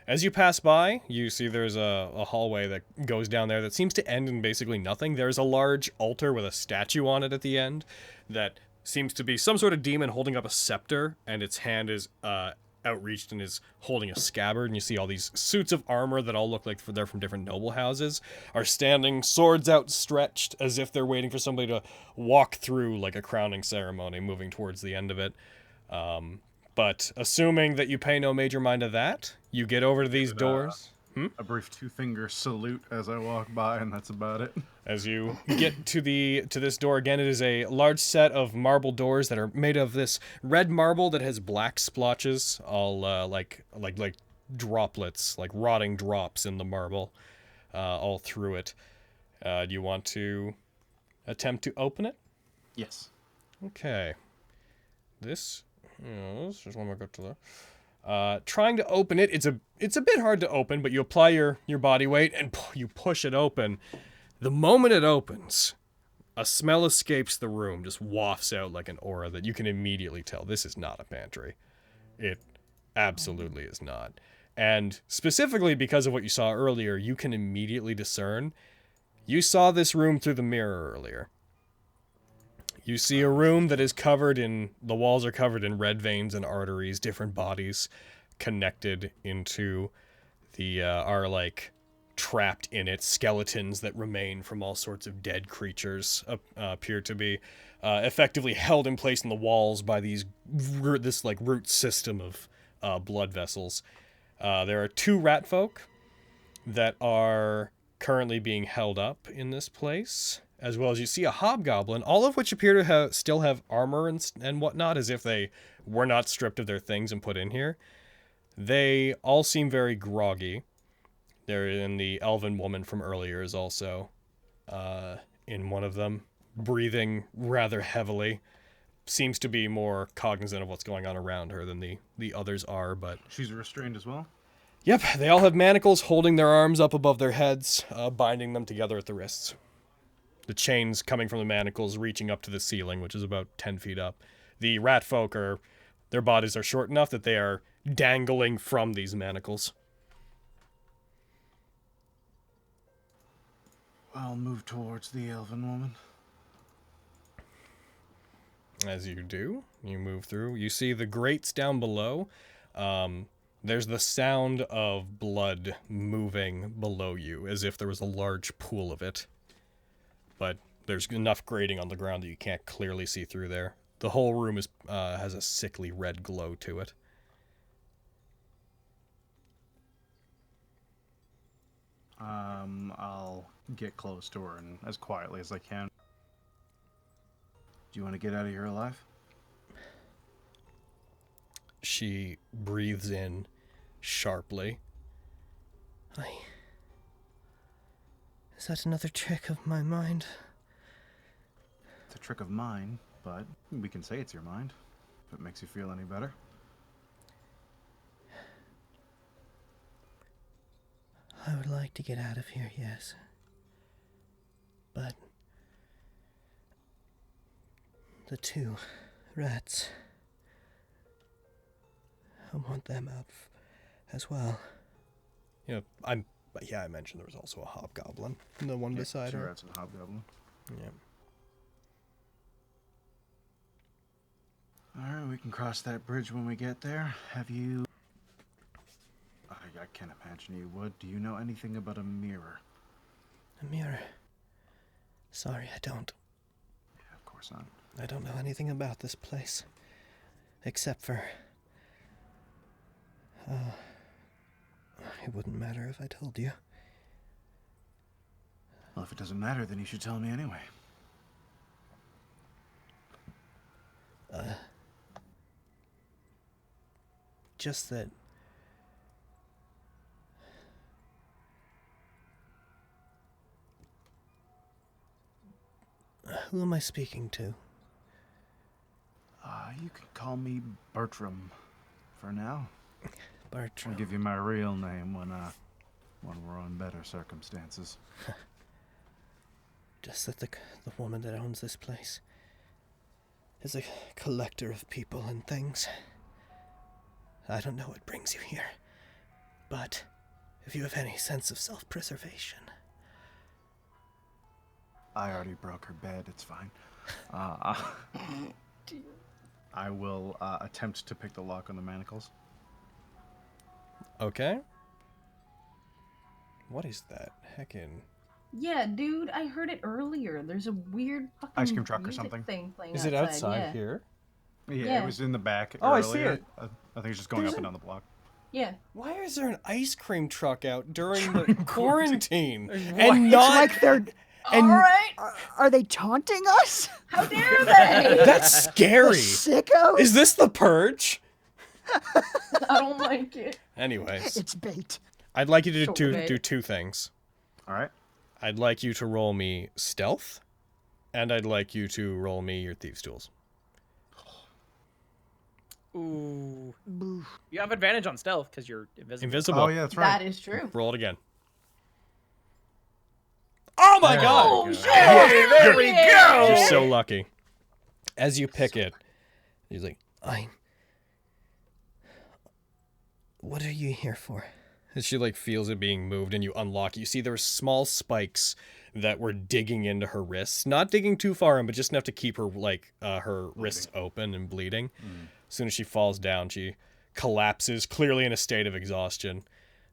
as you pass by, you see there's a hallway that goes down there that seems to end in basically nothing. There's a large altar with a statue on it at the end that seems to be some sort of demon holding up a scepter, and its hand is outreached and is holding a scabbard. And you see all these suits of armor that all look like they're from different noble houses are standing, swords outstretched, as if they're waiting for somebody to walk through like a crowning ceremony, moving towards the end of it. But assuming that you pay no major mind to that, you get over to these doors. A brief two-finger salute as I walk by, and that's about it. As you get to this door again, it is a large set of marble doors that are made of this red marble that has black splotches, all like droplets, like rotting drops in the marble, all through it. Do you want to attempt to open it? Yes. Okay. This is just one more go to the. Trying to open it, it's a bit hard to open, but you apply your body weight and you push it open. The moment it opens, a smell escapes the room, just wafts out like an aura that you can immediately tell this is not a pantry. It absolutely is not. And specifically because of what you saw earlier, you can immediately discern. You saw this room through the mirror earlier. You see a room that is the walls are covered in red veins and arteries, different bodies connected into are like trapped in it. Skeletons that remain from all sorts of dead creatures appear to be effectively held in place in the walls by this like root system of blood vessels. There are two rat folk that are currently being held up in this place, as well as you see a hobgoblin, all of which appear to still have armor and whatnot, as if they were not stripped of their things and put in here. They all seem very groggy. And the elven woman from earlier is also in one of them, breathing rather heavily. Seems to be more cognizant of what's going on around her than the others are, but... She's restrained as well? Yep, they all have manacles holding their arms up above their heads, binding them together at the wrists. The chains coming from the manacles reaching up to the ceiling, which is about 10 feet up. The rat folk their bodies are short enough that they are dangling from these manacles. I'll move towards the elven woman. As you do, you move through. You see the grates down below. There's the sound of blood moving below you, as if there was a large pool of it. But there's enough grating on the ground that you can't clearly see through there. The whole room has a sickly red glow to it. I'll get close to her and as quietly as I can. Do you want to get out of here alive? She breathes in sharply. Is that another trick of my mind? It's a trick of mine, but we can say it's your mind, if it makes you feel any better. I would like to get out of here, yes. But the two rats, I want them out as well. Yeah, I mentioned there was also a hobgoblin, the one beside two her. rats and a hobgoblin. Yeah. Alright, we can cross that bridge when we get there. Have you... I can't imagine you would. Do you know anything about a mirror? A mirror? Sorry, I don't. Yeah, of course not. I don't know anything about this place. Except for... it wouldn't matter if I told you. Well, if it doesn't matter, then you should tell me anyway. Just that... who am I speaking to? You can call me Bertram for now. Bertram. I'll give you my real name when we're on better circumstances. Just that the woman that owns this place is a collector of people and things. I don't know what brings you here, but if you have any sense of self-preservation... I already broke her bed, it's fine. I will attempt to pick the lock on the manacles. Okay. What is that? Heckin'... Yeah, dude, I heard it earlier. There's a weird fucking Ice cream truck or music something. thing playing Is it outside here? Yeah, Yeah. it was in the back Oh, I earlier. see it. I think it's just going There's up and down the block. Yeah. Why is there an ice cream truck out during the quarantine? It's And not... like they're... And All right. Are they taunting us? How dare they? that's The scary. sickos? Is this the purge? I don't like it. Anyways, It's bait. I'd like you to Sort of it. do two things. All right. I'd like you to roll me stealth, and I'd like you to roll me your thieves' tools. Ooh. You have advantage on stealth because you're invisible. Invisible. Oh, yeah, that's right. That is true. Roll it again. Oh my god! Oh, shit! There we go! You're so lucky. As you pick it, he's like, What are you here for? as she like feels it being moved and you unlock, you see there were small spikes that were digging into her wrists. Not digging too far in, but just enough to keep her like her wrists open and bleeding. As soon as she falls down, she collapses, clearly in a state of exhaustion,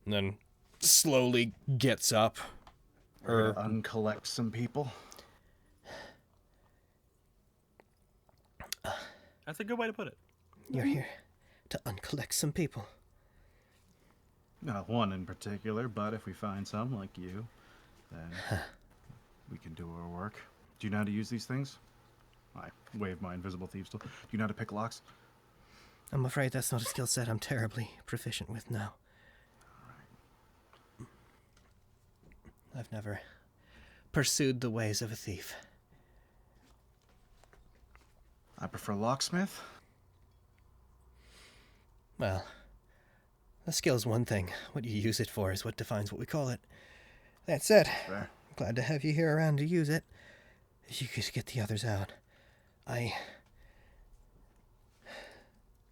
and then slowly gets up. We're gonna uncollect some people. That's a good way to put it. You're here to uncollect some people. Not one in particular, but if we find some like you, then we can do our work. Do you know how to use these things? I wave my invisible thieves tool. Do you know how to pick locks? I'm afraid that's not a skill set I'm terribly proficient with now. I've never pursued the ways of a thief. I prefer locksmith. Well, a skill's one thing. What you use it for is what defines what we call it. That said, Fair. glad to have you here around to use it. If you could get the others out.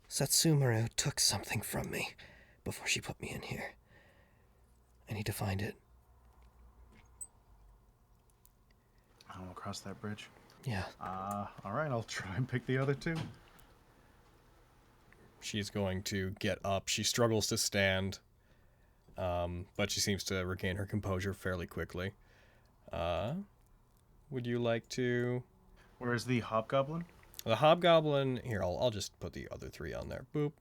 Satsumaro took something from me before she put me in here. I need to find it. I'll cross that bridge. Yeah. Alright, I'll try and pick the other two. She's going to get up. She struggles to stand, but she seems to regain her composure fairly quickly. Would you like to... Where's the hobgoblin? The hobgoblin... Here, I'll just put the other three on there. Boop.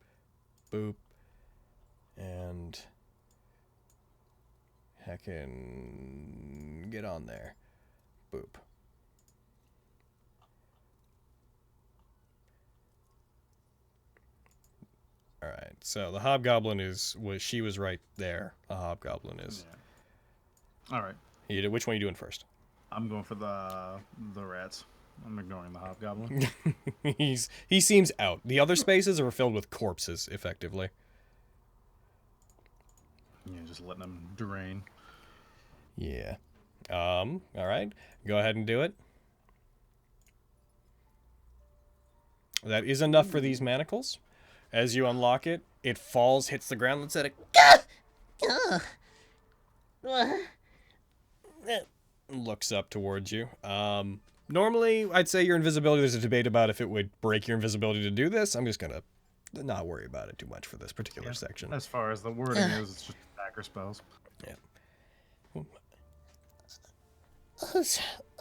Boop. And... Heckin... Get on there. Boop. Alright, so the hobgoblin she was right there. The hobgoblin is... Yeah. Alright. Which one are you doing first? I'm going for the rats. I'm ignoring the hobgoblin. He seems out. The other spaces are filled with corpses, effectively. Yeah, just letting them drain. Yeah. Alright. Go ahead and do it. That is enough for these manacles. As you unlock it, it falls, hits the ground, looks at it. Looks up towards you. Normally, I'd say your invisibility, there's a debate about if it would break your invisibility to do this. I'm just going to not worry about it too much for this particular section. As far as the wording is, it's just attacker spells. Yeah.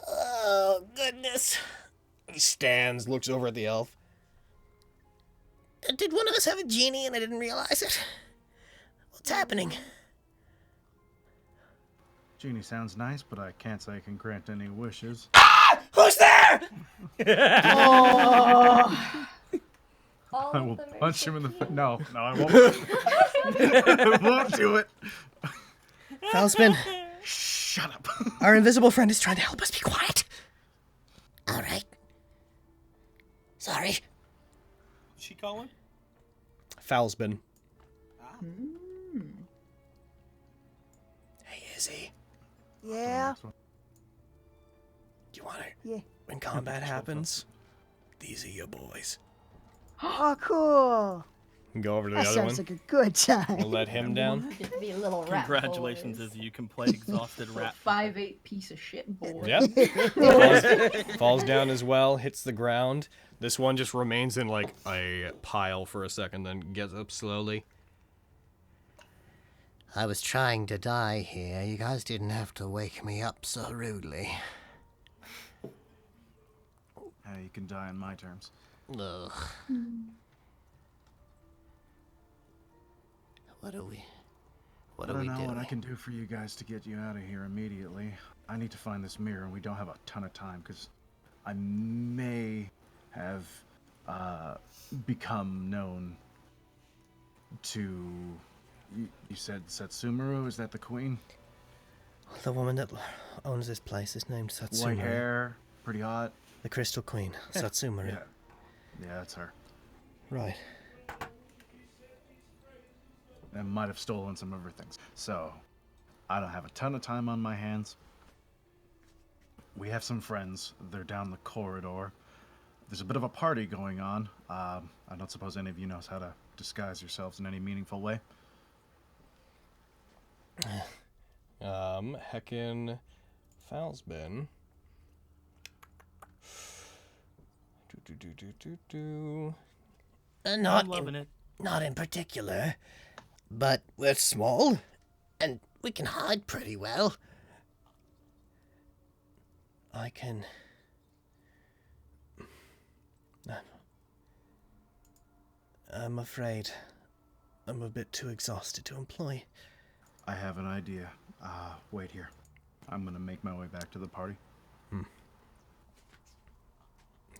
Oh, goodness. He stands, looks over at the elf. Did one of us have a genie and I didn't realize it? What's happening? Genie sounds nice, but I can't say I can grant any wishes. Who's there? I will punch him in the face. No, I won't. I won't do it. Falspin, Shut up. our invisible friend is trying to help us. Be quiet. All right. Sorry. What's she calling? Falsbin. Hey, Izzy. Yeah. Do you want to? Yeah. When combat happens, these are your boys. Oh, cool. Go over to the That other sounds one. like a good time. We'll let him down. Just be a little rat. Congratulations, boys. as you can play exhausted rat. 5'8" piece of shit boy. Yep. Falls down as well, hits the ground. This one just remains in like a pile for a second, then gets up slowly. I was trying to die here. You guys didn't have to wake me up so rudely. You can die on my terms. Ugh. What are we I don't know doing? what I can do for you guys to get you out of here immediately. I need to find this mirror, and we don't have a ton of time, because I may have become known to... You said Satsumaro? Is that the queen? The woman that owns this place is named Satsumaro. White hair, pretty hot. The Crystal Queen, Satsumaro. Yeah, that's her. Right. And might have stolen some of her things. So, I don't have a ton of time on my hands. We have some friends. They're down the corridor. There's a bit of a party going on. I don't suppose any of you knows how to disguise yourselves in any meaningful way. Heckin' Falsbin. I'm loving it. Not in particular, but we're small, and we can hide pretty well. I can... I'm afraid I'm a bit too exhausted to employ. I have an idea. Wait here. I'm gonna make my way back to the party.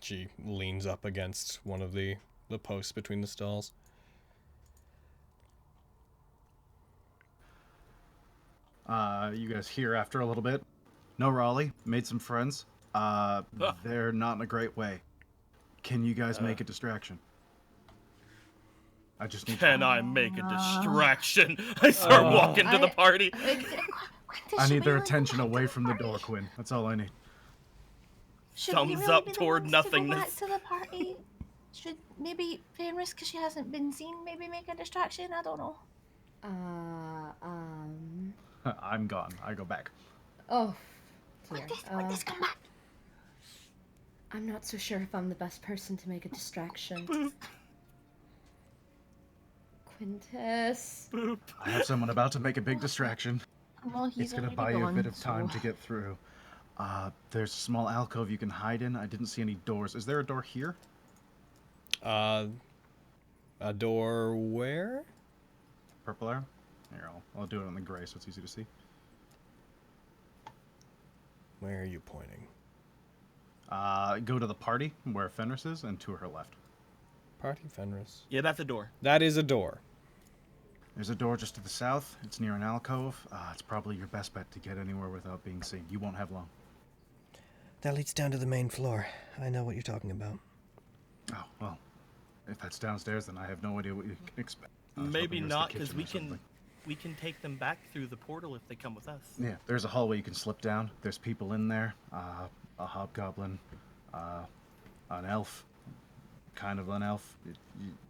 She leans up against one of the posts between the stalls. You guys here after a little bit? No, Raleigh. Made some friends. They're not in a great way. Can you guys make a distraction? I just need Can I make a distraction? I start walking to the party. I need their attention away from the door, Quinn. That's all I need. Should Thumbs we really up be the toward ones to go nothingness. back to the party? Should maybe Fenris, because she hasn't been seen, maybe make a distraction? I don't know. I'm gone. I go back. Oh, dear. When this come back? I'm not so sure if I'm the best person to make a distraction. Quintus. I have someone about to make a big distraction. Well, he's It's gonna already buy you a gone, bit of time so- to get through. There's a small alcove you can hide in. I didn't see any doors. Is there a door here? A door where? Purple arrow? Here, I'll do it on the gray so it's easy to see. Where are you pointing? Go to the party where Fenris is and to her left. Party Fenris. Yeah, that's a door. That is a door. There's a door just to the south. It's near an alcove. It's probably your best bet to get anywhere without being seen. You won't have long. That leads down to the main floor. I know what you're talking about. Oh, well. If that's downstairs, then I have no idea what you can expect. I was Maybe hoping it was the not, because kitchen we or can something. we can take them back through the portal if they come with us. Yeah, there's a hallway you can slip down. There's people in there. A hobgoblin. An elf. Kind of an elf.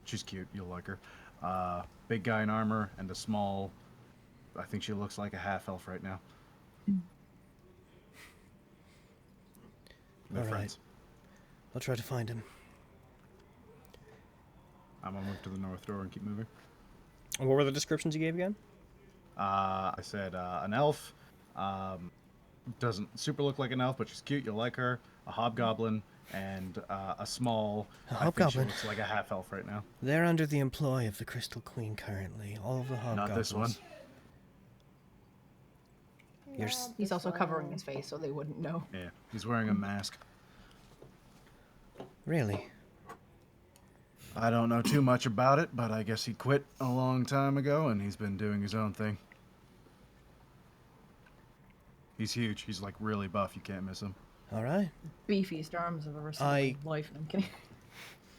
She's cute. You'll like her. Big guy in armor and a small... I think she looks like a half-elf right now. They're All right. friends. I'll try to find him. I'm gonna move to the north door and keep moving. What were the descriptions you gave again? I said an elf. Doesn't super look like an elf, but she's cute. You'll like her. A hobgoblin and a small. A I think she hobgoblin? looks like a half elf right now. They're under the employ of the Crystal Queen currently. All of the hobgoblins. Not this one. You're He's also covering his face so they wouldn't know. Yeah, he's wearing a mask. Really? I don't know too much about it, but I guess he quit a long time ago and he's been doing his own thing. He's huge. He's like really buff. You can't miss him. All right. Beefiest arms I've ever seen in my life. I'm kidding.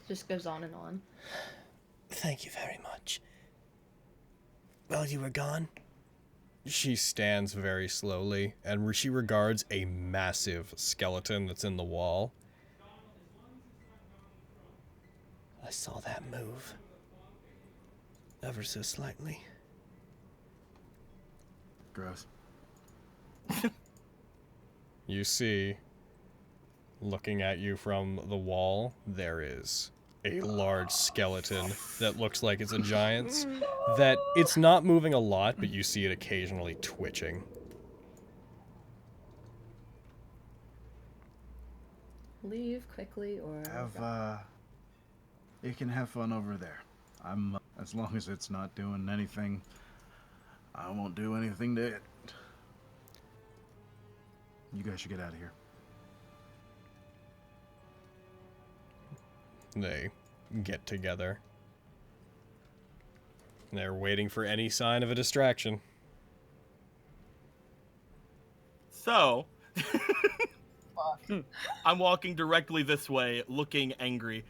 Just goes on and on. Thank you very much. While you were gone, She stands very slowly, and she regards a massive skeleton that's in the wall. I saw that move. Ever so slightly. Gross. You see, looking at you from the wall, there is a large skeleton that looks like it's a giant's. That it's not moving a lot, but you see it occasionally twitching. Leave quickly or... You can have fun over there. I'm as long as it's not doing anything. I won't do anything to it. You guys should get out of here. They get together. They're waiting for any sign of a distraction. So, I'm walking directly this way, looking angry.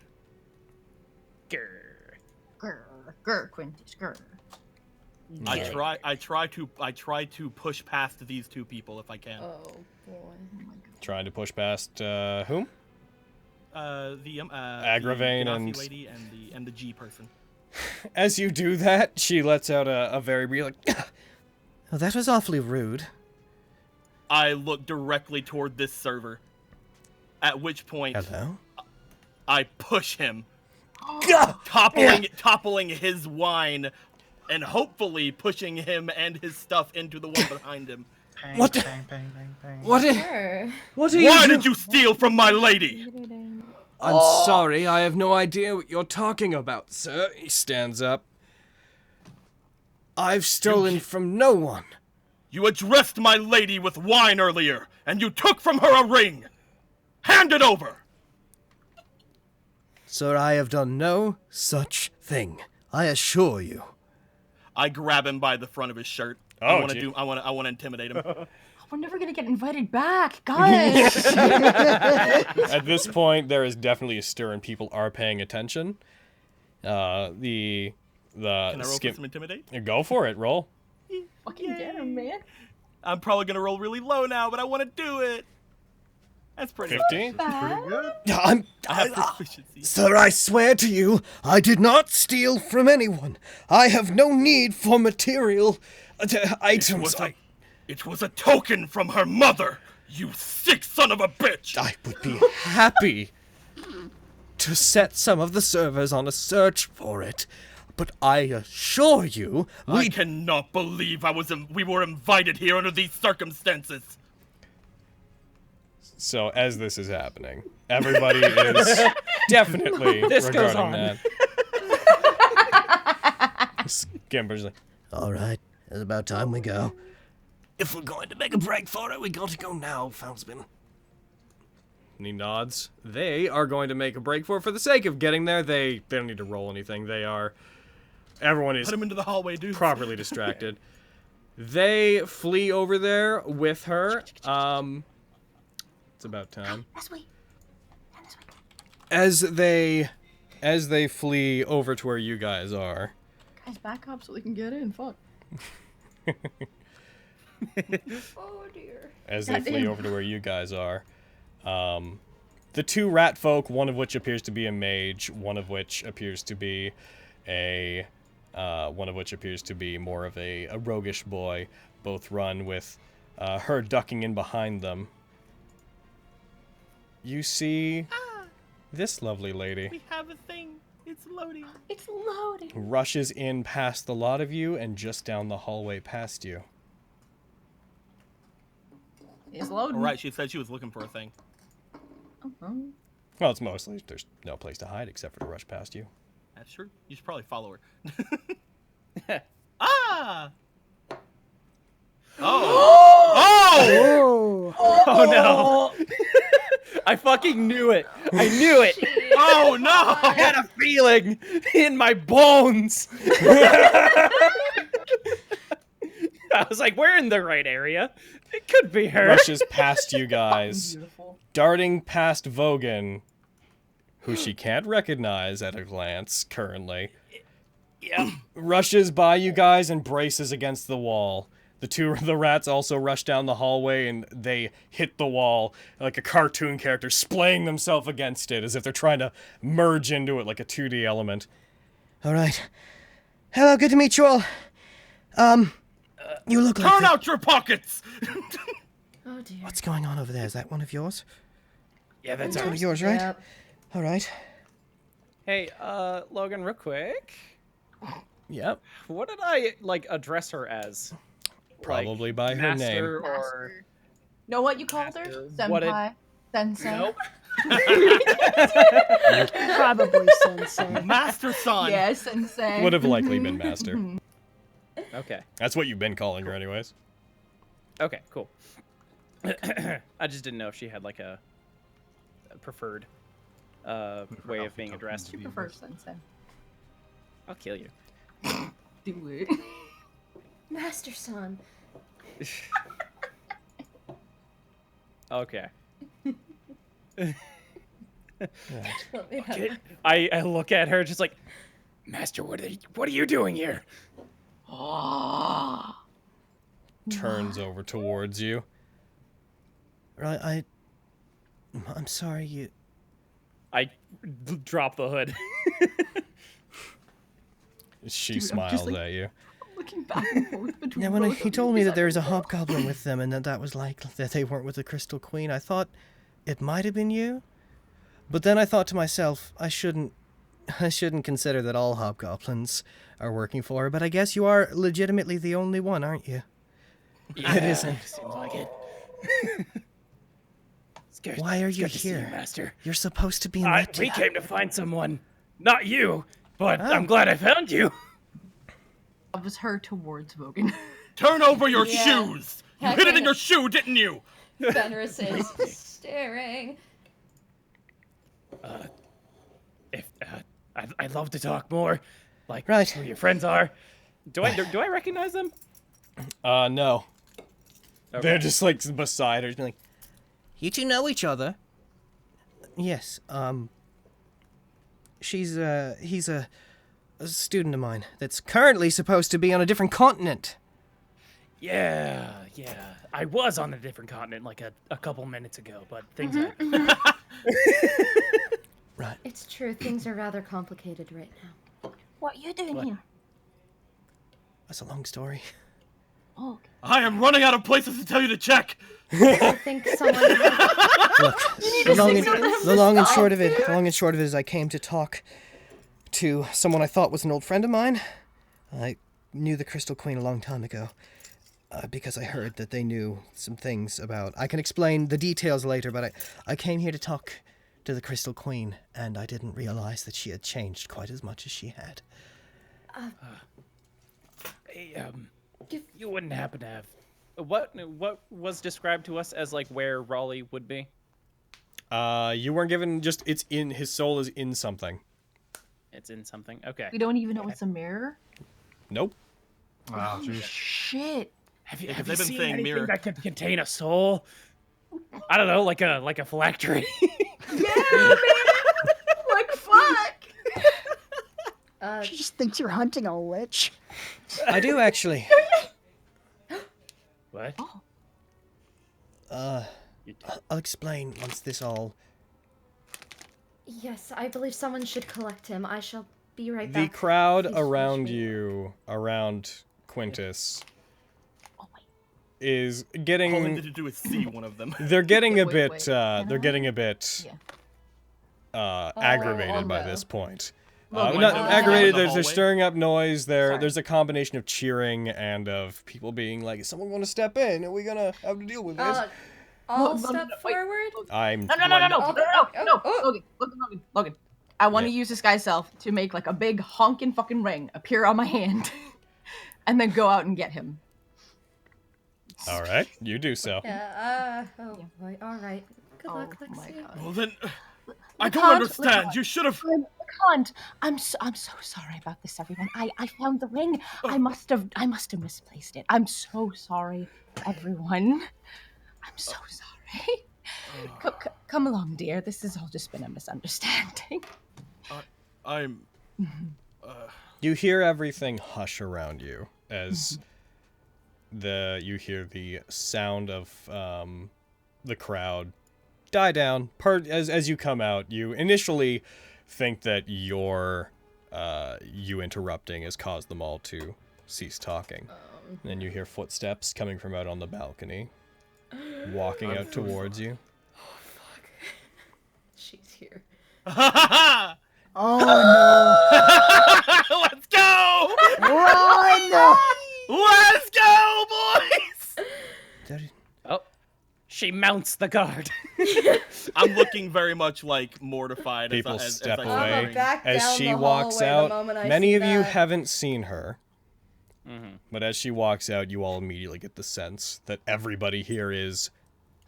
Grr, Quintus, grr. I try to push past these two people if I can. Oh, boy. Trying to push past whom? the Agravain Ganassi and- lady and the G person. As you do that, she lets out a very real like, Oh, that was awfully rude. I look directly toward this server. At which point, Hello? I push him, toppling his wine, and hopefully pushing him and his stuff into the one behind him. What? What? Sure. What are Why did you steal from my lady? I'm sorry, I have no idea what you're talking about, sir. He stands up. I've stolen from no one. You addressed my lady with wine earlier, and you took from her a ring. Hand it over. Sir, I have done no such thing. I assure you. I grab him by the front of his shirt. Oh, I want gee. to I want to intimidate him. We're never gonna get invited back, guys. At this point, there is definitely a stir, and people are paying attention. The Can I roll for some intimidate? Go for it. Roll. Fucking get him, man. I'm probably gonna roll really low now, but I want to do it. That's pretty. 15. Pretty good. I have proficiency. Sir, I swear to you, I did not steal from anyone. I have no need for material items. It was a token from her mother. You sick son of a bitch. I would be happy to set some of the servers on a search for it, but I assure you, I cannot believe we were invited here under these circumstances. So as this is happening, everybody is definitely This goes regarding on. that. Skimper's like, all right, it's about time we go. If we're going to make a break for it, we got to go now, Founsman. and he nods. They are going to make a break for the sake of getting there. They don't need to roll anything. Everyone is Put him into the hallway, dude. properly distracted. They flee over there with her. It's about time. This way. As they flee over to where you guys are. Guys, back up so they can get in. Fuck. Oh dear. As they flee over to where you guys are. The two rat folk, one of which appears to be a mage, one of which appears to be more of a roguish boy, both run with her ducking in behind them. You see this lovely lady We have a thing. It's loading. It's loading. rushes in past the lot of you and just down the hallway past you. It's loading. All right, she said she was looking for a thing. Well, it's mostly there's no place to hide except for to rush past you. That's true. You should probably follow her. Ah! Oh! Oh, Oh no! I fucking knew it. I knew it. Oh no! I had a feeling in my bones. I was like, we're in the right area. It could be her. Rushes past you guys, Beautiful. darting past Vogan, who she can't recognize at a glance currently. Yeah. Rushes by you guys and braces against the wall. The rats also rush down the hallway and they hit the wall like a cartoon character, splaying themselves against it as if they're trying to merge into it like a 2D element. All right. Hello, good to meet you all. You look like... Turn out your pockets! Oh dear. What's going on over there? Is that one of yours? Yeah, that's That's one ours. of yours, right? Yep. All right. Hey, Logan, real quick. Yep. What did I, address her as? Probably Like, by her name. master or... Know what you called her? Master. What Senpai. Sensei. Nope. probably sensei. Master son. Yes, sensei. Would have likely been master. Okay. That's what you've been calling her anyways. Okay, cool. I just didn't know if she had, a preferred way of being addressed. She prefers sensei. I'll kill you. Do it. Master Son. Okay. Let me have that. I look at her just like, Master, what are you doing here? Turns over towards you. Right, I'm sorry, you... I drop the hood. She Dude, I'm smiles just like- at you. Looking back and forth between Now, when both he of told them, me he's that like, there was a "What hobgoblin with them and that was that they weren't with the Crystal Queen, I thought it might have been you. But then I thought to myself, I shouldn't consider that all hobgoblins are working for her, but I guess you are legitimately the only one, aren't you? Yeah, It isn't. Seems like it. It's good. Why are It's you good to see here? Master? You're supposed to be in that We came to find someone. Not you, but Oh. I'm glad I found you. Shoves her towards Vogan. Turn over your Yeah. shoes! You hit it in your shoe, didn't you? Fenris is staring. I'd love to talk more, like Right. who your friends are. Do I recognize them? No. Okay. They're just like beside her, just like, You two know each other? Yes, he's a student of mine that's currently supposed to be on a different continent. Yeah. I was on a different continent like a couple minutes ago, but things happened. Right. It's true, things are rather complicated right now. What are you doing What? here? That's a long story. Oh, I am running out of places to tell you to check! I think someone. Look, the long and short of it is I came to talk to someone I thought was an old friend of mine. I knew the Crystal Queen a long time ago. Because I heard that they knew some things about... I can explain the details later, but I came here to talk to the Crystal Queen, and I didn't realize that she had changed quite as much as she had. Hey, you wouldn't happen to have. What was described to us as like where Raleigh would be? you weren't given just, it's in, his soul is in something. It's in something. Okay. We don't even know it's a mirror. Nope. Wow, Oh, jeez. shit. Have you, Yeah, 'cause have they've you been seen saying anything mirror. that could contain a soul? I don't know, like a phylactery. Yeah, man. Like, fuck. She just thinks you're hunting a lich. I do, actually. What? I'll explain once this all... Yes, I believe someone should collect him. I shall be right The back. crowd Please around finish me. you, around Quintus, oh wait. is All I getting... needed to do is see one of them. They're getting a Wait, bit, wait. they're Can I? getting a bit, aggravated by no. this point. Well, Not like, aggravated, in the they're hallway? stirring up noise, Sorry. there's a combination of cheering and of people being like, is someone gonna step in? Are we gonna have to deal with this? I'll No, step wait. forward. I'm... No, Logan. Logan. I want to use this guy's self to make like a big honking fucking ring appear on my hand, and then go out and get him. Alright, you do so. Yeah, boy, alright. Good luck, Oh my Lexi. god. Well then, I don't can't- understand. You should have. Can't. I'm so sorry about this, everyone. I found the ring. I must have misplaced it. I'm so sorry, everyone. I'm so sorry. Come along, dear. This has all just been a misunderstanding. I'm. You hear everything hush around you as you hear the sound of the crowd die down. As you come out, you initially think that you interrupting has caused them all to cease talking. Then you hear footsteps coming from out on the balcony, walking out towards you. She's here. Oh Let's go! no! Run! Let's go, boys! Oh, she mounts the guard. I'm looking very much like mortified. People as step I away I'm back as down she the walks hallway the out. moment I Many see of you that. haven't seen her, Mm-hmm. but as she walks out, you all immediately get the sense that everybody here is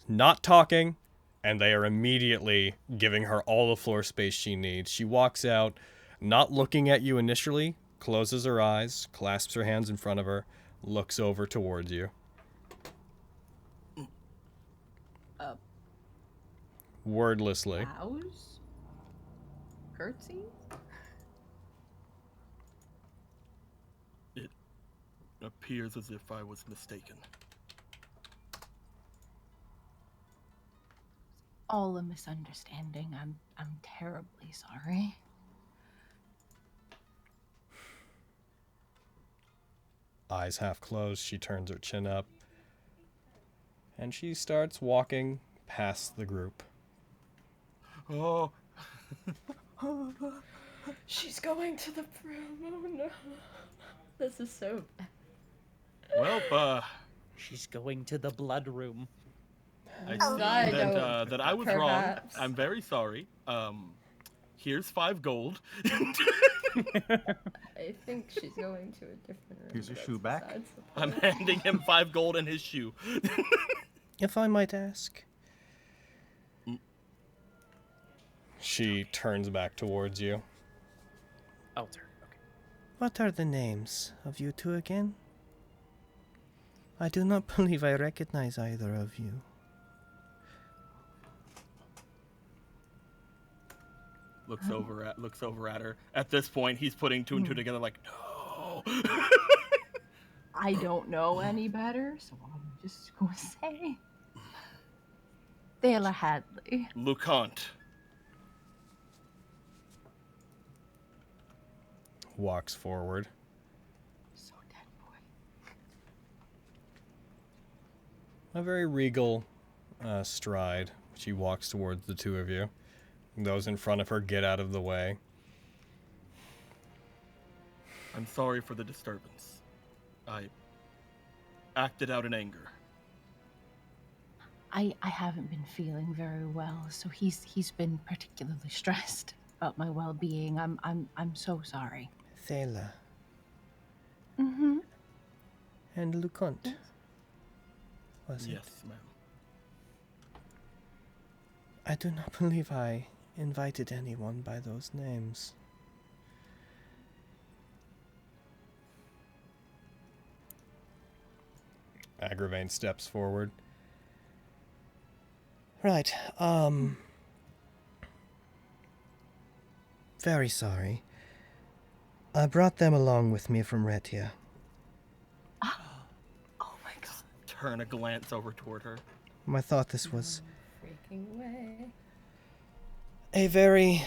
not talking, and they are immediately giving her all the floor space she needs. She walks out, not looking at you initially, closes her eyes, clasps her hands in front of her, looks over towards you. Wordlessly. Bows? Curtsy? It appears as if I was mistaken. All a misunderstanding. I'm terribly sorry. Eyes half closed, she turns her chin up, and she starts walking past the group. Oh, She's going to the prom. Oh no. This is so bad. well, She's going to the blood room. I Oh, see I that don't- that I was wrong. perhaps. I'm very sorry. here's 5 gold. I think she's going to a different room. Here's your but shoe that's back. besides the I'm point. handing him 5 gold and his shoe. If I might ask. She turns back towards you. I'll turn. Okay. What are the names of you two again? I do not believe I recognize either of you. Looks over at her. At this point, he's putting 2 and 2 together like, no. I don't know any better, so I'm just going to say Thaler Hadley. LeConte. Walks forward. So dead boy. A very regal stride. She walks towards the two of you. Those in front of her get out of the way. I'm sorry for the disturbance. I acted out in anger. I haven't been feeling very well, so he's been particularly stressed about my well-being. I'm so sorry. Thaler Mm-hmm. and LeConte. Was it? Yes, ma'am. I do not believe I invited anyone by those names. Agravain steps forward. Right, very sorry. I brought them along with me from Retia. Oh my god. Turn a glance over toward her. I thought this was Freaking way. a very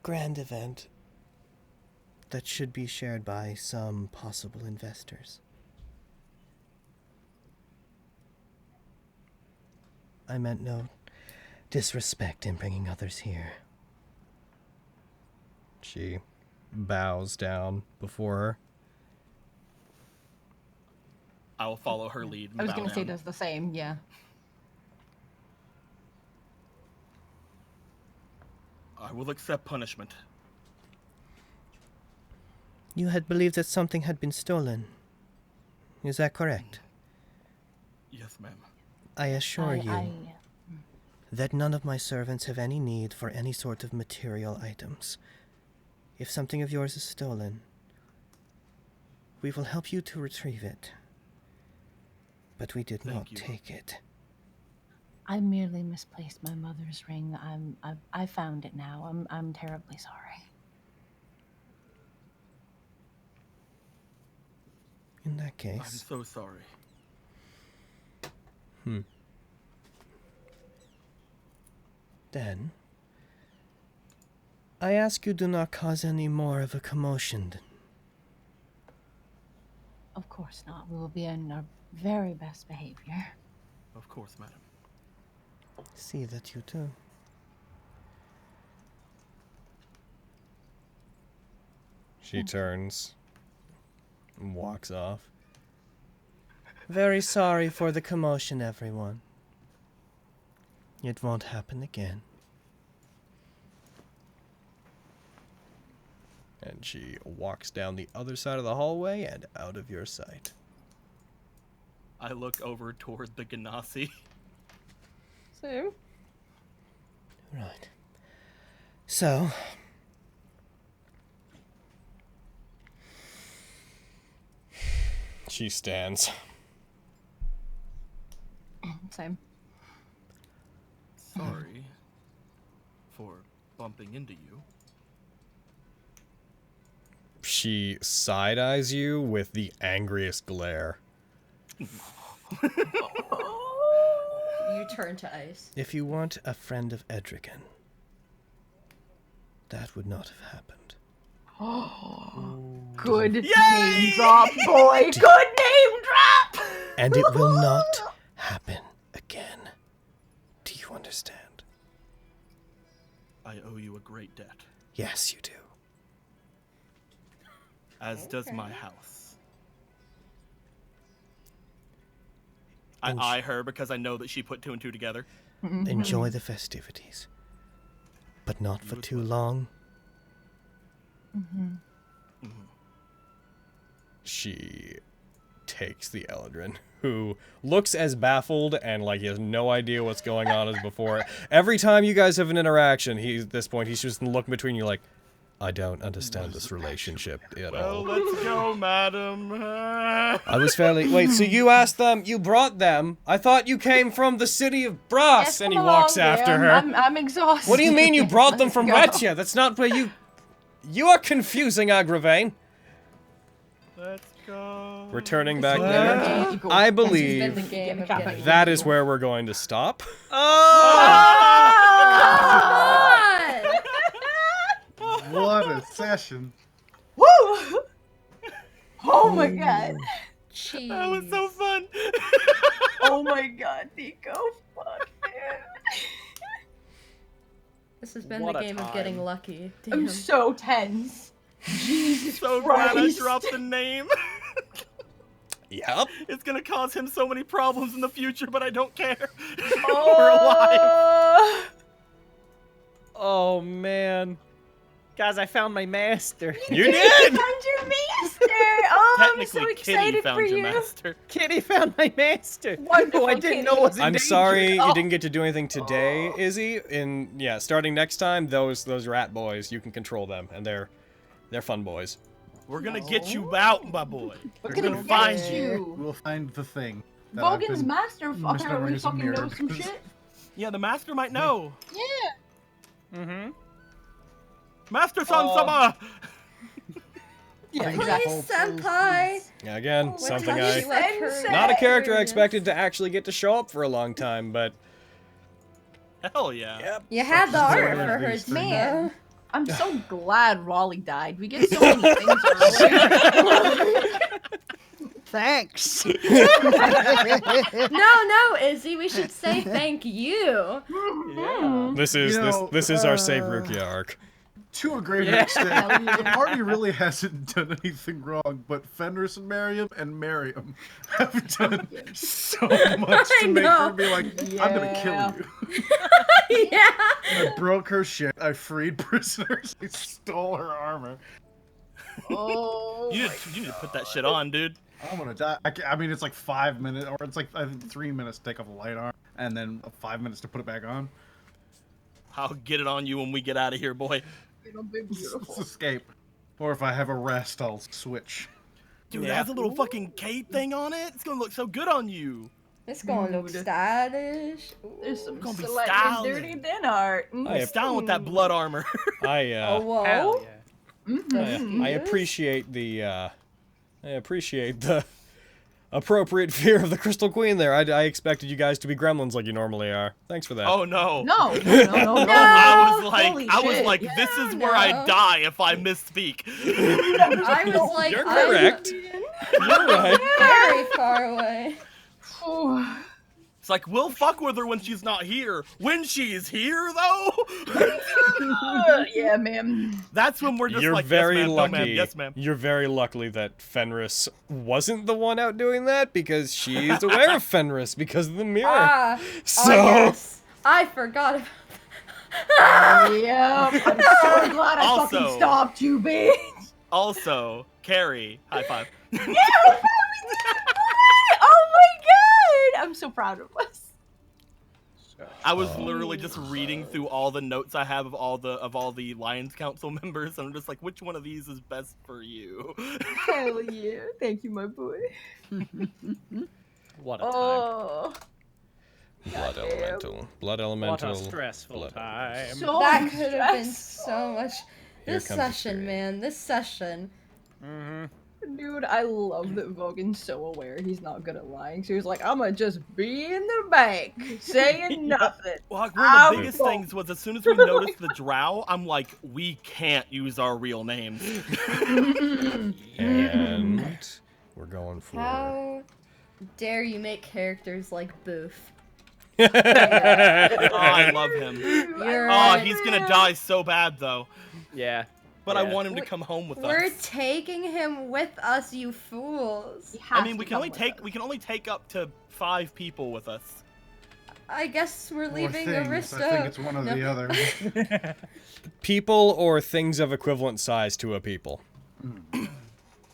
grand event that should be shared by some possible investors. I meant no disrespect in bringing others here. She bows down before her. I will follow her lead. And I was bow going to say down. does the same, yeah. I will accept punishment. You had believed that something had been stolen. Is that correct? Yes, ma'am. I assure you I that none of my servants have any need for any sort of material items. If something of yours is stolen, we will help you to retrieve it. But we did Thank not you. take it. I merely misplaced my mother's ring. I found it now. I'm terribly sorry. In that I'm case, so sorry. then I ask you do not cause any more of a commotion. Of course not. We will be in our very best behavior. Of course, madam. See that you do. She turns and walks off. Very sorry for the commotion, everyone. It won't happen again. And she walks down the other side of the hallway and out of your sight. I look over toward the Ganassi. Same. Right. So, She stands. Same. Sorry for bumping into you. She side-eyes you with the angriest glare. You turn to ice. if you weren't a friend of Edrican, that would not have happened. Good name drop, boy. Good name drop. And it will not happen again. Do you understand? I owe you a great debt, Yes, you do. as does my house. And I eye her because I know that she put 2 and 2 together. Enjoy the festivities. but not for too long. She takes the Eldrin, who looks as baffled and like he has no idea what's going on as before. Every time you guys have an interaction, at this point he's just looking between you like, I don't understand this relationship at all. Well, let's go, madam. I was fairly... Wait, so you asked them, you brought them. I thought you came from the city of Brass, Yes, and he come walks along, after man. her. I'm exhausted. What do you mean you brought them Let's from go. Retia? That's not where you... You are confusing, Agravain. Let's go. Returning back Yeah. there. Yeah. I It's been the believe game of getting that is where we're going to stop. What a session. Woo! Oh my god. Jeez. That was so fun. Oh my god, Nico. Fuck, man. This has been What the a game of getting time. lucky. I'm Damn. so tense. Jesus So glad I Christ. dropped the name. Yep. It's gonna cause him so many problems in the future, but I don't care. We're alive. Oh. Oh man, guys, I found my master. You did! Found your master. Oh, I'm so Technically, excited Kitty for found your you. master. Kitty found my master. Wonderful, Who I didn't Kitty. know was in I'm danger. sorry you Oh. didn't get to do anything today, Izzy. Starting next time, those rat boys, you can control them, and they're fun boys. We're gonna get you out, my boy. We're gonna gonna find get you. We'll find the thing. that I've Vogan's been master apparently misremembering as a fucking mirror knows some because- shit. Yeah, the master might know. Yeah. Mm-hmm. Master San-sama! Yeah, Please, senpai. Yeah, again, What something touched I... you like her Not a character I areas? expected to actually get to show up for a long time, but... Hell yeah. Yep. You had the Such art a for her these too. Man. I'm so glad Raleigh died. We get so many things earlier. Thanks. No, Izzy, we should say thank you. Yeah. This is You know, this is our Save Rukia arc. To a great Yeah. extent, Hell yeah. the party really hasn't done anything wrong, but Fenris and Miriam have done so much I to make her know. be like, I'm gonna Yeah. kill you. Yeah. I broke her shit, I freed prisoners, I stole her armor. Oh. You need to put that shit on, dude. I'm gonna die. I mean, it's like 5 minutes, or it's like I think 3 minutes to take off the light armor, and then 5 minutes to put it back on. I'll get it on you when we get out of here, boy. It'll be beautiful. Let's escape. Or if I have a rest, I'll switch. Dude, it Yeah. has a little fucking cape thing on it. It's gonna look so good on you. It's gonna look Dude. stylish. There's some Gonna be slightly styling. dirty din art. I It's down with that blood armor. I Oh, whoa. Hell yeah. Mm-hmm. I appreciate the appropriate fear of the Crystal Queen there. I expected you guys to be gremlins like you normally are. Thanks for that. Oh no. No. I was Holy like, shit. this is No, where I no. die if I misspeak. I was like, You're I'm correct. You're right. very far away. Oh. It's like, we'll fuck with her when she's not here. When she's here, though, Yeah, man. that's when we're just You're like, very yes, ma'am, lucky. no, ma'am, yes, ma'am. You're very lucky that Fenris wasn't the one out doing that because she's aware of Fenris because of the mirror. Ah, So yes. I forgot about Yeah. I'm so glad I Also- fucking stopped you, bitch. Also, Carrie, high five. Yeah, we finally did it! Oh my god! I'm so proud of us. I was literally just reading through all the notes I have of all the Lions Council members, and I'm just like, which one of these is best for you? Hell yeah. Thank you, my boy. What a time. Oh. Blood Goddamn. elemental. Blood What elemental. a stressful blood time. So that. Could have been stressful. so much. Here This comes the session, spirit. man. This session. Mm-hmm. Dude, I love that Vogan's so aware he's not good at lying. So he's like, I'm gonna just be in the bank, saying nothing. Well, like, one of the I'm biggest so- things was as soon as we noticed the drow, I'm like, we can't use our real names. And we're going for. How dare you make characters like Boof? Oh, I love him. You're Oh, he's gonna die so bad though. Yeah. But I Yeah. want him to come home with We're us. taking him with us, you fools. He I has mean, to we can come only with take us. we can only take up to 5 people with us. I guess we're Or leaving things. Aristo. I think it's one or No. the other. People or things of equivalent size to a people.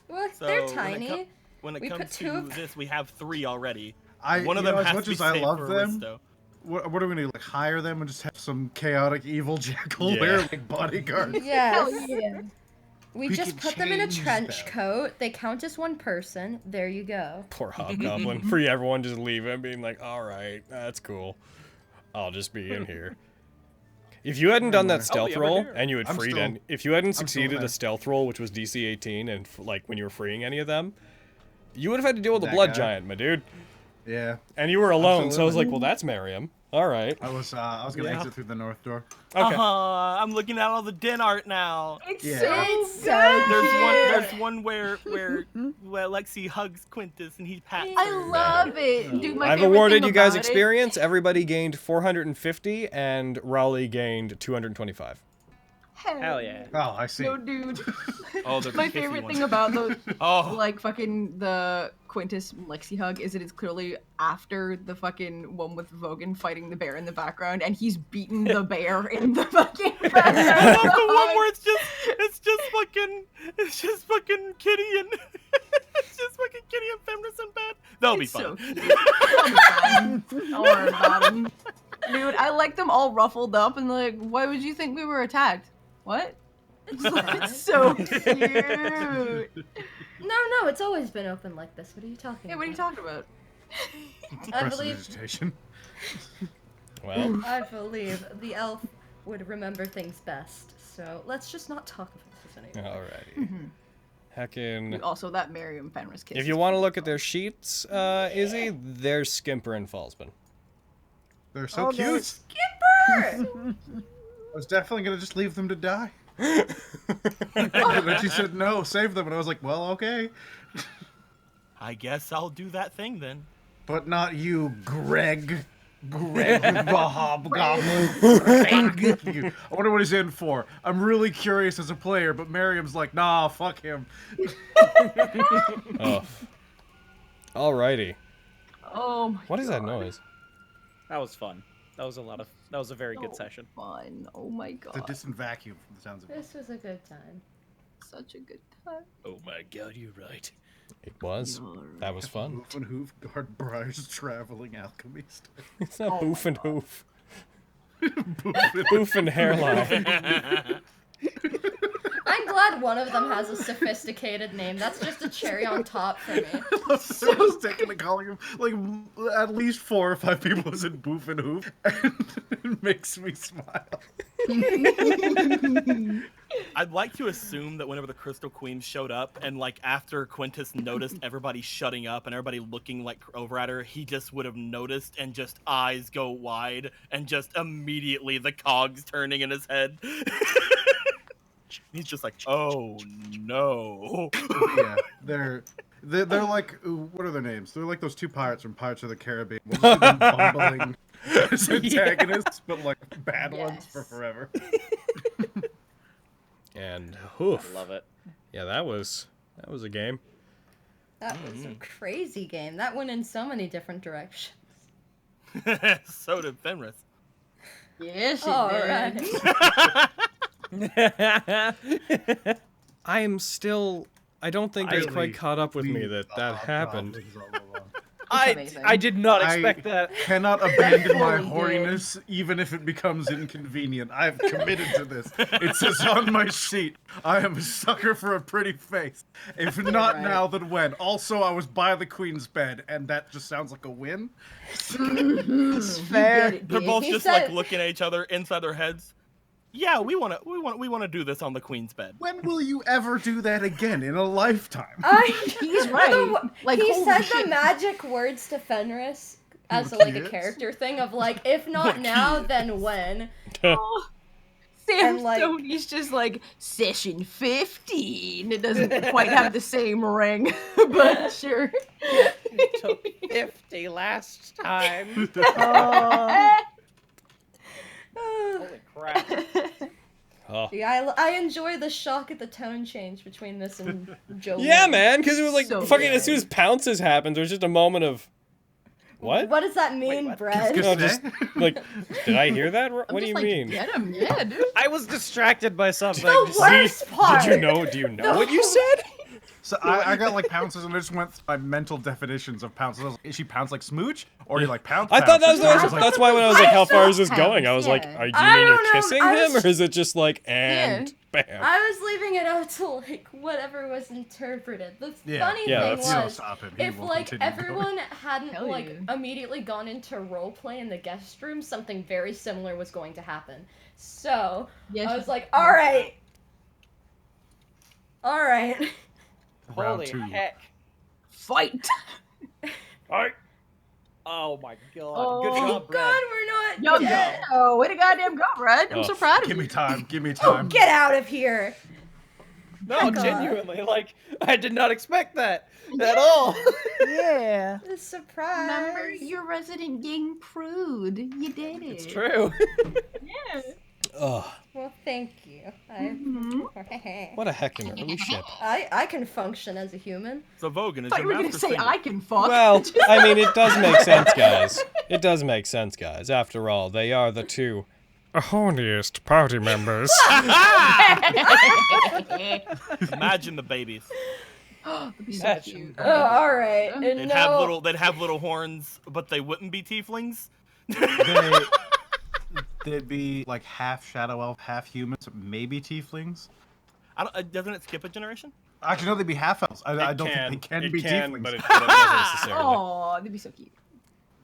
Well, So they're when it tiny. When it We comes put two to of- this, we have 3 already. I, One of you them know, has as much to be as I saved love for them, Aristo. what are we gonna do? Like hire them and just have some chaotic evil jackal Yeah. wear like bodyguards? Yes. Hell yeah. We We just can put them in a change trench them. coat. They count as one person. There you go. Poor Hobgoblin. Free everyone just leave him being like, alright, that's cool. I'll just be in here. If you hadn't done that stealth over roll here. and you had I'm freed still- any, if you hadn't still succeeded there. a stealth roll, which was DC 18, and like when you were freeing any of them, you would have had to deal with a That blood guy. giant, my dude. Yeah, And you were alone, so I was like, Absolutely. well, that's Miriam. Alright. I was gonna Yeah. exit through the north door. Okay. I'm looking at all the den art now. It's Yeah. so It's good. There's one where Lexi hugs Quintus and he pats her. I love it. Dude, my I've favorite awarded thing you guys about it- experience. Everybody gained 450, and Raleigh gained 225. Hell yeah. Oh, I see. No, dude. Oh, they're My the kissy favorite ones. thing about those, Oh, like, fucking the Quintus Lexi hug is that it's clearly after the fucking one with Vogan fighting the bear in the background, and he's beaten the bear in the fucking I background. love the one where it's just fucking Kitty and it's just fucking Kitty and Fenris in bed. That'll be It's fun. so cute. I'll be fine. Don't worry about him. Dude, I like them all ruffled up and like, why would you think we were attacked? What? It's, like, it's so cute. No, it's always been open like this. What are you talking Hey, about? what are you talking about? I believe Prestidigitation. Well, I believe the elf would remember things best. So let's just not talk about this anymore. alrighty. Heckin'. Also, that Miriam Fenris kiss. If you want to look at their sheets, Izzy, there's Skimper and Fallsman. They're so Oh, cute. nice. Skipper! I was definitely gonna just leave them to die. And then she said no, save them, and I was like, well, okay, I guess I'll do that thing then. but not you, Greg. Greg the Hobgoblin. Thank you. I wonder what he's in for. I'm really curious as a player, but Miriam's like, nah, fuck him. Oh. Alrighty. Oh my What is that God. noise? That was fun. That was a very good So session. Fun. Oh my The god. distant vacuum from the sounds of it. This was a good time. Such a good time. Oh my god, you're right. It was. That was fun. Hoof and hoof guard Briar's traveling alchemist. It's not boof and hoof. Boof Boof and hairline. I'm glad one of them has a sophisticated name. That's just a cherry on top for me. So I was taking to calling him like at least 4 or 5 people as in boof and hoof, and it makes me smile. I'd like to assume that whenever the Crystal Queen showed up, and like after Quintus noticed everybody shutting up and everybody looking like over at her, he just would have noticed and just eyes go wide and just immediately the cogs turning in his head. He's just like, oh no. Yeah, they're like, what are their names? They're like those 2 pirates from Pirates of the Caribbean. We'll just do them bumbling as antagonists, but like bad ones for Yes. forever. And hoof. I love it. Yeah, that was a game. That was a crazy game. That went in so many different directions. So did Fenris. Yes, it All did. right. I am still. I don't think it's quite caught up with me Leave that the that happened. hobgoblins all alone. amazing. I did not I expect that. cannot abandon my Fully did. horniness, even if it becomes inconvenient. I've committed to this. It says on my sheet, I am a sucker for a pretty face. If not Right. now, then when? Also, I was by the queen's bed, and that just sounds like a win. It's fair. They're both He just said- like looking at each other inside their heads. Yeah, we want to do this on the Queen's bed. When will you ever do that again in a lifetime? He's right. Like, he holy said shit. the magic words to Fenris as a, like a Yes. character thing of like, if not now, then when? Oh, Sam And, like- Stoney's just like session 15. It doesn't quite have the same ring, but sure. You took 50 last time. Holy crap. Oh. Yeah, I enjoy the shock at the tone change between this and Joe. Yeah, man, because it was like So fucking as good. soon as pounces happened, there was just a moment of. What? What does that mean, what? Brett? No, just like, did I hear that? What do you mean? Get him, yeah, dude. I was distracted by something. The worst part. Did you know? Do you know what you said? So I got like pounces, and I just went through my mental definitions of pounces. I was like, is she pounce like smooch, or you like pounce? I thought that was, pounce? that's why when I was like, how far is this going? I was like, Yeah. do you I mean don't you're know, kissing I him, was- or is it just like, and bam? I was leaving it out to like whatever was interpreted. The funny Yeah, thing that's- You know, was, stop it. He if will like continue going. everyone hadn't Hell like yeah. immediately gone into roleplay in the guest room, something very similar was going to happen. So Yes. I was like, all right. Round Holy 2. heck. Fight. Oh my god. Oh, Good job, Brad. God, we're not. Yo, dead. yo, way to goddamn go, Brad. I'm Oh, so proud of Give you. me time. Give me Oh, time. get out of here. No, Heck off. genuinely, like, I did not expect that at all. Yeah. The surprise. Remember, you're resident gang prude. You did it. It's true. Yeah. Ugh, Well, thank you. what a heckin' early ship. I can function as a human. So Vogan, I is thought your you were gonna master say single? I can fuck. Well, I mean, it does make sense, guys. It does make sense, guys. After all, they are the two horniest party members. Imagine the babies. That'd be so That's- cute. Oh, all right. They'd have little horns, but they wouldn't be tieflings. They'd be like half shadow elf, half humans, maybe tieflings. Doesn't it skip a generation? Actually, no, they'd be half elves. I don't think they can be tieflings. but it doesn't necessarily. Oh, that'd be so cute.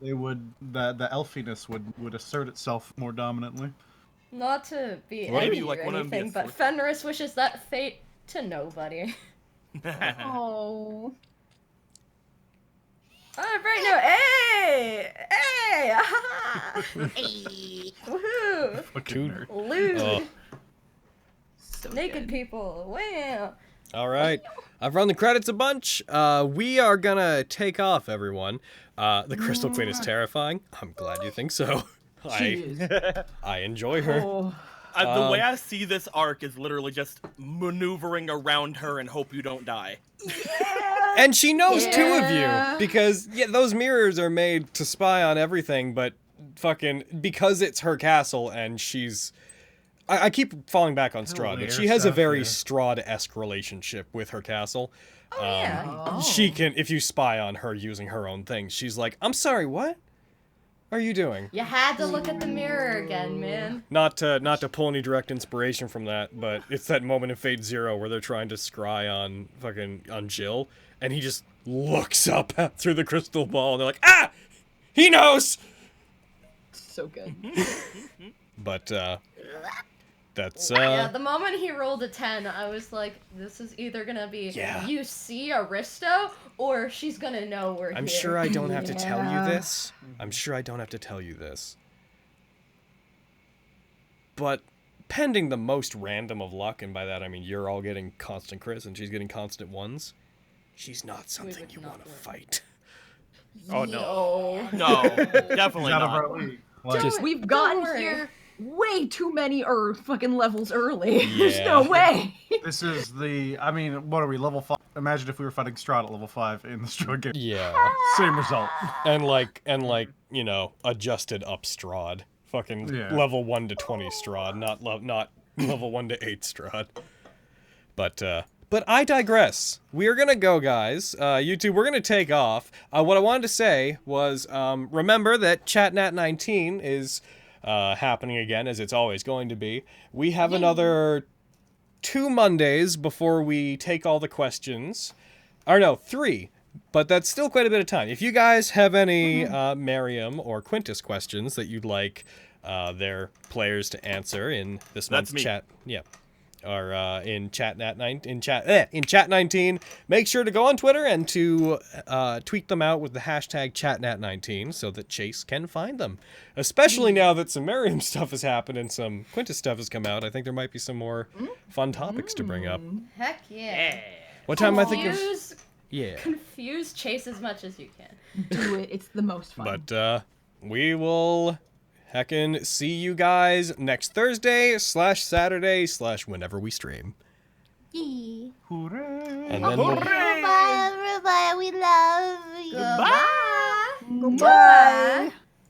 They would the elfiness would assert itself more dominantly. Not to be What? Maybe edgy like or one of them be a anything, but sorcerer. Fenris wishes that fate to nobody. Oh. Right now, hey, ah, woohoo, Fucking Dude. nerd. lewd, Oh. So naked good. people, wow. All right. I've run the credits a bunch. We are gonna take off, everyone. The Crystal Queen is terrifying. I'm glad you think so. She is. I enjoy her. Oh. The way I see this arc is literally just maneuvering around her and hope you don't die. And she knows two of Yeah. you because those mirrors are made to spy on everything, but fucking because it's her castle and she's I keep falling back on Strahd, but she has a stuff, very yeah. Strahd-esque relationship with her castle. Yeah. She can, if you spy on her using her own things, she's like, I'm sorry, what are you doing? You had to look at the mirror again, man. Not to pull any direct inspiration from that, but it's that moment in Fate Zero where they're trying to scry on Jill, and he just looks up through the crystal ball, and they're like, ah, he knows. So good. But that's Yeah, the moment he rolled a 10, I was like, this is either gonna be Yeah. you see Aristo, or she's gonna know we're I'm here. sure I don't have to tell you Yeah. this. I'm sure I don't have to tell you this. But pending the most random of luck, and by that I mean you're all getting constant crits and she's getting constant ones, she's not something would you not want to win. fight. Oh no. No, definitely Out of not. our league. Like, Just- We've Don't gotten worry. here way too many fucking levels early. There's no Yeah. way. this is the. I mean, what are we, level 5? Imagine if we were fighting Strahd at level 5 in the Strahd game. Yeah. Same result. and like, you know, adjusted up Strahd. Fucking Yeah. level 1 to 20 Strahd, not level 1 to 8 Strahd. But I digress. We are gonna go, guys. You two, we're gonna take off. What I wanted to say was, remember that Nat19 is happening again, as it's always going to be. We have another 2 Mondays before we take all the questions. Or no, 3. But that's still quite a bit of time. If you guys have any Miriam or Quintus questions that you'd like their players to answer in this That's month's me. chat, or in chat 19, make sure to go on Twitter and to tweet them out with the hashtag chatnat19 so that Chase can find them. Especially now that some Miriam stuff has happened and some Quintus stuff has come out, I think there might be some more fun topics to bring up. Heck yeah. What time I think is... Confuse Chase as much as you can. Do it. It's the most fun. But we will heckin' see you guys next Thursday / Saturday / whenever we stream. Yee. Hooray! And then we'll... Bye, everybody. We love you. Goodbye. Goodbye.